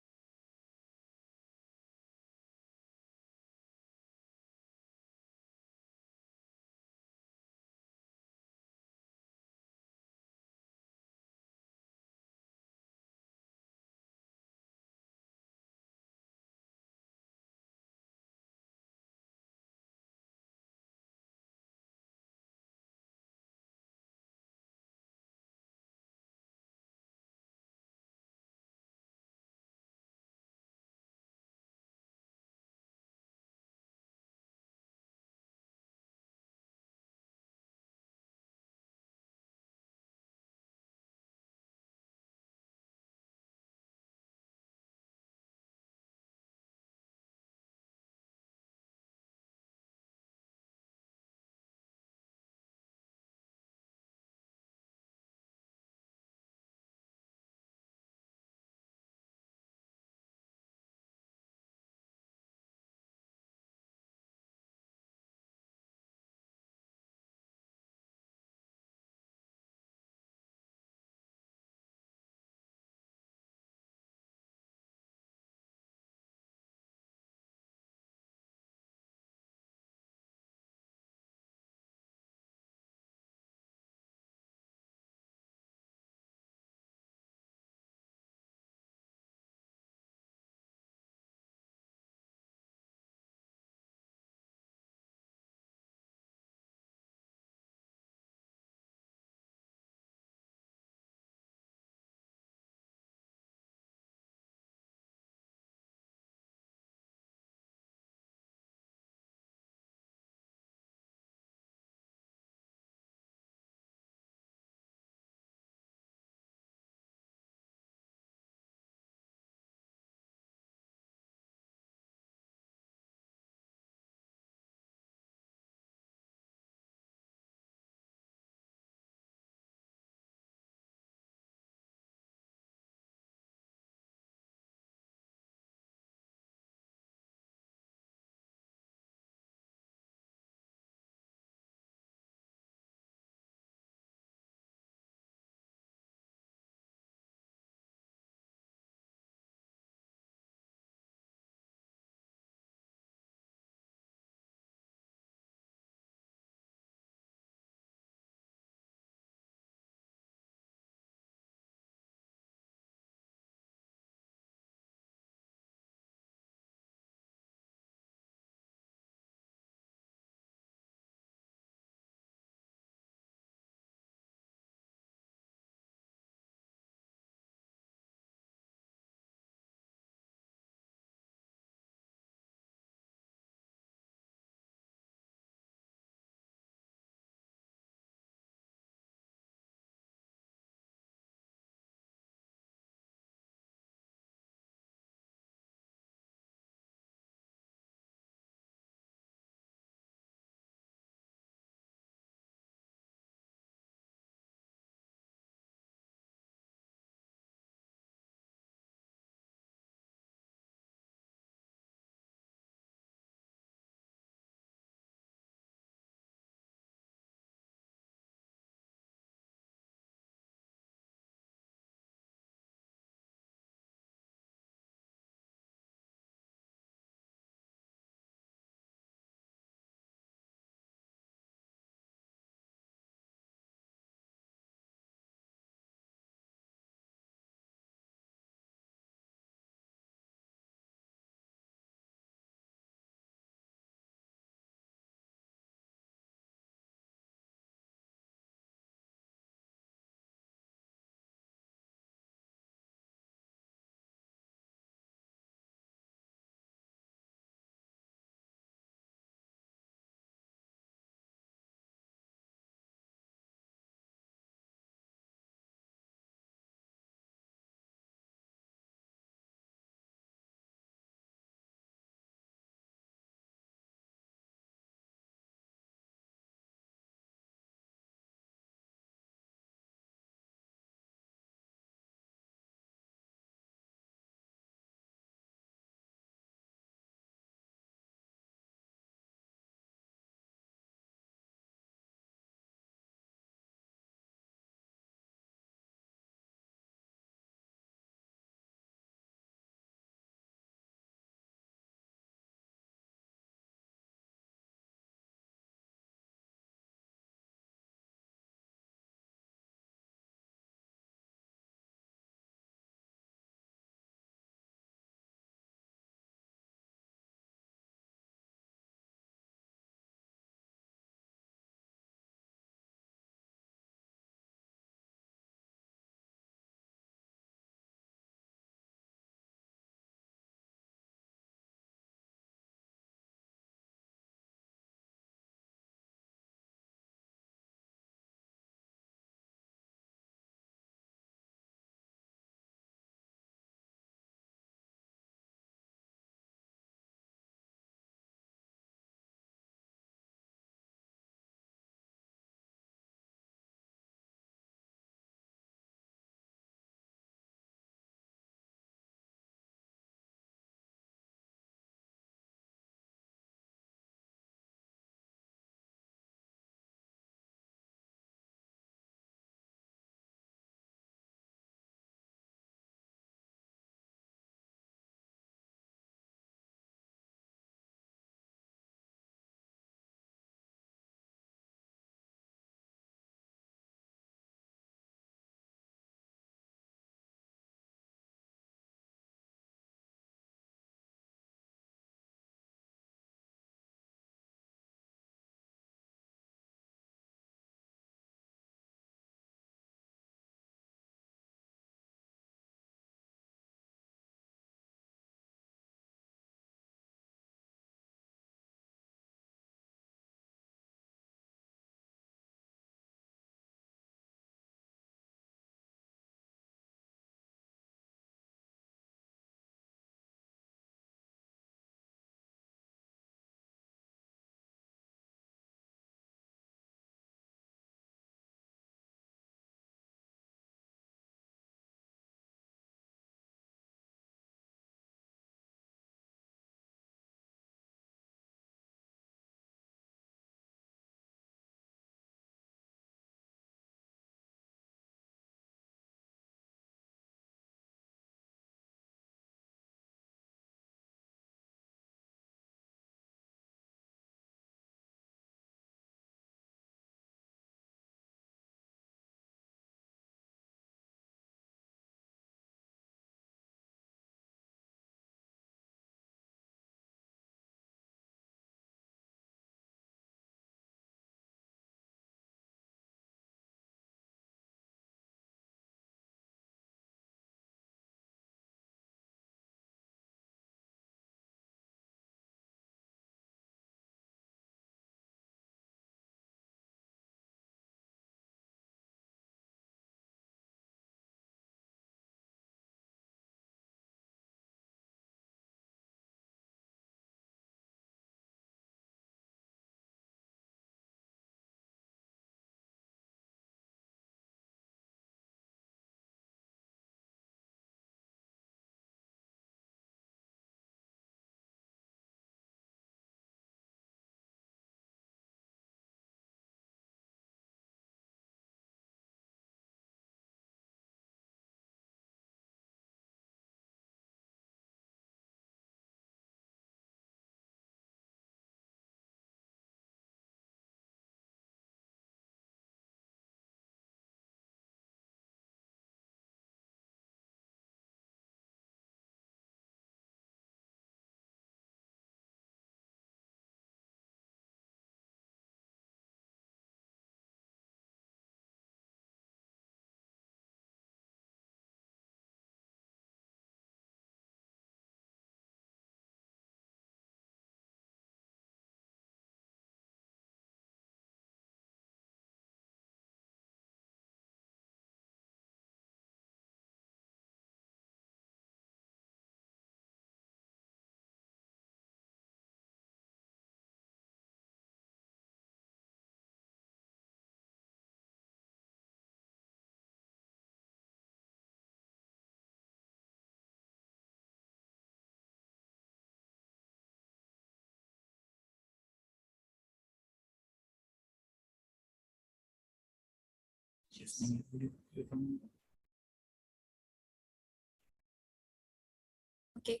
Okay.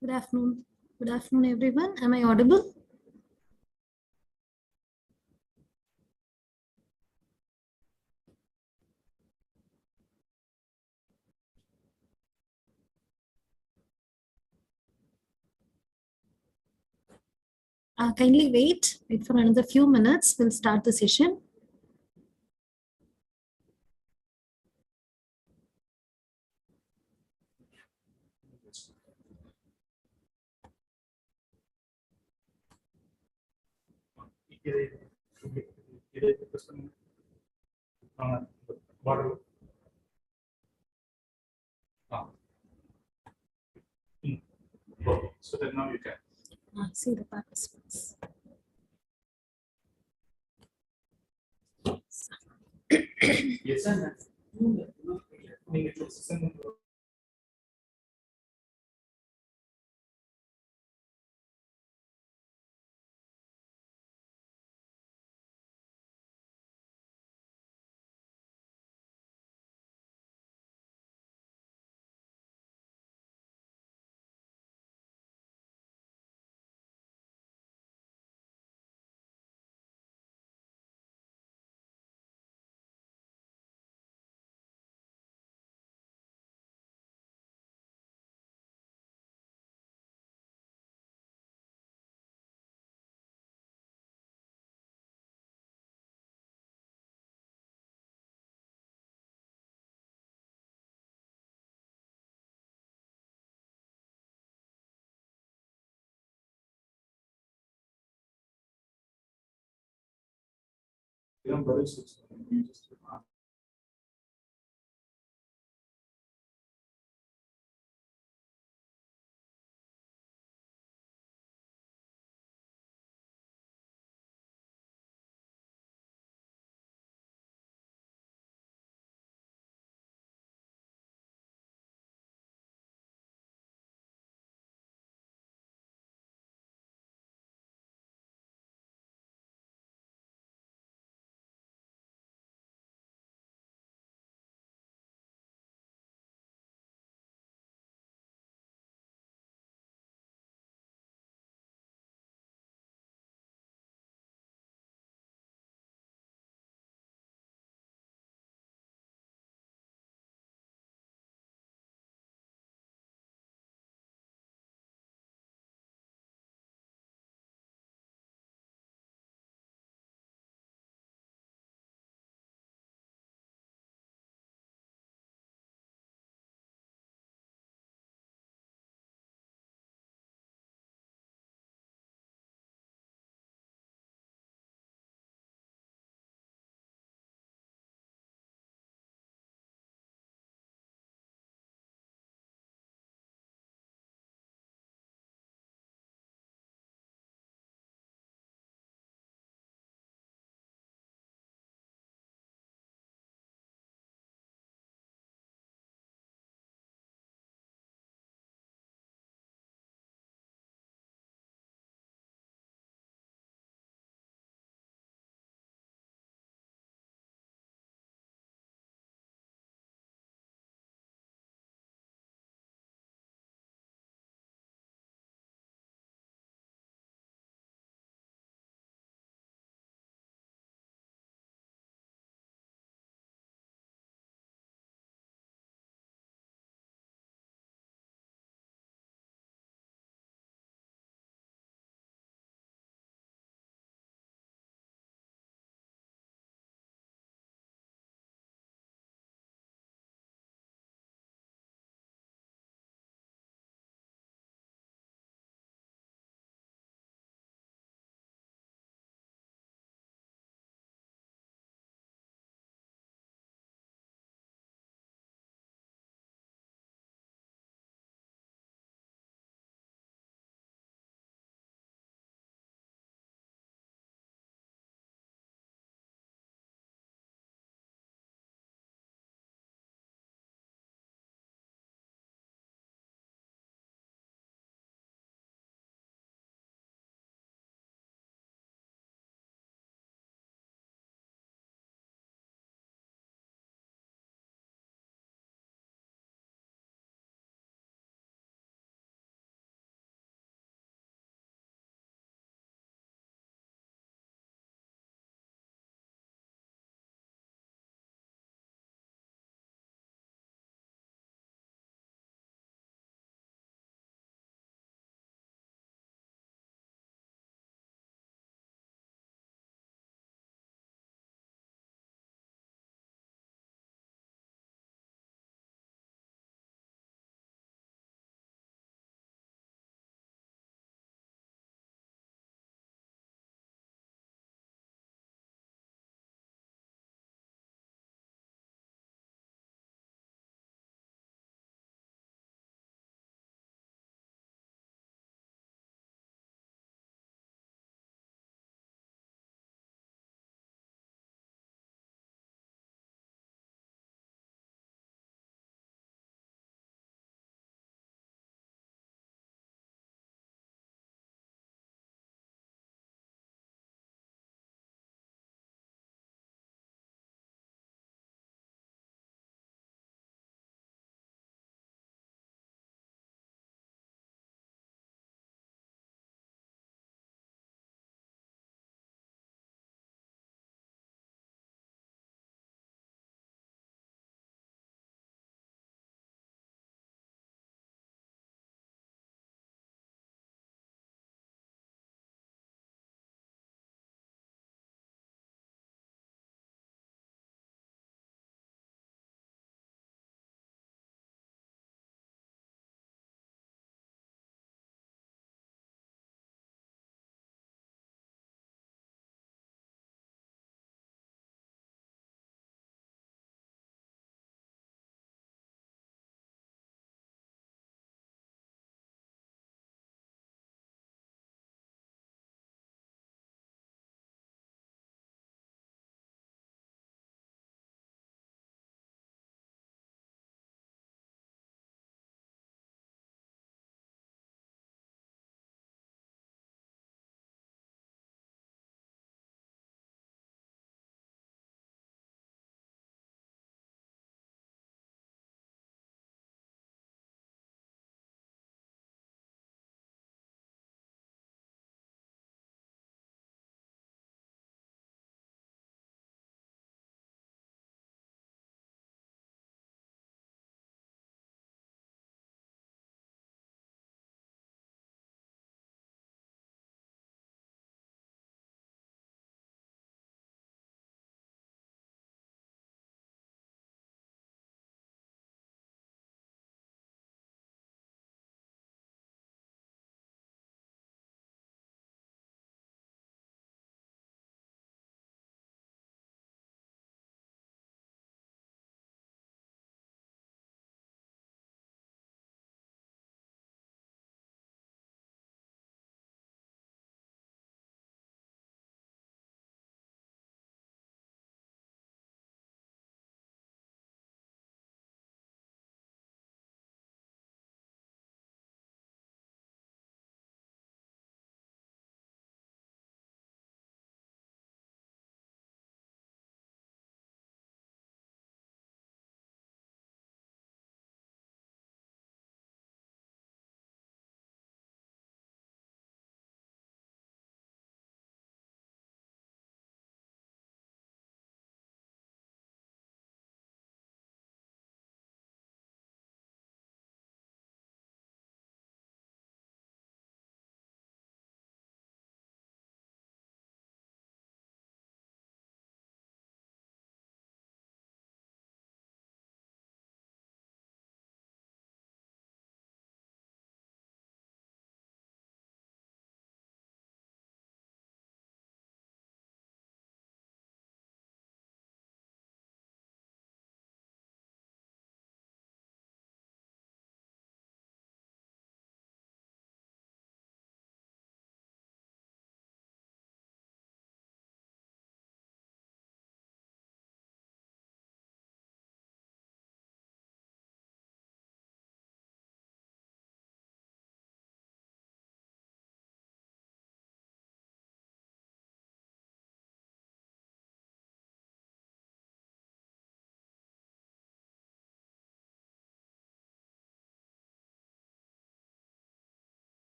Good afternoon. Good afternoon, everyone. Am I audible? Kindly wait for another few minutes. We'll start the session. So then now you can. See the participants. Yes, sir.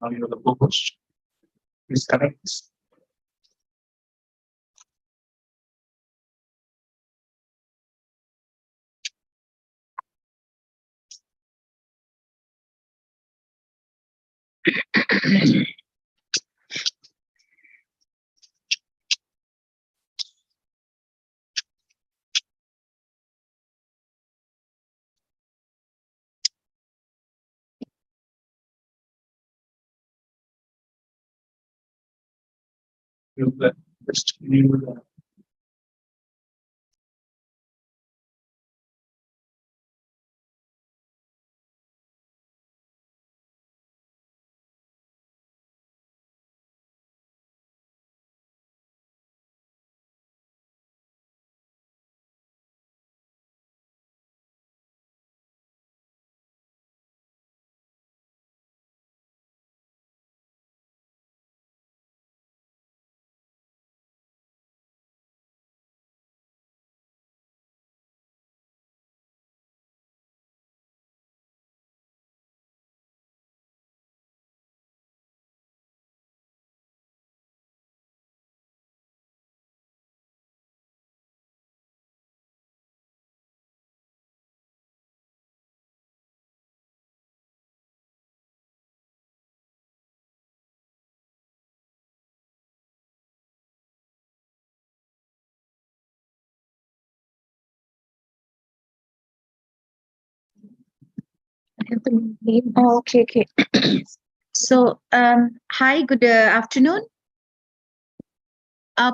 Now you know the focus. Please connect this. Oh, okay, okay. So, hi, good afternoon.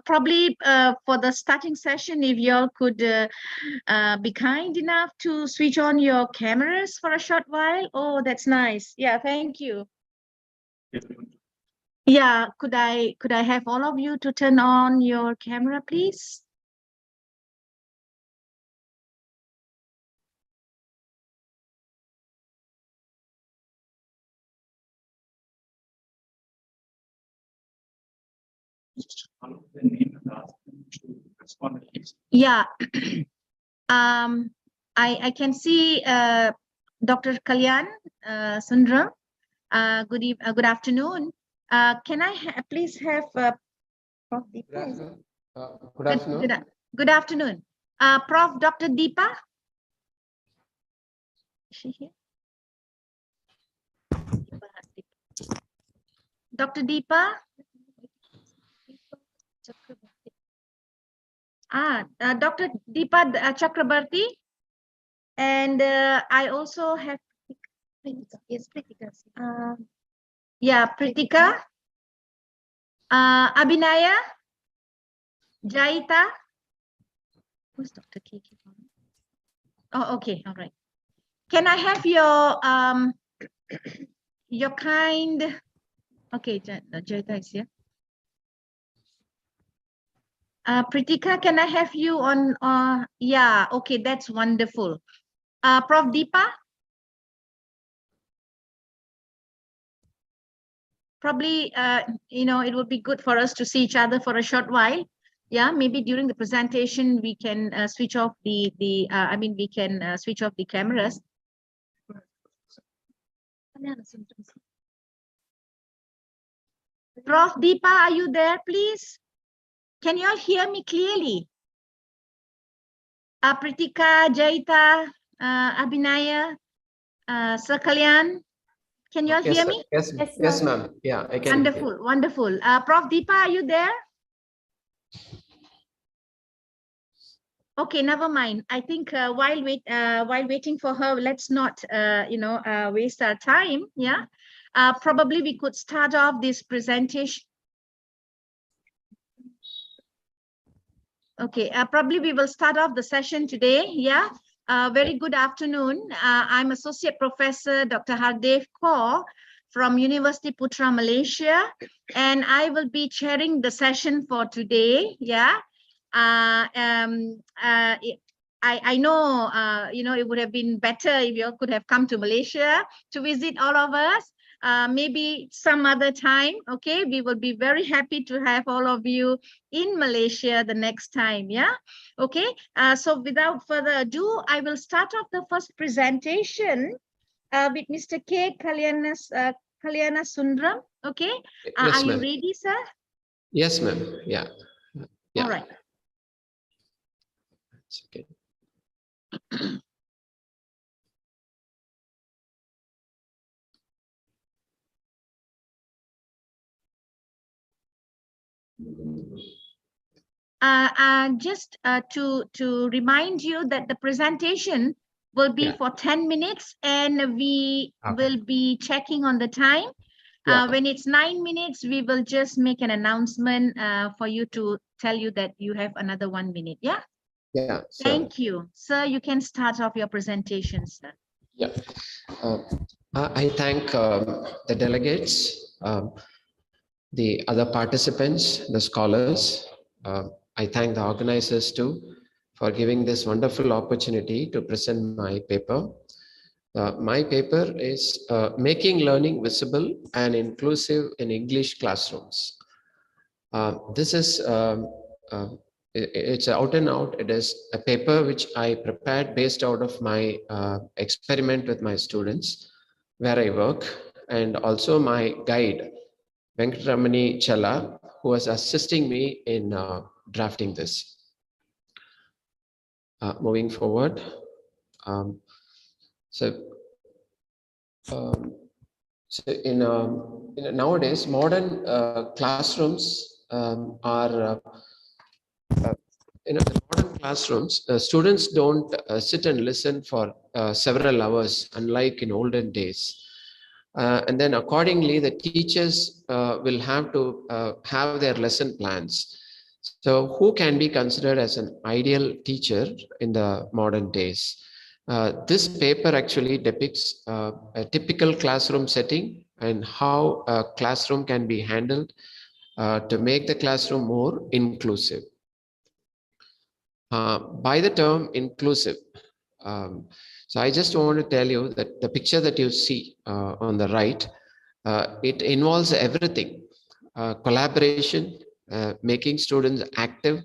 Probably for the starting session, if you all could be kind enough to switch on your cameras for a short while. Oh, that's nice. Yeah, thank you. Yeah, could I have all of you to turn on your camera, please? Yeah. I can see Dr. Kalyan Sundram. Good afternoon. Can I please have Prof. Deepa? Good afternoon. Good afternoon. Prof. Dr. Deepa? Is she here? Dr. Deepa? Dr. Deepa Chakrabarti. And I also have, yes, Pritika. Yeah, Pritika. Abhinaya. Jaita. Who's Dr. Kiki? Oh, okay, all right. Can I have your kind, okay, Jaita is here. Pritika, can I have you on, yeah, okay, that's wonderful. Prof. Deepa? Probably, it would be good for us to see each other for a short while. Yeah, maybe during the presentation, we can switch off we can switch off the cameras. Prof. Deepa, are you there, please? Can you all hear me clearly? Pritika, Jaita, Abhinaya, Sir Kalyan, can you all hear me? Yes, ma'am. Yeah, I can. Wonderful, wonderful. Prof. Deepa, are you there? Okay, never mind. I think while waiting for her, let's not waste our time. Yeah, probably we could start off this presentation. Okay, probably we will start off the session today. Yeah, very good afternoon. I'm Associate Professor Dr. Hardev Kaur from University Putra, Malaysia, and I will be chairing the session for today. Yeah. I know, it would have been better if you all could have come to Malaysia to visit all of us. Maybe some other time, okay? We will be very happy to have all of you in Malaysia the next time, yeah? Okay, so without further ado, I will start off the first presentation with Mr. K. Kalyana Sundram. Okay. Yes, Are you ma'am. ready, sir? Yes, ma'am. Yeah. Yeah. All right. Okay. Just to remind you that the presentation will be Yeah. for 10 minutes and we Okay. will be checking on the time. Yeah. When it's 9 minutes, we will just make an announcement for you to tell you that you have another 1 minute. Yeah. Yeah. Sure. Thank you. Sir, you can start off your presentation, sir. Yeah. I thank the delegates, the other participants, the scholars. I thank the organizers too for giving this wonderful opportunity to present my paper. My paper is Making Learning Visible and Inclusive in English Classrooms. This is, it's out and out. It is a paper which I prepared based out of my experiment with my students where I work, and also my guide, Venkatramani Chella, who was assisting me in drafting this. Moving forward. So nowadays, modern classrooms are in modern classrooms, students don't sit and listen for several hours, unlike in olden days. And then accordingly, the teachers will have to have their lesson plans. So who can be considered as an ideal teacher in the modern days? This paper actually depicts a typical classroom setting and how a classroom can be handled to make the classroom more inclusive. By the term inclusive, so I just want to tell you that the picture that you see on the right, it involves everything. Collaboration, making students active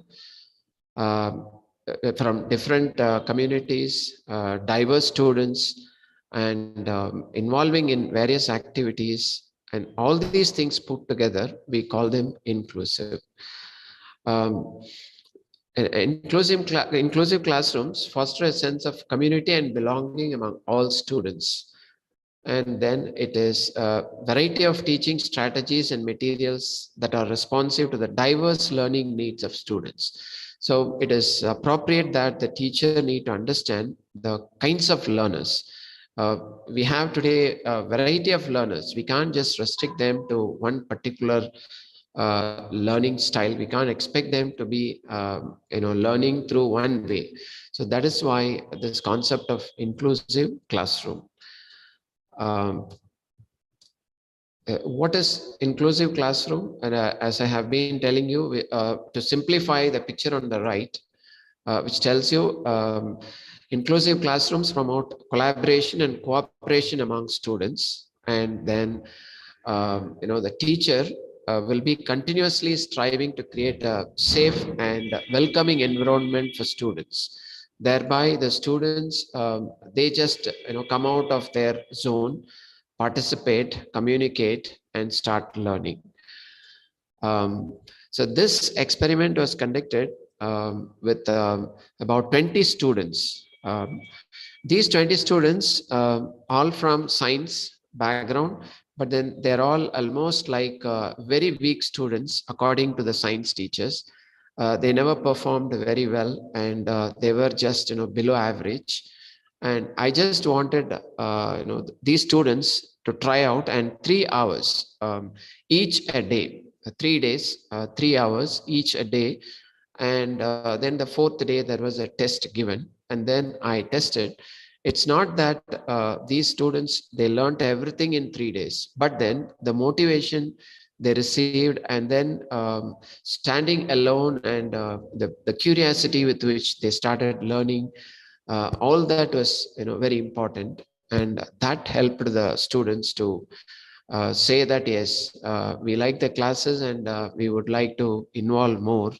from different communities, diverse students, and involving in various activities. And all these things put together, we call them inclusive. Inclusive classrooms foster a sense of community and belonging among all students. And then it is a variety of teaching strategies and materials that are responsive to the diverse learning needs of students. So it is appropriate that the teacher need to understand the kinds of learners. We have today a variety of learners. We can't just restrict them to one particular learning style. We can't expect them to be learning through one way. So that is why this concept of inclusive classroom. What is inclusive classroom? And as I have been telling you, to simplify the picture on the right, which tells you inclusive classrooms promote collaboration and cooperation among students, and then the teacher will be continuously striving to create a safe and welcoming environment for students. Thereby, the students they just come out of their zone, participate, communicate, and start learning. So this experiment was conducted with about 20 students. These 20 students, all from science background, but then they're all almost like very weak students according to the science teachers. They never performed very well, and they were just below average. And I just wanted these students to try out, and 3 hours each a day, 3 days, 3 hours each a day. And then the 4th day there was a test given, and then I tested. It's not that these students, they learned everything in 3 days, but then the motivation they received, and then standing alone, and the curiosity with which they started learning, all that was very important. And that helped the students to say that yes, we like the classes, and we would like to involve more,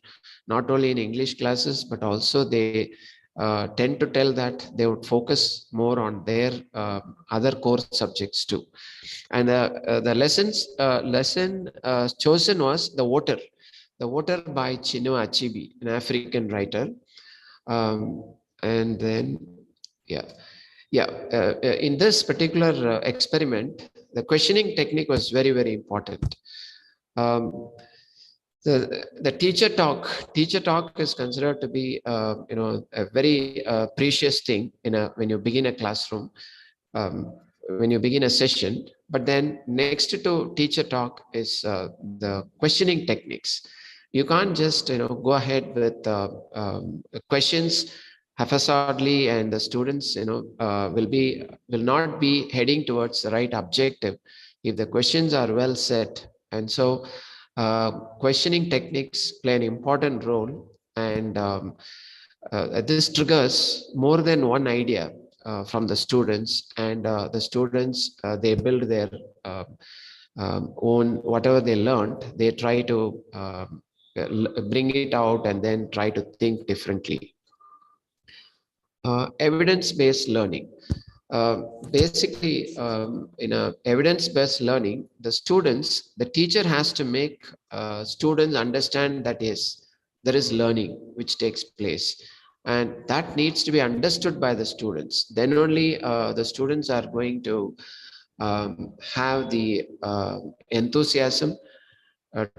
not only in English classes, but also they tend to tell that they would focus more on their other core subjects too. And the lesson chosen was The Water by Chinua Achebe, an African writer. And then, in this particular experiment, the questioning technique was very, very important. The teacher talk is considered to be a very precious thing when you begin a classroom, when you begin a session. But then next to teacher talk is the questioning techniques. You can't just go ahead with questions haphazardly, and the students will not be heading towards the right objective if the questions are well set. And so questioning techniques play an important role, and this triggers more than one idea from the students, and the students they build their own, whatever they learned, they try to bring it out and then try to think differently. Evidence-based learning. Basically, in a evidence-based learning, the teacher has to make students understand that yes, there is learning which takes place, and that needs to be understood by the students. Then only the students are going to have the enthusiasm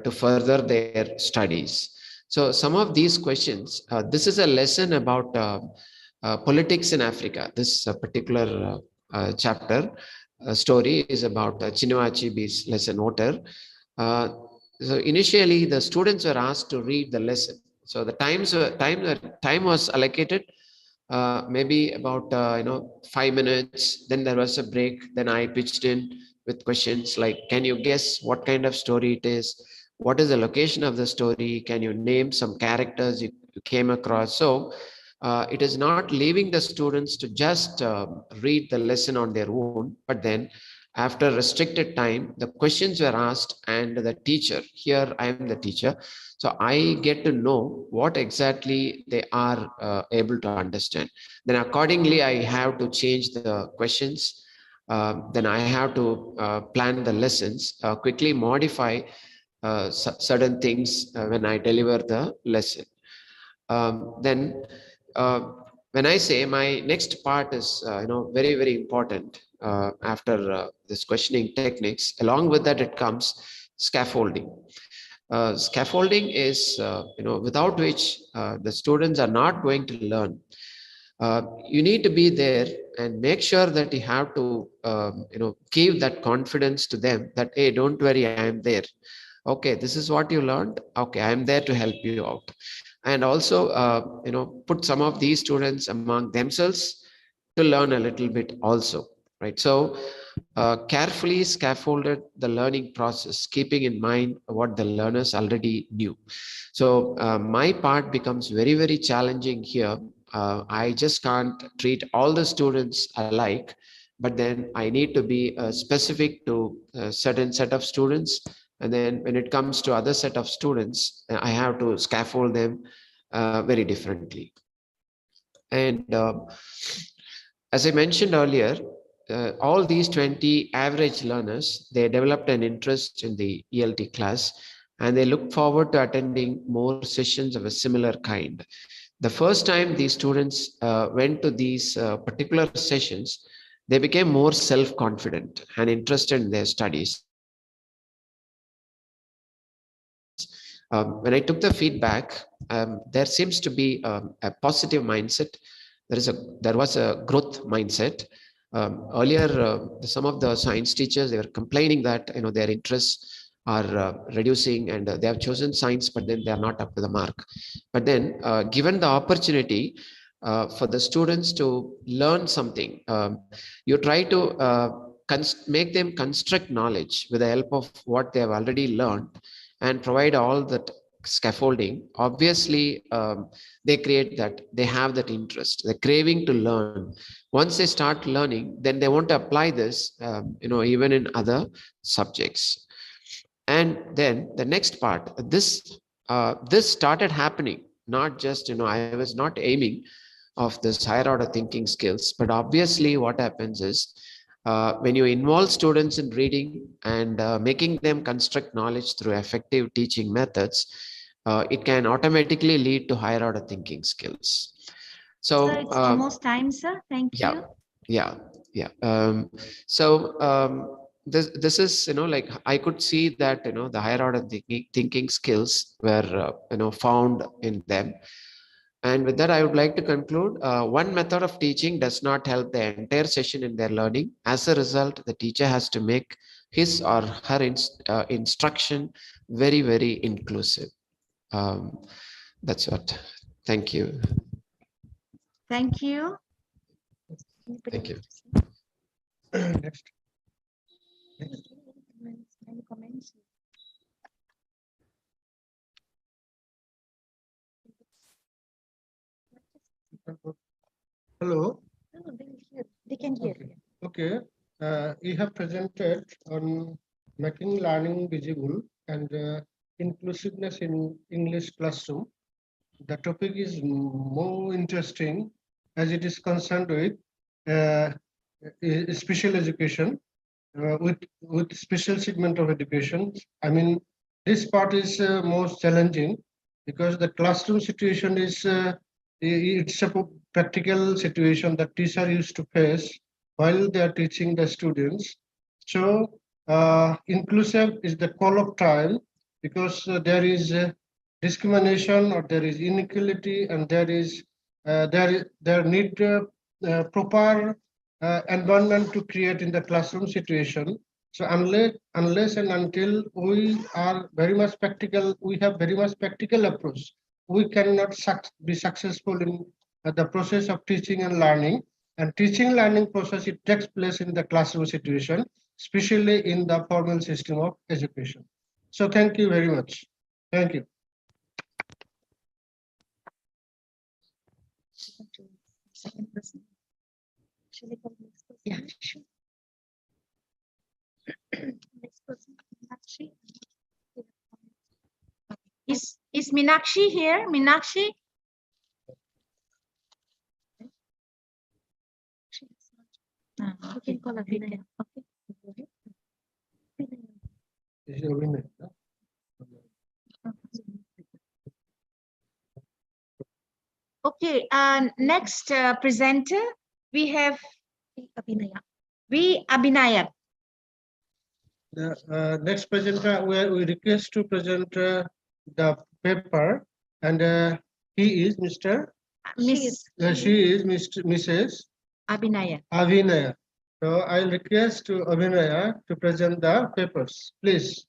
to further their studies. So some of these questions, this is a lesson about politics in Africa. This particular chapter story is about Chinua Achebe's lesson, Water. So initially, the students were asked to read the lesson. So the time was allocated, maybe about 5 minutes. Then there was a break. Then I pitched in with questions like, can you guess what kind of story it is? What is the location of the story? Can you name some characters you came across? So it is not leaving the students to just read the lesson on their own, but then after restricted time, the questions were asked, and the teacher, here I am the teacher, so I get to know what exactly they are able to understand. Then accordingly, I have to change the questions. Then I have to plan the lessons, quickly modify certain things when I deliver the lesson. Then when I say my next part is very, very important after this questioning techniques, along with that it comes scaffolding. Scaffolding is without which the students are not going to learn. You need to be there and make sure that you have to give that confidence to them that, hey, don't worry, I am there. Okay, this is what you learned. Okay, I am there to help you out. And also put some of these students among themselves to learn a little bit also, right? So carefully scaffolded the learning process, keeping in mind what the learners already knew. So my part becomes very, very challenging here. I just can't treat all the students alike, but then I need to be specific to a certain set of students. And then when it comes to other set of students, I have to scaffold them very differently. And as I mentioned earlier, all these 20 average learners, they developed an interest in the ELT class, and they look forward to attending more sessions of a similar kind. The first time these students went to these particular sessions, they became more self-confident and interested in their studies. When I took the feedback, there seems to be a positive mindset. There was a growth mindset. Earlier, some of the science teachers, they were complaining that their interests are reducing, and they have chosen science, but then they are not up to the mark. But then, given the opportunity for the students to learn something, you try to make them construct knowledge with the help of what they have already learned, and provide all that scaffolding. Obviously, they create that, they have that interest, the craving to learn. Once they start learning, then they want to apply this, even in other subjects. And then the next part, this started happening, not just, I was not aiming, of this higher order thinking skills. But obviously what happens is when you involve students in reading and making them construct knowledge through effective teaching methods, it can automatically lead to higher order thinking skills. So Sir, it's almost time, sir. Thank yeah, you. yeah, yeah. This is, like I could see that, the higher order thinking skills were, found in them. And with that, I would like to conclude, one method of teaching does not help the entire session in their learning. As a result, the teacher has to make his or her instruction very, very inclusive. That's what. Thank you. Thank you. Thank you. Next. Hello. They can hear. Okay. You have presented on making learning visible and inclusiveness in English classroom. The topic is more interesting as it is concerned with special education, with special segment of education. I mean, this part is most challenging because the classroom situation is it's a practical situation that teacher used to face while they are teaching the students. So inclusive is the call of time because there is discrimination or there is inequality and there is there need proper environment to create in the classroom situation. So unless and until we are very much practical, we have very much practical approach, we cannot be successful in the process of teaching and learning. And teaching learning process, it takes place in the classroom situation, especially in the formal system of education. So thank you very much. Thank you. Second person. Yeah, sure. Next person, Meenakshi. Is Meenakshi here? Meenakshi? You can call her Vinaya. Okay. Is your winner? Okay, next presenter, we have V. Abhinaya. The next presenter, we request to present the paper, and he is Mr. Miss. She is Mrs. Abhinaya. Avinaya. So I'll request to Avinaya to present the papers, please.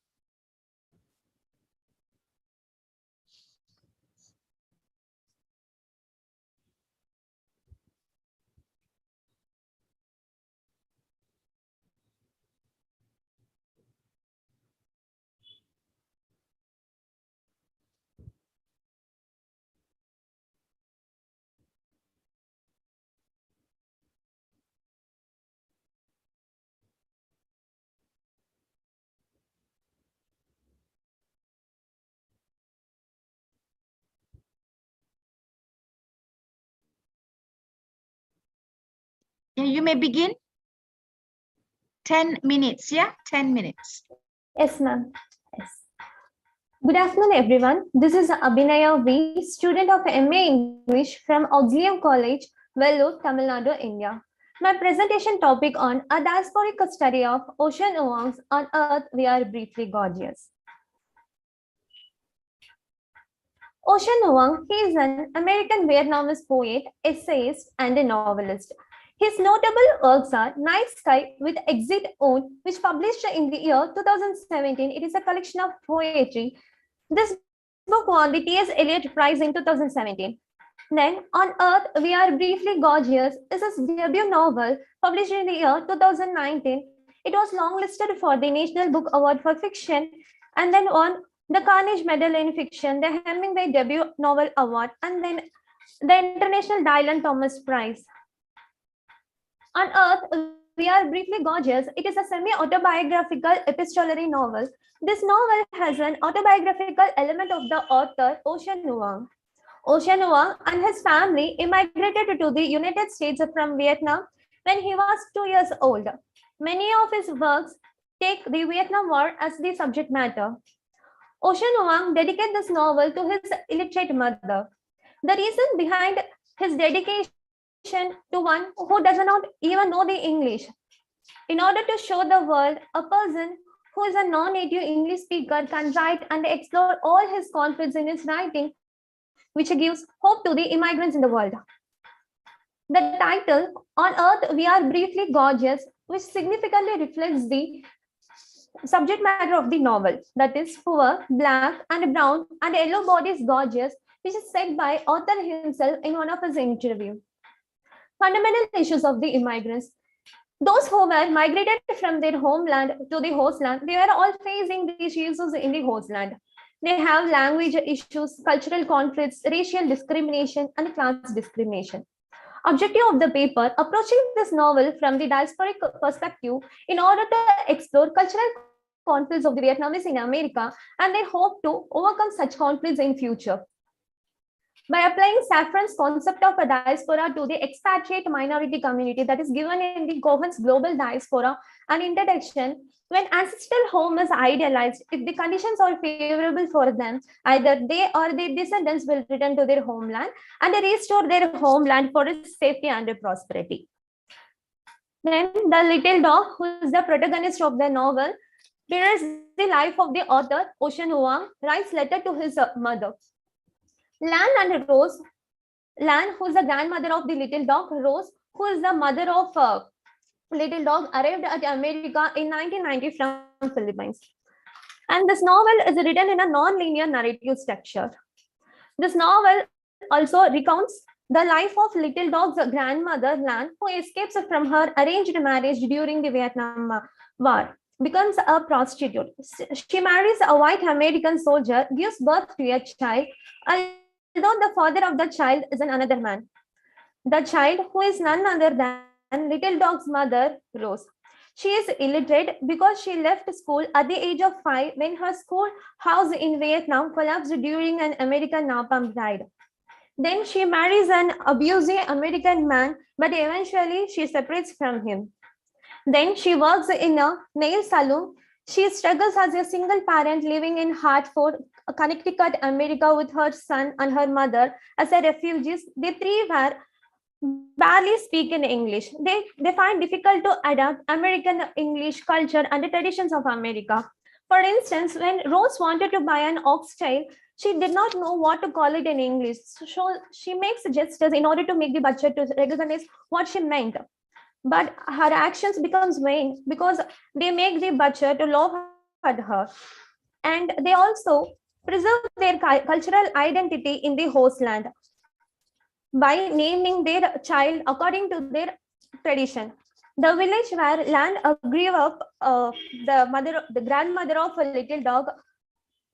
Yeah, you may begin. 10 minutes, yeah? 10 minutes. Yes, ma'am. Yes. Good afternoon, everyone. This is Abhinaya V, student of MA English from Auxilium College, Vellore, Tamil Nadu, India. My presentation topic on a diasporic study of ocean owangs on Earth, we are briefly gorgeous. Ocean Vuong, he is an American Vietnamese poet, essayist, and a novelist. His notable works are Night Sky with Exit Own, which published in the year 2017. It is a collection of poetry. This book won the T.S. Eliot Prize in 2017. Then, On Earth, We Are Briefly Gorgeous is his debut novel, published in the year 2019. It was longlisted for the National Book Award for Fiction and then won the Carnegie Medal in Fiction, the Hemingway Debut Novel Award, and then the International Dylan Thomas Prize. On Earth, We Are Briefly Gorgeous. It is a semi-autobiographical epistolary novel. This novel has an autobiographical element of the author, Ocean Vuong. Ocean Vuong and his family immigrated to the United States from Vietnam when he was 2 years old. Many of his works take the Vietnam War as the subject matter. Ocean Vuong dedicated this novel to his illiterate mother. The reason behind his dedication to one who does not even know the English. In order to show the world, a person who is a non-native English speaker can write and explore all his conflicts in his writing, which gives hope to the immigrants in the world. The title, On Earth We Are Briefly Gorgeous, which significantly reflects the subject matter of the novel, that is poor, black and brown and yellow bodies gorgeous, which is said by author himself in one of his interviews. Fundamental issues of the immigrants. Those who were migrated from their homeland to the host land, they were all facing these issues in the host land. They have language issues, cultural conflicts, racial discrimination, and class discrimination. Objective of the paper, approaching this novel from the diasporic perspective in order to explore cultural conflicts of the Vietnamese in America and they hope to overcome such conflicts in future. By applying Safran's concept of a diaspora to the expatriate minority community that is given in the Cohen's Global Diaspora and introduction, when ancestral home is idealized, if the conditions are favorable for them, either they or their descendants will return to their homeland and restore their homeland for its safety and prosperity. Then the little dog, who is the protagonist of the novel, mirrors the life of the author, Ocean Vuong, writes letter to his mother. Lan and Rose, Lan, who is the grandmother of the little dog, Rose, who is the mother of little dog, arrived at America in 1990 from Philippines. And this novel is written in a non-linear narrative structure. This novel also recounts the life of little dog's grandmother, Lan, who escapes from her arranged marriage during the Vietnam War, becomes a prostitute. She marries a white American soldier, gives birth to a child, although the father of the child is another man. The child, who is none other than little dog's mother, Rose. She is illiterate because she left school at the age of 5 when her school house in Vietnam collapsed during an American napalm raid. Then she marries an abusive American man, but eventually she separates from him. Then she works in a nail salon. She struggles as a single parent living in Hartford, Connecticut, America with her son and her mother as a refugees. They three were barely speak in English. They find difficult to adapt American English culture and the traditions of America. For instance, when Rose wanted to buy an oxtail, she did not know what to call it in English. So she makes gestures in order to make the butcher to recognize what she meant. But her actions becomes vain because they make the butcher to laugh at her. And they also preserve their cultural identity in the host land by naming their child according to their tradition. The village where Lan grew up, the grandmother of a little dog,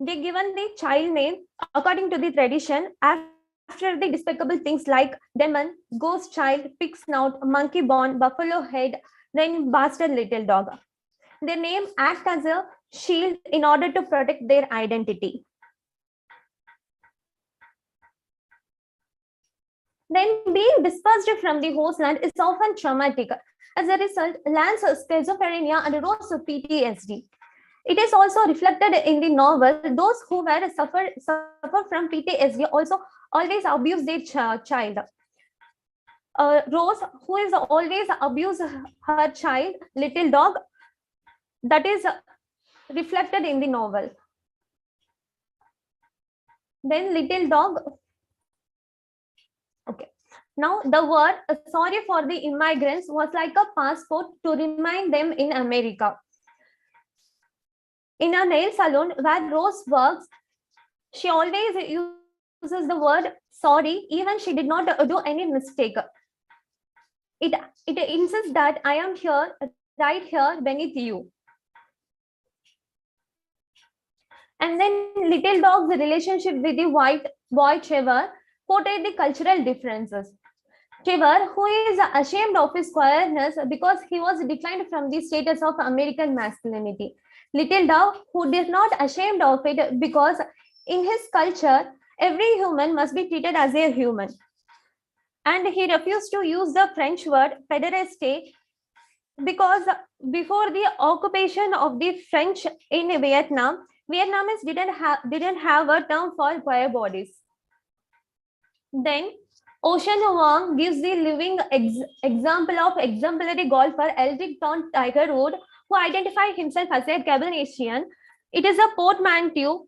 they given the child name according to the tradition after the despicable things like demon, ghost child, pig snout, monkey born, buffalo head, then bastard little dog. Their name acts as a shield in order to protect their identity. Then being dispersed from the host land is often traumatic. As a result, Lan's schizophrenia and Rose's PTSD. It is also reflected in the novel. Those who were suffer from PTSD also always abuse their child. Rose, who is always abuse her child, little dog, that is reflected in the novel. Then little dog. Okay. Now the word sorry for the immigrants was like a passport to remind them in America. In a nail salon where Rose works, she always uses the word sorry, even she did not do any mistake. It insists that I am here, right here beneath you. And then little dog's relationship with the white boy Trevor portrayed the cultural differences. Trevor, who is ashamed of his queerness because he was declined from the status of American masculinity. Little dog, who is not ashamed of it because in his culture, every human must be treated as a human. And he refused to use the French word pederasty because before the occupation of the French in Vietnam, Vietnamese didn't have a term for queer bodies. Then Ocean Vuong gives the living example of exemplary golfer Eldrick Thorn Tiger Wood, who identified himself as a Gabonesian. It is a portmanteau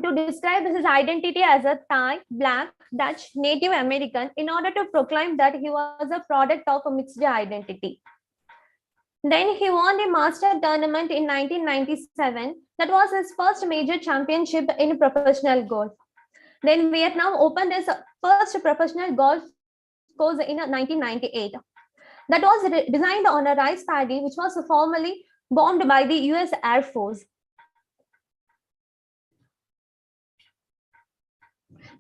to describe his identity as a Thai, Black, Dutch, Native American in order to proclaim that he was a product of a mixed identity. Then he won the Master Tournament in 1997. That was his first major championship in professional golf. Then Vietnam opened its first professional golf course in 1998. That was designed on a rice paddy, which was formerly bombed by the US Air Force.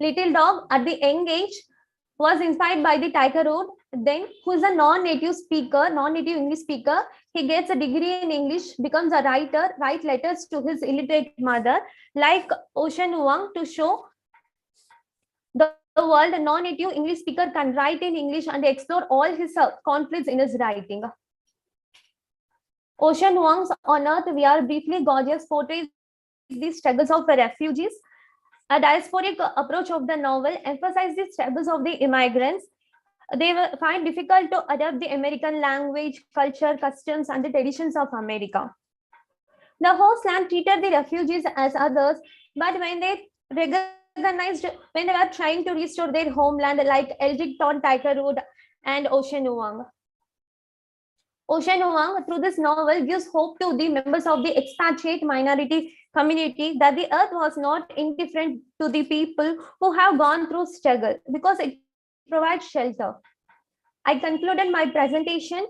Little Dog, at the young age, was inspired by the Tiger Wood, then who is a non-native English speaker. He gets a degree in English, becomes a writer, write letters to his illiterate mother, like Ocean Vuong, to show the world a non-native English speaker can write in English and explore all his conflicts in his writing. Ocean Vuong's On Earth We Are Briefly Gorgeous portrays the struggles of refugees. A diasporic approach of the novel emphasizes the struggles of the immigrants. They find difficult to adapt the American language, culture, customs, and the traditions of America. The host land treated the refugees as others, but when they recognized, when they were trying to restore their homeland, like Eldrick Thorn Tiger Wood and Ocean Vuong. Ocean Vuong, through this novel, gives hope to the members of the expatriate minority community that the earth was not indifferent to the people who have gone through struggle, because it provides shelter. I concluded my presentation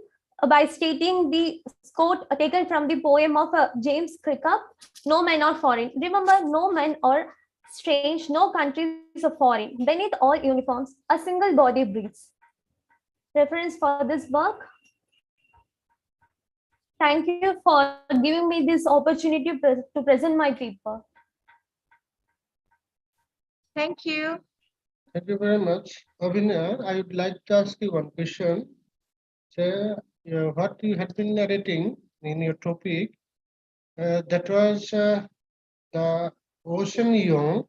by stating the quote taken from the poem of James Critchup, "No men are foreign." Remember, no men are strange, no country is foreign. Beneath all uniforms, a single body breathes. Reference for this work. Thank you for giving me this opportunity to present my paper. Thank you. Thank you very much. Abhinaya, I would like to ask you one question. So, what you had been narrating in your topic, that was the Ocean Vuong.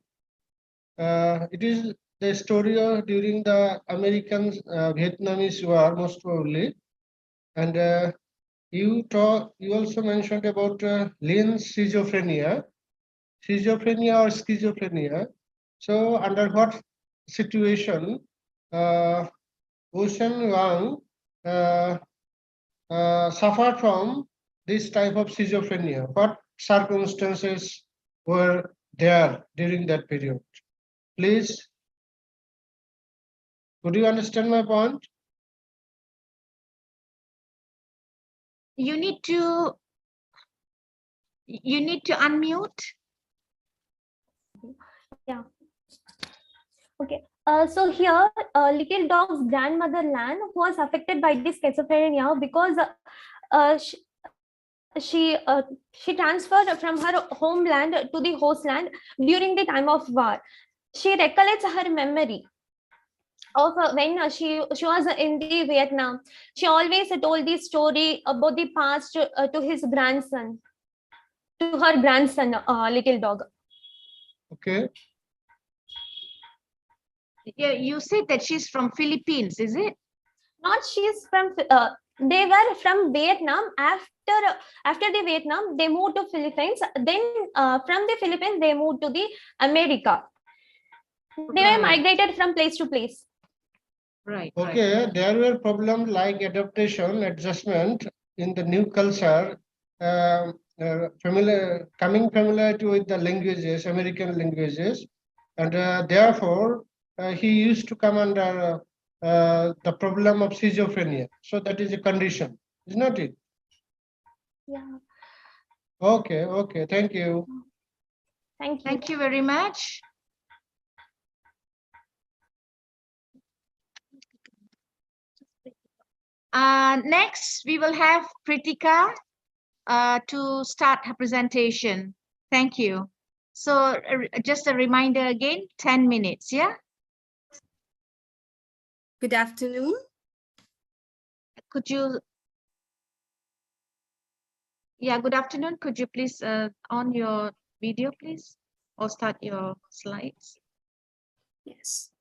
It is the story of during the American Vietnamese War, most probably. And you also mentioned about Lynn's schizophrenia or schizophrenia. So under what situation Ocean Vuong suffered from this type of schizophrenia? What circumstances were there during that period? Please, could you understand my point? You need to unmute. Yeah. Okay. So here, Little Dog's grandmother Lan was affected by this schizophrenia because she transferred from her homeland to the host land during the time of war. She recollects her memory of when she was in the Vietnam. She always told the story about the past to his grandson, to her grandson, Little Dog. Okay. Yeah, you said that she's from Philippines, is it? Not she's from. They were from Vietnam. After the Vietnam, they moved to Philippines. Then from the Philippines, they moved to the America. They were migrated from place to place. Right. Okay, right. there were problems like adaptation, adjustment in the new culture, familiarity with the languages, American languages, and therefore he used to come under the problem of schizophrenia. So that is a condition, is not it? Yeah. Okay, okay, thank you. Thank you. Thank you very much. Next, we will have Pritika to start her presentation. Thank you. So just a reminder again, 10 minutes, yeah? Good afternoon. Could you, good afternoon. Could you please on your video, please, or start your slides? Yes.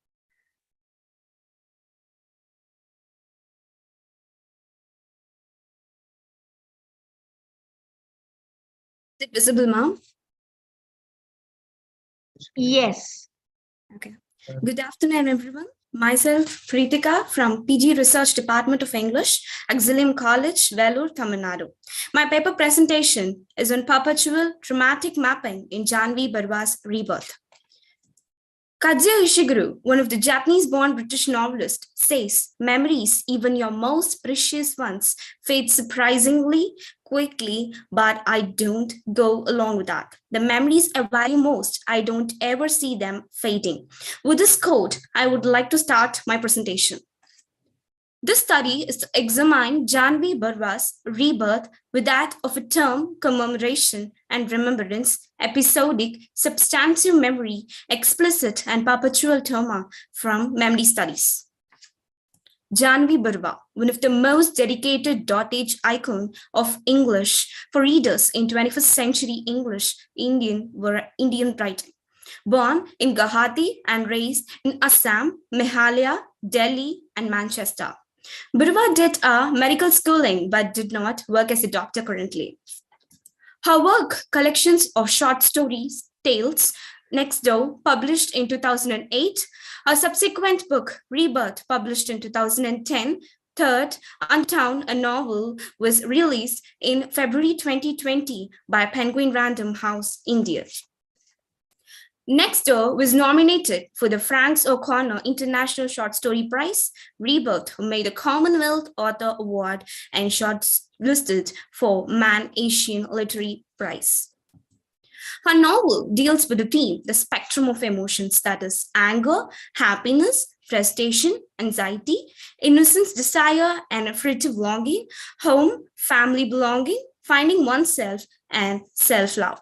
Is it visible, ma'am? Yes. Okay. Good afternoon, everyone. Myself, Pritika from PG Research Department of English, Auxilium College, Vellore, Tamil Nadu. My paper presentation is on perpetual traumatic mapping in Janvi Barwa's Rebirth. Kazuo Ishiguro, one of the Japanese-born British novelists, says memories, even your most precious ones, fade surprisingly quickly, but I don't go along with that. The memories I value most, I don't ever see them fading. With this quote, I would like to start my presentation. This study is to examine Janvi Barwa's rebirth with that of a term, commemoration and remembrance, episodic, substantive memory, explicit and perpetual trauma from memory studies. Janvi Barwa, one of the most dedicated dot-age icon of English for readers in 21st century English Indian writing. Born in Guwahati and raised in Assam, Meghalaya, Delhi, and Manchester. Barwa did a medical schooling but did not work as a doctor currently. Her work, collections of short stories, Tales, Next Door, published in 2008, a subsequent book, Rebirth, published in 2010, Third, Untown, a novel, was released in February 2020 by Penguin Random House, India. Next Door was nominated for the Franks O'Connor International Short Story Prize. Rebirth made a Commonwealth Author Award and shortlisted for Man Asian Literary Prize. Her novel deals with the theme, the spectrum of emotions, that is anger, happiness, frustration, anxiety, innocence, desire, and fruitive longing, home, family belonging, finding oneself, and self-love.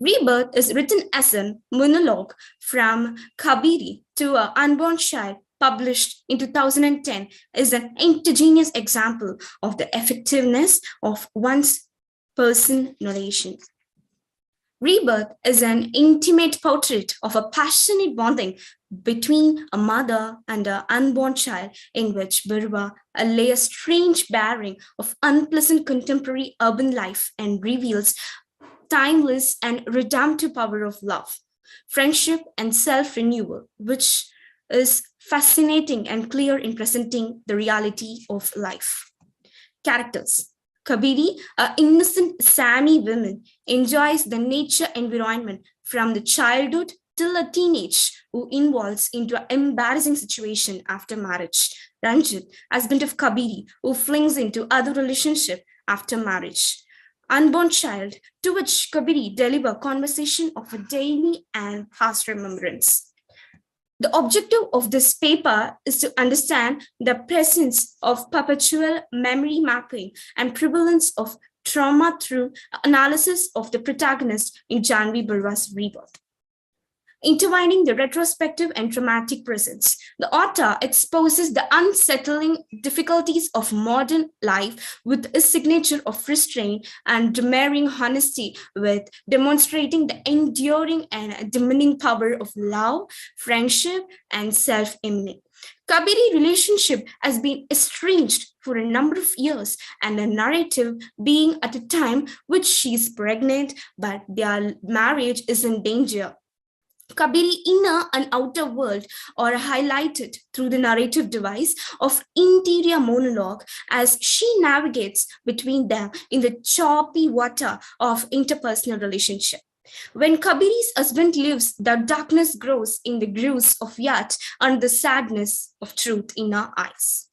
Rebirth is written as a monologue from Kabiri to an unborn child, published in 2010, is an indigenous example of the effectiveness of one's person narration. Rebirth is an intimate portrait of a passionate bonding between a mother and an unborn child, in which Barwa lays a strange bearing of unpleasant contemporary urban life and reveals timeless and redemptive power of love, friendship, and self-renewal, which is fascinating and clear in presenting the reality of life. Characters. Kabiri, an innocent Sami woman, enjoys the nature environment from the childhood till a teenage, who involves into an embarrassing situation after marriage. Ranjit, husband of Kabiri, who flings into other relationship after marriage. Unborn child, to which Kabiri delivers conversation of a daily and past remembrance. The objective of this paper is to understand the presence of perpetual memory mapping and prevalence of trauma through analysis of the protagonist in Janvi Barwa's Rebirth. Intertwining the retrospective and traumatic presence, the author exposes the unsettling difficulties of modern life with a signature of restraint and demurring honesty, with demonstrating the enduring and demeaning power of love, friendship, and self-image. Kabiri relationship has been estranged for a number of years, and the narrative being at a time which she is pregnant, but their marriage is in danger. Kabiri inner and outer world are highlighted through the narrative device of interior monologue as she navigates between them in the choppy water of interpersonal relationship. When Kabiri's husband leaves, the darkness grows in the grooves of yet and the sadness of truth in her eyes.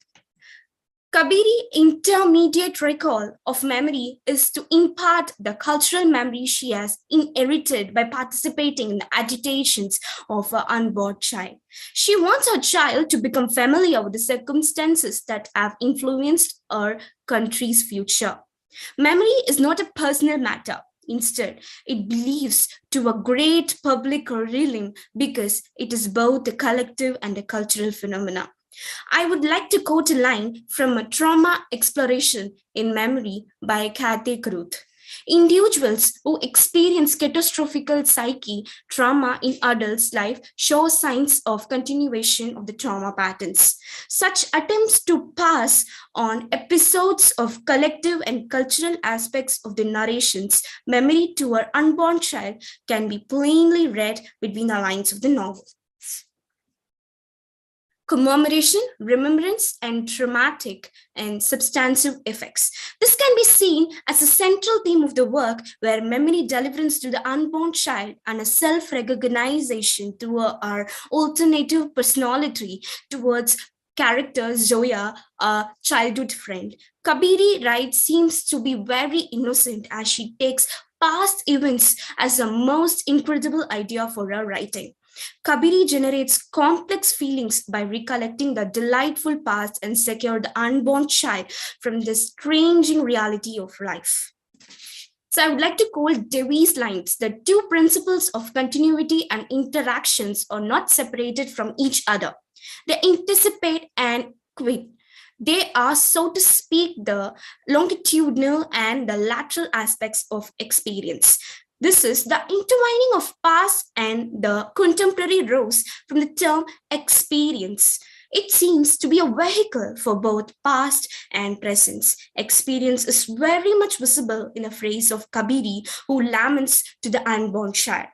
Kabiri intermediate recall of memory is to impart the cultural memory she has inherited by participating in the agitations of her unborn child. She wants her child to become familiar with the circumstances that have influenced her country's future. Memory is not a personal matter. Instead, it believes to a great public realm because it is both a collective and a cultural phenomena. I would like to quote a line from a Trauma Exploration in Memory by Kathy Kruth. Individuals who experience catastrophic psyche trauma in adults' life show signs of continuation of the trauma patterns. Such attempts to pass on episodes of collective and cultural aspects of the narration's memory to our unborn child can be plainly read between the lines of the novel. Commemoration, remembrance, and traumatic and substantive effects. This can be seen as a central theme of the work, where memory deliverance to the unborn child and a self-recognition through our alternative personality towards character Zoya, a childhood friend. Kabiri writes seems to be very innocent as she takes past events as the most incredible idea for her writing. Kabiri generates complex feelings by recollecting the delightful past and secure the unborn child from the stranging reality of life. So I would like to quote Devi's lines: the two principles of continuity and interactions are not separated from each other. They anticipate and quit. They are, so to speak, the longitudinal and the lateral aspects of experience. This is the intertwining of past and the contemporary rose from the term experience. It seems to be a vehicle for both past and present. Experience is very much visible in the phrase of Kabiri, who laments to the unborn child.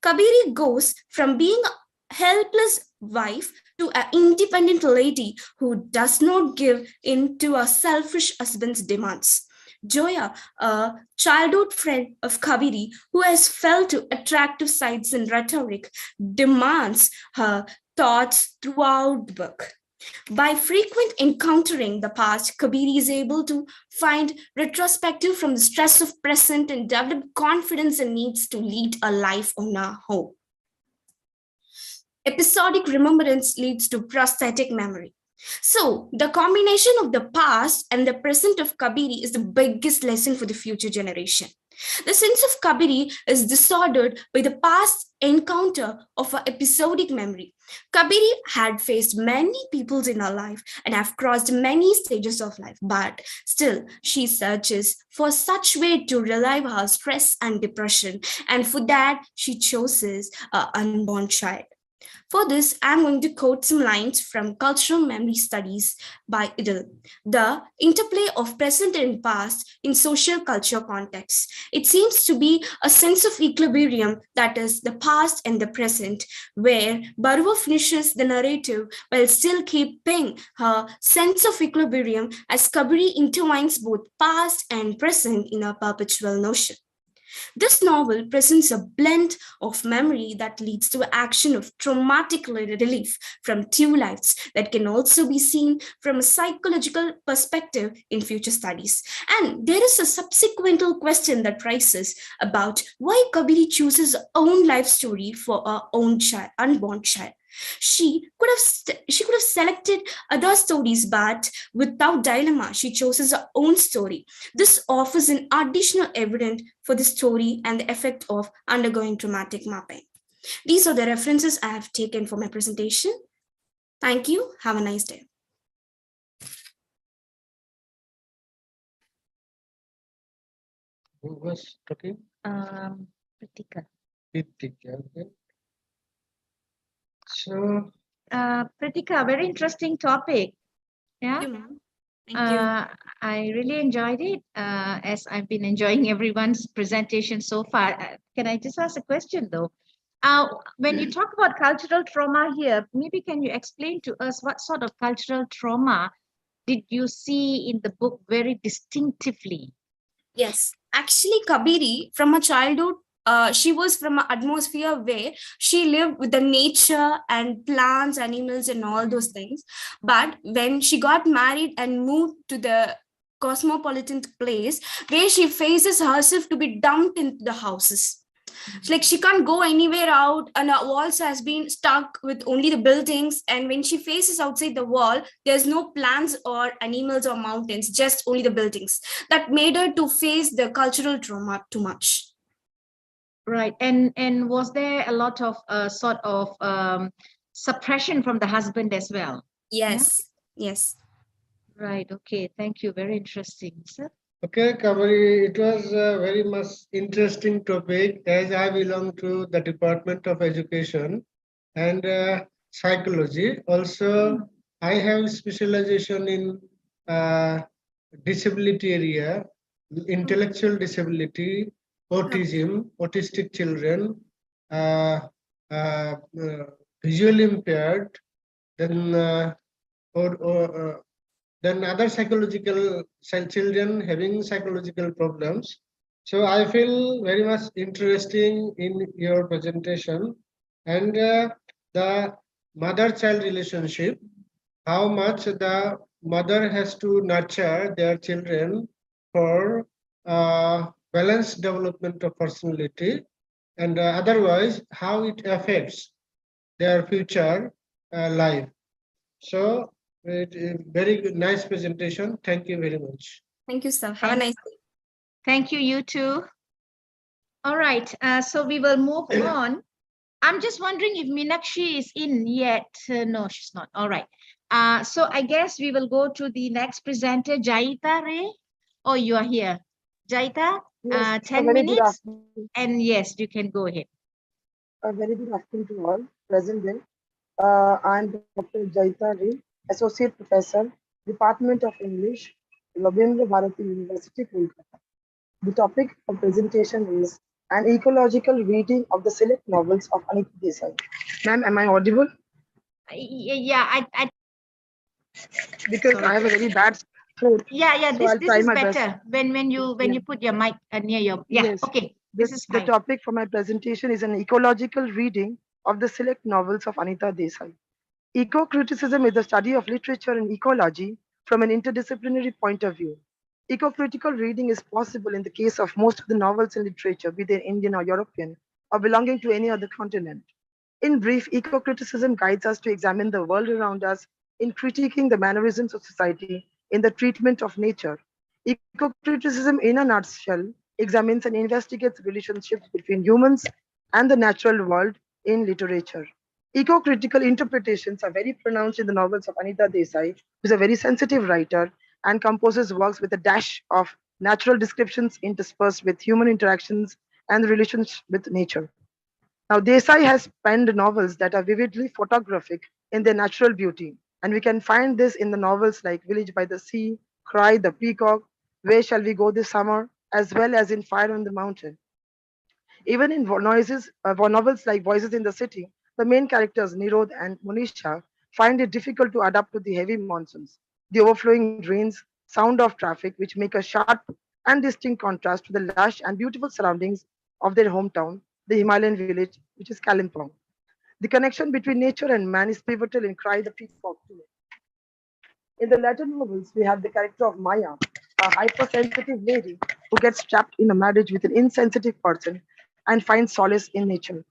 Kabiri goes from being a helpless wife to an independent lady who does not give in to a selfish husband's demands. Joya, a childhood friend of Kabiri who has felt to attractive sides in rhetoric, demands her thoughts throughout the book. By frequent encountering the past, Kabiri is able to find retrospective from the stress of present and develop confidence and needs to lead a life on her own. Episodic remembrance leads to prosthetic memory. So the combination of the past and the present of Kabiri is the biggest lesson for the future generation. The sense of Kabiri is disordered by the past encounter of her episodic memory. Kabiri had faced many peoples in her life and have crossed many stages of life, but still she searches for such way to relieve her stress and depression, and for that she chooses an unborn child. For this, I'm going to quote some lines from Cultural Memory Studies by Idle. The interplay of present and past in social culture contexts. It seems to be a sense of equilibrium, that is the past and the present, where Barua finishes the narrative while still keeping her sense of equilibrium as Kabiri intertwines both past and present in a perpetual notion. This novel presents a blend of memory that leads to action of traumatic relief from two lives that can also be seen from a psychological perspective in future studies. And there is a subsequent question that rises about why Kabiri chooses her own life story for her own child, unborn child. She could have selected other stories, but without dilemma, she chooses her own story. This offers an additional evidence for the story and the effect of undergoing traumatic mapping. These are the references I have taken for my presentation. Thank you. Have a nice day. Who was talking? Pritika. Pritika, okay. So, Pritika, very interesting topic. Yeah. Thank you, Thank you. I really enjoyed it, as I've been enjoying everyone's presentation so far. Can I just ask a question though? When you talk about cultural trauma here, maybe can you explain to us what sort of cultural trauma did you see in the book very distinctively? Yes, actually, Kabiri, from her childhood, she was from an atmosphere where she lived with the nature and plants, animals, and all those things. But when she got married and moved to the cosmopolitan place, where she faces herself to be dumped into the houses. Like she can't go anywhere out, and her walls has been stuck with only the buildings. And when she faces outside the wall, there's no plants or animals or mountains, just only the buildings. That made her to face the cultural trauma too much. Right. And was there a lot of sort of suppression from the husband as well? Yes. Yes. Right. Okay. Thank you. Very interesting, sir. Okay, Kamari, it was a very much interesting topic as I belong to the Department of Education and Psychology. Also, I have specialization in disability area, intellectual disability, autism, autistic children, uh, uh, uh, visually impaired, then then other psychological children having psychological problems. So I feel very much interesting in your presentation and the mother-child relationship, how much the mother has to nurture their children for balanced development of personality, and otherwise how it affects their future life. So very good, nice presentation. Thank you very much. Thank you, sir. Have a nice day. Thank you, you too. All right, so we will move on. I'm just wondering if Meenakshi is in yet. No, she's not. All right. So I guess we will go to the next presenter, Jaita Ray. Oh, you are here. Jaita, Yes, 10 very good minutes. afternoon. And yes, you can go ahead. A very good afternoon to all present there. I'm Dr. Jaita Ray, Associate Professor, Department of English, Rabindra Bharati University, Kolkata. The topic of presentation is an ecological reading of the select novels of Anita Desai. Ma'am, am I audible? Yeah, I Because sorry. I have a very bad throat. Yeah, so this I'll this try is my better best. when you put your mic near your Yes. Okay, this is The fine. topic for my presentation is an ecological reading of the select novels of Anita Desai. Eco-criticism is the study of literature and ecology from an interdisciplinary point of view. Eco-critical reading is possible in the case of most of the novels in literature, be they Indian or European, or belonging to any other continent. In brief, eco-criticism guides us to examine the world around us in critiquing the mannerisms of society in the treatment of nature. Eco-criticism, in a nutshell, examines and investigates relationships between humans and the natural world in literature. Eco-critical interpretations are very pronounced in the novels of Anita Desai, who is a very sensitive writer and composes works with a dash of natural descriptions interspersed with human interactions and the relations with nature. Now, Desai has penned novels that are vividly photographic in their natural beauty, and we can find this in the novels like Village by the Sea, Cry the Peacock, Where Shall We Go This Summer, as well as in Fire on the Mountain. Even in novels like Voices in the City, the main characters, Nirod and Monisha, find it difficult to adapt to the heavy monsoons, the overflowing rains, sound of traffic, which make a sharp and distinct contrast to the lush and beautiful surroundings of their hometown, the Himalayan village, which is Kalimpong. The connection between nature and man is pivotal in Cry the Peacock too. In the latter novels, we have the character of Maya, a hypersensitive lady who gets trapped in a marriage with an insensitive person and finds solace in nature.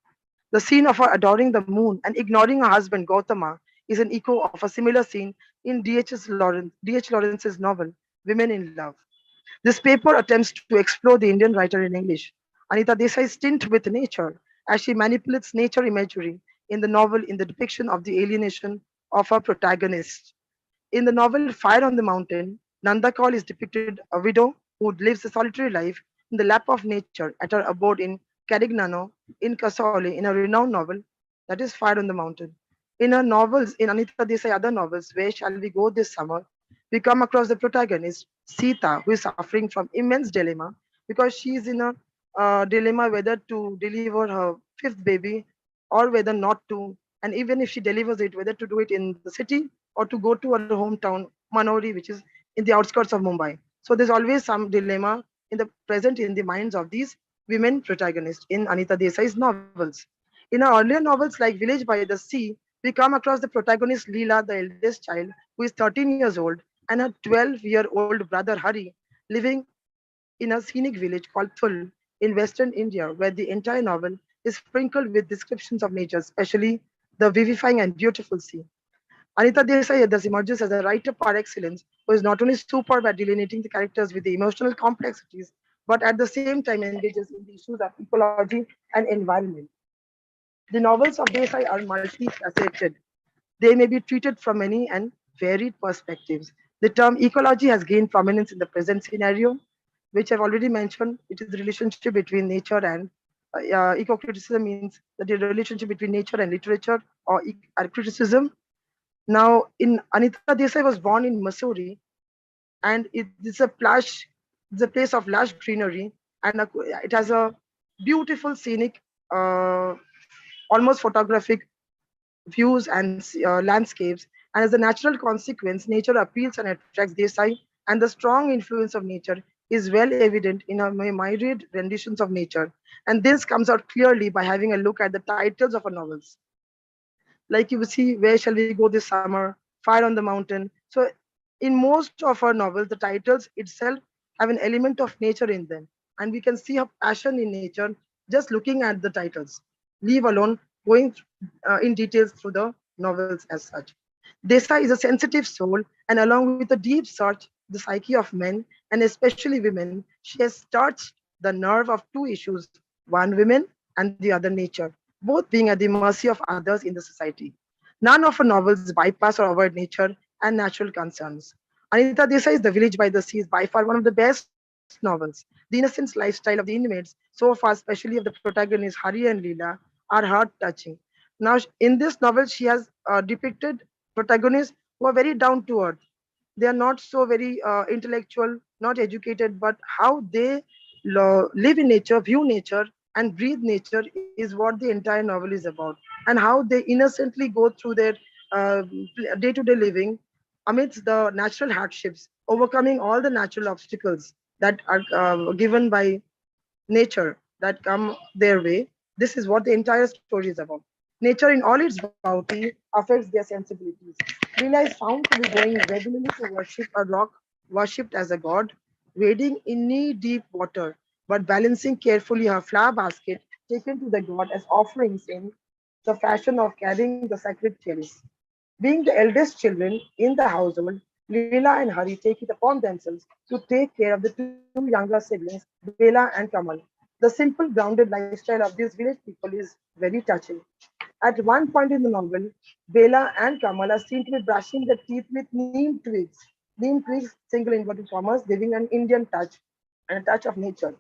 The scene of her adoring the moon and ignoring her husband Gautama is an echo of a similar scene in D.H. Lawrence's novel Women in Love. This paper attempts to explore the Indian writer in English, Anita Desai's stint with nature, as she manipulates nature imagery in the novel in the depiction of the alienation of her protagonist. In the novel Fire on the Mountain, Nanda Kaul is depicted a widow who lives a solitary life in the lap of nature at her abode in Carignano in Casole in a renowned novel that is Fire on the Mountain. In her novels, in Anita Desai other novels, Where Shall We Go This Summer, we come across the protagonist, Sita, who is suffering from immense dilemma because she is in a dilemma whether to deliver her fifth baby or whether not to, and even if she delivers it, whether to do it in the city or to go to her hometown, Manori, which is in the outskirts of Mumbai. So there's always some dilemma in the present in the minds of these women protagonists in Anita Desai's novels. In her earlier novels like Village by the Sea, we come across the protagonist Leela, the eldest child, who is 13 years old, and her 12-year-old brother Hari, living in a scenic village called Thul in western India, where the entire novel is sprinkled with descriptions of nature, especially the vivifying and beautiful sea. Anita Desai thus emerges as a writer par excellence who is not only superb at delineating the characters with the emotional complexities, but at the same time engages in the issues of ecology and environment. The novels of Desai are multifaceted. They may be treated from many and varied perspectives. The term ecology has gained prominence in the present scenario, which I've already mentioned. It is the relationship between nature and eco-criticism means that the relationship between nature and literature or criticism. Now, Anita Desai was born in Missouri, and it's a place of lush greenery, and it has a beautiful scenic, almost photographic views and landscapes. And as a natural consequence, nature appeals and attracts Desai, and the strong influence of nature is well evident in her myriad renditions of nature. And this comes out clearly by having a look at the titles of her novels. Like you will see, Where Shall We Go This Summer, Fire on the Mountain. So in most of her novels, the titles itself have an element of nature in them. And we can see her passion in nature just looking at the titles, leave alone going in details through the novels as such. Desai is a sensitive soul, and along with a deep search the psyche of men, and especially women, she has touched the nerve of two issues, one women and the other nature, both being at the mercy of others in the society. None of her novels bypass or avoid nature and natural concerns. Anita Desai's The Village by the Sea is by far one of the best novels. The innocent lifestyle of the inmates, so far, especially of the protagonists Hari and Leela, are heart-touching. Now, in this novel, she has depicted protagonists who are very down to earth. They are not so very intellectual, not educated, but how they live in nature, view nature, and breathe nature is what the entire novel is about, and how they innocently go through their uh, day-to-day living amidst the natural hardships, overcoming all the natural obstacles that are given by nature that come their way. This is what the entire story is about. Nature in all its bounty affects their sensibilities. Leela is found to be going regularly to worship a rock worshipped as a god, wading in knee-deep water, but balancing carefully her flower basket taken to the god as offerings in the fashion of carrying the sacred chalice. Being the eldest children in the household, Leela and Hari take it upon themselves to take care of the two younger siblings, Bela and Kamal. The simple, grounded lifestyle of these village people is very touching. At one point in the novel, Bela and Kamal are seen to be brushing their teeth with neem twigs. Neem twigs, single inverted commas, giving an Indian touch and a touch of nature.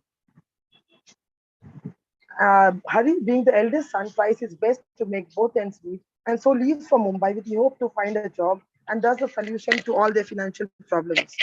Hari, being the eldest son, tries his best to make both ends meet and so leaves for Mumbai with the hope to find a job and thus the solution to all their financial problems.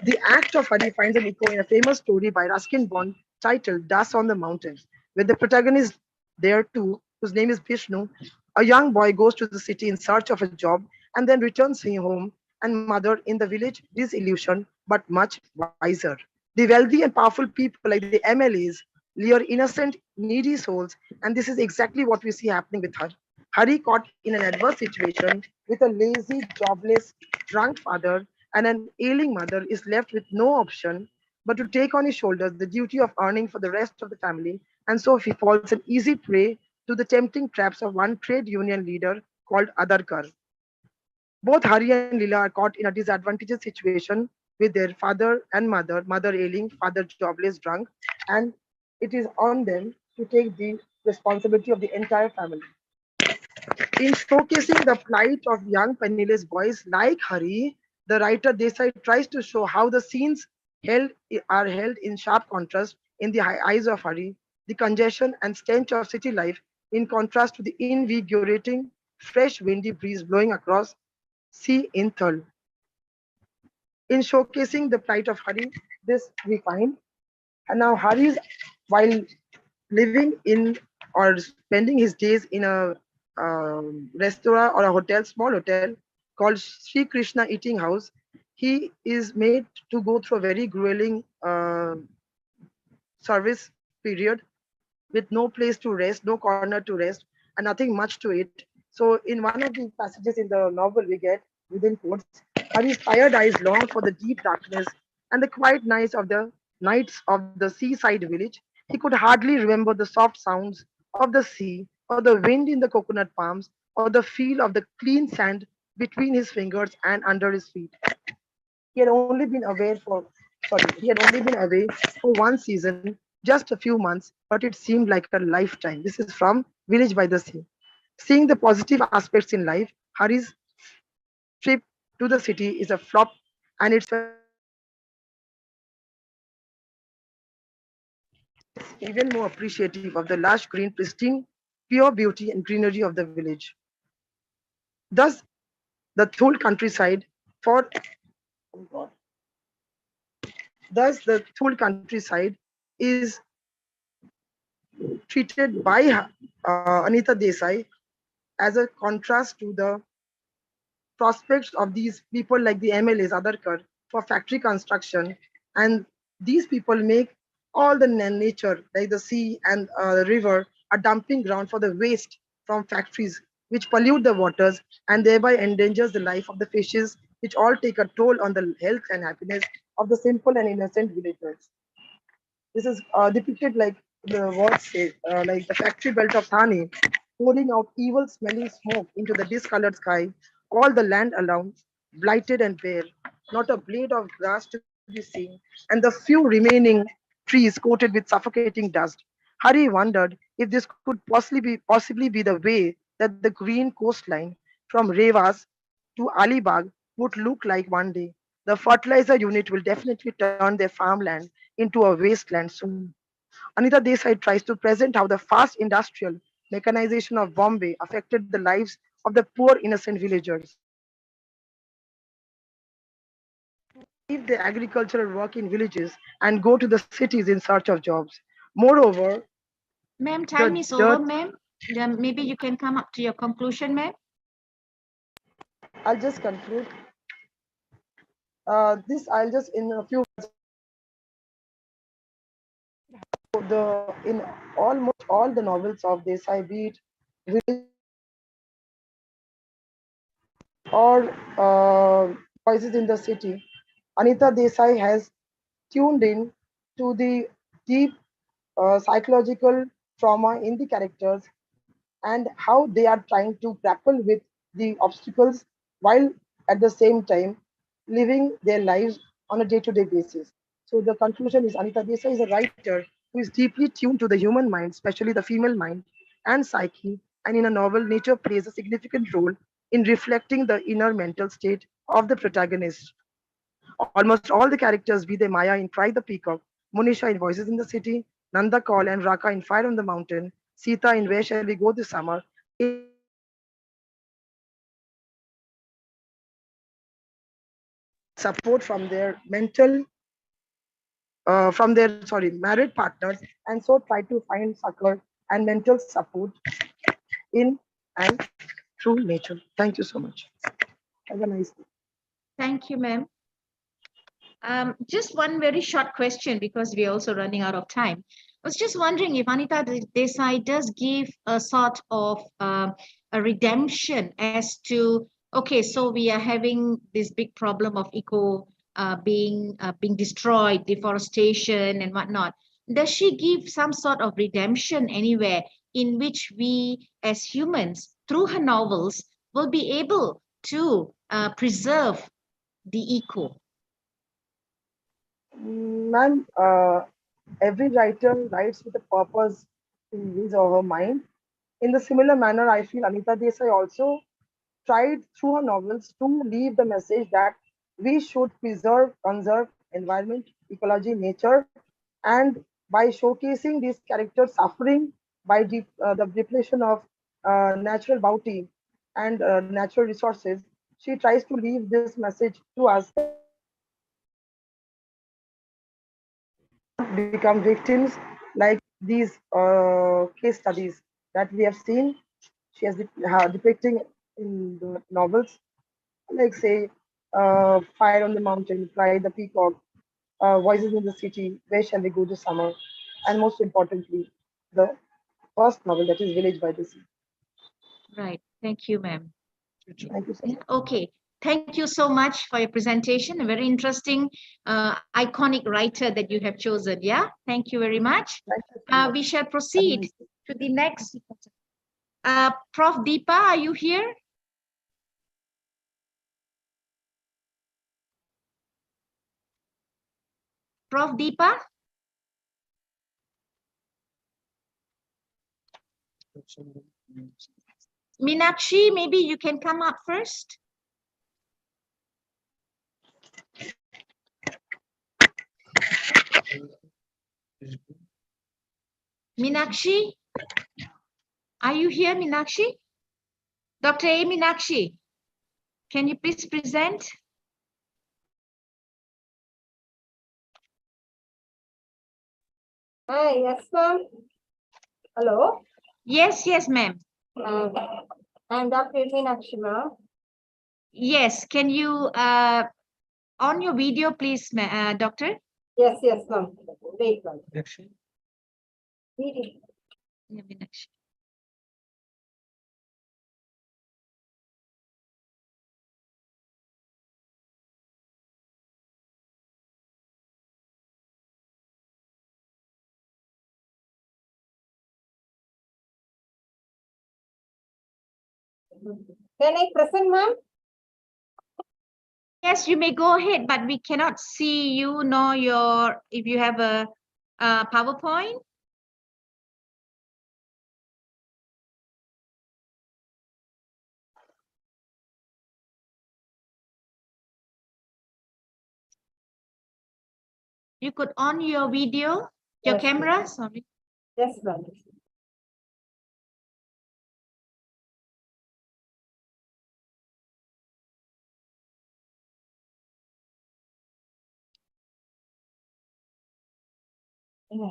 The act of Hari finds an echo in a famous story by Ruskin Bond titled Dust on the Mountain, where the protagonist there too, whose name is Vishnu, a young boy goes to the city in search of a job and then returns home and mother in the village disillusioned but much wiser. The wealthy and powerful people like the MLAs lure innocent, needy souls, and this is exactly what we see happening with her. Hari, caught in an adverse situation with a lazy, jobless, drunk father and an ailing mother, is left with no option but to take on his shoulders the duty of earning for the rest of the family, and so he falls an easy prey to the tempting traps of one trade union leader called Adarkar. Both Hari and Leela are caught in a disadvantageous situation with their father and mother, mother ailing, father jobless, drunk, and it is on them to take the responsibility of the entire family. In showcasing the plight of young penniless boys like Hari, the writer Desai tries to show how the scenes are held in sharp contrast in the eyes of Hari, the congestion and stench of city life, in contrast to the invigorating, fresh, windy breeze blowing across sea in Thul. In showcasing the plight of Hari, this we find. And now Hari, while living in or spending his days in a restaurant or a hotel, small hotel called Sri Krishna Eating House, he is made to go through a very grueling service period with no place to rest, no corner to rest, and nothing much to eat. So, in one of the passages in the novel, we get within quotes, Hari's tired eyes long for the deep darkness and the quiet nights of the seaside village. He could hardly remember the soft sounds of the sea, or the wind in the coconut palms, or the feel of the clean sand between his fingers and under his feet. He had only been aware for he had only been away for one season, just a few months, but it seemed like a lifetime. This is from Village by the Sea. Seeing the positive aspects in life, Hari's trip to the city is a flop, and it's even more appreciative of the lush green, pristine, pure beauty and greenery of the village. Thus, the whole countryside for thus the whole countryside is treated by Anita Desai as a contrast to the prospects of these people like the MLAs, Adarkar, for factory construction. And these people make all the nature, like the sea and the river, a dumping ground for the waste from factories, which pollute the waters and thereby endangers the life of the fishes, which all take a toll on the health and happiness of the simple and innocent villagers. This is depicted like the words say, like the factory belt of Thane, pouring out evil smelling smoke into the discolored sky, all the land around, blighted and bare, not a blade of grass to be seen, and the few remaining trees coated with suffocating dust. Hari wondered if this could possibly be the way that the green coastline from Revas to Alibag would look like one day. The fertilizer unit will definitely turn their farmland into a wasteland soon. Anita Desai tries to present how the fast industrial mechanization of Bombay affected the lives of the poor innocent villagers. Leave their agricultural work in villages and go to the cities in search of jobs. Moreover, Ma'am, time the is over, dirt, ma'am. Then maybe you can come up to your conclusion, ma'am. I'll just conclude. This I'll just in a few words. In almost all the novels of Desai, be it village or voices in the city, Anita Desai has tuned in to the deep psychological trauma in the characters and how they are trying to grapple with the obstacles while at the same time living their lives on a day-to-day basis. So the conclusion is Anita Desai is a writer who is deeply tuned to the human mind, especially the female mind and psyche, and in a novel, nature plays a significant role in reflecting the inner mental state of the protagonist. Almost all the characters, be they Maya in Cry the Peacock, Munisha in Voices in the City, Nanda Kaul and Raka in Fire on the Mountain, Sita in Where Shall We Go This Summer, support from their married partners, and so try to find succor and mental support in and through nature. Thank you so much. Have a nice day. Thank you, ma'am. Just one very short question because we're also running out of time. I was just wondering if Anita Desai does give a sort of a redemption as to, okay, so we are having this big problem of being destroyed, deforestation and whatnot. Does she give some sort of redemption anywhere in which we as humans, through her novels, will be able to preserve the eco? Ma'am, every writer writes with a purpose in his or her mind. In the similar manner, I feel Anita Desai also tried through her novels to leave the message that we should preserve, conserve environment, ecology, nature, and by showcasing these characters suffering by the depletion of natural bounty and natural resources, she tries to leave this message to us that become victims like these case studies that we have seen. She has depicting in the novels, like say, Fire on the Mountain, Cry the Peacock, Voices in the City, Where Shall We Go This Summer, and most importantly, the first novel that is Village by the Sea. Right. Thank you, ma'am. Thank you so much. Okay. Thank you so much for your presentation. A very interesting, iconic writer that you have chosen. Yeah. Thank you very much. We shall proceed to the next. Prof. Deepa, are you here? Prof. Deepa? Meenakshi, maybe you can come up first. Meenakshi, are you here, Meenakshi? Dr. A. Meenakshi, can you please present? Hi, yes, ma'am. Hello. Yes, yes, ma'am. I'm Dr. Meenakshi, ma'am. Yes, can you on your video, please, doctor? Yes, yes, ma'am. Wait, ma'am. Video. Yeah, Meenakshi. Can I present, ma'am? Yes, you may go ahead, but we cannot see you nor your, if you have a PowerPoint. You could on your video, your Yes, camera, ma'am. sorry. Yes, ma'am. Yeah.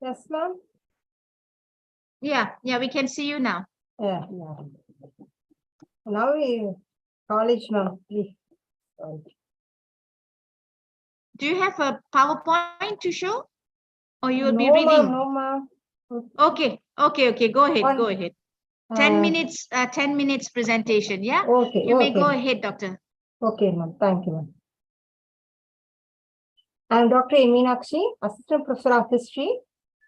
Yes, ma'am. Yeah, we can see you now. Yeah, yeah. Now we college, ma'am. Please. Do you have a PowerPoint to show? Or you will be No, reading? ma'am. No, ma'am. Okay, go ahead, go ahead. 10 minutes presentation, yeah? Okay, You may okay. go ahead, doctor. Okay, ma'am. Thank you, ma'am. I'm Dr. Meenakshi, Assistant Professor of History,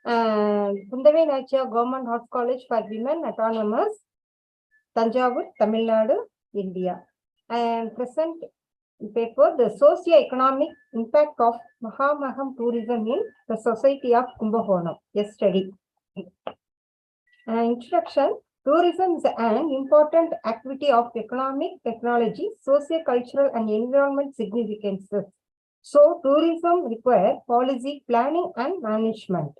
Kundavai Nachia Government Arts College for Women, Autonomous, Tanjavur, Tamil Nadu, India. I am present paper, the socio-economic impact of Mahamaham tourism in the society of Kumbakonam, a study. Introduction. Tourism is an important activity of economic, technology, socio-cultural and environment significances. So, tourism requires policy planning and management.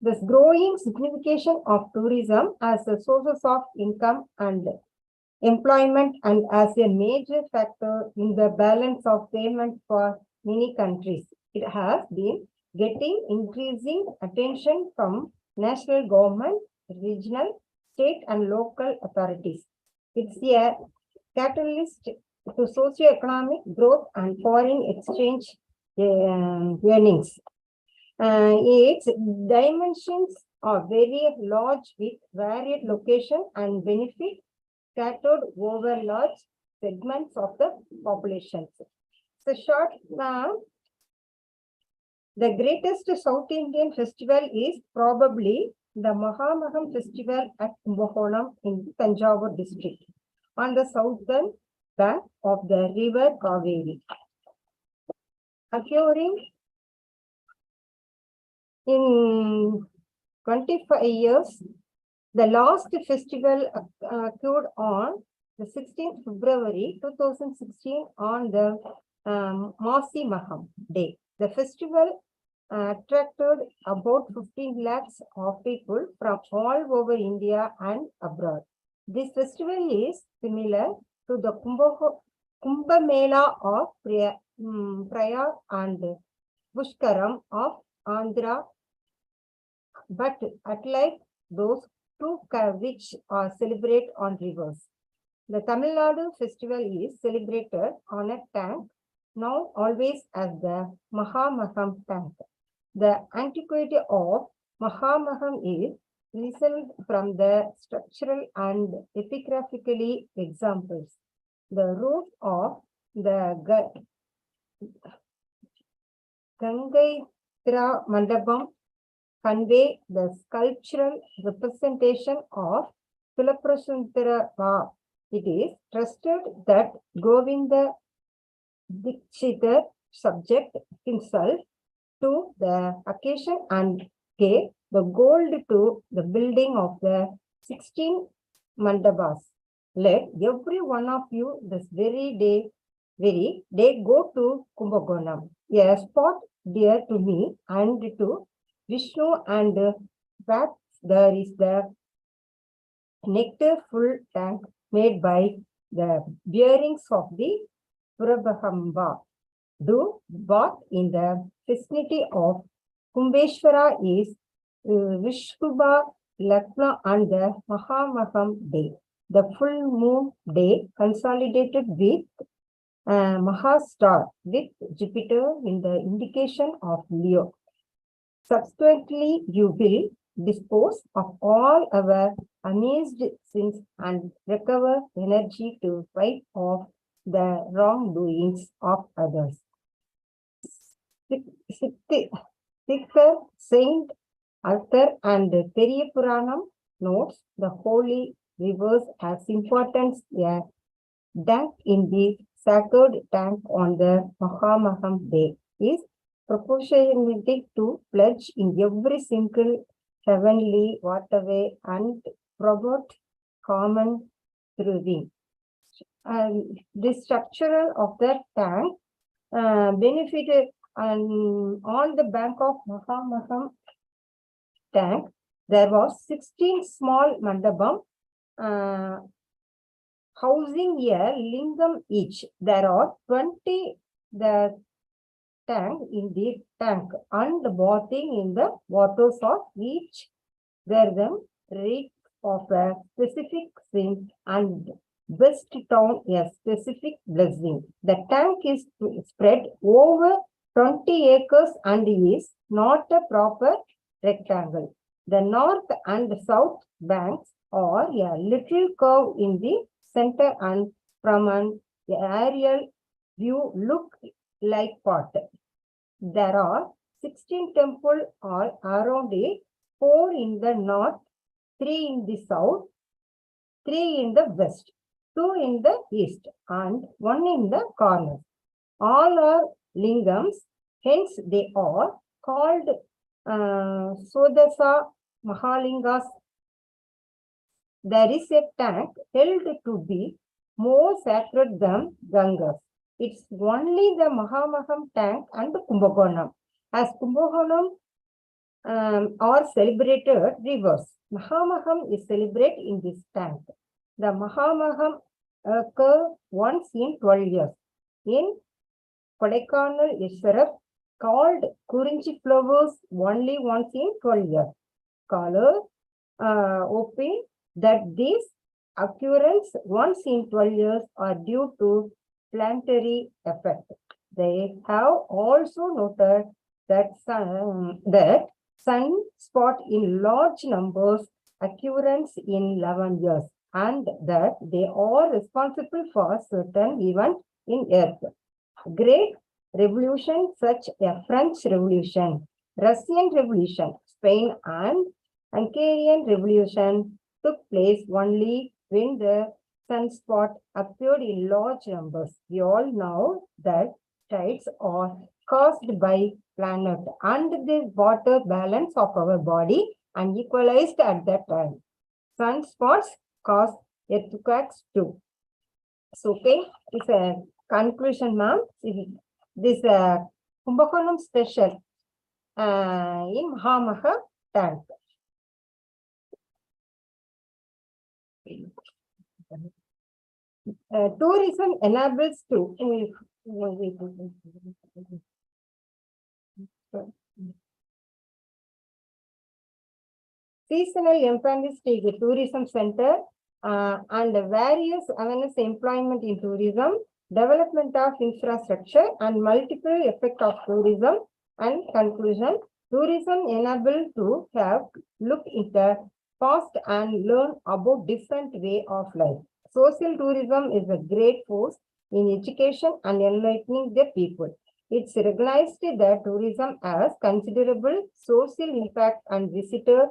This growing signification of tourism as a source of income and employment and as a major factor in the balance of payment for many countries. It has been getting increasing attention from national government, regional, state and local authorities. It's a catalyst to socio-economic growth and foreign exchange earnings. Its dimensions are very large with varied location and benefit scattered over large segments of the population. So short, the greatest South Indian festival is probably the Mahamaham festival at Kumbakonam in Tanjavur district on the southern bank of the river Kaveri. Occurring in 25 years, the last festival occurred on the 16th February 2016 on the Masi Maham Day. The festival attracted about 15 lakhs of people from all over India and abroad. This festival is similar to the Kumbh Mela of Prayag and Pushkaram of Andhra, but unlike those two which are celebrated on rivers. The Tamil Nadu festival is celebrated on a tank, now always as the Mahamaham tank. The antiquity of Mahamaham is reasoned from the structural and epigraphically examples. The roof of the Gangaitra Mandapam convey the sculptural representation of Silaprasantara Va. It is trusted that Govinda Dikshidhar subject himself to the occasion and gave the gold to the building of the 16 mandabas. Let every one of you this very day go to Kumbakonam, a spot dear to me and to Vishnu, and that there is the nectar full tank made by the bearings of the Purabhamba. Do bath in the vicinity of Kumbeshwara is Vishkubha Lakna and the Mahamaham day. The full moon day consolidated with Mahastar with Jupiter in the indication of Leo. Subsequently, you will dispose of all our amazed sins and recover energy to fight off the wrongdoings of others. Saint Arthur and Periya Puranam notes the holy rivers as importance. A dunk in the sacred tank on the Mahamaham day is proportionate to pledge in every single heavenly waterway and promote common thriving. The structure of that tank benefited on the bank of Mahamaham tank. There was 16 small mandapam housing a lingam each. There are 20 the tank in the tank and bathing in the waters of each. There them reek of a specific sin and best town a specific blessing. The tank is spread over 20 acres and is not a proper rectangle. The north and south banks are a little curve in the center, and from an aerial view look like pot. There are 16 temples all around it, 4 in the north, 3 in the south, 3 in the west, 2 in the east, and 1 in the corner. All are lingams, hence they are called Sodasa Mahalingas. There is a tank held to be more sacred than Gangas. It's only the Mahamaham tank and the Kumbakonam. As Kumbakonam are celebrated rivers, Mahamaham is celebrated in this tank. The Mahamaham occur once in 12 years. In Kodaikanal Ishwarap, called Kurinchi flowers only once in 12 years. Scholars opine that these occurrences once in 12 years are due to planetary effect. They have also noted that sunspot in large numbers occurrence in 11 years, and that they are responsible for certain events in Earth. Great revolution such as French Revolution, Russian Revolution, Spain and Hungarian Revolution took place only when the sunspot appeared in large numbers. We all know that tides are caused by planet and the water balance of our body and equalized at that time. Sunspots cause earthquakes too. So, okay, it's a conclusion, ma'am. This Kumbakonam special in Mahamaha tank. Tourism enables to seasonal employment take a tourism center and various awareness employment in tourism, development of infrastructure and multiple effect of tourism. And conclusion, tourism enable to have look into past and learn about different way of life. Social tourism is a great force in education and enlightening the people. It's recognized that tourism has considerable social impact and visitor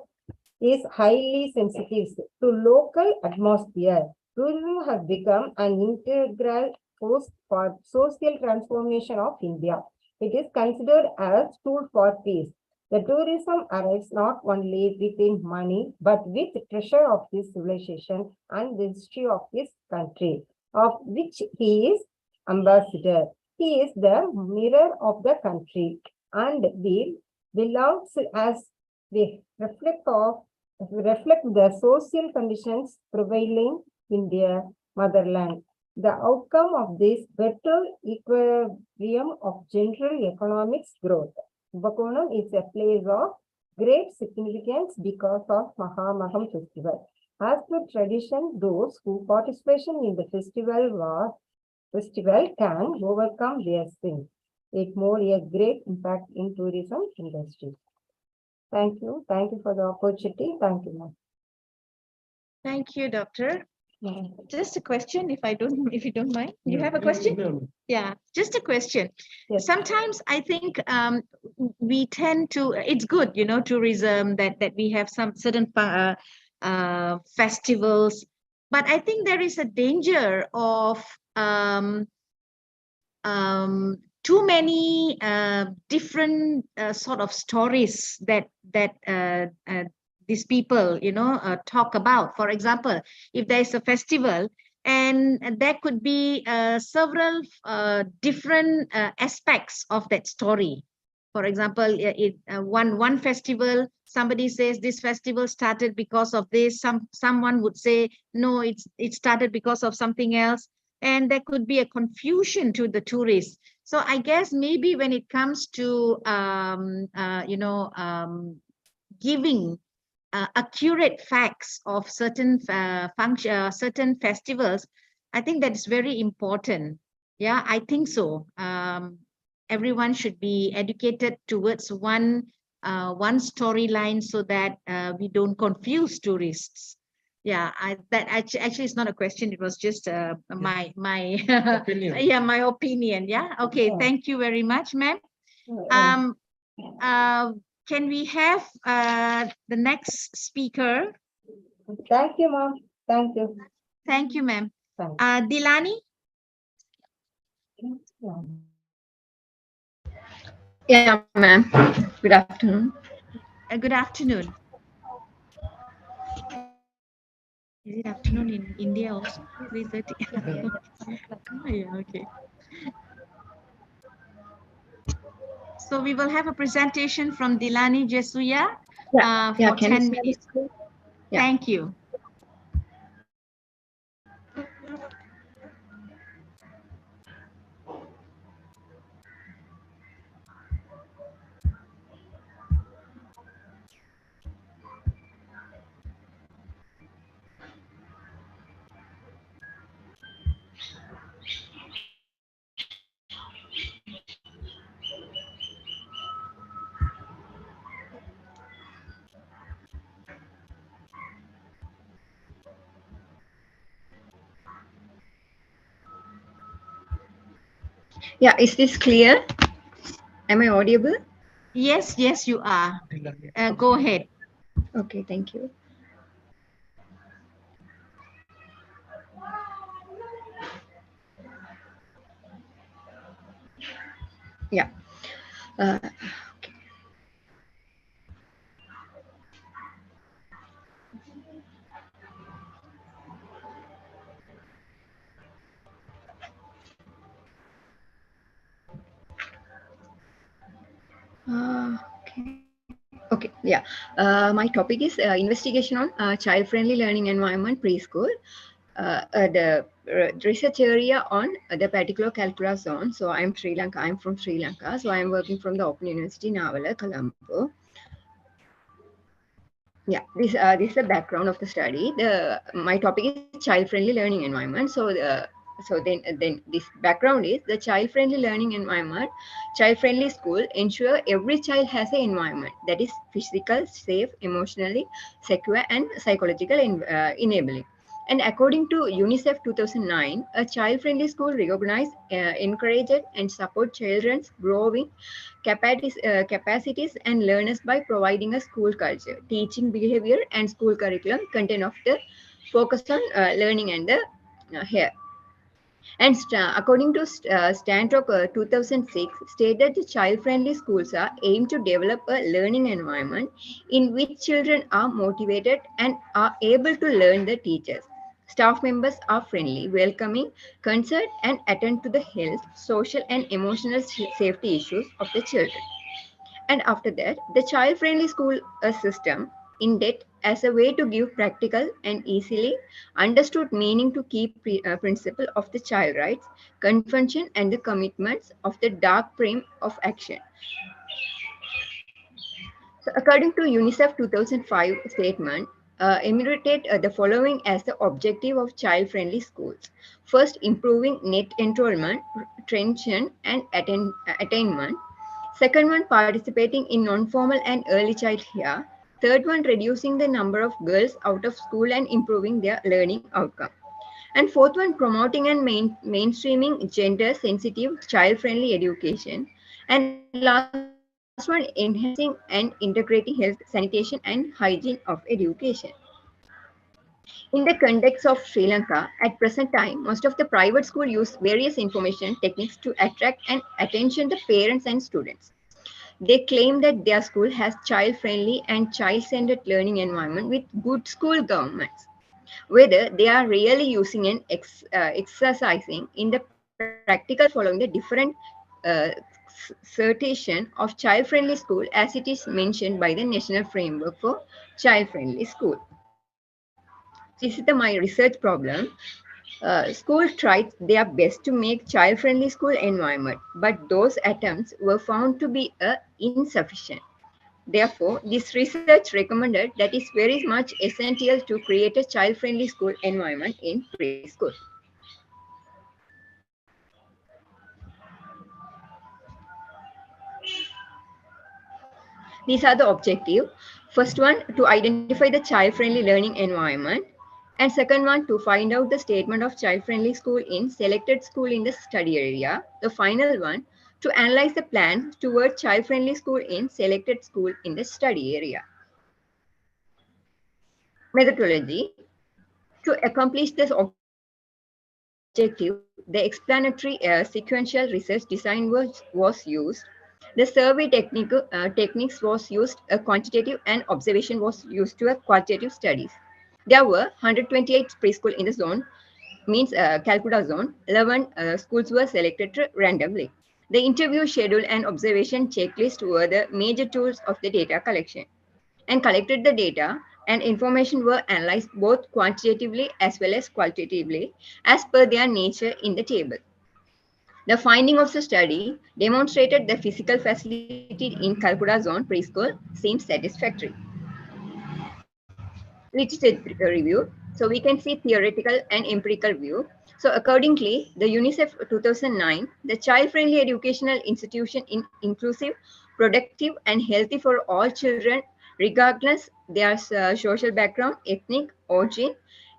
is highly sensitive to local atmosphere. Tourism has become an integral force for social transformation of India. It is considered as tool for peace. The tourism arrives not only with money, but with treasure of his civilization and the history of his country, of which he is ambassador. He is the mirror of the country, and we belongs as we reflect the social conditions prevailing in their motherland. The outcome of this better equilibrium of general economics growth. Bicohas is a place of great significance because of Mahamaham festival. As per tradition, those who participation in the festival can overcome their sins. It more a great impact in tourism industry. Thank you. Thank you for the opportunity. Thank you, ma'am. Thank you, Doctor. Just a question, if you don't mind. You have a question? Yeah, just a question. Yes. Sometimes I think we tend to, it's good, tourism, that we have some certain festivals, but I think there is a danger of too many different sort of stories that these people, talk about. For example, if there is a festival and there could be several different aspects of that story. For example, one festival, somebody says this festival started because of this. Someone would say, no, it started because of something else. And there could be a confusion to the tourists. So I guess maybe when it comes to, giving accurate facts of certain certain festivals, I think that is very important. Yeah, I think so. Everyone should be educated towards one storyline so that we don't confuse tourists. Yeah, that actually is not a question. It was just my Opinion. yeah, my opinion. Yeah. Okay. Thank you very much, ma'am. Can we have the next speaker? Thank you, ma'am. Thank you. Thank you, ma'am. Dilani? Yeah, ma'am. Good afternoon. Good afternoon. Is it afternoon in India also? 3:30. Yeah, okay. So we will have a presentation from Dilani Jesuya for 10 minutes. Yeah. Thank you. Yeah, is this clear? Am I audible? Yes, you are. Go ahead. Okay, thank you. Yeah. Okay. Okay, yeah. My topic is investigation on child-friendly learning environment preschool. The research area on the particular calculus zone. So I'm Sri Lanka. I'm from Sri Lanka. So I'm working from the Open University, Navala, Colombo. Yeah, this is the background of the study. My topic is child-friendly learning environment. So then this background is the child-friendly learning environment. Child-friendly school ensure every child has an environment that is physical, safe, emotionally secure, and psychological enabling. And according to UNICEF 2009, a child-friendly school recognizes, encourages, and supports children's growing capacities and learners by providing a school culture, teaching behavior, and school curriculum content of the focus on learning and the here. And according to Stantrock 2006, stated that child-friendly schools are aimed to develop a learning environment in which children are motivated and are able to learn the teachers. Staff members are friendly, welcoming, concerned, and attend to the health, social, and emotional safety issues of the children. And after that, the child-friendly school system in depth as a way to give practical and easily understood meaning to key principle of the child rights, convention, and the commitments of the dark frame of action. So according to UNICEF 2005 statement, enumerated the following as the objective of child-friendly schools. First, improving net enrollment, retention, and attainment. Second one, participating in non-formal and early child care. Third one, reducing the number of girls out of school and improving their learning outcome. And fourth one, promoting and mainstreaming gender-sensitive, child-friendly education. And last one, enhancing and integrating health, sanitation, and hygiene of education. In the context of Sri Lanka, at present time, most of the private schools use various information techniques to attract and attention the parents and students. They claim that their school has child-friendly and child-centered learning environment with good school governments. Whether they are really using and exercising in the practical following the different uh, certification of child-friendly school as it is mentioned by the National Framework for Child-Friendly School. This is my research problem. School tried their best to make child-friendly school environment, but those attempts were found to be insufficient. Therefore, this research recommended that it's very much essential to create a child-friendly school environment in preschool. These are the objectives. First one, to identify the child-friendly learning environment. And second one, to find out the statement of child-friendly school in selected school in the study area. The final one, to analyze the plans toward child-friendly school in selected school in the study area. Methodology. To accomplish this objective, the explanatory sequential research design was used. The survey techniques was used, quantitative and observation was used to a qualitative studies. There were 128 preschool in the zone, means Calcutta zone. 11 schools were selected randomly. The interview schedule and observation checklist were the major tools of the data collection, and collected the data and information were analyzed both quantitatively as well as qualitatively as per their nature in the table. The finding of the study demonstrated the physical facility in Calcutta zone preschool seems satisfactory. Literature review. So we can see theoretical and empirical view. So accordingly, the UNICEF 2009, the child-friendly educational institution in inclusive, productive, and healthy for all children, regardless their social background, ethnic origin,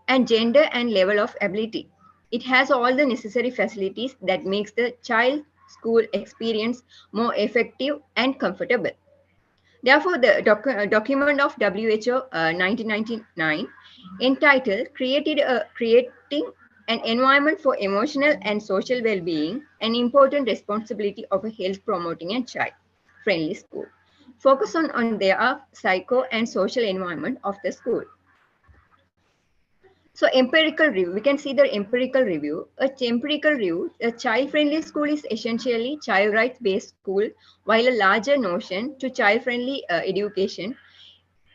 and gender and level of ability. It has all the necessary facilities that makes the child school experience more effective and comfortable. Therefore, the document of WHO 1999 entitled Creating an Environment for Emotional and Social Well-Being, an Important Responsibility of a Health Promoting and Child-Friendly School, focus on their psycho and social environment of the school. So empirical review, we can see the empirical review. A child-friendly school is essentially child rights-based school, while a larger notion to child-friendly education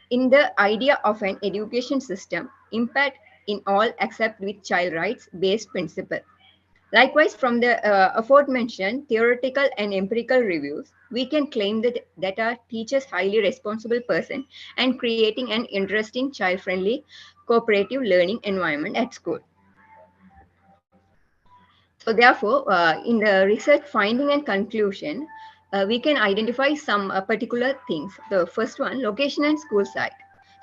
in the idea of an education system impact in all except with child rights-based principle. Likewise, from the aforementioned theoretical and empirical reviews, we can claim that our teachers highly responsible person and creating an interesting child-friendly cooperative learning environment at school. So therefore, in the research finding and conclusion, we can identify some particular things. The first one, location and school site.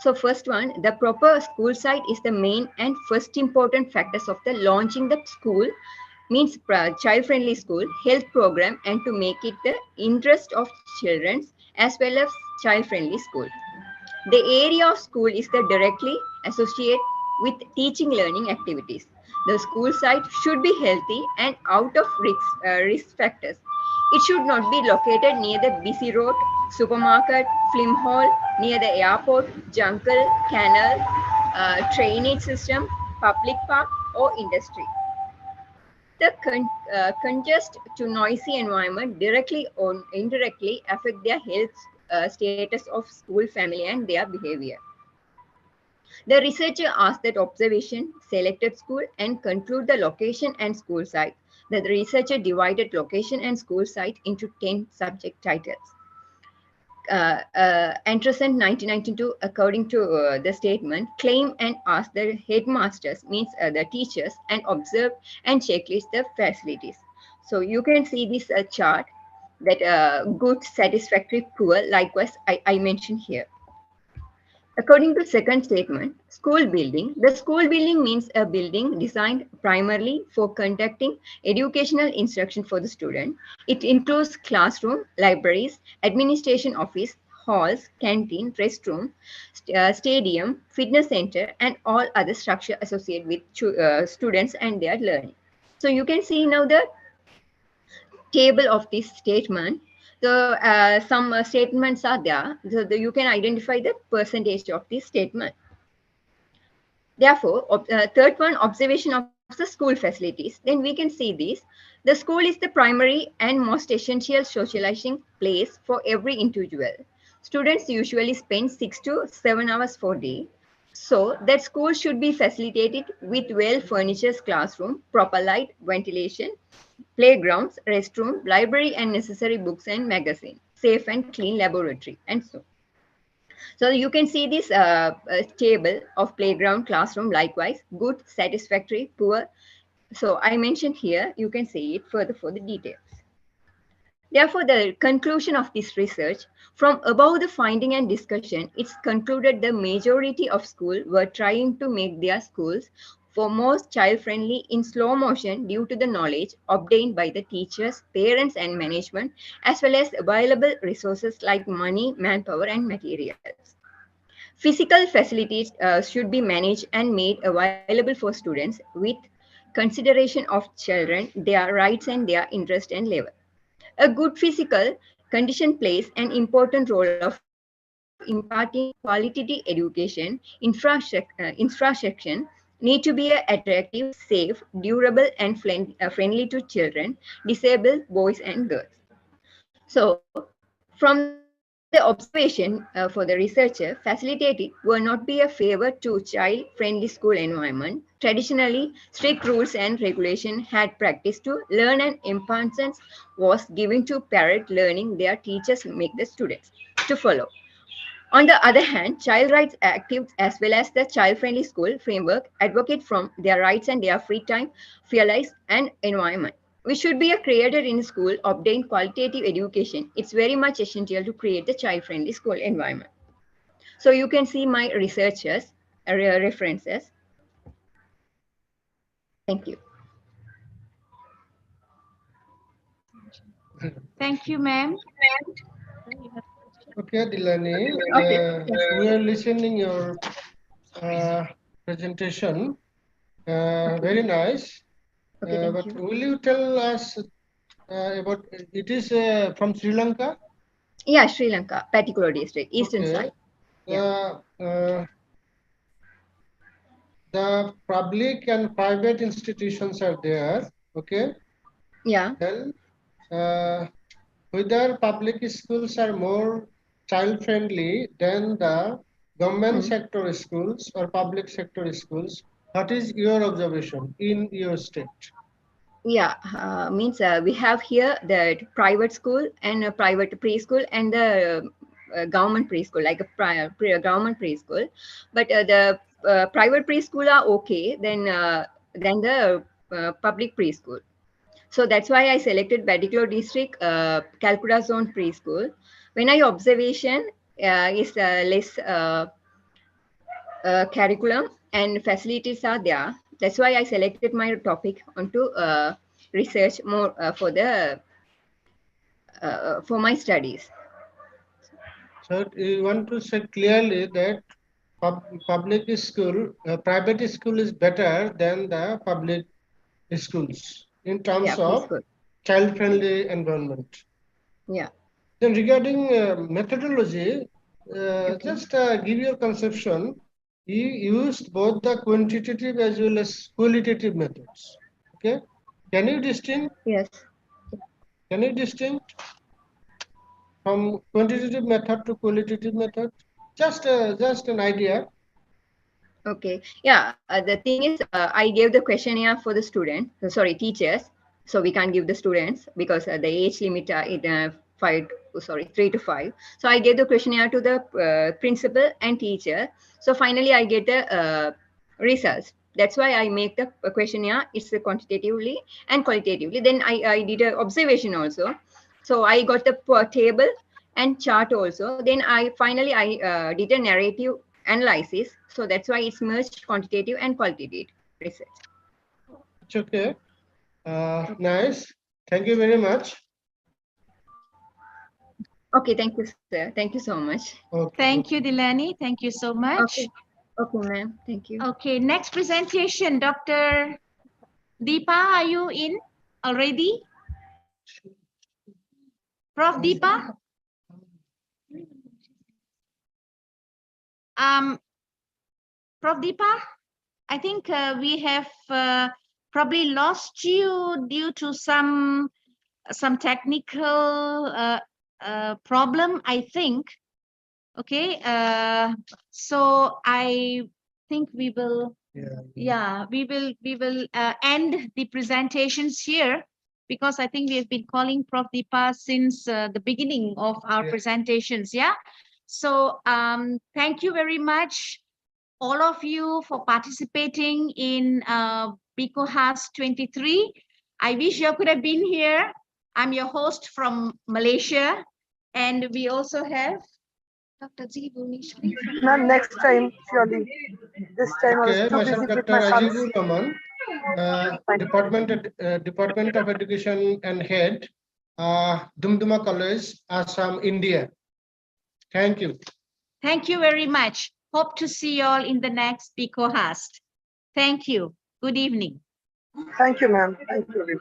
So first one, the proper school site is the main and first important factors of the launching the school, means child-friendly school, health program, and to make it the interest of children as well as child-friendly school. The area of school is the directly associated with teaching learning activities. The school site should be healthy and out of risk factors. It should not be located near the busy road, supermarket, film hall, near the airport, jungle, canal, drainage system, public park, or industry. The congest to noisy environment directly or indirectly affect their health status of school, family, and their behavior. The researcher asked that observation, selected school, and conclude the location and school site. The researcher divided location and school site into 10 subject titles. Anderson 1992, according to the statement, claim and ask the headmasters, means the teachers, and observe and checklist the facilities. So you can see this chart that good, satisfactory, poor, likewise I mentioned here. According to second statement, school building. The school building means a building designed primarily for conducting educational instruction for the student. It includes classroom, libraries, administration office, halls, canteen, restroom, stadium, fitness center, and all other structure associated with students and their learning. So you can see now the table of this statement. So some statements are there, so you can identify the percentage of this statement. Therefore, third one, observation of the school facilities. Then we can see this. The school is the primary and most essential socializing place for every individual. Students usually spend 6 to 7 hours per day. So that school should be facilitated with well-furnished classroom, proper light, ventilation, playgrounds, restroom, library, and necessary books and magazine, safe and clean laboratory, and so. So you can see this table of playground, classroom, likewise, good, satisfactory, poor. So I mentioned here, you can see it further for the details. Therefore, the conclusion of this research, from above the finding and discussion, it's concluded the majority of schools were trying to make their schools for most child-friendly in slow motion due to the knowledge obtained by the teachers, parents, and management, as well as available resources like money, manpower, and materials. Physical facilities should be managed and made available for students with consideration of children, their rights, and their interest and level. A good physical condition plays an important role of imparting quality education. Infrastructure need to be attractive, safe, durable, and friendly to children, disabled boys and girls. So, from the observation for the researcher, facilitated will not be a favor to child-friendly school environment. Traditionally, strict rules and regulation had practiced to learn and importance was given to parent learning their teachers make the students to follow. On the other hand, child rights activists as well as the child-friendly school framework advocate from their rights and their free time, fearless and environment. We should be a creator in school, obtain qualitative education. It's very much essential to create the child-friendly school environment. So you can see my researchers, references. Thank you. Thank you, ma'am. Okay, Dilani, we are listening your presentation. Very nice. But will you tell us about, it is from Sri Lanka? Yeah, Sri Lanka, particular district, eastern side. The public and private institutions are there, okay? Yeah. Then whether public schools are more child-friendly than the government sector schools or public sector schools, what is your observation in your state? Yeah, means we have here the private school and a private preschool and the government preschool, like a government preschool. But the private preschool are okay than the public preschool. So that's why I selected particular district, Calcutta zone preschool. When I observation is less curriculum and facilities are there. That's why I selected my topic onto research more for my studies. So you want to say clearly that public school, private school is better than the public schools in terms of child-friendly environment. Yeah. Then regarding methodology, just give your conception. You used both the quantitative as well as qualitative methods. Okay, can you distinct? Yes. Can you distinct from quantitative method to qualitative method? Just an idea. Okay. Yeah. The thing is, I gave the questionnaire for the student. Sorry, teachers. So we can't give the students because the age limit in 3 to 5. So I gave the questionnaire to the principal and teacher. So finally, I get the results. That's why I make the questionnaire. It's quantitatively and qualitatively. Then I did an observation also. So I got the table and chart also. Then I finally did a narrative analysis. So that's why it's merged quantitative and qualitative research. It's okay. Nice. Thank you very much. Okay, thank you, sir. Thank you so much. Okay. Thank you, Delaney. Thank you so much. Okay, ma'am. Thank you. Okay, next presentation, Dr. Deepa, are you in already? Prof. Deepa? Prof. Deepa, I think we have probably lost you due to some technical problem, I think. Okay, so I think we will, we will end the presentations here because I think we have been calling Prof. Deepa since the beginning of our presentations. Yeah. So thank you very much, all of you, for participating in Bicohas 23. I wish you could have been here. I'm your host from Malaysia, and we also have Dr. Zibunishri. Ma'am, next time, surely. This time I was Okay, too busy myself, with Dr. my sons. Ajibur Rahman, Department of Education and Head, Dumduma College, Assam, India. Thank you. Thank you very much. Hope to see you all in the next Bicohas. Thank you. Good evening. Thank you, ma'am. Thank you.